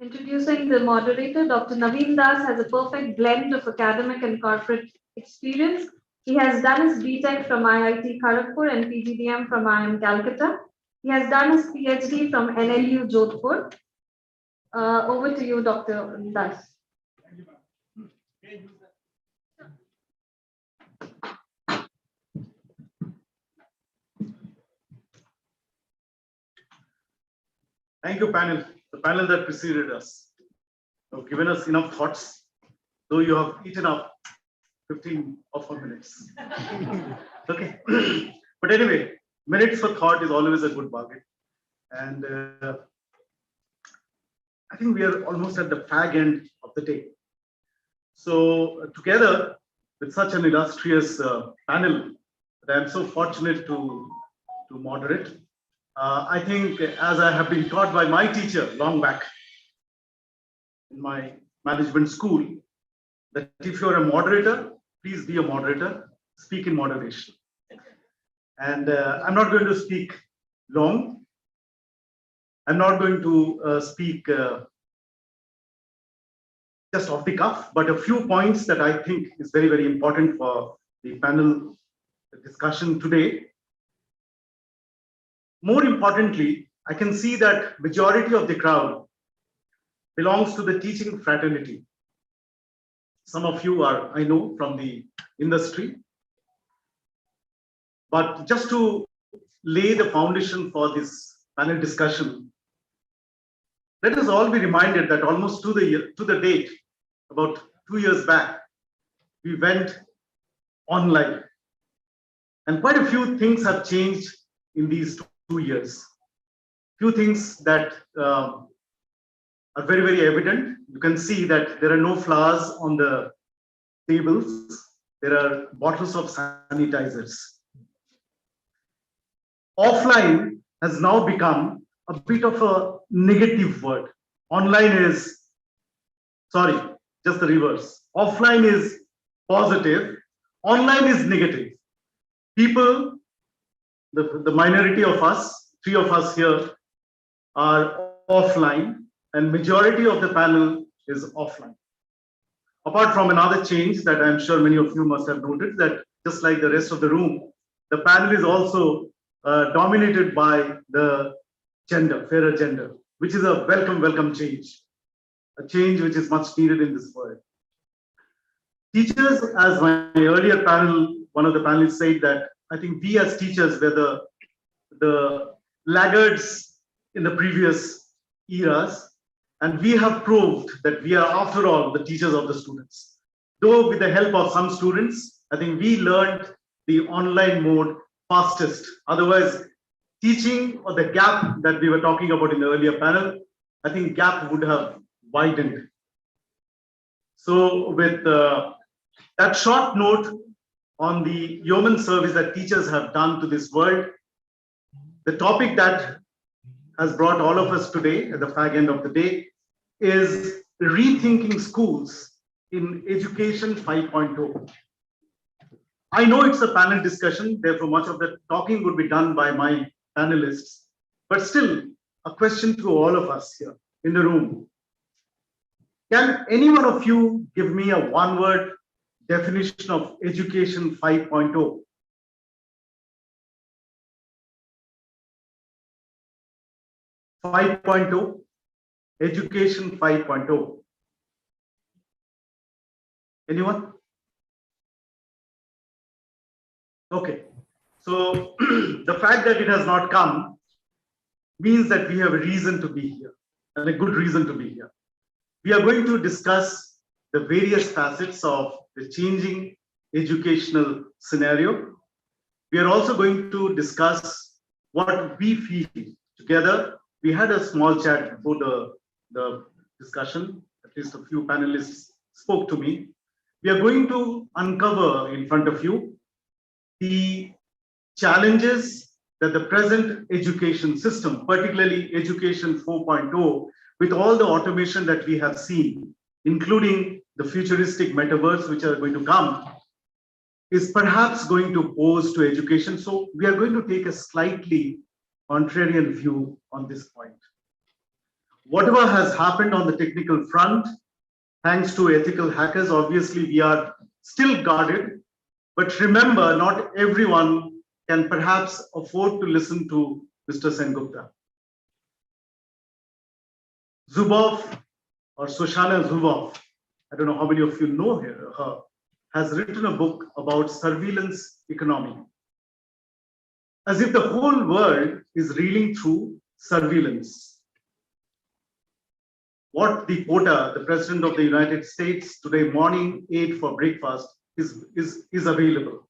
[SPEAKER 6] Introducing the moderator, Dr. Naveen Das has a perfect blend of academic and corporate experience. He has done his BTech from IIT Kharagpur and PGDM from IIM Calcutta. He has done his PhD from NLU Jodhpur. Over to you, Dr. Das.
[SPEAKER 7] Thank you, panel. The panel that preceded us have given us enough thoughts, though you have eaten up 15 or 4 minutes. Okay. But anyway, minutes for thought is always a good bargain. And I think we are almost at the fag end of the day. So together with such an illustrious panel that I'm so fortunate to moderate, I think, as I have been taught by my teacher long back in my management school, that if you're a moderator, please be a moderator, speak in moderation. And I'm not going to speak long. I'm not going to speak just off the cuff, but a few points that I think is very, very important for the panel discussion today. More importantly, I can see that majority of the crowd belongs to the teaching fraternity. Some of you are, I know, from the industry. But just to lay the foundation for this panel discussion, let us all be reminded that almost to the date, about 2 years back, we went online. And quite a few things have changed in these 2 years. Few things that are very, very evident. You can see that there are no flowers on the tables. There are bottles of sanitizers. Offline has now become a bit of a negative word. Online is, sorry, just the reverse. Offline is positive, online is negative. People, the minority of us, 3 of us here, are offline, and majority of the panel is offline. Apart from another change that I'm sure many of you must have noted, that just like the rest of the room, the panel is also dominated by the gender, fairer gender, which is a welcome change, a change which is much needed in this world. Teachers, as my earlier panel, one of the panelists said that I think we as teachers were the laggards in the previous eras, and we have proved that we are, after all, the teachers of the students. Though with the help of some students, I think we learned the online mode fastest. Otherwise, teaching, or the gap that we were talking about in the earlier panel, I think gap would have widened. So with that short note,
[SPEAKER 2] on the yeoman service that teachers have done to this world. The topic that has brought all of us today at the fag end of the day is rethinking schools in Education 5.0. I know it's a panel discussion, therefore much of the talking would be done by my panelists, but still a question to all of us here in the room. Can any one of you give me a one-word definition of Education 5.0? Education 5.0. Anyone? Okay, so the fact that it has not come means that we have a reason to be here, and a good reason to be here. We are going to discuss the various facets of the changing educational scenario. We are also going to discuss what we feel together. We had a small chat before the discussion, at least a few panelists spoke to me. We are going to uncover in front of you the challenges that the present education system, particularly Education 4.0, with all the automation that we have seen, including the futuristic metaverse which are going to come, is perhaps going to pose to education. So we are going to take a slightly contrarian view on this point. Whatever has happened on the technical front, thanks to ethical hackers, obviously we are still guarded. But remember, not everyone can perhaps afford to listen to Mr. Sengupta. Zuboff, or Shoshana Zuboff, I don't know how many of you know her, has written a book about surveillance economy. As if the whole world is reeling through surveillance. What the quota, the President of the United States today morning ate for breakfast is available.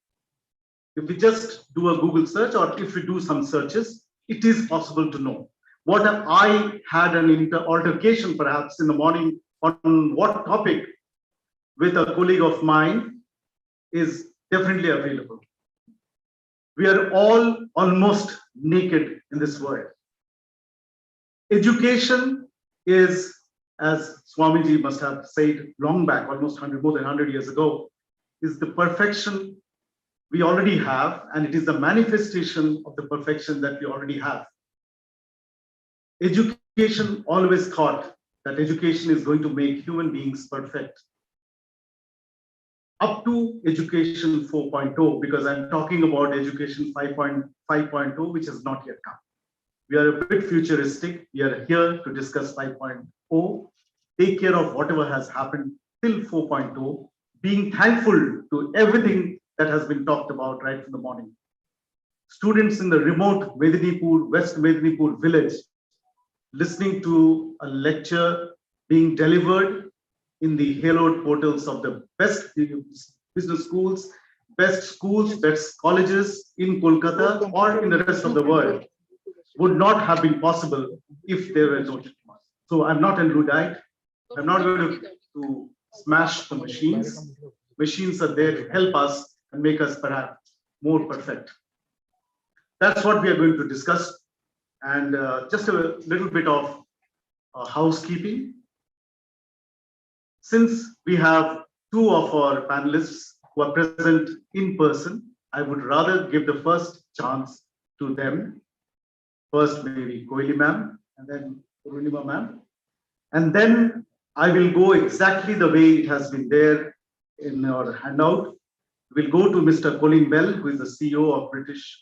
[SPEAKER 2] If we just do a Google search, or if we do some searches, it is possible to know. What I had an altercation perhaps in the morning on what topic with a colleague of mine is definitely available. We are all almost naked in this world. Education is, as Swamiji must have said long back, almost more than 100 years ago, is the perfection we already have, and it is the manifestation of the perfection that we already have. Education always thought that education is going to make human beings perfect. Up to Education 4.0, because I'm talking about Education 5.0, which has not yet come. We are a bit futuristic. We are here to discuss 5.0, take care of whatever has happened till 4.0, being thankful to everything that has been talked about right from the morning. Students in the remote Medinipur, West Medinipur village, listening to a lecture being delivered in the haloed portals of the best business schools, best colleges in Kolkata or in the rest of the world, would not have been possible if there were no technology. So I'm not a Luddite. I'm not going to smash the machines. Machines are there to help us and make us perhaps more perfect. That's what we are going to discuss. And just a little bit of housekeeping. Since we have two of our panelists who are present in person, I would rather give the first chance to them. First, maybe Kovili ma'am, and then Purnima ma'am. And then I will go exactly the way it has been there in our handout. We'll go to Mr. Colin Bell, who is the CEO of British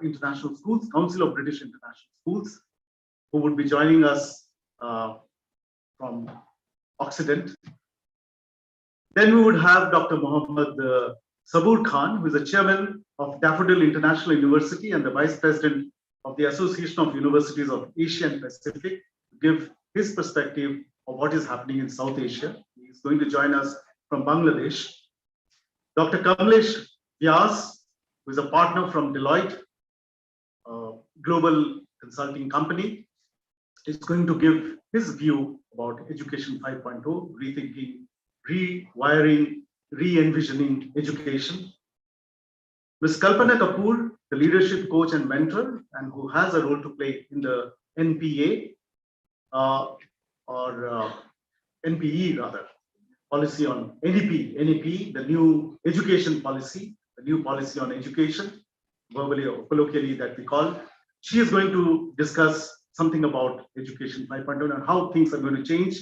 [SPEAKER 2] International Schools, Council of British International Schools, who would be joining us from Occident. Then we would have Dr. Mohammad Sabur Khan, who is the chairman of Daffodil International University and the vice president of the Association of Universities of Asia and Pacific, to give his perspective of what is happening in South Asia. He is going to join us from Bangladesh. Dr. Kamlesh Vyas, who is a partner from Deloitte, global consulting company, is going to give his view about Education 5.0, rethinking, rewiring, re-envisioning education. Ms. Kalpana Kapoor, the leadership coach and mentor, and who has a role to play in the NPA, NPE rather, policy on NEP, the new education policy, the new policy on education, verbally or colloquially that we call. She is going to discuss something about Education 5.0 and how things are going to change,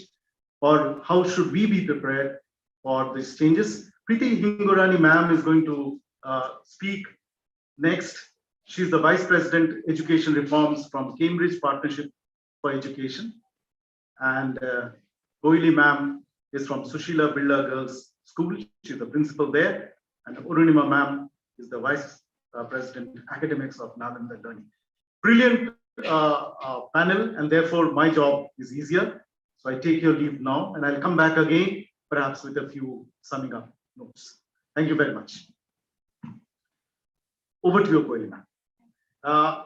[SPEAKER 2] or how should we be prepared for these changes. Preeti Hingorani ma'am is going to speak next. She's the Vice President Education Reforms from Cambridge Partnership for Education. And Goili ma'am is from Sushila Birla Girls School. She's the principal there. And Arunima ma'am is the Vice President Academics of Nalanda Learning. Brilliant panel, and therefore my job is easier. So I take your leave now, and I'll come back again, perhaps with a few summing up notes. Thank you very much. Over to you, Goili ma'am.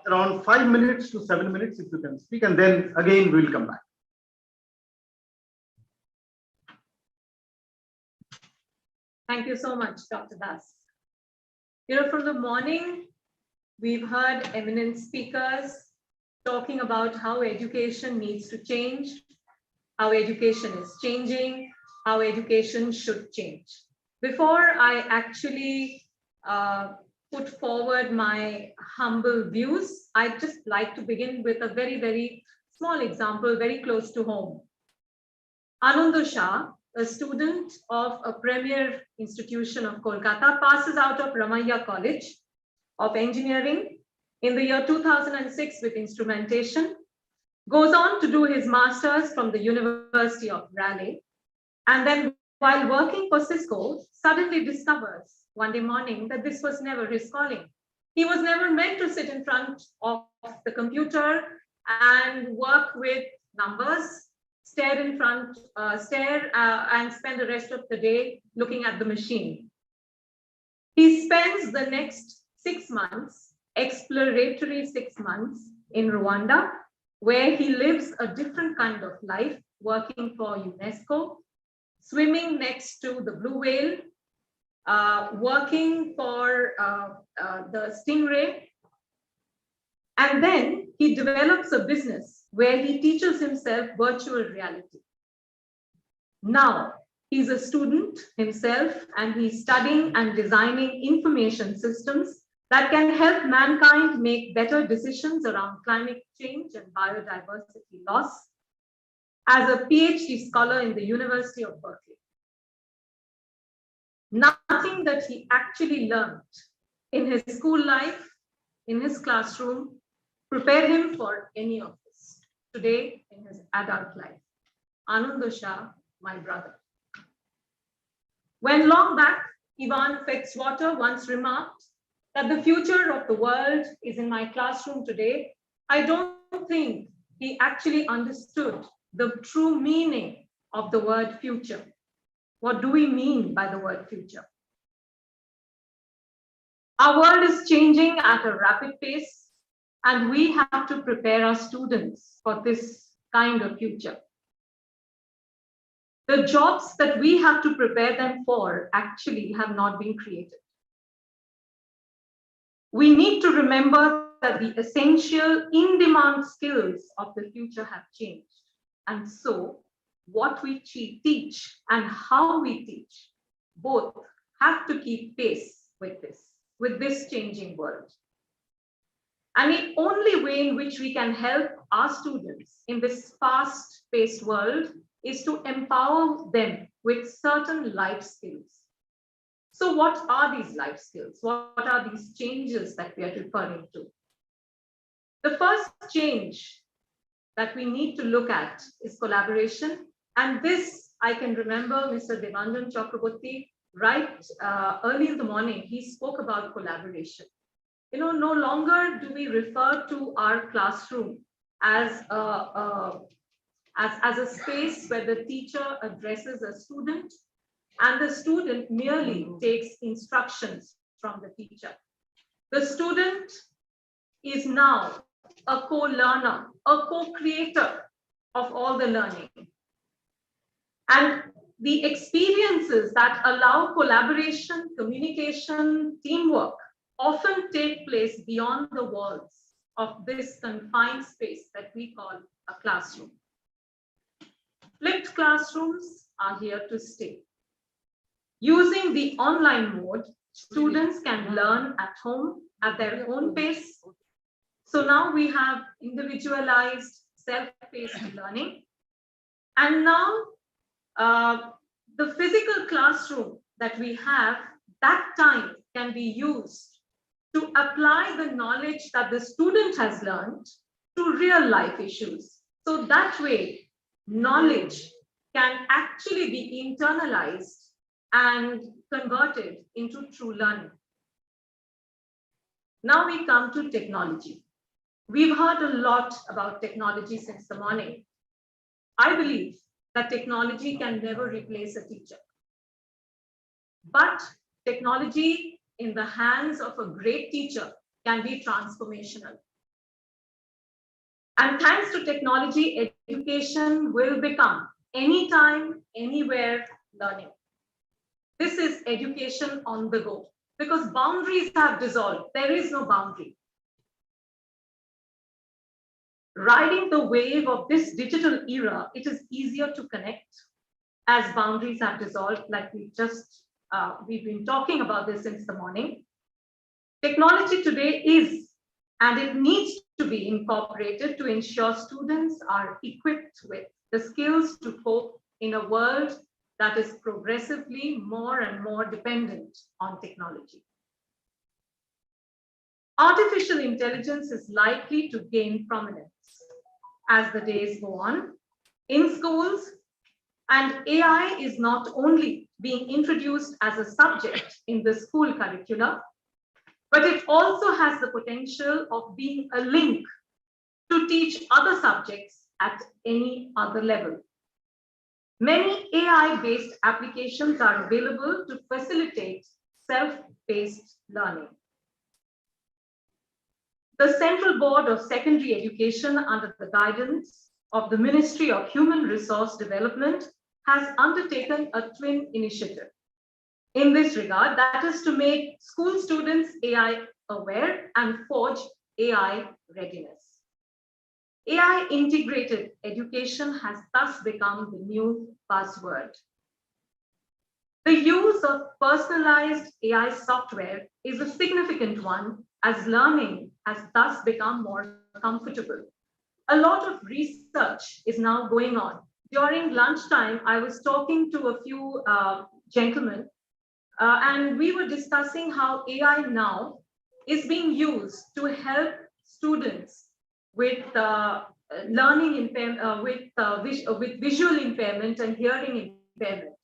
[SPEAKER 2] Around 5 minutes to 7 minutes, if you can speak, and then again we'll come back.
[SPEAKER 9] Thank you so much, Dr. Das. From the morning, we've heard eminent speakers talking about how education needs to change, how education is changing, how education should change. Before I actually put forward my humble views, I'd just like to begin with a very, very small example, very close to home. Ananda Shah, a student of a premier institution of Kolkata, passes out of Ramaiah College of Engineering in the year 2006 with instrumentation, goes on to do his master's from the University of Raleigh, and then while working for Cisco, suddenly discovers one day morning that this was never his calling. He was never meant to sit in front of the computer and work with numbers, stare and spend the rest of the day looking at the machine. He spends the next 6 months, exploratory 6 months in Rwanda, where he lives a different kind of life, working for UNESCO, swimming next to the blue whale, working for the stingray. And then he develops a business where he teaches himself virtual reality. Now, he's a student himself, and he's studying and designing information systems that can help mankind make better decisions around climate change and biodiversity loss as a PhD scholar in the University of Berkeley. Nothing that he actually learned in his school life, in his classroom, prepared him for any of this today in his adult life. Ananda Shah, my brother. When long back, Ivan Fexwater once remarked that the future of the world is in my classroom today, I don't think he actually understood the true meaning of the word future. What do we mean by the word future? Our world is changing at a rapid pace, and we have to prepare our students for this kind of future. The jobs that we have to prepare them for actually have not been created. We need to remember that the essential in-demand skills of the future have changed. And so what we teach and how we teach both have to keep pace with this changing world. And the only way in which we can help our students in this fast-paced world is to empower them with certain life skills. So what are these life skills? What are these changes that we are referring to? The first change that we need to look at is collaboration. And this, I can remember Mr. Devanjan Chakraborty, right early in the morning, he spoke about collaboration. No longer do we refer to our classroom as a space where the teacher addresses a student and the student merely takes instructions from the teacher. The student is now a co-learner, a co-creator of all the learning. And the experiences that allow collaboration, communication, teamwork often take place beyond the walls of this confined space that we call a classroom. Flipped classrooms are here to stay. Using the online mode, students can learn at home at their own pace. So now we have individualized, self-paced learning. And now the physical classroom that we have, that time can be used to apply the knowledge that the student has learned to real life issues. So that way, knowledge can actually be internalized and converted into true learning. Now we come to technology. We've heard a lot about technology since the morning. I believe that technology can never replace a teacher. But technology in the hands of a great teacher can be transformational. And thanks to technology, education will become anytime, anywhere learning. This is education on the go, because boundaries have dissolved. There is no boundary. Riding the wave of this digital era, it is easier to connect as boundaries have dissolved, like we've been talking about this since the morning. Technology today is, and it needs to be incorporated to ensure students are equipped with the skills to cope in a world that is progressively more and more dependent on technology. Artificial intelligence is likely to gain prominence as the days go on in schools, and AI is not only being introduced as a subject in the school curricula, but it also has the potential of being a link to teach other subjects at any other level. Many AI-based applications are available to facilitate self-paced learning. The Central Board of Secondary Education, under the guidance of the Ministry of Human Resource Development, has undertaken a twin initiative. In this regard, that is to make school students AI aware and forge AI readiness. AI integrated education has thus become the new buzzword. The use of personalized AI software is a significant one, as learning has thus become more comfortable. A lot of research is now going on. During lunchtime, I was talking to a few gentlemen, and we were discussing how AI now is being used to help students with learning impairment, with visual impairment and hearing impairment.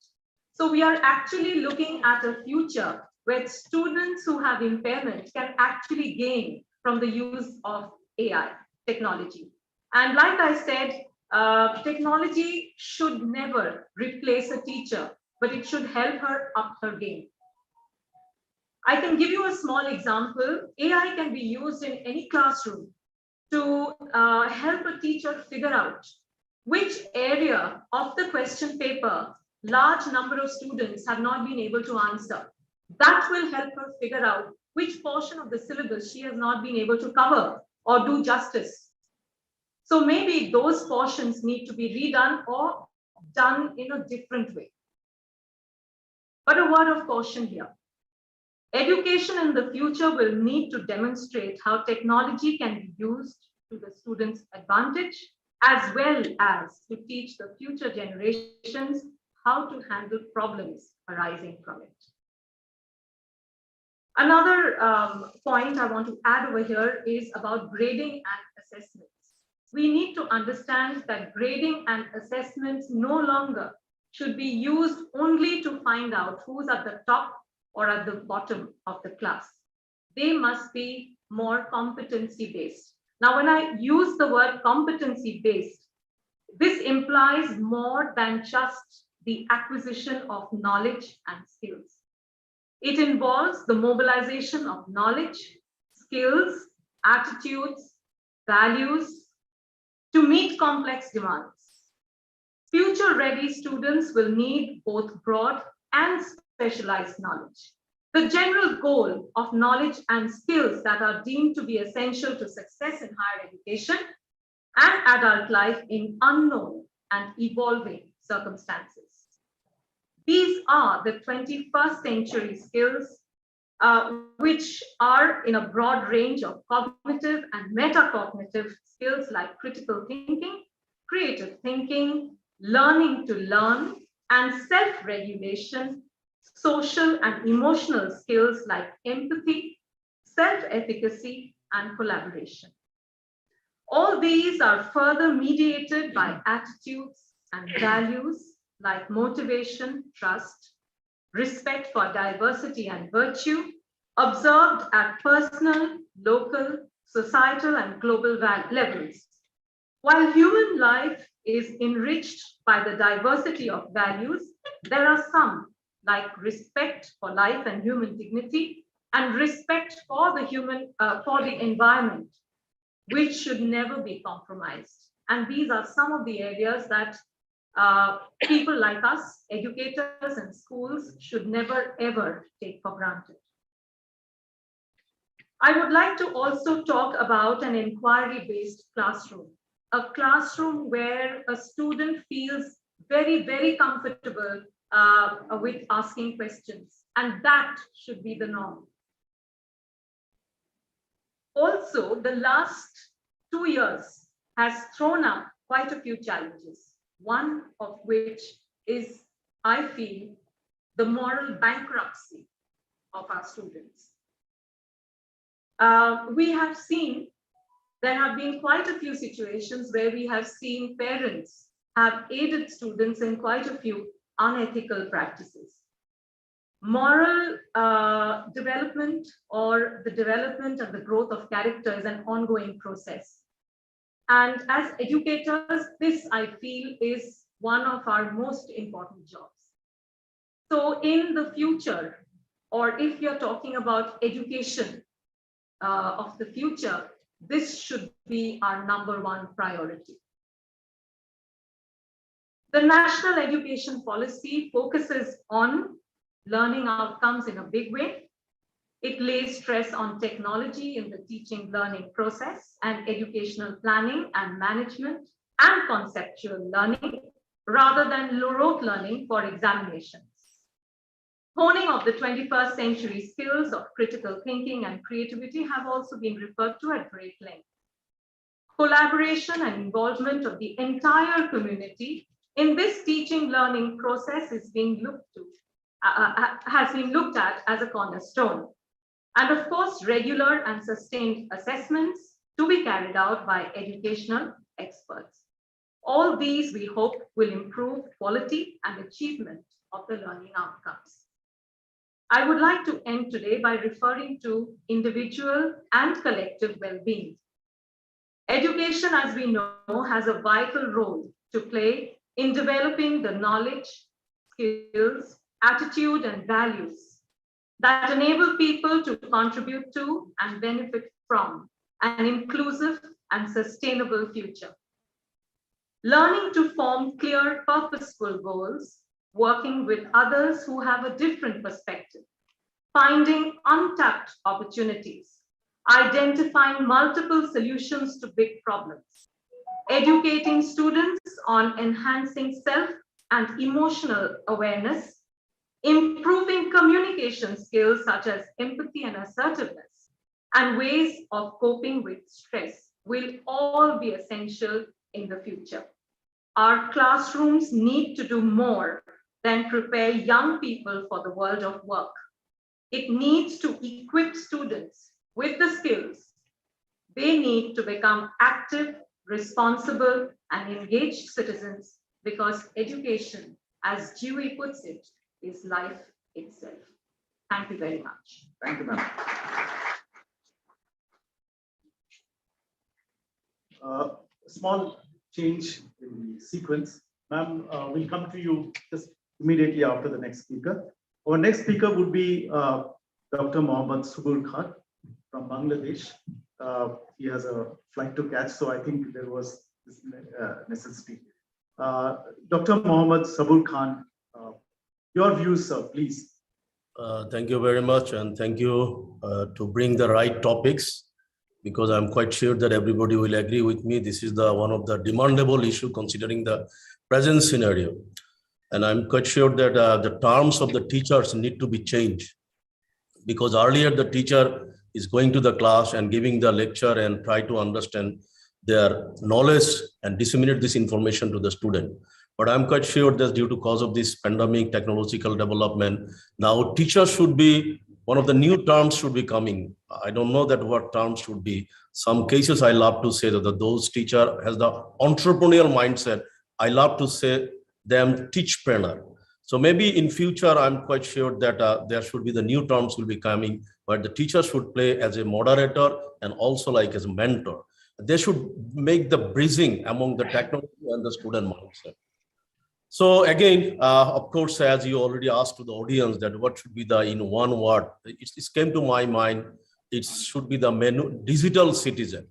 [SPEAKER 9] So we are actually looking at a future where students who have impairment can actually gain from the use of AI technology. And like I said, technology should never replace a teacher, but it should help her up her game. I can give you a small example. AI can be used in any classroom to help a teacher figure out which area of the question paper large number of students have not been able to answer. That will help her figure out which portion of the syllabus she has not been able to cover or do justice. So maybe those portions need to be redone or done in a different way. But a word of caution here. Education in the future will need to demonstrate how technology can be used to the students' advantage, as well as to teach the future generations how to handle problems arising from it. Another point I want to add over here is about grading and assessments. We need to understand that grading and assessments no longer should be used only to find out who's at the top or at the bottom of the class. They must be more competency-based. Now, when I use the word competency-based, this implies more than just the acquisition of knowledge and skills. It involves the mobilization of knowledge, skills, attitudes, values to meet complex demands. Future-ready students will need both broad and specialized knowledge. The general goal of knowledge and skills that are deemed to be essential to success in higher education and adult life in unknown and evolving circumstances. These are the 21st century skills, which are in a broad range of cognitive and metacognitive skills like critical thinking, creative thinking, learning to learn, and self-regulation, social and emotional skills like empathy, self-efficacy, and collaboration. All these are further mediated by attitudes and values like motivation, trust, respect for diversity and virtue, observed at personal, local, societal, and global levels. While human life is enriched by the diversity of values, there are some, like respect for life and human dignity, and respect for the environment, which should never be compromised. And these are some of the areas that people like us, educators and schools, should never ever take for granted. I would like to also talk about an inquiry-based classroom, a classroom where a student feels very, very comfortable with asking questions, and that should be the norm. Also, the last 2 years has thrown up quite a few challenges, one of which is, I feel, the moral bankruptcy of our students. We have seen, there have been quite a few situations where we have seen parents have aided students in quite a few unethical practices. Moral development, or the development and the growth of character, is an ongoing process. And as educators, this, I feel, is one of our most important jobs. So in the future, or if you're talking about education of the future, this should be our #1 priority. The National Education Policy focuses on learning outcomes in a big way. It lays stress on technology in the teaching learning process and educational planning and management and conceptual learning rather than rote learning for examinations. Honing of the 21st century skills of critical thinking and creativity have also been referred to at great length. Collaboration and involvement of the entire community in this teaching learning process is being has been looked at as a cornerstone. And of course, regular and sustained assessments to be carried out by educational experts. All these, we hope, will improve quality and achievement of the learning outcomes. I would like to end today by referring to individual and collective well-being. Education, as we know, has a vital role to play in developing the knowledge, skills, attitude, and values that enable people to contribute to and benefit from an inclusive and sustainable future. Learning to form clear, purposeful goals, working with others who have a different perspective, finding untapped opportunities, identifying multiple solutions to big problems, educating students on enhancing self and emotional awareness, improving communication skills such as empathy and assertiveness, and ways of coping with stress will all be essential in the future. Our classrooms need to do more than prepare young people for the world of work. It needs to equip students with the skills they need to become active, responsible, and engaged citizens, because education, as Dewey puts it, is life itself. Thank you very much.
[SPEAKER 1] Thank you, ma'am.
[SPEAKER 2] Small change in the sequence. Ma'am, we'll come to you just immediately after the next speaker. Our next speaker would be Dr. Mohammad Sabur Khan from Bangladesh. He has a flight to catch, so I think there was this necessity. Dr. Mohammad Sabur Khan, your views, sir, please.
[SPEAKER 14] Thank you very much, and thank you to bring the right topics, because I'm quite sure that everybody will agree with me. This is one of the demandable issue considering the present scenario. And I'm quite sure that the terms of the teachers need to be changed, because earlier the teacher is going to the class and giving the lecture and try to understand their knowledge and disseminate this information to the student. But I'm quite sure that due to cause of this pandemic, technological development, now teachers should be, one of the new terms should be coming. I don't know that what terms should be. Some cases I love to say that those teacher has the entrepreneurial mindset. I love to say them teachpreneur. So maybe in future, I'm quite sure that there should be the new terms will be coming, where the teacher should play as a moderator and also like as a mentor. They should make the bridging among the technology and the student mindset. So again, of course, as you already asked to the audience that what should be the, in one word, it came to my mind, it should be the digital citizen.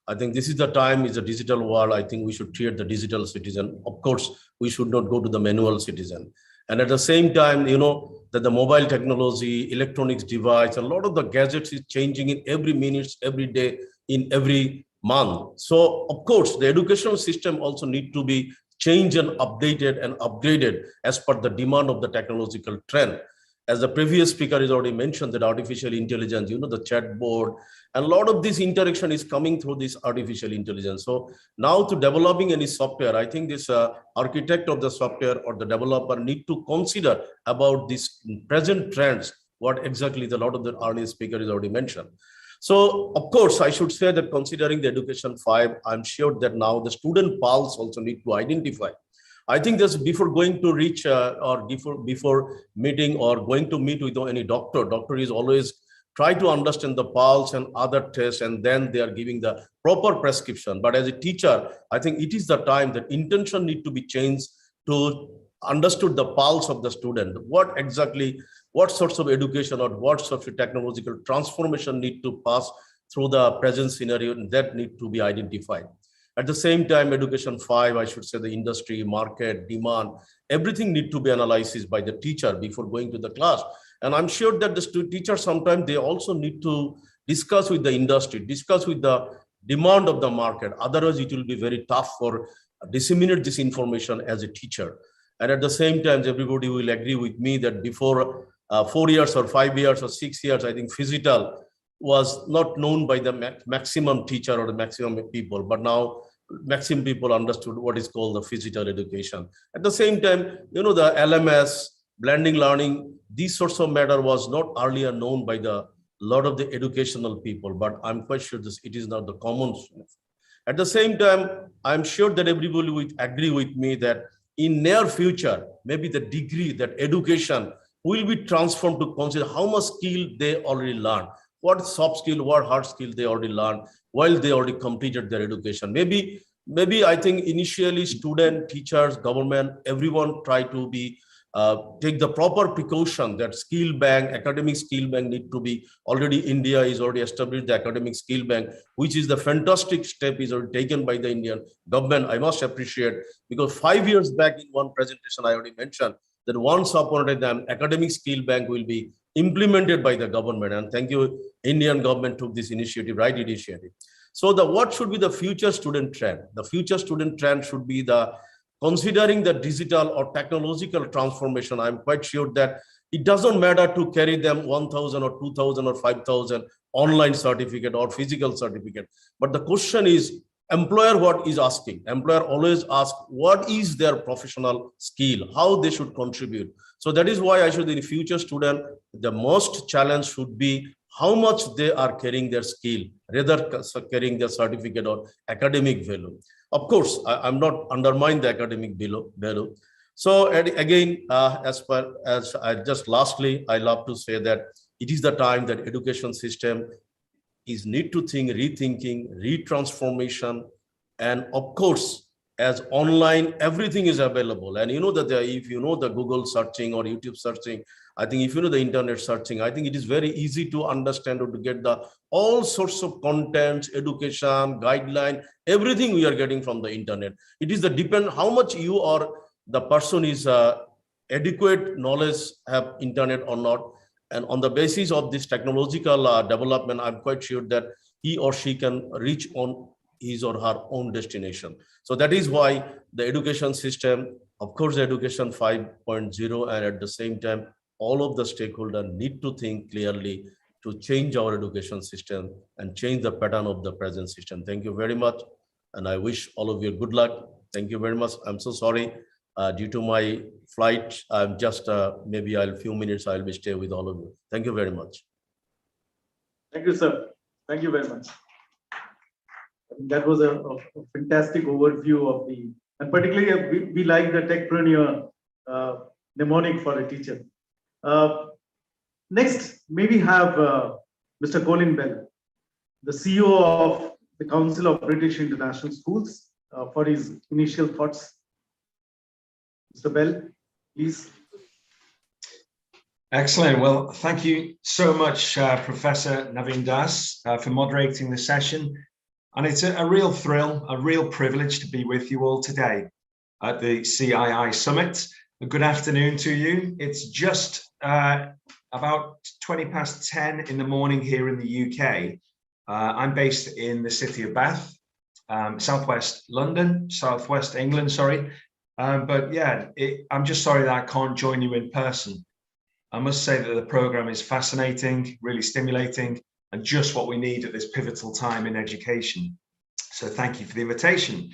[SPEAKER 14] I think this is the time, is a digital world. I think we should treat the digital citizen. Of course, we should not go to the manual citizen. And at the same time, you know, that the mobile technology, electronics device, a lot of the gadgets is changing in every minute, every day, in every month. So of course, the educational system also need to be changed and updated and upgraded as per the demand of the technological trend. As the previous speaker has already mentioned, that artificial intelligence, you know, the chatbot, and a lot of this interaction is coming through this artificial intelligence. So now to developing any software, I think this architect of the software or the developer need to consider about these present trends, what exactly the lot of the earlier speaker has already mentioned. So of course, I should say that considering the education 5, I'm sure that now the student pulse also need to identify. I think this before going to reach or before meeting or going to meet with any doctor is always try to understand the pulse and other tests, and then they are giving the proper prescription. But as a teacher, I think it is the time that intention need to be changed to understood the pulse of the student. What exactly, what sorts of education or what sorts of technological transformation need to pass through the present scenario, that need to be identified. At the same time, education 5, I should say the industry, market, demand, everything need to be analyzed by the teacher before going to the class. And I'm sure that the teacher sometimes they also need to discuss with the industry, discuss with the demand of the market. Otherwise, it will be very tough for disseminate this information as a teacher. And at the same time, everybody will agree with me that before 4 years or 5 years or 6 years, I think physical was not known by the maximum teacher or the maximum people, but now maximum people understood what is called the physical education. At the same time, you know, the LMS, blending learning, these sorts of matter was not earlier known by the lot of the educational people, but I'm quite sure this it is not the common. At the same time, I'm sure that everybody will agree with me that in near future, maybe the degree that education will be transformed to consider how much skill they already learned, what soft skill, what hard skill they already learned while they already completed their education. Maybe I think initially student, teachers, government, everyone try to be take the proper precaution that skill bank, academic skill bank need to be already. India is already established the academic skill bank, which is the fantastic step is already taken by the Indian government. I must appreciate, because 5 years back in one presentation I already mentioned that once upon a time academic skill bank will be implemented by the government, and thank you, Indian government took this initiative, right initiative. So what should be the future student trend? The future student trend should be the considering the digital or technological transformation. I'm quite sure that it doesn't matter to carry them 1,000 or 2,000 or 5,000 online certificate or physical certificate. But the question is, employer what is asking? Employer always ask what is their professional skill, how they should contribute. So that is why I should, in future student, the most challenge should be how much they are carrying their skill, rather carrying their certificate or academic value. Of course, I'm not undermine the academic value. So again, as I just lastly, I love to say that it is the time that education system is need to think, rethinking, retransformation, and of course, as online, everything is available. And you know that if you know the Google searching or YouTube searching, I think if you know the internet searching, I think it is very easy to understand or to get the all sorts of contents, education, guideline, everything we are getting from the internet. It is the depend how much you or the person is adequate knowledge have internet or not. And on the basis of this technological development, I'm quite sure that he or she can reach on his or her own destination. So that is why the education system, of course, education 5.0, and at the same time, all of the stakeholders need to think clearly to change our education system and change the pattern of the present system. Thank you very much. And I wish all of you good luck. Thank you very much. I'm so sorry. Due to my flight, I'm just maybe a few minutes, I'll be stay with all of you. Thank you very much.
[SPEAKER 2] Thank you, sir. Thank you very much. That was a fantastic overview of and particularly we like the techpreneur mnemonic for a teacher. Next, maybe have Mr. Colin Bell, the CEO of the Council of British International Schools, for his initial thoughts. Mr. Bell, please.
[SPEAKER 13] Excellent. Well, thank you so much, Professor Naveen Das, for moderating the session. And it's a real thrill, a real privilege to be with you all today at the CII Summit. Good afternoon to you. It's just about 20 past 10 in the morning here in the UK. I'm based in the city of Bath, southwest London, southwest England, sorry. But yeah, I'm just sorry that I can't join you in person. I must say that the program is fascinating, really stimulating, and just what we need at this pivotal time in education. So thank you for the invitation.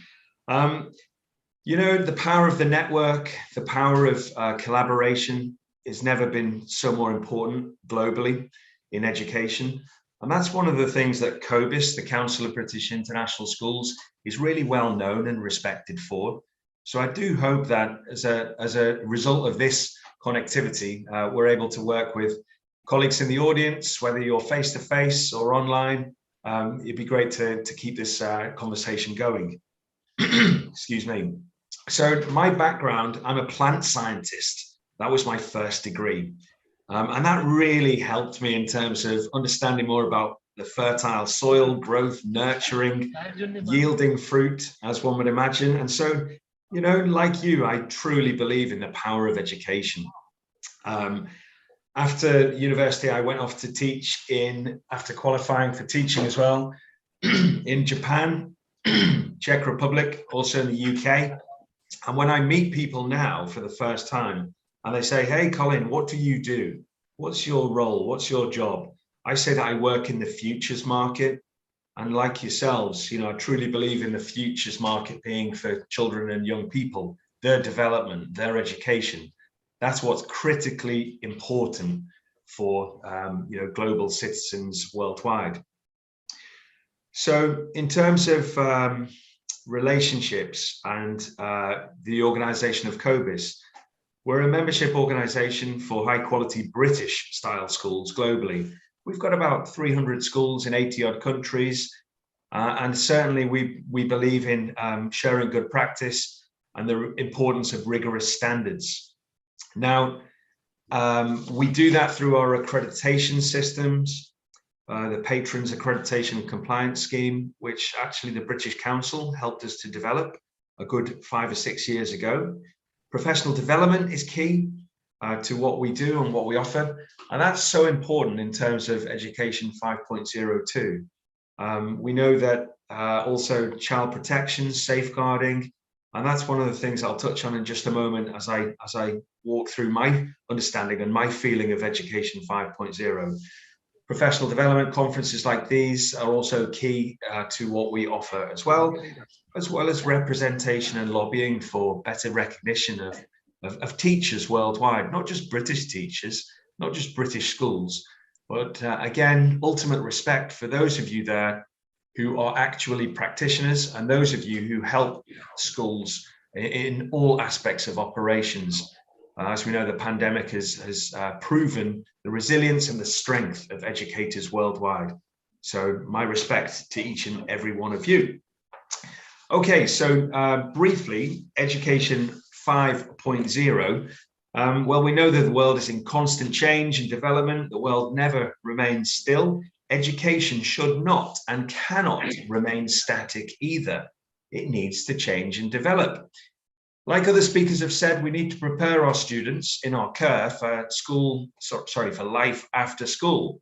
[SPEAKER 13] You know, the power of the network, the power of collaboration has never been so more important globally in education. And that's one of the things that COBIS, the Council of British International Schools, is really well known and respected for. So I do hope that as a result of this connectivity, we're able to work with colleagues in the audience, whether you're face-to-face or online. It'd be great to keep this conversation going. Excuse me. So my background, I'm a plant scientist. That was my first degree. And that really helped me in terms of understanding more about the fertile soil, growth, nurturing, yielding fruit, as one would imagine. And so, you know, like you, I truly believe in the power of education. After university, I went off to teach after qualifying for teaching as well, in Japan, Czech Republic, also in the UK. And when I meet people now for the first time, and they say, hey, Colin, what do you do? What's your role? What's your job? I say that I work in the futures market. And like yourselves, you know, I truly believe in the futures market being for children and young people, their development, their education. That's what's critically important for, you know, global citizens worldwide. So in terms of relationships and the organization of COBIS, we're a membership organization for high quality British style schools globally. We've got about 300 schools in 80 odd countries. And certainly we believe in sharing good practice and the importance of rigorous standards. Now, we do that through our accreditation systems, the Patrons Accreditation and Compliance Scheme, which actually the British Council helped us to develop a good 5 or 6 years ago. Professional development is key to what we do and what we offer. And that's so important in terms of Education 5.0 too. We know that also child protection, safeguarding, and that's one of the things I'll touch on in just a moment as I walk through my understanding and my feeling of Education 5.0. Professional development conferences like these are also key to what we offer as well as representation and lobbying for better recognition of teachers worldwide, not just British teachers, not just British schools, but again, ultimate respect for those of you there who are actually practitioners and those of you who help schools in all aspects of operations. As we know, the pandemic has proven the resilience and the strength of educators worldwide. So my respect to each and every one of you. Okay, so briefly, Education 5.0. Well, we know that the world is in constant change and development. The world never remains still. Education should not and cannot remain static either. It needs to change and develop. Like other speakers have said, we need to prepare our students in our care for for life after school,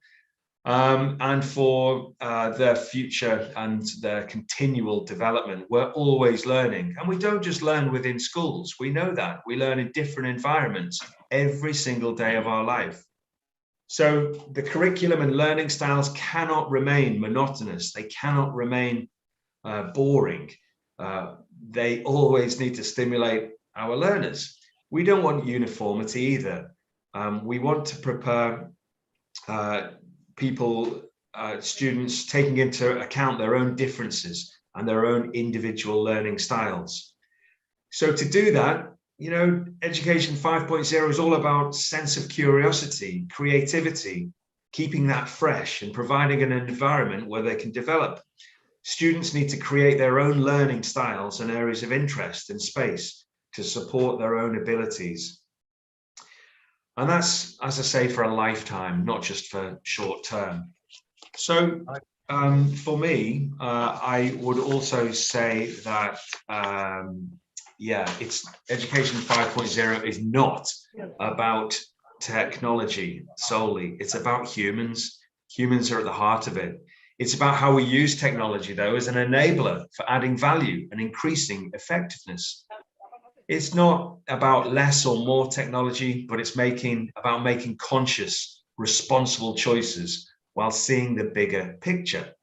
[SPEAKER 13] and for their future and their continual development. We're always learning, and we don't just learn within schools. We know that. We learn in different environments every single day of our life. So the curriculum and learning styles cannot remain monotonous. They cannot remain boring. They always need to stimulate our learners. We don't want uniformity either. We want to prepare students taking into account their own differences and their own individual learning styles. So to do that, you know, Education 5.0 is all about sense of curiosity, creativity, keeping that fresh and providing an environment where they can develop. Students need to create their own learning styles and areas of interest and space to support their own abilities. And that's, as I say, for a lifetime, not just for short term. So for me, I would also say that, it's Education 5.0 is not about technology solely. It's about humans. Humans are at the heart of it. It's about how we use technology, though, as an enabler for adding value and increasing effectiveness. It's not about less or more technology, but it's about making conscious, responsible choices while seeing the bigger picture.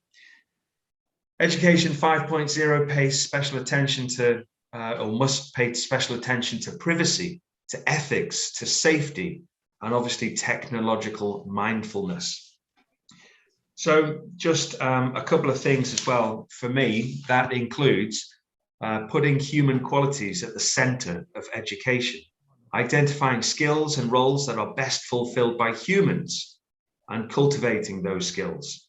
[SPEAKER 13] Education 5.0 pays special attention to, or must pay special attention to privacy, to ethics, to safety, and obviously technological mindfulness. So just a couple of things as well. For me, that includes putting human qualities at the center of education, identifying skills and roles that are best fulfilled by humans and cultivating those skills.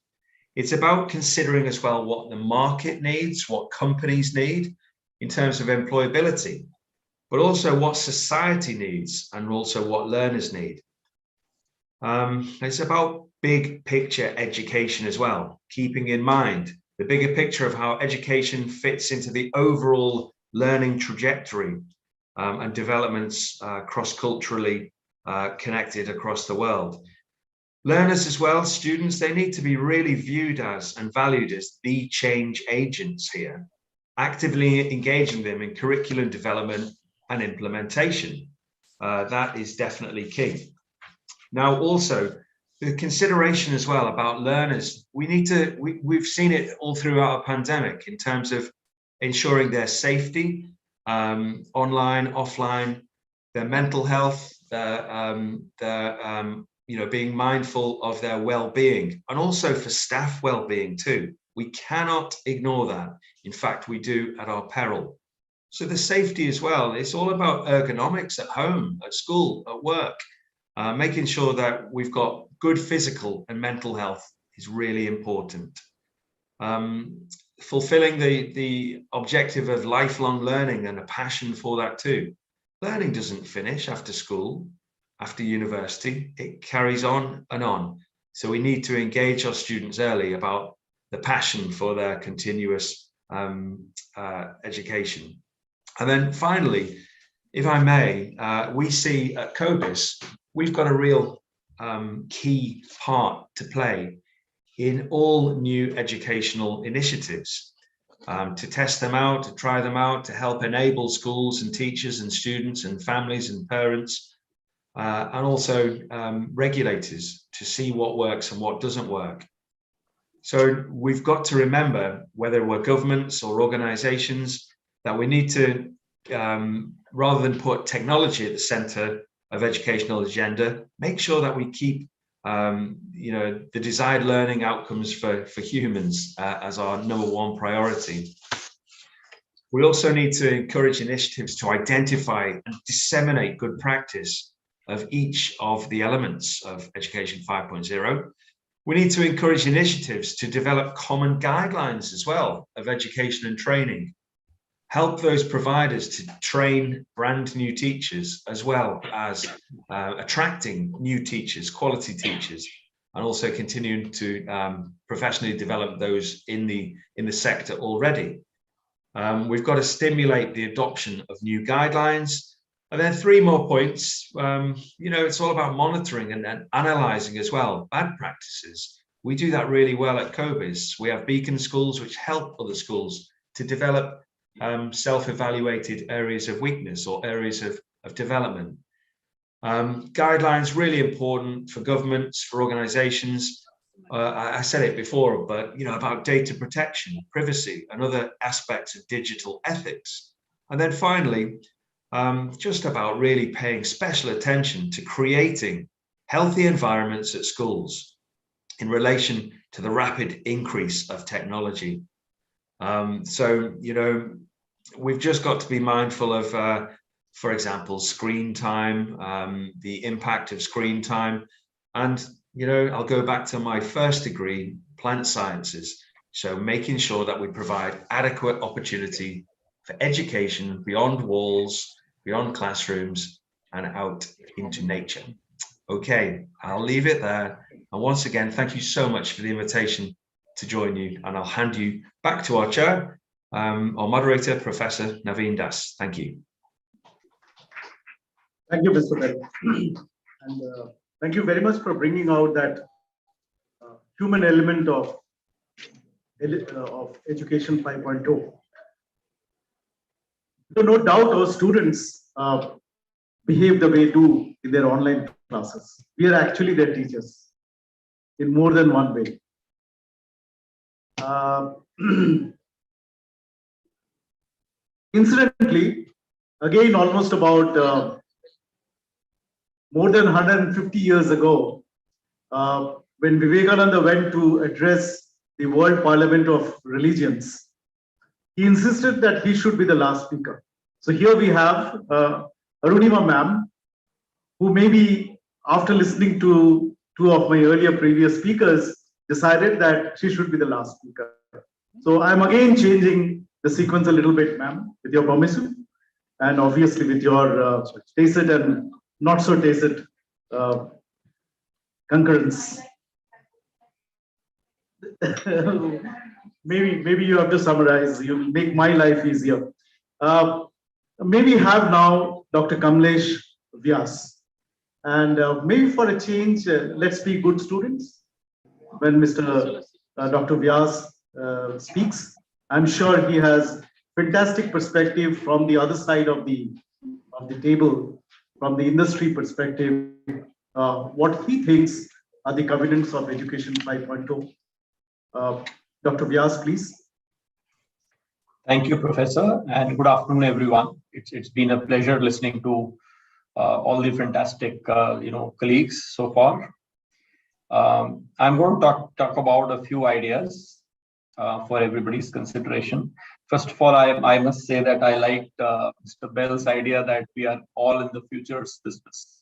[SPEAKER 13] It's about considering as well what the market needs, what companies need in terms of employability, but also what society needs and also what learners need. It's about big picture education as well, keeping in mind the bigger picture of how education fits into the overall learning trajectory and developments cross-culturally connected across the world. Learners as well, students, they need to be really viewed as and valued as the change agents here, actively engaging them in curriculum development and implementation. That is definitely key. Now, also, the consideration as well about learners, we've seen it all throughout a pandemic in terms of ensuring their safety, online, offline, their mental health, being mindful of their well-being, and also for staff well-being too. We cannot ignore that. In fact, we do at our peril. So the safety as well, it's all about ergonomics at home, at school, at work. Making sure that we've got good physical and mental health is really important. Fulfilling the objective of lifelong learning and a passion for that too. Learning doesn't finish after school, after university, it carries on and on. So we need to engage our students early about the passion for their continuous education. And then finally, if I may, we see at COBIS, we've got a real key part to play in all new educational initiatives, to test them out, to try them out, to help enable schools and teachers and students and families and parents, and also regulators to see what works and what doesn't work. So we've got to remember, whether we're governments or organizations, that we need to, rather than put technology at the center of educational agenda, make sure that we keep the desired learning outcomes for humans as our #1 priority. We also need to encourage initiatives to identify and disseminate good practice of each of the elements of Education 5.0. We need to encourage initiatives to develop common guidelines as well of education and training. Help those providers to train brand new teachers, as well as attracting new teachers, quality teachers, and also continuing to professionally develop those in the sector already. We've got to stimulate the adoption of new guidelines. And then 3 more points. It's all about monitoring and analysing as well, bad practices. We do that really well at 𝗂𝗏𝗂𝗂. We have beacon schools which help other schools to develop self-evaluated areas of weakness or areas of development. Guidelines really important for governments, for organisations. I said it before, but about data protection, privacy, and other aspects of digital ethics. And then finally, just about really paying special attention to creating healthy environments at schools in relation to the rapid increase of technology. We've just got to be mindful of, for example, screen time, the impact of screen time. And, I'll go back to my first degree, plant sciences. So making sure that we provide adequate opportunity for education beyond walls, beyond classrooms, and out into nature. Okay, I'll leave it there. And once again, thank you so much for the invitation to join you. And I'll hand you back to our chair, our moderator, Professor Naveen Das. Thank you.
[SPEAKER 2] Thank you, Mr. Bell. And thank you very much for bringing out that human element of Education 5.0. So no doubt our students behave the way they do in their online classes. We are actually their teachers in more than one way. Incidentally, again, almost about more than 150 years ago, when Vivekananda went to address the World Parliament of Religions, he insisted that he should be the last speaker. So here we have Arunima ma'am, who maybe after listening to 2 of my earlier previous speakers, decided that she should be the last speaker. So I'm again changing the sequence a little bit, ma'am, with your permission, and obviously with your tacit and not so tacit concurrence. Maybe you have to summarize. You'll make my life easier. Maybe have now Dr. 𝗥𝗲𝗂𝗰 and maybe for a change, let's be good students. When Mr. Dr. Vyas speaks, I'm sure he has fantastic perspective from the other side of the table, from the industry perspective, what he thinks are the covenants of Education 5.0. Dr. Vyas, please.
[SPEAKER 8] Thank you, Professor, and good afternoon, everyone. It's been a pleasure listening to all the fantastic, colleagues so far. I'm going to talk about a few ideas for everybody's consideration. First of all, I must say that I liked Mr. Bell's idea that we are all in the future's business.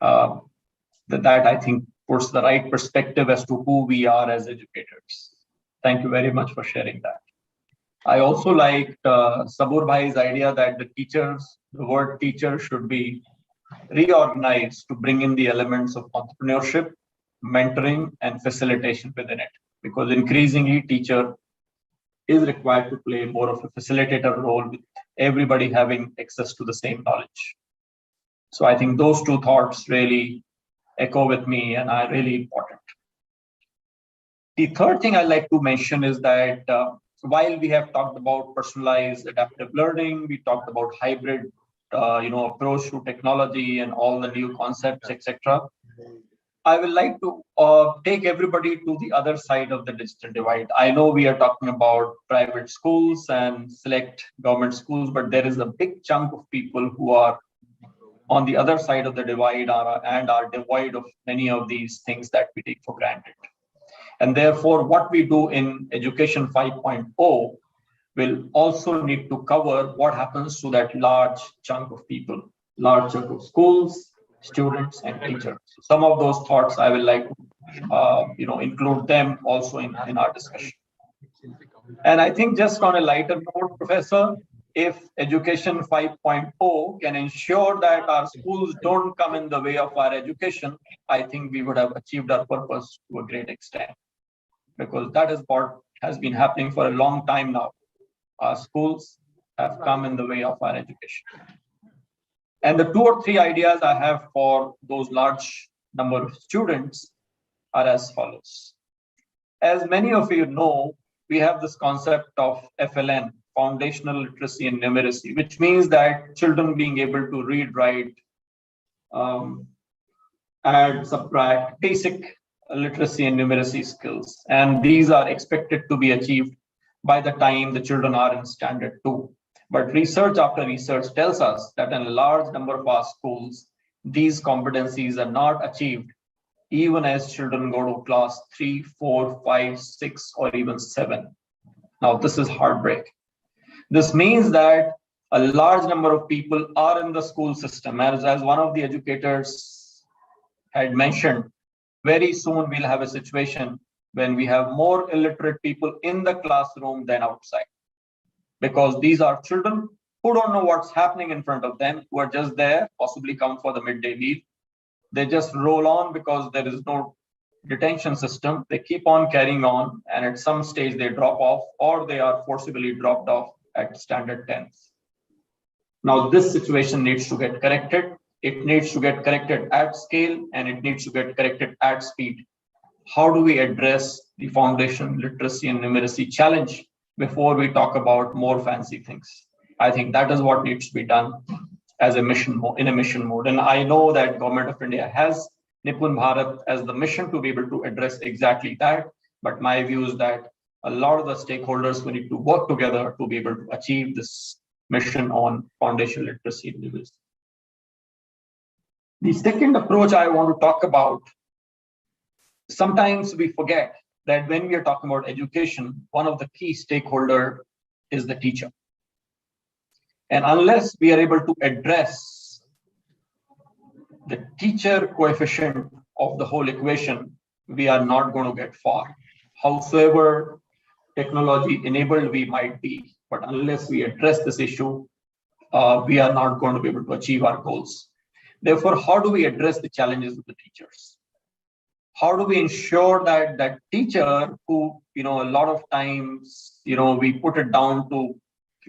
[SPEAKER 8] That I think puts the right perspective as to who we are as educators. Thank you very much for sharing that. I also liked Sabur Bhai's idea that the word teacher should be reorganized to bring in the elements of entrepreneurship, mentoring, and facilitation within it. Because increasingly, teacher is required to play more of a facilitator role with everybody having access to the same knowledge. So I think those 2 thoughts really echo with me and are really important. The third thing I'd like to mention is that while we have talked about personalized adaptive learning, we talked about hybrid approach to technology and all the new concepts, etc. I would like to take everybody to the other side of the digital divide. I know we are talking about private schools and select government schools, but there is a big chunk of people who are on the other side of the divide and are devoid of many of these things that we take for granted. And therefore, what we do in Education 5.0 will also need to cover what happens to that large chunk of people, large chunk of schools, students, and teachers. Some of those thoughts I would like to include them also in our discussion. And I think just on a lighter note, Professor, if Education 5.0 can ensure that our schools don't come in the way of our education, I think we would have achieved our purpose to a great extent. Because that is what has been happening for a long time now. our schools have come in the way of our education. And the 2 or 3 ideas I have for those large number of students are as follows. As many of you know, we have this concept of FLN, Foundational Literacy and Numeracy, which means that children being able to read, write, add, subtract, basic literacy and numeracy skills. And these are expected to be achieved by the time the children are in standard 2. But research after research tells us that in a large number of our schools, these competencies are not achieved even as children go to class 3, 4, 5, 6, or even 7. Now, this is heartbreak. This means that a large number of people are in the school system. As one of the educators had mentioned, very soon we'll have a situation when we have more illiterate people in the classroom than outside. Because these are children who don't know what's happening in front of them, who are just there, possibly come for the midday meal. They just roll on because there is no detention system. They keep on carrying on, and at some stage they drop off, or they are forcibly dropped off at standard 10th. Now, this situation needs to get corrected. It needs to get corrected at scale, and it needs to get corrected at speed. How do we address the foundation literacy and numeracy challenge before we talk about more fancy things? I think that is what needs to be done as a mission mode, in a mission mode. And I know that Government of India has Nipun Bharat as the mission to be able to address exactly that. But my view is that a lot of the stakeholders will need to work together to be able to achieve this mission on foundation literacy and numeracy. The second approach I want to talk about, sometimes we forget that when we are talking about education, one of the key stakeholders is the teacher. And unless we are able to address the teacher coefficient of the whole equation, we are not going to get far. Howsoever technology enabled we might be, but unless we address this issue, we are not going to be able to achieve our goals. Therefore, how do we address the challenges of the teachers? How do we ensure that that teacher who, a lot of times, we put it down to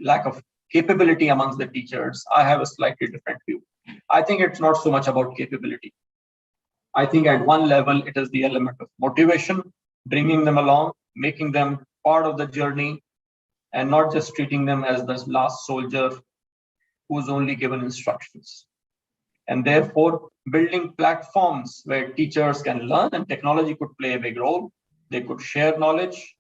[SPEAKER 8] lack of capability amongst the teachers? I have a slightly different view. I think it's not so much about capability. I think at one level, it is the element of motivation, bringing them along, making them part of the journey, and not just treating them as this last soldier who's only given instructions. And therefore, building platforms where teachers can learn, and technology could play a big role. They could share knowledge.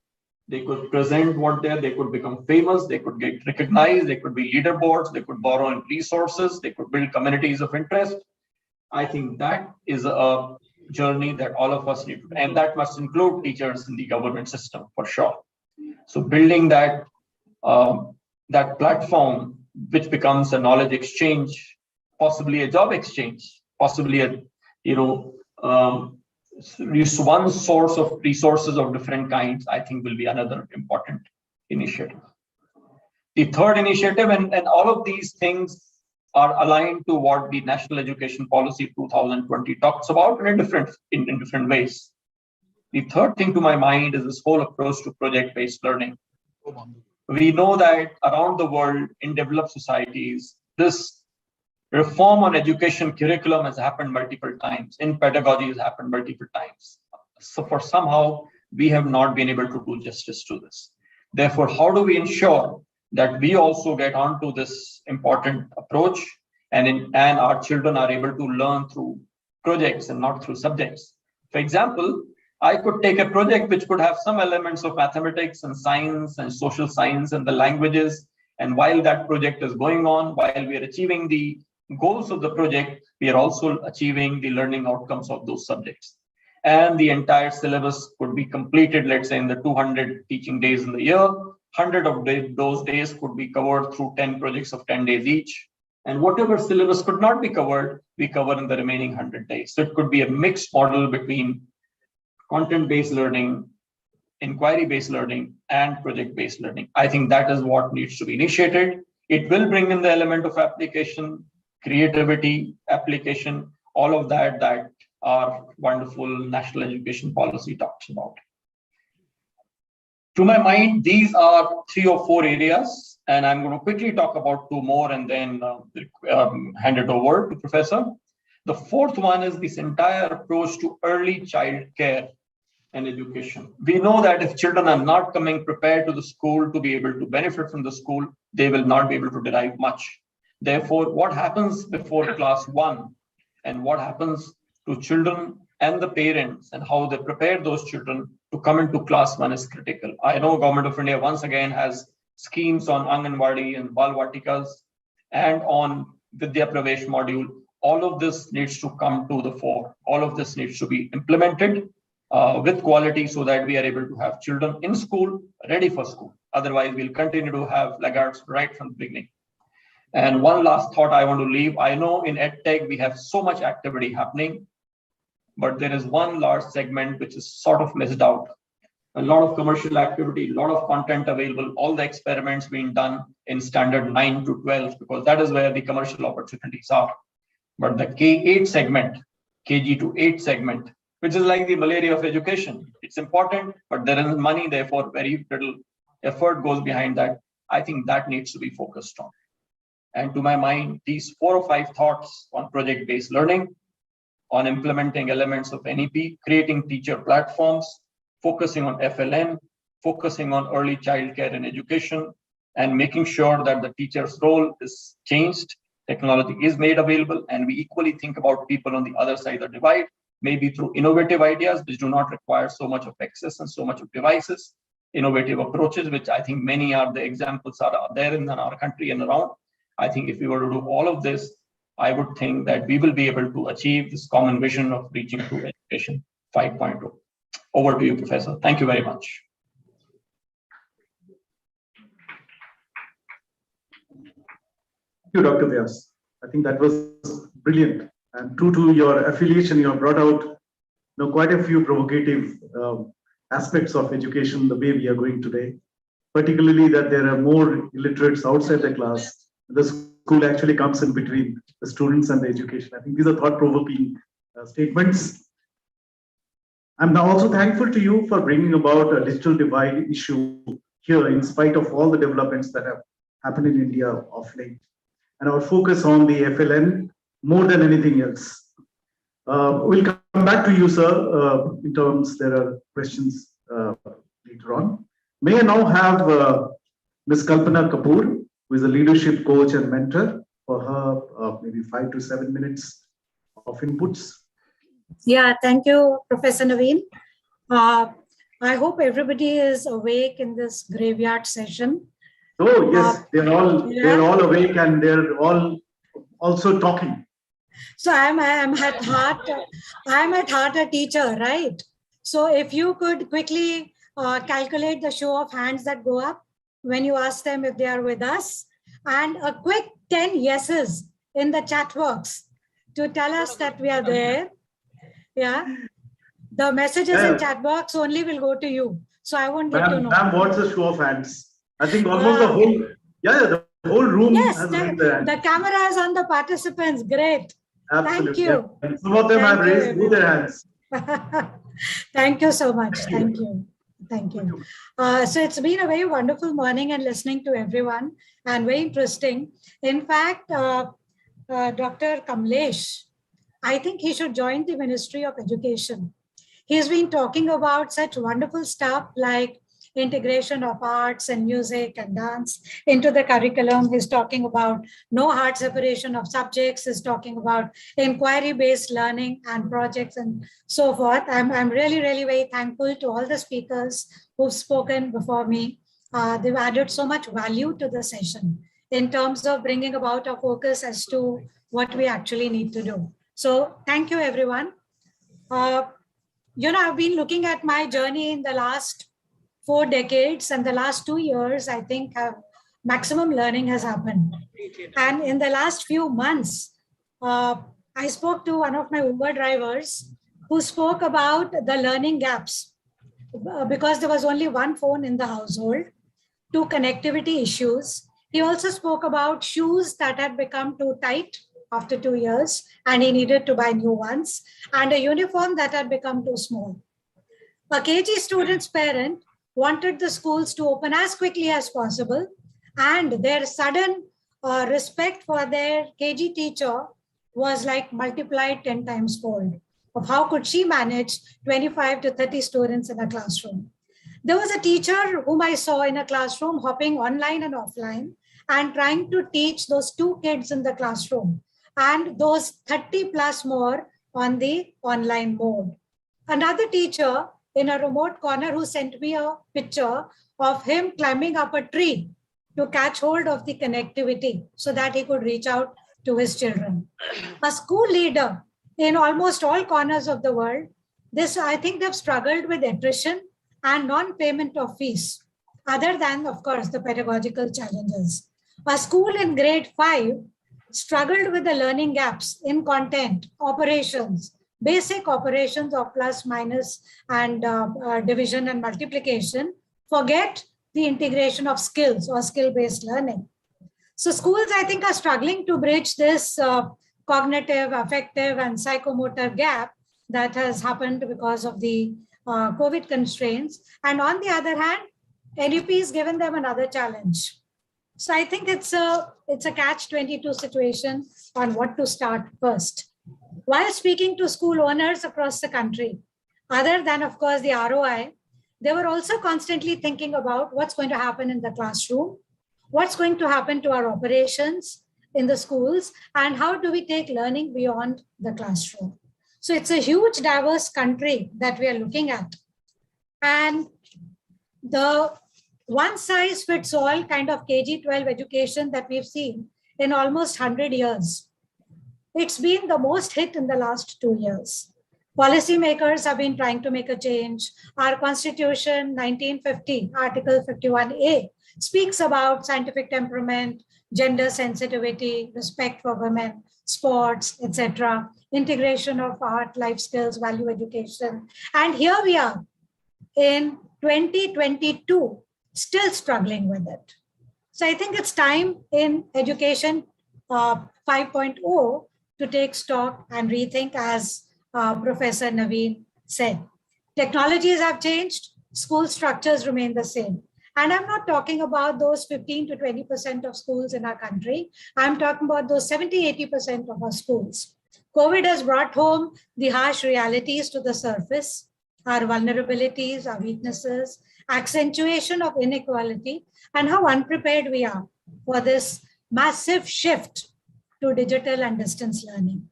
[SPEAKER 8] They could present what they could become famous. They could get recognized. They could be leaderboards. They could borrow in resources. They could build communities of interest. I think that is a journey that all of us need to, and that must include teachers in the government system for sure. So building that that platform, which becomes a knowledge exchange, possibly a job exchange, possibly a one source of resources of different kinds, I think will be another important initiative. The third initiative, and all of these things are aligned to what the National Education Policy 2020 talks about in different ways. The third thing to my mind is this whole approach to project-based learning. We know that around the world in developed societies, this reform on education curriculum has happened multiple times. In pedagogy has happened multiple times. So for somehow, we have not been able to do justice to this. Therefore, how do we ensure that we also get onto this important approach and our children are able to learn through projects and not through subjects? For example, I could take a project which could have some elements of mathematics and science and social science and the languages. And while that project is going on, while we are achieving the goals of the project, we are also achieving the learning outcomes of those subjects. And the entire syllabus could be completed, let's say, in the 200 teaching days in the year. 100 of those days could be covered through 10 projects of 10 days each. And whatever syllabus could not be covered, we cover in the remaining 100 days. So it could be a mixed model between content-based learning, inquiry-based learning, and project-based learning. I think that is what needs to be initiated. It will bring in the element of application, creativity, application, all of that our wonderful national education policy talks about. To my mind, these are 3 or 4 areas, and I'm going to quickly talk about 2 more and then hand it over to Professor. The 4th one is this entire approach to early child care and education. We know that if children are not coming prepared to the school to be able to benefit from the school, they will not be able to derive much. Therefore, what happens before class 1 and what happens to children and the parents and how they prepare those children to come into class 1 is critical. I know Government of India once again has schemes on Anganwadi and Balvatikas and on Vidya Pravesh module. All of this needs to come to the fore. All of this needs to be implemented with quality so that we are able to have children in school ready for school. Otherwise, we'll continue to have laggards right from the beginning. And one last thought I want to leave. I know in EdTech, we have so much activity happening, but there is one large segment which is sort of missed out. A lot of commercial activity, a lot of content available, all the experiments being done in standard 9 to 12, because that is where the commercial opportunities are. But the K8 segment, KG to 8 segment, which is like the malaria of education. It's important, but there isn't money, therefore very little effort goes behind that. I think that needs to be focused on. And to my mind, these 4 or 5 thoughts on project-based learning, on implementing elements of NEP, creating teacher platforms, focusing on FLN, focusing on early child care and education, and making sure that the teacher's role is changed, technology is made available, and we equally think about people on the other side of the divide, maybe through innovative ideas which do not require so much of access and so much of devices, innovative approaches, which I think many are the examples are there in our country and around. I think if we were to do all of this, I would think that we will be able to achieve this common vision of reaching to education 5.0. Over to you, Professor. Thank you very much.
[SPEAKER 2] Thank you, Dr. Vyas. I think that was brilliant. And true to your affiliation, you have brought out quite a few provocative aspects of education the way we are going today, particularly that there are more illiterates outside the class. The school actually comes in between the students and the education. I think these are thought-provoking statements. I'm now also thankful to you for bringing about a digital divide issue here in spite of all the developments that have happened in India of late. And our focus on the FLN more than anything else. We'll come back to you, sir, in terms there are questions later on. May I now have Ms. Kalpana Kapoor, who is a leadership coach and mentor, for her maybe 5 to 7 minutes of inputs.
[SPEAKER 15] Yeah, thank you, Professor Naveen. I hope everybody is awake in this graveyard session.
[SPEAKER 2] Oh yes, they're all awake and they're all also talking.
[SPEAKER 15] So I'm at heart a teacher, right? So if you could quickly calculate the show of hands that go up when you ask them if they are with us, and a quick 10 yeses in the chat box to tell us that we are there. Yeah, the messages in chat box only will go to you, so I won't get to know.
[SPEAKER 2] Ma'am, what's a show of hands? I think almost the whole, the whole room has raised their hands.
[SPEAKER 15] The camera is on the participants. Great.
[SPEAKER 2] Absolutely.
[SPEAKER 15] Thank you.
[SPEAKER 2] And some of them have raised both their hands.
[SPEAKER 15] Thank you so much. Thank you. Thank you. So it's been a very wonderful morning and listening to everyone and very interesting. In fact, Dr. Kamlesh, I think he should join the Ministry of Education. He's been talking about such wonderful stuff like integration of arts and music and dance into the curriculum. He's talking about no hard separation of subjects. He's talking about inquiry-based learning and projects and so forth. I'm really, really very thankful to all the speakers who've spoken before me. They've added so much value to the session in terms of bringing about a focus as to what we actually need to do. So thank you, everyone. I've been looking at my journey in the last 4 decades, and the last 2 years, I think maximum learning has happened. And in the last few months, I spoke to one of my Uber drivers who spoke about the learning gaps because there was only one phone in the household, 2 connectivity issues. He also spoke about shoes that had become too tight after 2 years, and he needed to buy new ones, and a uniform that had become too small. A KG student's parent wanted the schools to open as quickly as possible, and their sudden respect for their KG teacher was like multiplied 10 times fold of how could she manage 25 to 30 students in a classroom. There was a teacher whom I saw in a classroom hopping online and offline and trying to teach those 2 kids in the classroom and those 30 plus more on the online mode. Another teacher in a remote corner who sent me a picture of him climbing up a tree to catch hold of the connectivity so that he could reach out to his children. A school leader in almost all corners of the world, I think they've struggled with attrition and non-payment of fees, other than, of course, the pedagogical challenges. A school in grade 5 struggled with the learning gaps in content, operations, basic operations of plus, minus, and division and multiplication. Forget the integration of skills or skill-based learning. So schools, I think, are struggling to bridge this cognitive, affective, and psychomotor gap that has happened because of the COVID constraints. And on the other hand, NUP has given them another challenge. So I think it's a catch-22 situation on what to start first. While speaking to school owners across the country, other than, of course, the ROI, they were also constantly thinking about what's going to happen in the classroom, what's going to happen to our operations in the schools, and how do we take learning beyond the classroom. So it's a huge, diverse country that we are looking at. And the one-size-fits-all kind of KG-12 education that we've seen in almost 100 years, it's been the most hit in the last 2 years. Policymakers have been trying to make a change. Our Constitution, 1950, Article 51A, speaks about scientific temperament, gender sensitivity, respect for women, sports, etc., integration of art, life skills, value education. And here we are in 2022, still struggling with it. So I think it's time in education 5.0 to take stock and rethink, as Professor Naveen said. Technologies have changed, school structures remain the same. And I'm not talking about those 15 to 20% of schools in our country. I'm talking about those 70-80% of our schools. COVID has brought home the harsh realities to the surface, our vulnerabilities, our weaknesses, accentuation of inequality, and how unprepared we are for this massive shift to digital and distance learning.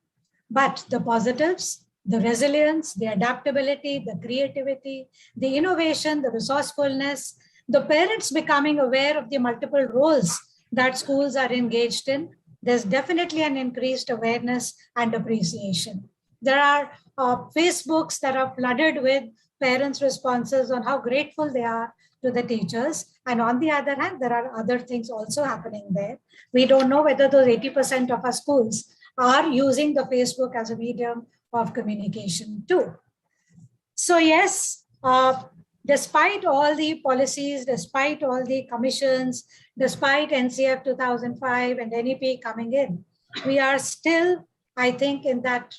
[SPEAKER 15] But the positives, the resilience, the adaptability, the creativity, the innovation, the resourcefulness, the parents becoming aware of the multiple roles that schools are engaged in, there's definitely an increased awareness and appreciation. There are Facebooks that are flooded with parents' responses on how grateful they are to the teachers. And on the other hand, there are other things also happening there. We don't know whether those 80% of our schools are using the Facebook as a medium of communication too. So yes, despite all the policies, despite all the commissions, despite NCF 2005 and NEP coming in, we are still, I think, in that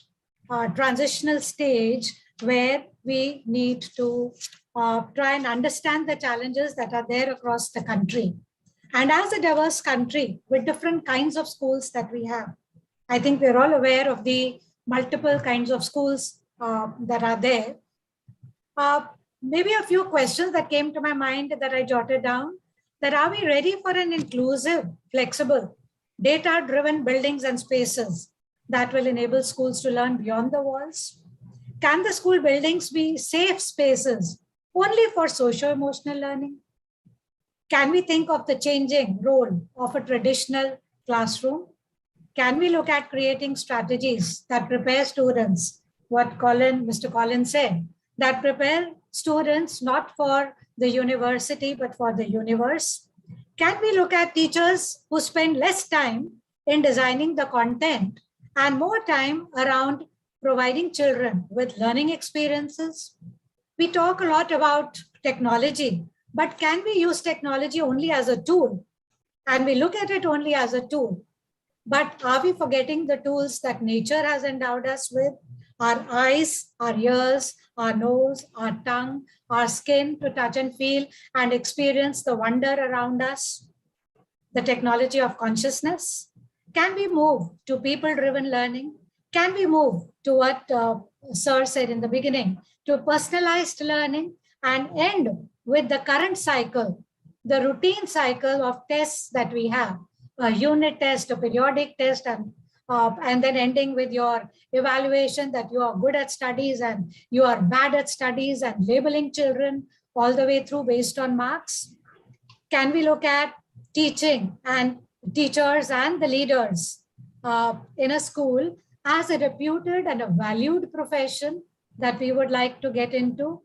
[SPEAKER 15] transitional stage where we need to try and understand the challenges that are there across the country. And as a diverse country with different kinds of schools that we have, I think we're all aware of the multiple kinds of schools that are there. Maybe a few questions that came to my mind that I jotted down, that are we ready for an inclusive, flexible, data-driven buildings and spaces that will enable schools to learn beyond the walls? Can the school buildings be safe spaces only for socio-emotional learning? Can we think of the changing role of a traditional classroom? Can we look at creating strategies that prepare students, what Mr. Collins said, that prepare students not for the university, but for the universe? Can we look at teachers who spend less time in designing the content and more time around providing children with learning experiences? We talk a lot about technology, but can we use technology only as a tool? And we look at it only as a tool. But are we forgetting the tools that nature has endowed us with? our eyes, our ears, our nose, our tongue, our skin to touch and feel and experience the wonder around us, the technology of consciousness? Can we move to people-driven learning? Can we move to what Sir said in the beginning, to personalized learning and end with the current cycle, the routine cycle of tests that we have, a unit test, a periodic test, and then ending with your evaluation that you are good at studies and you are bad at studies and labeling children all the way through based on marks? Can we look at teaching and teachers and the leaders in a school as a reputed and a valued profession that we would like to get into?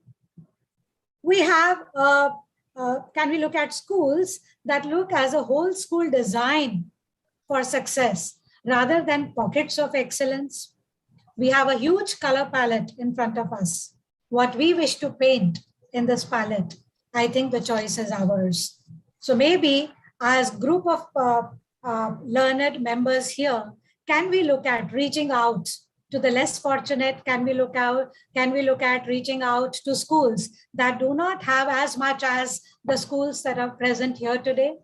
[SPEAKER 15] We have, can we look at schools that look as a whole school design for success rather than pockets of excellence? We have a huge color palette in front of us. What we wish to paint in this palette, I think the choice is ours. So maybe as group of learned members here, can we look at reaching out to the less fortunate? Can we look at reaching out to schools that do not have as much as the schools that are present here today?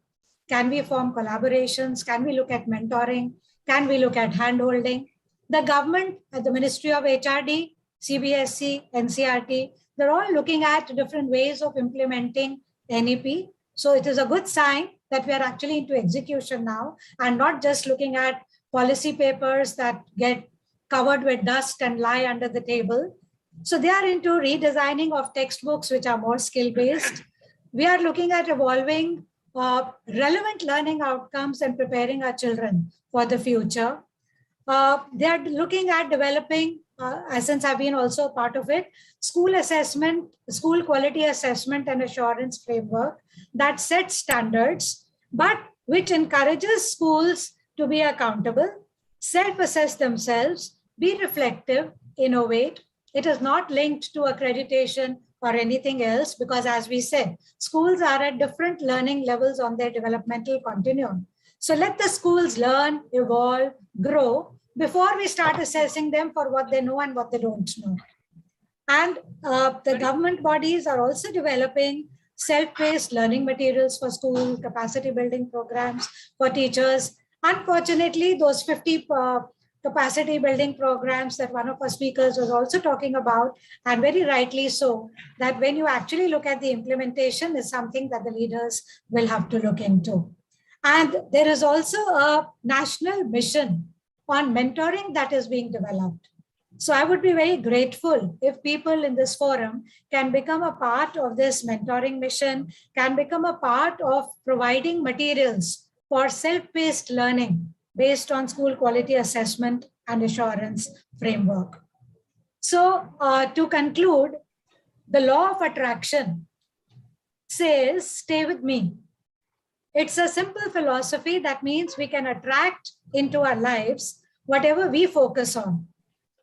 [SPEAKER 15] Can we form collaborations? Can we look at mentoring? Can we look at handholding? The government, at the Ministry of HRD, CBSE, NCRT, they're all looking at different ways of implementing NEP. So it is a good sign that we are actually into execution now and not just looking at policy papers that get covered with dust and lie under the table. So they are into redesigning of textbooks which are more skill-based. We are looking at evolving relevant learning outcomes and preparing our children for the future. They are looking at developing, since I've been also a part of it, school assessment, school quality assessment and assurance framework that sets standards, but which encourages schools to be accountable, self-assess themselves, be reflective, innovate. It is not linked to accreditation or anything else because, as we said, schools are at different learning levels on their developmental continuum. So let the schools learn, evolve, grow before we start assessing them for what they know and what they don't know. And the government bodies are also developing self-paced learning materials for school, capacity building programs for teachers. Unfortunately, those 50 capacity building programs that one of our speakers was also talking about, and very rightly so, that when you actually look at the implementation is something that the leaders will have to look into. And there is also a national mission on mentoring that is being developed. So I would be very grateful if people in this forum can become a part of this mentoring mission, can become a part of providing materials for self-paced learning based on school quality assessment and assurance framework. So to conclude, the law of attraction says, stay with me. It's a simple philosophy that means we can attract into our lives whatever we focus on.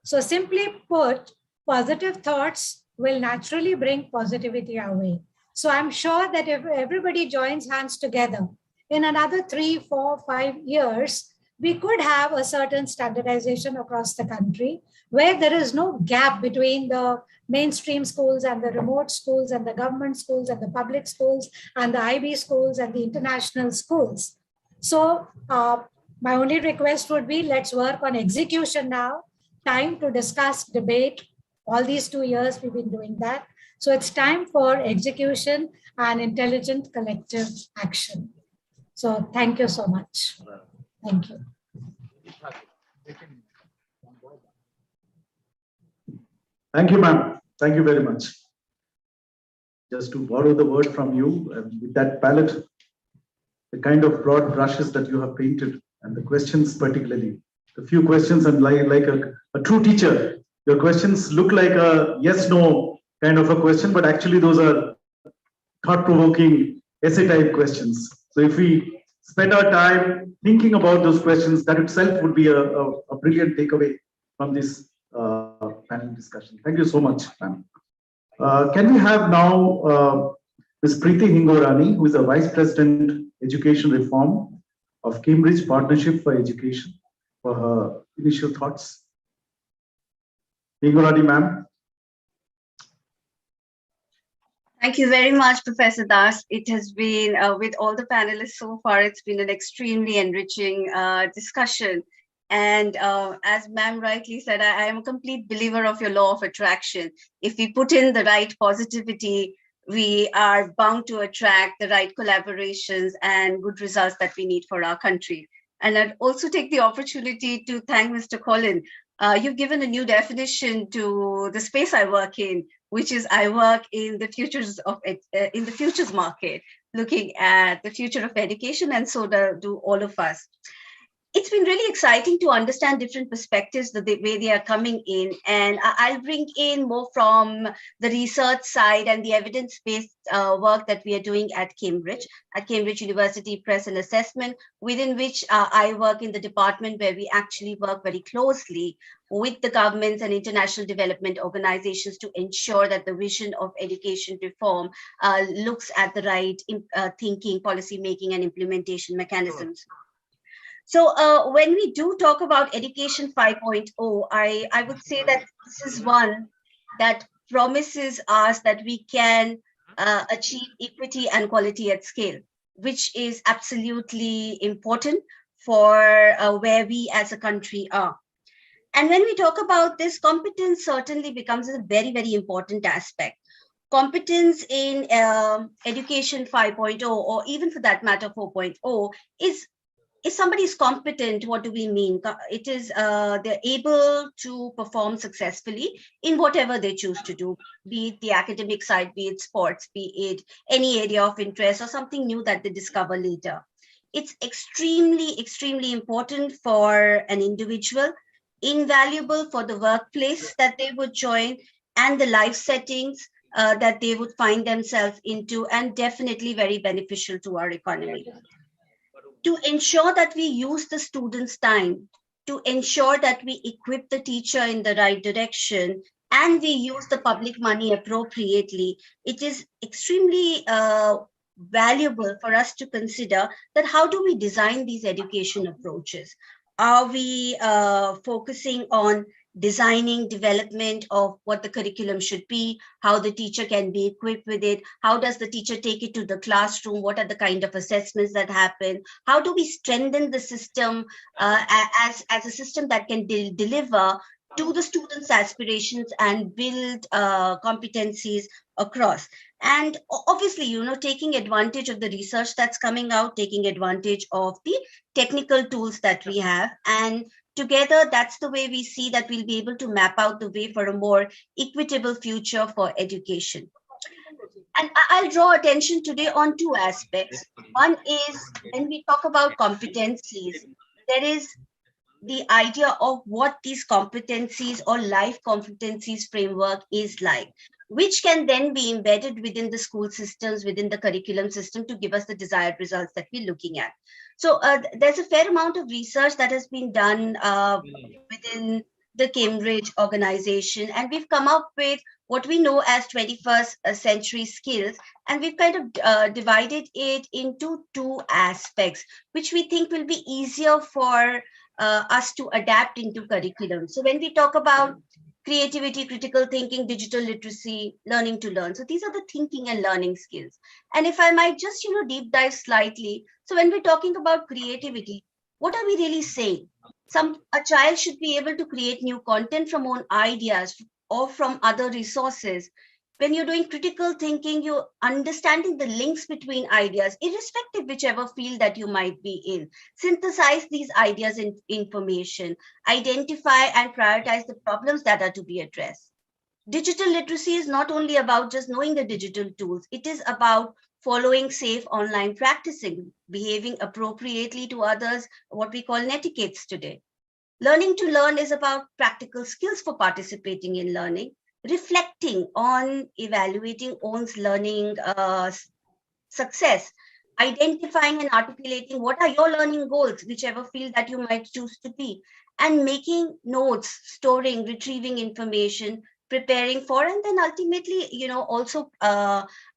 [SPEAKER 15] So simply put, positive thoughts will naturally bring positivity our way. So I'm sure that if everybody joins hands together, in another 3, 4, 5 years, we could have a certain standardization across the country where there is no gap between the mainstream schools and the remote schools and the government schools and the public schools and the IB schools and the international schools. So my only request would be, let's work on execution now. Time to discuss, debate. All these 2 years we've been doing that. So it's time for execution and intelligent collective action. So thank you so much. Thank you.
[SPEAKER 2] Thank you, ma'am. Thank you very much. Just to borrow the word from you, with that palette, the kind of broad brushes that you have painted and the questions particularly, the few questions, and like a true teacher, your questions look like a yes, no kind of a question, but actually those are thought-provoking essay type questions. So if we spend our time thinking about those questions, that itself would be a brilliant takeaway from this panel discussion. Thank you so much, ma'am. Can we have now Ms. 𝗖𝗜𝗜 𝗘𝗀𝘂𝗰, who is the Vice President, Education Reform of Cambridge Partnership for Education, for her initial thoughts. Hingoladi ma'am.
[SPEAKER 10] Thank you very much, Professor Das. It has been, with all the panelists so far, it's been an extremely enriching discussion. And as ma'am rightly said, I am a complete believer of your law of attraction. If we put in the right positivity, we are bound to attract the right collaborations and good results that we need for our country. And I'd also take the opportunity to thank Mr. Collin. You've given a new definition to the space I work in, which is I work in the futures of in the futures market, looking at the future of education, and so do all of us. It's been really exciting to understand different perspectives, the way they are coming in. And I'll bring in more from the research side and the evidence-based work that we are doing at Cambridge University Press and Assessment, within which I work in the department where we actually work very closely with the governments and international development organizations to ensure that the vision of education reform looks at the right thinking, policy making, and implementation mechanisms. So when we do talk about Education 5.0, I would say that this is one that promises us that we can achieve equity and quality at scale, which is absolutely important for where we as a country are. And when we talk about this, competence certainly becomes a very, very important aspect. Competence in Education 5.0, or even for that matter 4.0, is if somebody is competent, what do we mean? It is they're able to perform successfully in whatever they choose to do, be it the academic side, be it sports, be it any area of interest or something new that they discover later. It's extremely, extremely important for an individual, invaluable for the workplace that they would join and the life settings that they would find themselves into, and definitely very beneficial to our economy. To ensure that we use the students' time, to ensure that we equip the teacher in the right direction, and we use the public money appropriately, it is extremely valuable for us to consider that how do we design these education approaches? Are we focusing on designing development of what the curriculum should be, how the teacher can be equipped with it, how does the teacher take it to the classroom, what are the kind of assessments that happen, how do we strengthen the system as a system that can deliver to the students' aspirations and build competencies across. And obviously, taking advantage of the research that's coming out, taking advantage of the technical tools that we have, and together, that's the way we see that we'll be able to map out the way for a more equitable future for education. And I'll draw attention today on two aspects. One is when we talk about competencies, there is the idea of what these competencies or life competencies framework is like, which can then be embedded within the school systems, within the curriculum system to give us the desired results that we're looking at. So there's a fair amount of research that has been done within the Cambridge organization, and we've come up with what we know as 21st century skills, and we've kind of divided it into two aspects, which we think will be easier for us to adapt into curriculum. So when we talk about creativity, critical thinking, digital literacy, learning to learn. So these are the thinking and learning skills. And if I might just, deep dive slightly. So when we're talking about creativity, what are we really saying? A child should be able to create new content from own ideas or from other resources. When you're doing critical thinking, you're understanding the links between ideas, irrespective whichever field that you might be in. Synthesize these ideas in information, identify and prioritize the problems that are to be addressed. Digital literacy is not only about just knowing the digital tools, it is about following safe online practicing, behaving appropriately to others, what we call netiquettes today. Learning to learn is about practical skills for participating in learning, reflecting on evaluating one's learning success, identifying and articulating what are your learning goals, whichever field that you might choose to be, and making notes, storing, retrieving information, preparing for, and then ultimately, also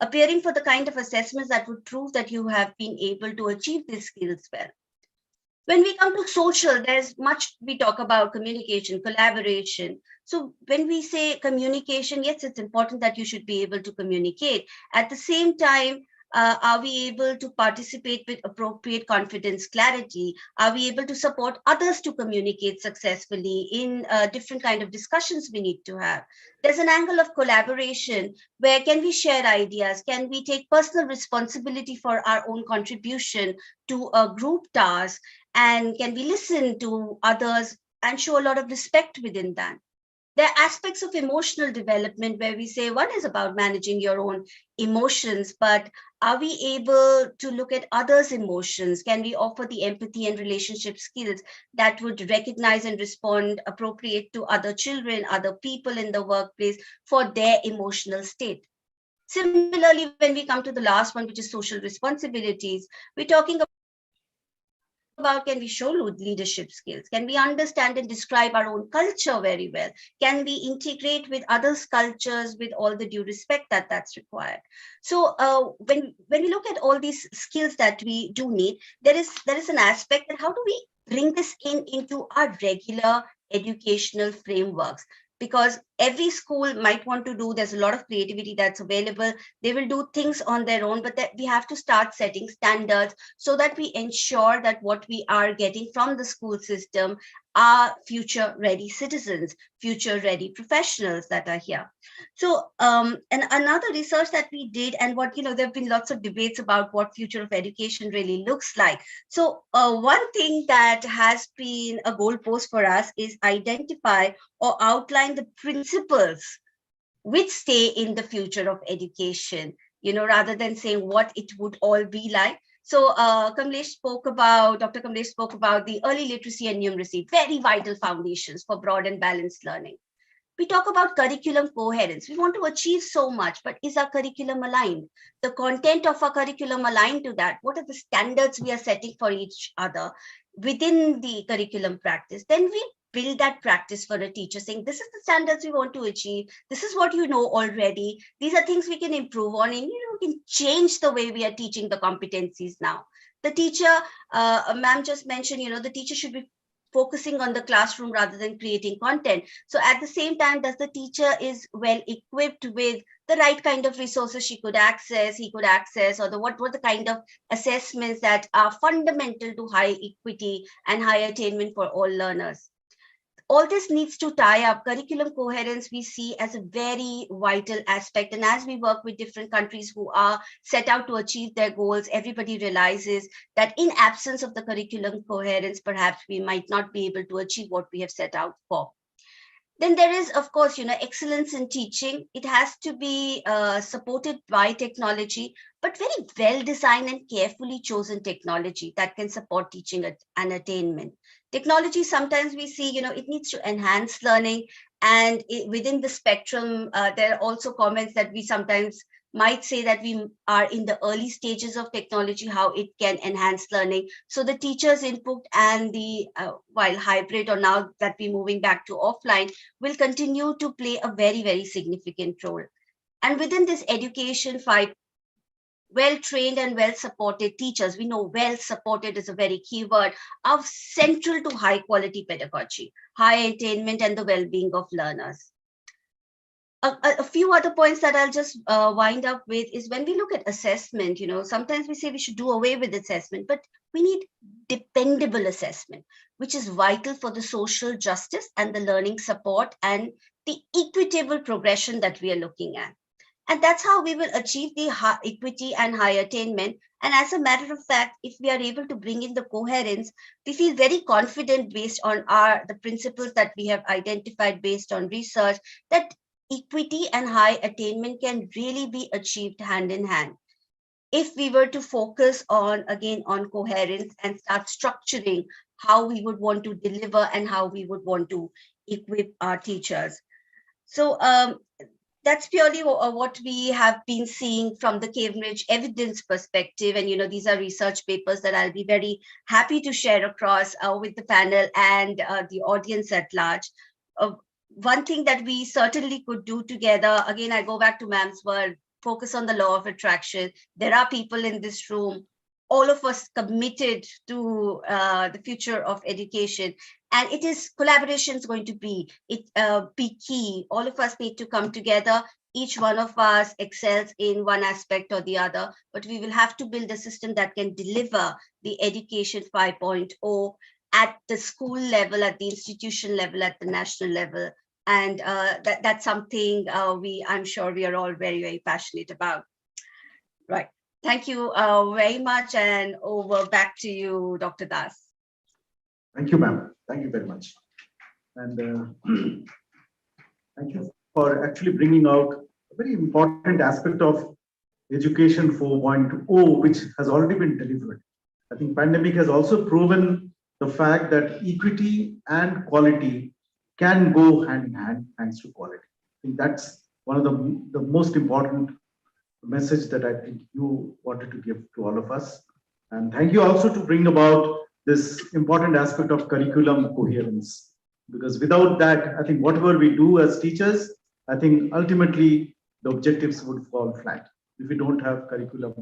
[SPEAKER 10] appearing for the kind of assessments that would prove that you have been able to achieve these skills well. When we come to social, there's much we talk about communication, collaboration. So when we say communication, yes, it's important that you should be able to communicate. At the same time, are we able to participate with appropriate confidence, clarity? Are we able to support others to communicate successfully in different kind of discussions we need to have? There's an angle of collaboration where can we share ideas? Can we take personal responsibility for our own contribution to a group task? And can we listen to others and show a lot of respect within that? There are aspects of emotional development where we say one is about managing your own emotions, but are we able to look at others' emotions? Can we offer the empathy and relationship skills that would recognize and respond appropriate to other children, other people in the workplace for their emotional state? Similarly, when we come to the last one, which is social responsibilities, we're talking about can we show leadership skills? Can we understand and describe our own culture very well? Can we integrate with others' cultures with all the due respect that's required? So when we look at all these skills that we do need, there is an aspect that how do we bring this into our regular educational frameworks? Because every school might want to do, there's a lot of creativity that's available. They will do things on their own, but that we have to start setting standards so that we ensure that what we are getting from the school system are future-ready citizens, future-ready professionals that are here. So, and another research that we did, and what, there have been lots of debates about what future of education really looks like. So one thing that has been a goalpost for us is identify or outline the principles which stay in the future of education, rather than saying what it would all be like. So Dr. Kamlesh spoke about the early literacy and numeracy, very vital foundations for broad and balanced learning. We talk about curriculum coherence. We want to achieve so much, but is our curriculum aligned? The content of our curriculum aligned to that? What are the standards we are setting for each other within the curriculum practice? Then we build that practice for a teacher, saying this is the standards we want to achieve. This is what you know already. These are things we can improve on, and we can change the way we are teaching the competencies now. The teacher, ma'am just mentioned, the teacher should be focusing on the classroom rather than creating content. So at the same time, does the teacher is well equipped with the right kind of resources he could access, or what were the kind of assessments that are fundamental to high equity and high attainment for all learners? All this needs to tie up. Curriculum coherence we see as a very vital aspect. And as we work with different countries who are set out to achieve their goals, everybody realizes that in absence of the curriculum coherence, perhaps we might not be able to achieve what we have set out for. Then there is, of course, excellence in teaching. It has to be supported by technology, but very well-designed and carefully chosen technology that can support teaching and attainment. Technology, sometimes we see, it needs to enhance learning, and within the spectrum, there are also comments that we sometimes might say that we are in the early stages of technology, how it can enhance learning. So the teacher's input and the, while hybrid or now that we're moving back to offline, will continue to play a very, very significant role. And within this education fight, well-trained and well-supported teachers, we know well-supported is a very key word, are central to high-quality pedagogy, high attainment and the well-being of learners. A few other points that I'll just wind up with is when we look at assessment, sometimes we say we should do away with assessment, but we need dependable assessment, which is vital for the social justice and the learning support and the equitable progression that we are looking at. And that's how we will achieve the high equity and high attainment. And as a matter of fact, if we are able to bring in the coherence, we feel very confident based on the principles that we have identified based on research, that equity and high attainment can really be achieved hand in hand. If we were to focus on coherence and start structuring how we would want to deliver and how we would want to equip our teachers. So that's purely what we have been seeing from the Cambridge evidence perspective. And, these are research papers that I'll be very happy to share across with the panel and the audience at large. One thing that we certainly could do together, again, I go back to ma'am's word, focus on the law of attraction. There are people in this room all of us committed to the future of education. And it is collaboration is going to be key. All of us need to come together. Each one of us excels in one aspect or the other, but we will have to build a system that can deliver the education 5.0 at the school level, at the institution level, at the national level. And that's something I'm sure we are all very, very passionate about. Right. Thank you very much. And over back to you, Dr. Das.
[SPEAKER 2] Thank you, ma'am. Thank you very much. And thank you for actually bringing out a very important aspect of education 4.0, which has already been delivered. I think pandemic has also proven the fact that equity and quality can go hand in hand thanks to quality. I think that's one of the most important message that I think you wanted to give to all of us. And thank you also to bring about this important aspect of curriculum coherence, because without that, I think whatever we do as teachers, I think ultimately the objectives would fall flat if we don't have curriculum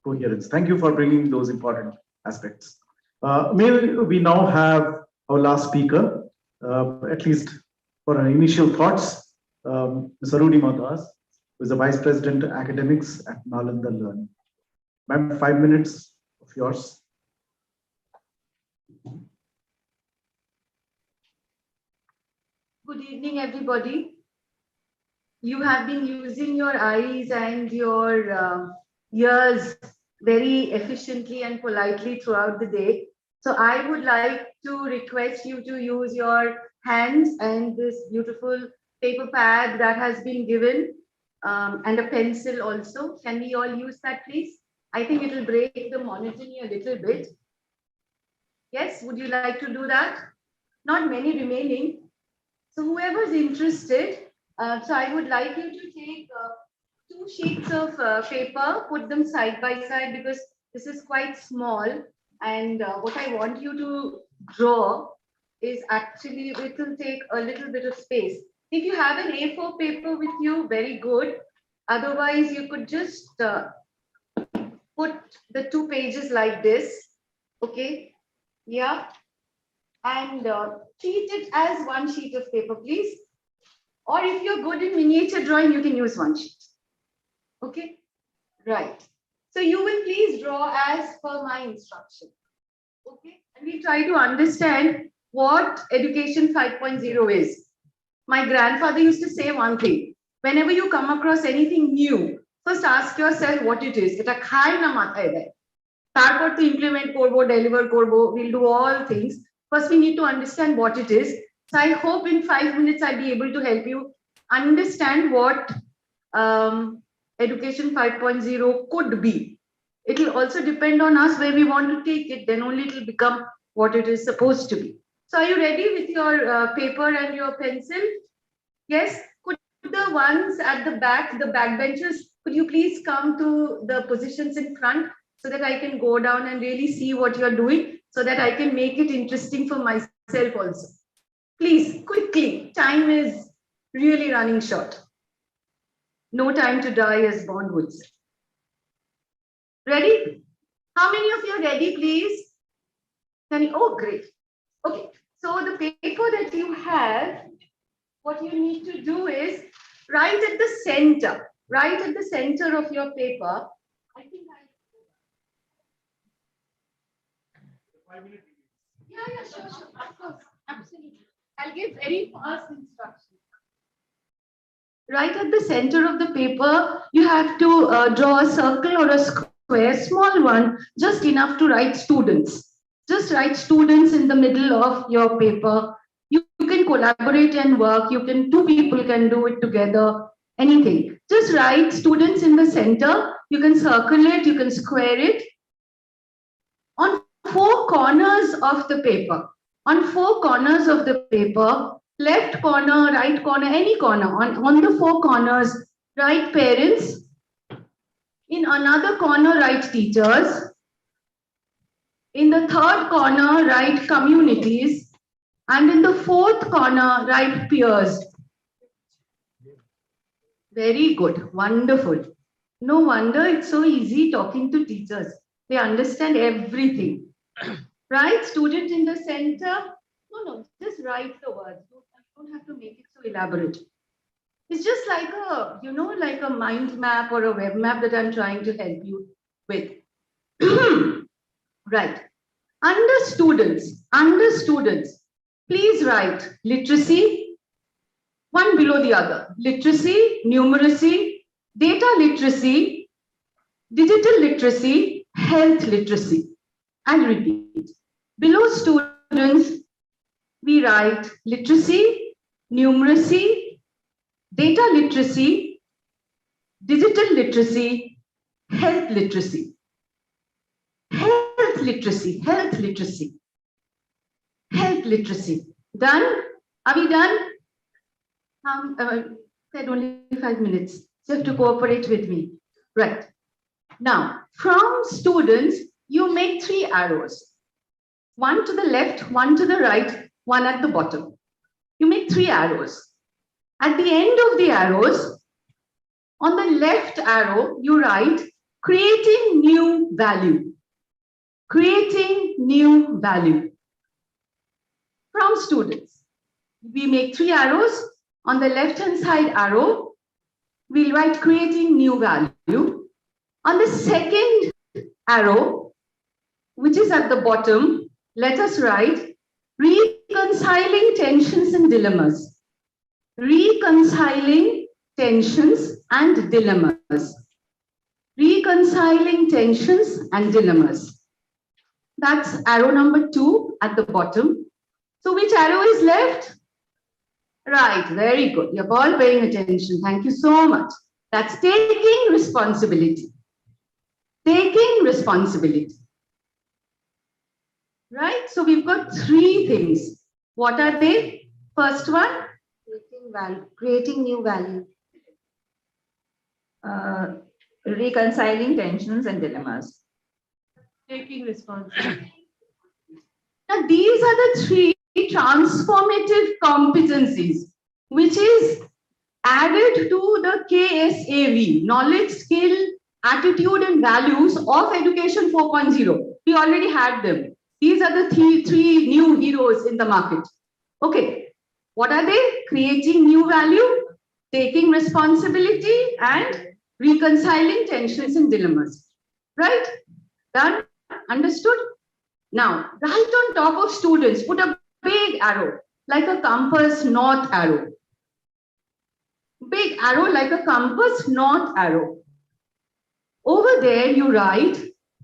[SPEAKER 2] coherence. Thank you for bringing those important aspects. May we now have our last speaker, at least for our initial thoughts, Ms. Arunima Das, who is the Vice President Academics at Nalanda Learning. Ma'am, 5 minutes of yours.
[SPEAKER 16] Good evening, everybody. You have been using your eyes and your ears very efficiently and politely throughout the day. So I would like to request you to use your hands and this beautiful paper pad that has been given, and a pencil also. Can we all use that, please? I think it will break the monotony a little bit. Yes, would you like to do that? Not many remaining. So whoever's interested, so I would like you to take 2 sheets of paper, put them side by side because this is quite small. And what I want you to draw is actually, it will take a little bit of space. If you have an A4 paper with you, very good. Otherwise, you could just put the 2 pages like this. Okay. Yeah. And treat it as 1 sheet of paper, please. Or if you're good in miniature drawing, you can use 1 sheet. Okay. Right. So you will please draw as per my instruction. Okay. And we try to understand what education 5.0 is. My grandfather used to say one thing. Whenever you come across anything new, first ask yourself what it is. Eta khai na mathay deয়. Tarpor to implement korbo, deliver korbo, we'll do all things. First, we need to understand what it is. So I hope in 5 minutes I'll be able to help you understand what education 5.0 could be. It will also depend on us where we want to take it. Then only it will become what it is supposed to be. So are you ready with your paper and your pencil? Yes. Could the ones at the back, the backbenchers, could you please come to the positions in front so that I can go down and really see what you're doing, so that I can make it interesting for myself also. Please, quickly, time is really running short. No time to die, as Bond would say. Ready? How many of you are ready, please? Can you? Oh, great. Okay, so the paper that you have, what you need to do is right at the center of your paper. I think Yeah, sure, of course, absolutely. I'll give very fast instructions. Right at the center of the paper, you have to draw a circle or a square, small one, just enough to write students. Just write students in the middle of your paper. You can collaborate and work. 2 people can do it together, anything. Just write students in the center. You can circle it, you can square it. On 4 corners of the paper, left corner, right corner, any corner, on the 4 corners, write parents. In another corner, write teachers. In the 3rd corner, write communities. And in the 4th corner, write peers. Very good, wonderful. No wonder it's so easy talking to teachers. They understand everything. Right? Student in the center. No, just write the words. Don't have to make it so elaborate. It's just like a, like a mind map or a web map that I'm trying to help you with. Right. Under students, please write literacy, one below the other. Literacy, numeracy, data literacy, digital literacy, health literacy. And repeat. Below students, we write literacy, numeracy, data literacy, digital literacy, health literacy. Health literacy, health literacy, health literacy. Done? Are we done? Said only 5 minutes. So you have to cooperate with me. Right. Now, from students, you make 3 arrows. One to the left, one to the right, one at the bottom. You make 3 arrows. At the end of the arrows, on the left arrow, you write creating new value. Creating new value. From students, we make 3 arrows. On the left-hand side arrow, we'll write creating new value. On the second arrow, which is at the bottom, let us write reconciling tensions and dilemmas. Reconciling tensions and dilemmas. Reconciling tensions and dilemmas. That's arrow number 2 at the bottom. So which arrow is left? Right, very good. You're all paying attention. Thank you so much. That's taking responsibility. Taking responsibility. Right? So we've got 3 things. What are they? First one,
[SPEAKER 19] creating new value.
[SPEAKER 16] Reconciling tensions and dilemmas. Taking responsibility. Now, these are the 3 transformative competencies, which is added to the KSAV, knowledge, skill, attitude, and values of Education 4.0. We already had them. These are the 3 new heroes in the market. Okay. What are they? Creating new value, taking responsibility, and reconciling tensions and dilemmas. Right? Done? Understood? Now, right on top of students, put a big arrow, like a compass north arrow. Big arrow like a compass north arrow. Over there, you write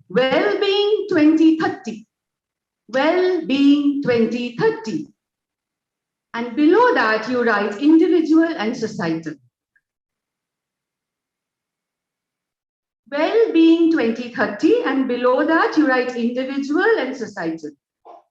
[SPEAKER 16] well-being 2030. Well-being 2030. And below that, you write individual and societal. Well-being 2030, and below that, you write individual and societal.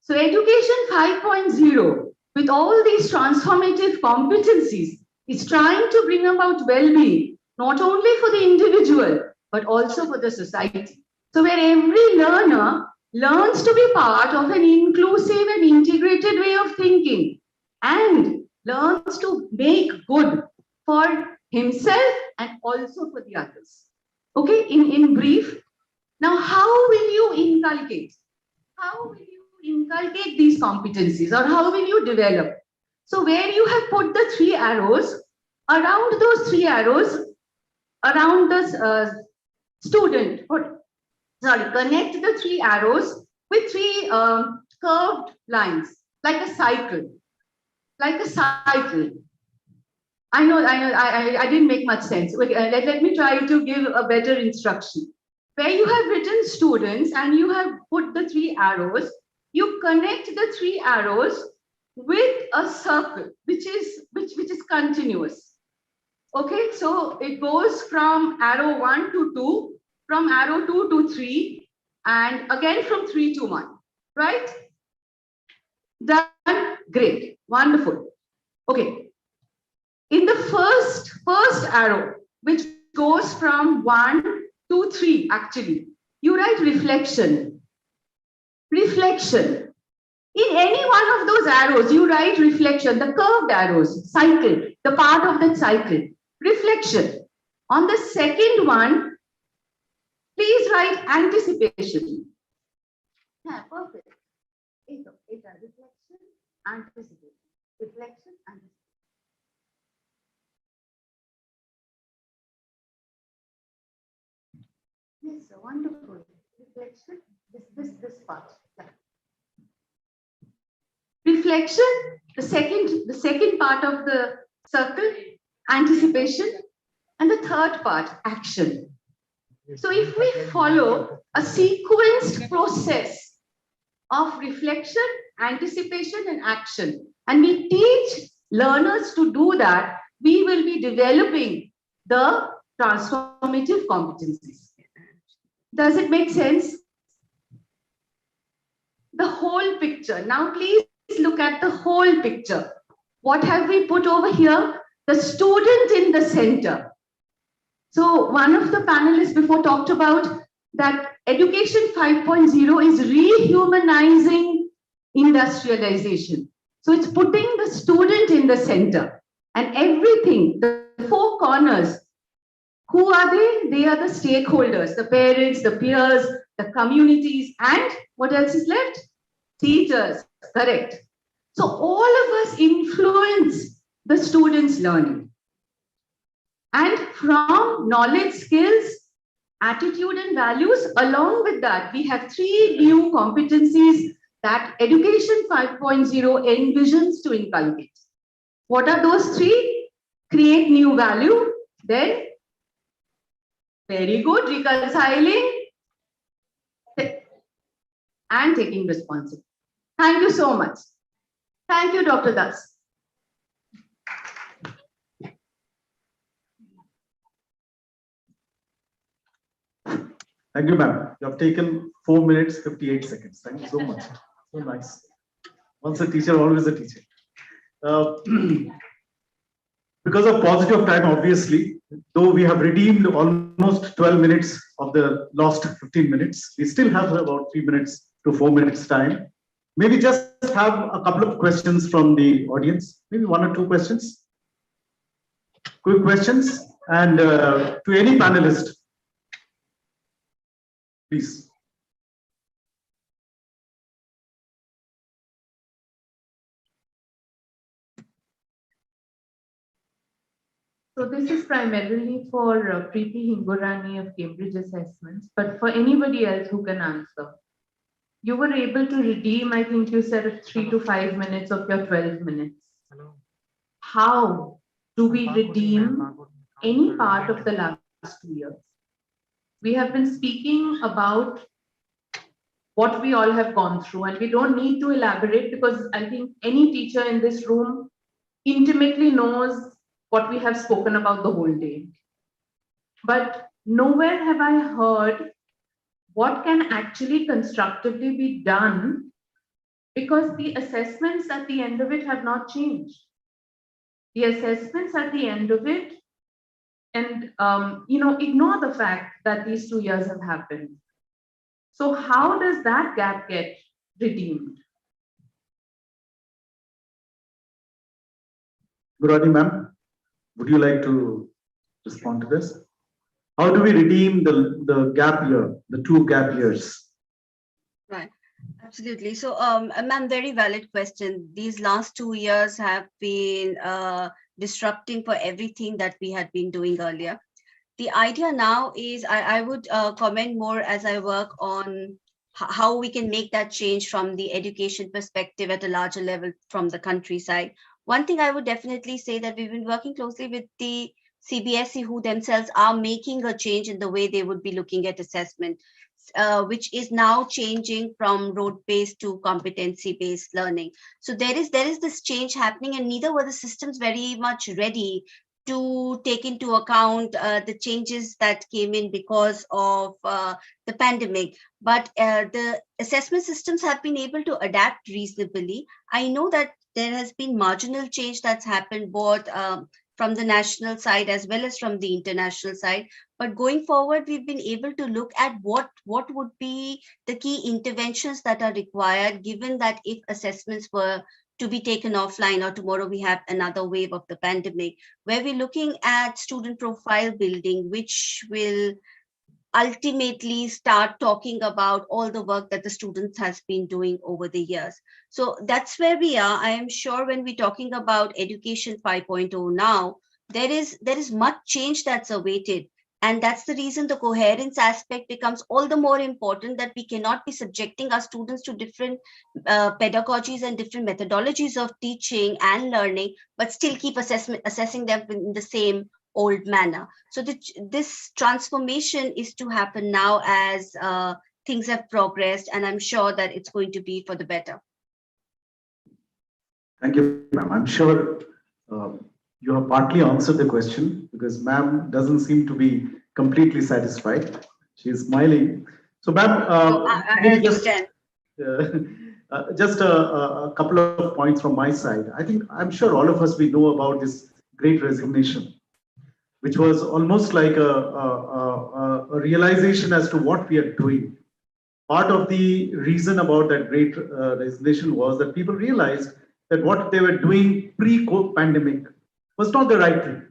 [SPEAKER 16] So Education 5.0, with all these transformative competencies, is trying to bring about well-being, not only for the individual, but also for the society. So where every learner learns to be part of an inclusive and integrated way of thinking, and learns to make good for himself and also for the others. Okay, in brief. Now, how will you inculcate? How will you inculcate these competencies, or how will you develop? So where you have put the 3 arrows, around those 3 arrows, around the student, connect the 3 arrows with 3 curved lines, like a cycle. Like a cycle. I know, I didn't make much sense. Let me try to give a better instruction. Where you have written students and you have put the 3 arrows, you connect the 3 arrows with a circle, which is continuous. Okay, so it goes from arrow 1 to 2, from arrow 2 to 3, and again from 3 to 1, right? Done. Great. Wonderful. Okay. In the first arrow, which goes from 1 to 3, actually, you write reflection. Reflection. In any one of those arrows, you write reflection, the curved arrows, cycle, the part of that cycle. Reflection. On the second one, Please write anticipation. Yeah, perfect. Reflection, anticipation. Reflection, anticipation. Yes, sir, wonderful. Reflection, this part. Yeah. Reflection, the second part of the circle, anticipation, and the third part, action. So if we follow a sequenced process of reflection, anticipation, and action, and we teach learners to do that, we will be developing the transformative competencies. Does it make sense? The whole picture. Now please look at the whole picture. What have we put over here? The student in the center. So one of the panelists before talked about that Education 5.0 is rehumanizing industrialization. So it's putting the student in the center, and everything, the four corners, who are they? They are the stakeholders, the parents, the peers, the communities, and what else is left? Teachers, correct. So all of us influence the students' learning. And from knowledge, skills, attitude, and values, along with that, we have 3 new competencies that Education 5.0 envisions to inculcate. What are those 3? Create new value, then very good, reconciling and taking responsibility. Thank you so much. Thank you, Dr. Das.
[SPEAKER 2] Thank you, ma'am. You have taken 4 minutes, 58 seconds. Thank you so much. So nice. Once a teacher, always a teacher. Because of paucity of time, obviously, though we have redeemed almost 12 minutes of the lost 15 minutes, we still have about 3 minutes to 4 minutes time. Maybe just have a couple of questions from the audience, maybe 1 or 2 questions. Quick questions, and to any panelist, please.
[SPEAKER 12] So this is primarily for 𝗥𝗲𝗃 𝗃𝗀𝗃 of Cambridge assessments, but for anybody else who can answer. You were able to redeem, I think you said 3 to 5 minutes of your 12 minutes. How do we redeem any part of the last 2 years? We have been speaking about what we all have gone through, and we don't need to elaborate because I think any teacher in this room intimately knows what we have spoken about the whole day. But nowhere have I heard what can actually constructively be done, because the assessments at the end of it have not changed. The assessments at the end of it, and ignore the fact that these 2 years have happened. So how does that gap get redeemed?
[SPEAKER 2] Guradi ma'am, would you like to respond to this? How do we redeem the gap year, the 2 gap years?
[SPEAKER 10] Right, absolutely. So, ma'am, very valid question. These last 2 years have been disrupting for everything that we had been doing earlier. The idea now is, I would comment more as I work on how we can make that change from the education perspective at a larger level from the countryside. One thing I would definitely say that we've been working closely with the CBSE, who themselves are making a change in the way they would be looking at assessment, which is now changing from rote-based to competency-based learning. So there is this change happening, and neither were the systems very much ready to take into account the changes that came in because of the pandemic. But the assessment systems have been able to adapt reasonably. I know that there has been marginal change that's happened both from the national side as well as from the international side. But going forward, we've been able to look at what would be the key interventions that are required, given that if assessments were to be taken offline or tomorrow we have another wave of the pandemic, where we're looking at student profile building, which will ultimately start talking about all the work that the students has been doing over the years. So that's where we are. I am sure when we're talking about education 5.0 now, there is much change that's awaited. And that's the reason the coherence aspect becomes all the more important, that we cannot be subjecting our students to different pedagogies and different methodologies of teaching and learning, but still keep assessing them in the same old manner. So this transformation is to happen now as things have progressed, and I'm sure that it's going to be for the better.
[SPEAKER 2] Thank you, ma'am. I'm sure you have partly answered the question, because ma'am doesn't seem to be completely satisfied. She's smiling. So ma'am,
[SPEAKER 10] I understand.
[SPEAKER 2] Just a couple of points from my side. I'm sure all of us, we know about this Great Resignation, which was almost like a realization as to what we are doing. Part of the reason about that Great Resignation was that people realized that what they were doing pre-pandemic was not the right thing.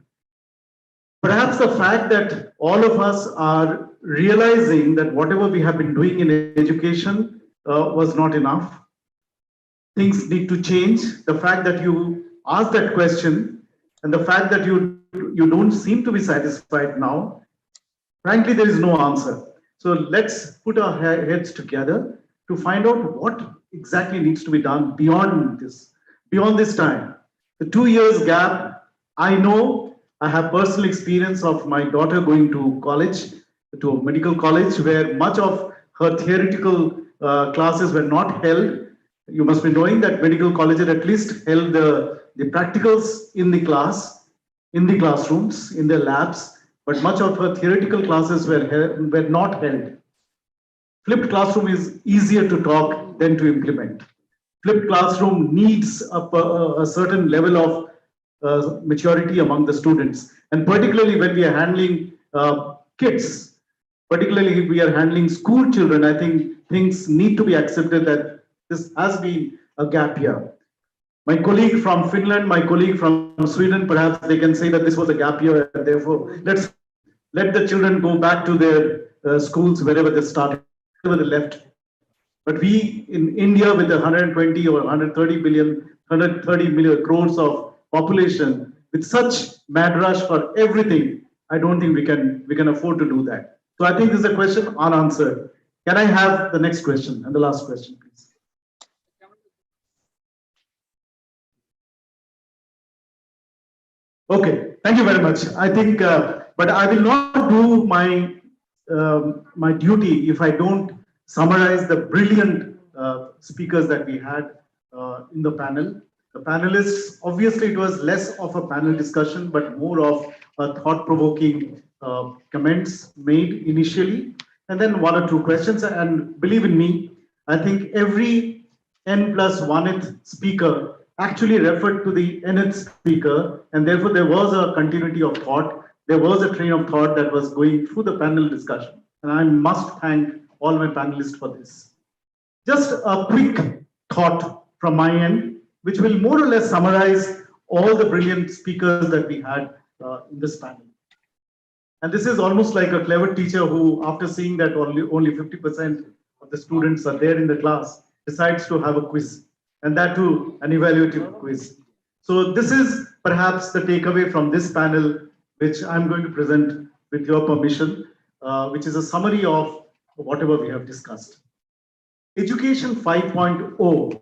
[SPEAKER 2] Perhaps the fact that all of us are realizing that whatever we have been doing in education was not enough. Things need to change. The fact that you asked that question and the fact that you don't seem to be satisfied now, frankly, there is no answer. So let's put our heads together to find out what exactly needs to be done beyond this time. The 2 years gap, I know, I have personal experience of my daughter going to college, to a medical college, where much of her theoretical classes were not held. You must be knowing that medical colleges at least held the practicals in the class, in the classrooms, in the labs, but much of her theoretical classes were not held. Flipped classroom is easier to talk than to implement. Flipped classroom needs a certain level of maturity among the students. And particularly when we are handling kids, particularly if we are handling school children, I think things need to be accepted that this has been a gap year. My colleague from Finland, my colleague from Sweden, perhaps they can say that this was a gap year, and therefore let's let the children go back to their schools wherever they started, wherever they left. But we in India, with 120 or 130 million crores of population, with such mad rush for everything, I don't think we can afford to do that. So I think this is a question unanswered. Can I have the next question and the last question, please? Okay, thank you very much. I think, but I will not do my duty if I don't summarize the brilliant speakers that we had in the panel. The panelists, obviously it was less of a panel discussion, but more of thought-provoking comments made initially, and then 1 or 2 questions. And believe in me, I think every N+1th speaker actually referred to the nth speaker, and therefore there was a continuity of thought. There was a train of thought that was going through the panel discussion. And I must thank all my panelists for this. Just a quick thought from my end, which will more or less summarize all the brilliant speakers that we had in this panel. And this is almost like a clever teacher who, after seeing that only 50% of the students are there in the class, decides to have a quiz, and that too an evaluative quiz. So this is perhaps the takeaway from this panel, which I'm going to present with your permission, which is a summary of whatever we have discussed. Education 5.0,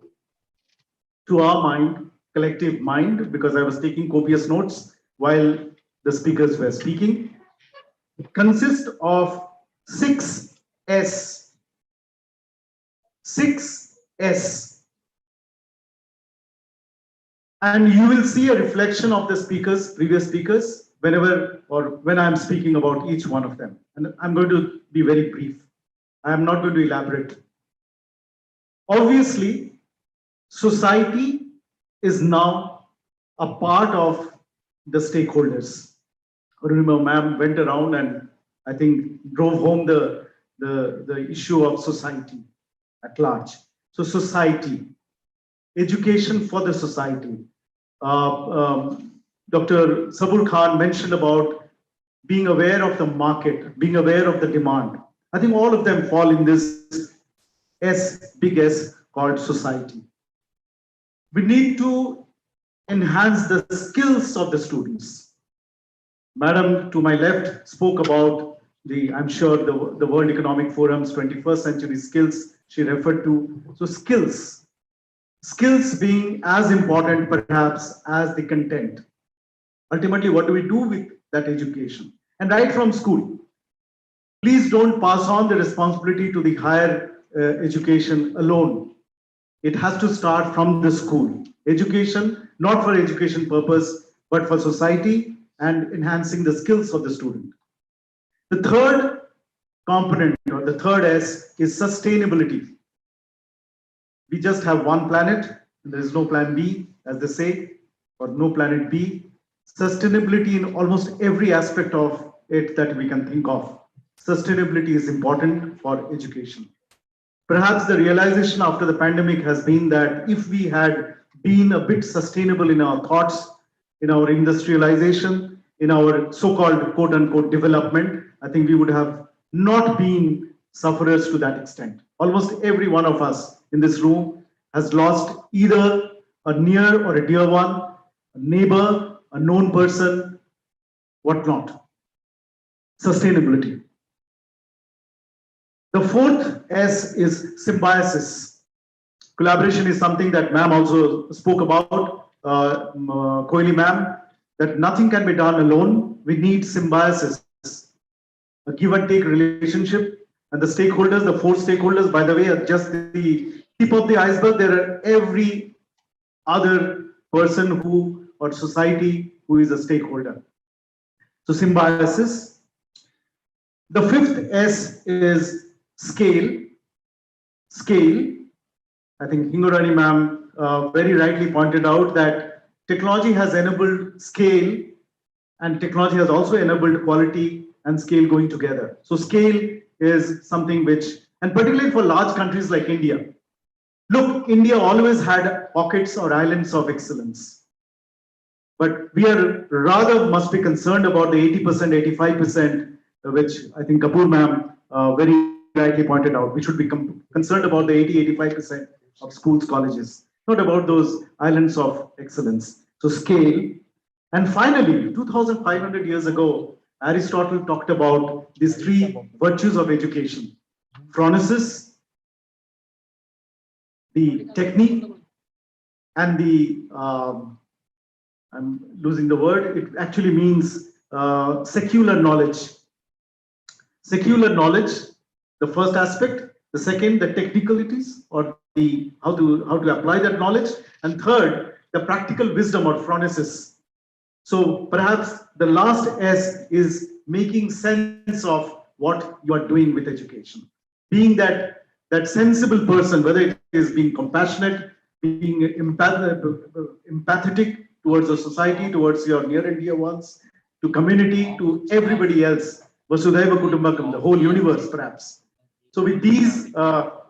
[SPEAKER 2] to our mind, collective mind, because I was taking copious notes while the speakers were speaking, consists of 6 S. 6 S. And you will see a reflection of the speakers, previous speakers, whenever or when I'm speaking about each one of them. And I'm going to be very brief. I am not going to elaborate. Obviously, society is now a part of the stakeholders. I remember ma'am went around and I think drove home the issue of society at large. So society, education for the society. Dr. Sabur Khan mentioned about being aware of the market, being aware of the demand. I think all of them fall in this big S called society. We need to enhance the skills of the students. Madam to my left spoke about I'm sure the World Economic Forum's 21st century skills she referred to. So skills being as important perhaps as the content. Ultimately, what do we do with that education? And right from school, please don't pass on the responsibility to the higher education alone. It has to start from the school. Education, not for education purpose, but for society and enhancing the skills of the student. The third component, or the third S, is sustainability. We just have one planet, and there is no plan B, as they say, or no planet B. Sustainability in almost every aspect of it that we can think of. Sustainability is important for education. Perhaps the realization after the pandemic has been that if we had been a bit sustainable in our thoughts, in our industrialization, in our so-called quote-unquote development, I think we would have not been sufferers to that extent. Almost every one of us in this room has lost either a near or a dear one, a neighbor, a known person, whatnot. Sustainability. The fourth S is symbiosis. Collaboration is something that ma'am also spoke about, 𝗥𝗲𝗂𝗂𝗂 ma'am, that nothing can be done alone. We need symbiosis, a give and take relationship. And the stakeholders, the four stakeholders, by the way, are just the tip of the iceberg. There are every other person or society who is a stakeholder. So symbiosis. The fifth S is scale. Scale. I think 𝗥𝗲𝗂𝗂𝗂𝗂 ma'am very rightly pointed out that technology has enabled scale, and technology has also enabled quality and scale going together. So scale is something which, and particularly for large countries like India. Look, India always had pockets or islands of excellence. But we are rather must be concerned about the 80%, 85%, which I think Kapoor ma'am very rightly pointed out. We should be concerned about the 80-85% of schools, colleges, not about those islands of excellence. So scale. And finally, 2,500 years ago, Aristotle talked about these three virtues of education: phronesis, the technique, and the I'm losing the word. It actually means secular knowledge. Secular knowledge, the first aspect. The second, the technicalities, or the how to apply that knowledge. And third, the practical wisdom or phronesis. So perhaps the last S is making sense of what you are doing with education. Being that sensible person, whether it is being compassionate, being empathetic towards the society, towards your near and dear ones, to community, to everybody else, 𝗥𝗲𝗂𝗂𝗂𝗂𝗏 kutumbakam, the whole universe perhaps. So with these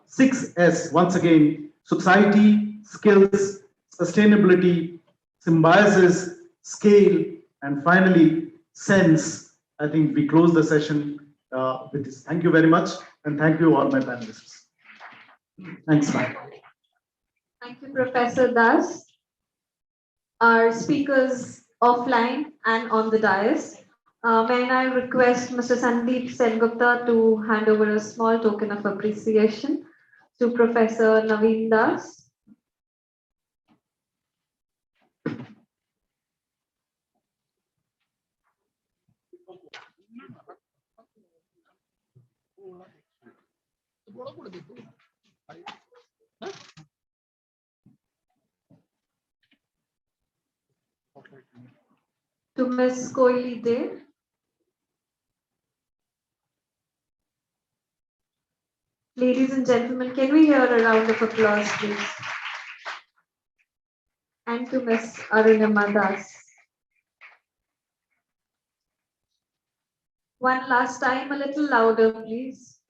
[SPEAKER 2] 6 S, once again, society, skills, sustainability, symbiosis, scale, and finally sense, I think we close the session with this. Thank you very much, and thank you all my panelists. Thanks, ma'am.
[SPEAKER 6] Thank you, Professor Das. Our speakers offline and on the dais. May I request Mr. Sandeep Sen-Gupta to hand over a small token of appreciation to Professor Naveen Das. To Ms. 𝗥𝗲𝗂𝗂𝗂𝗂𝗂. Ladies and gentlemen, can we hear a round of applause, please? And to Ms. Arunima Das. One last time, a little louder, please.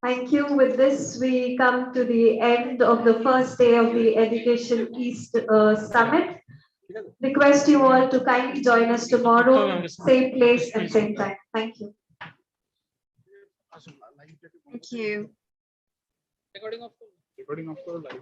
[SPEAKER 6] Thank you. With this, we come to the end of the first day of the Education East Summit. Request you all to kindly join us tomorrow, same place and same time. Thank you.
[SPEAKER 10] Thank you.
[SPEAKER 3] Recording of live.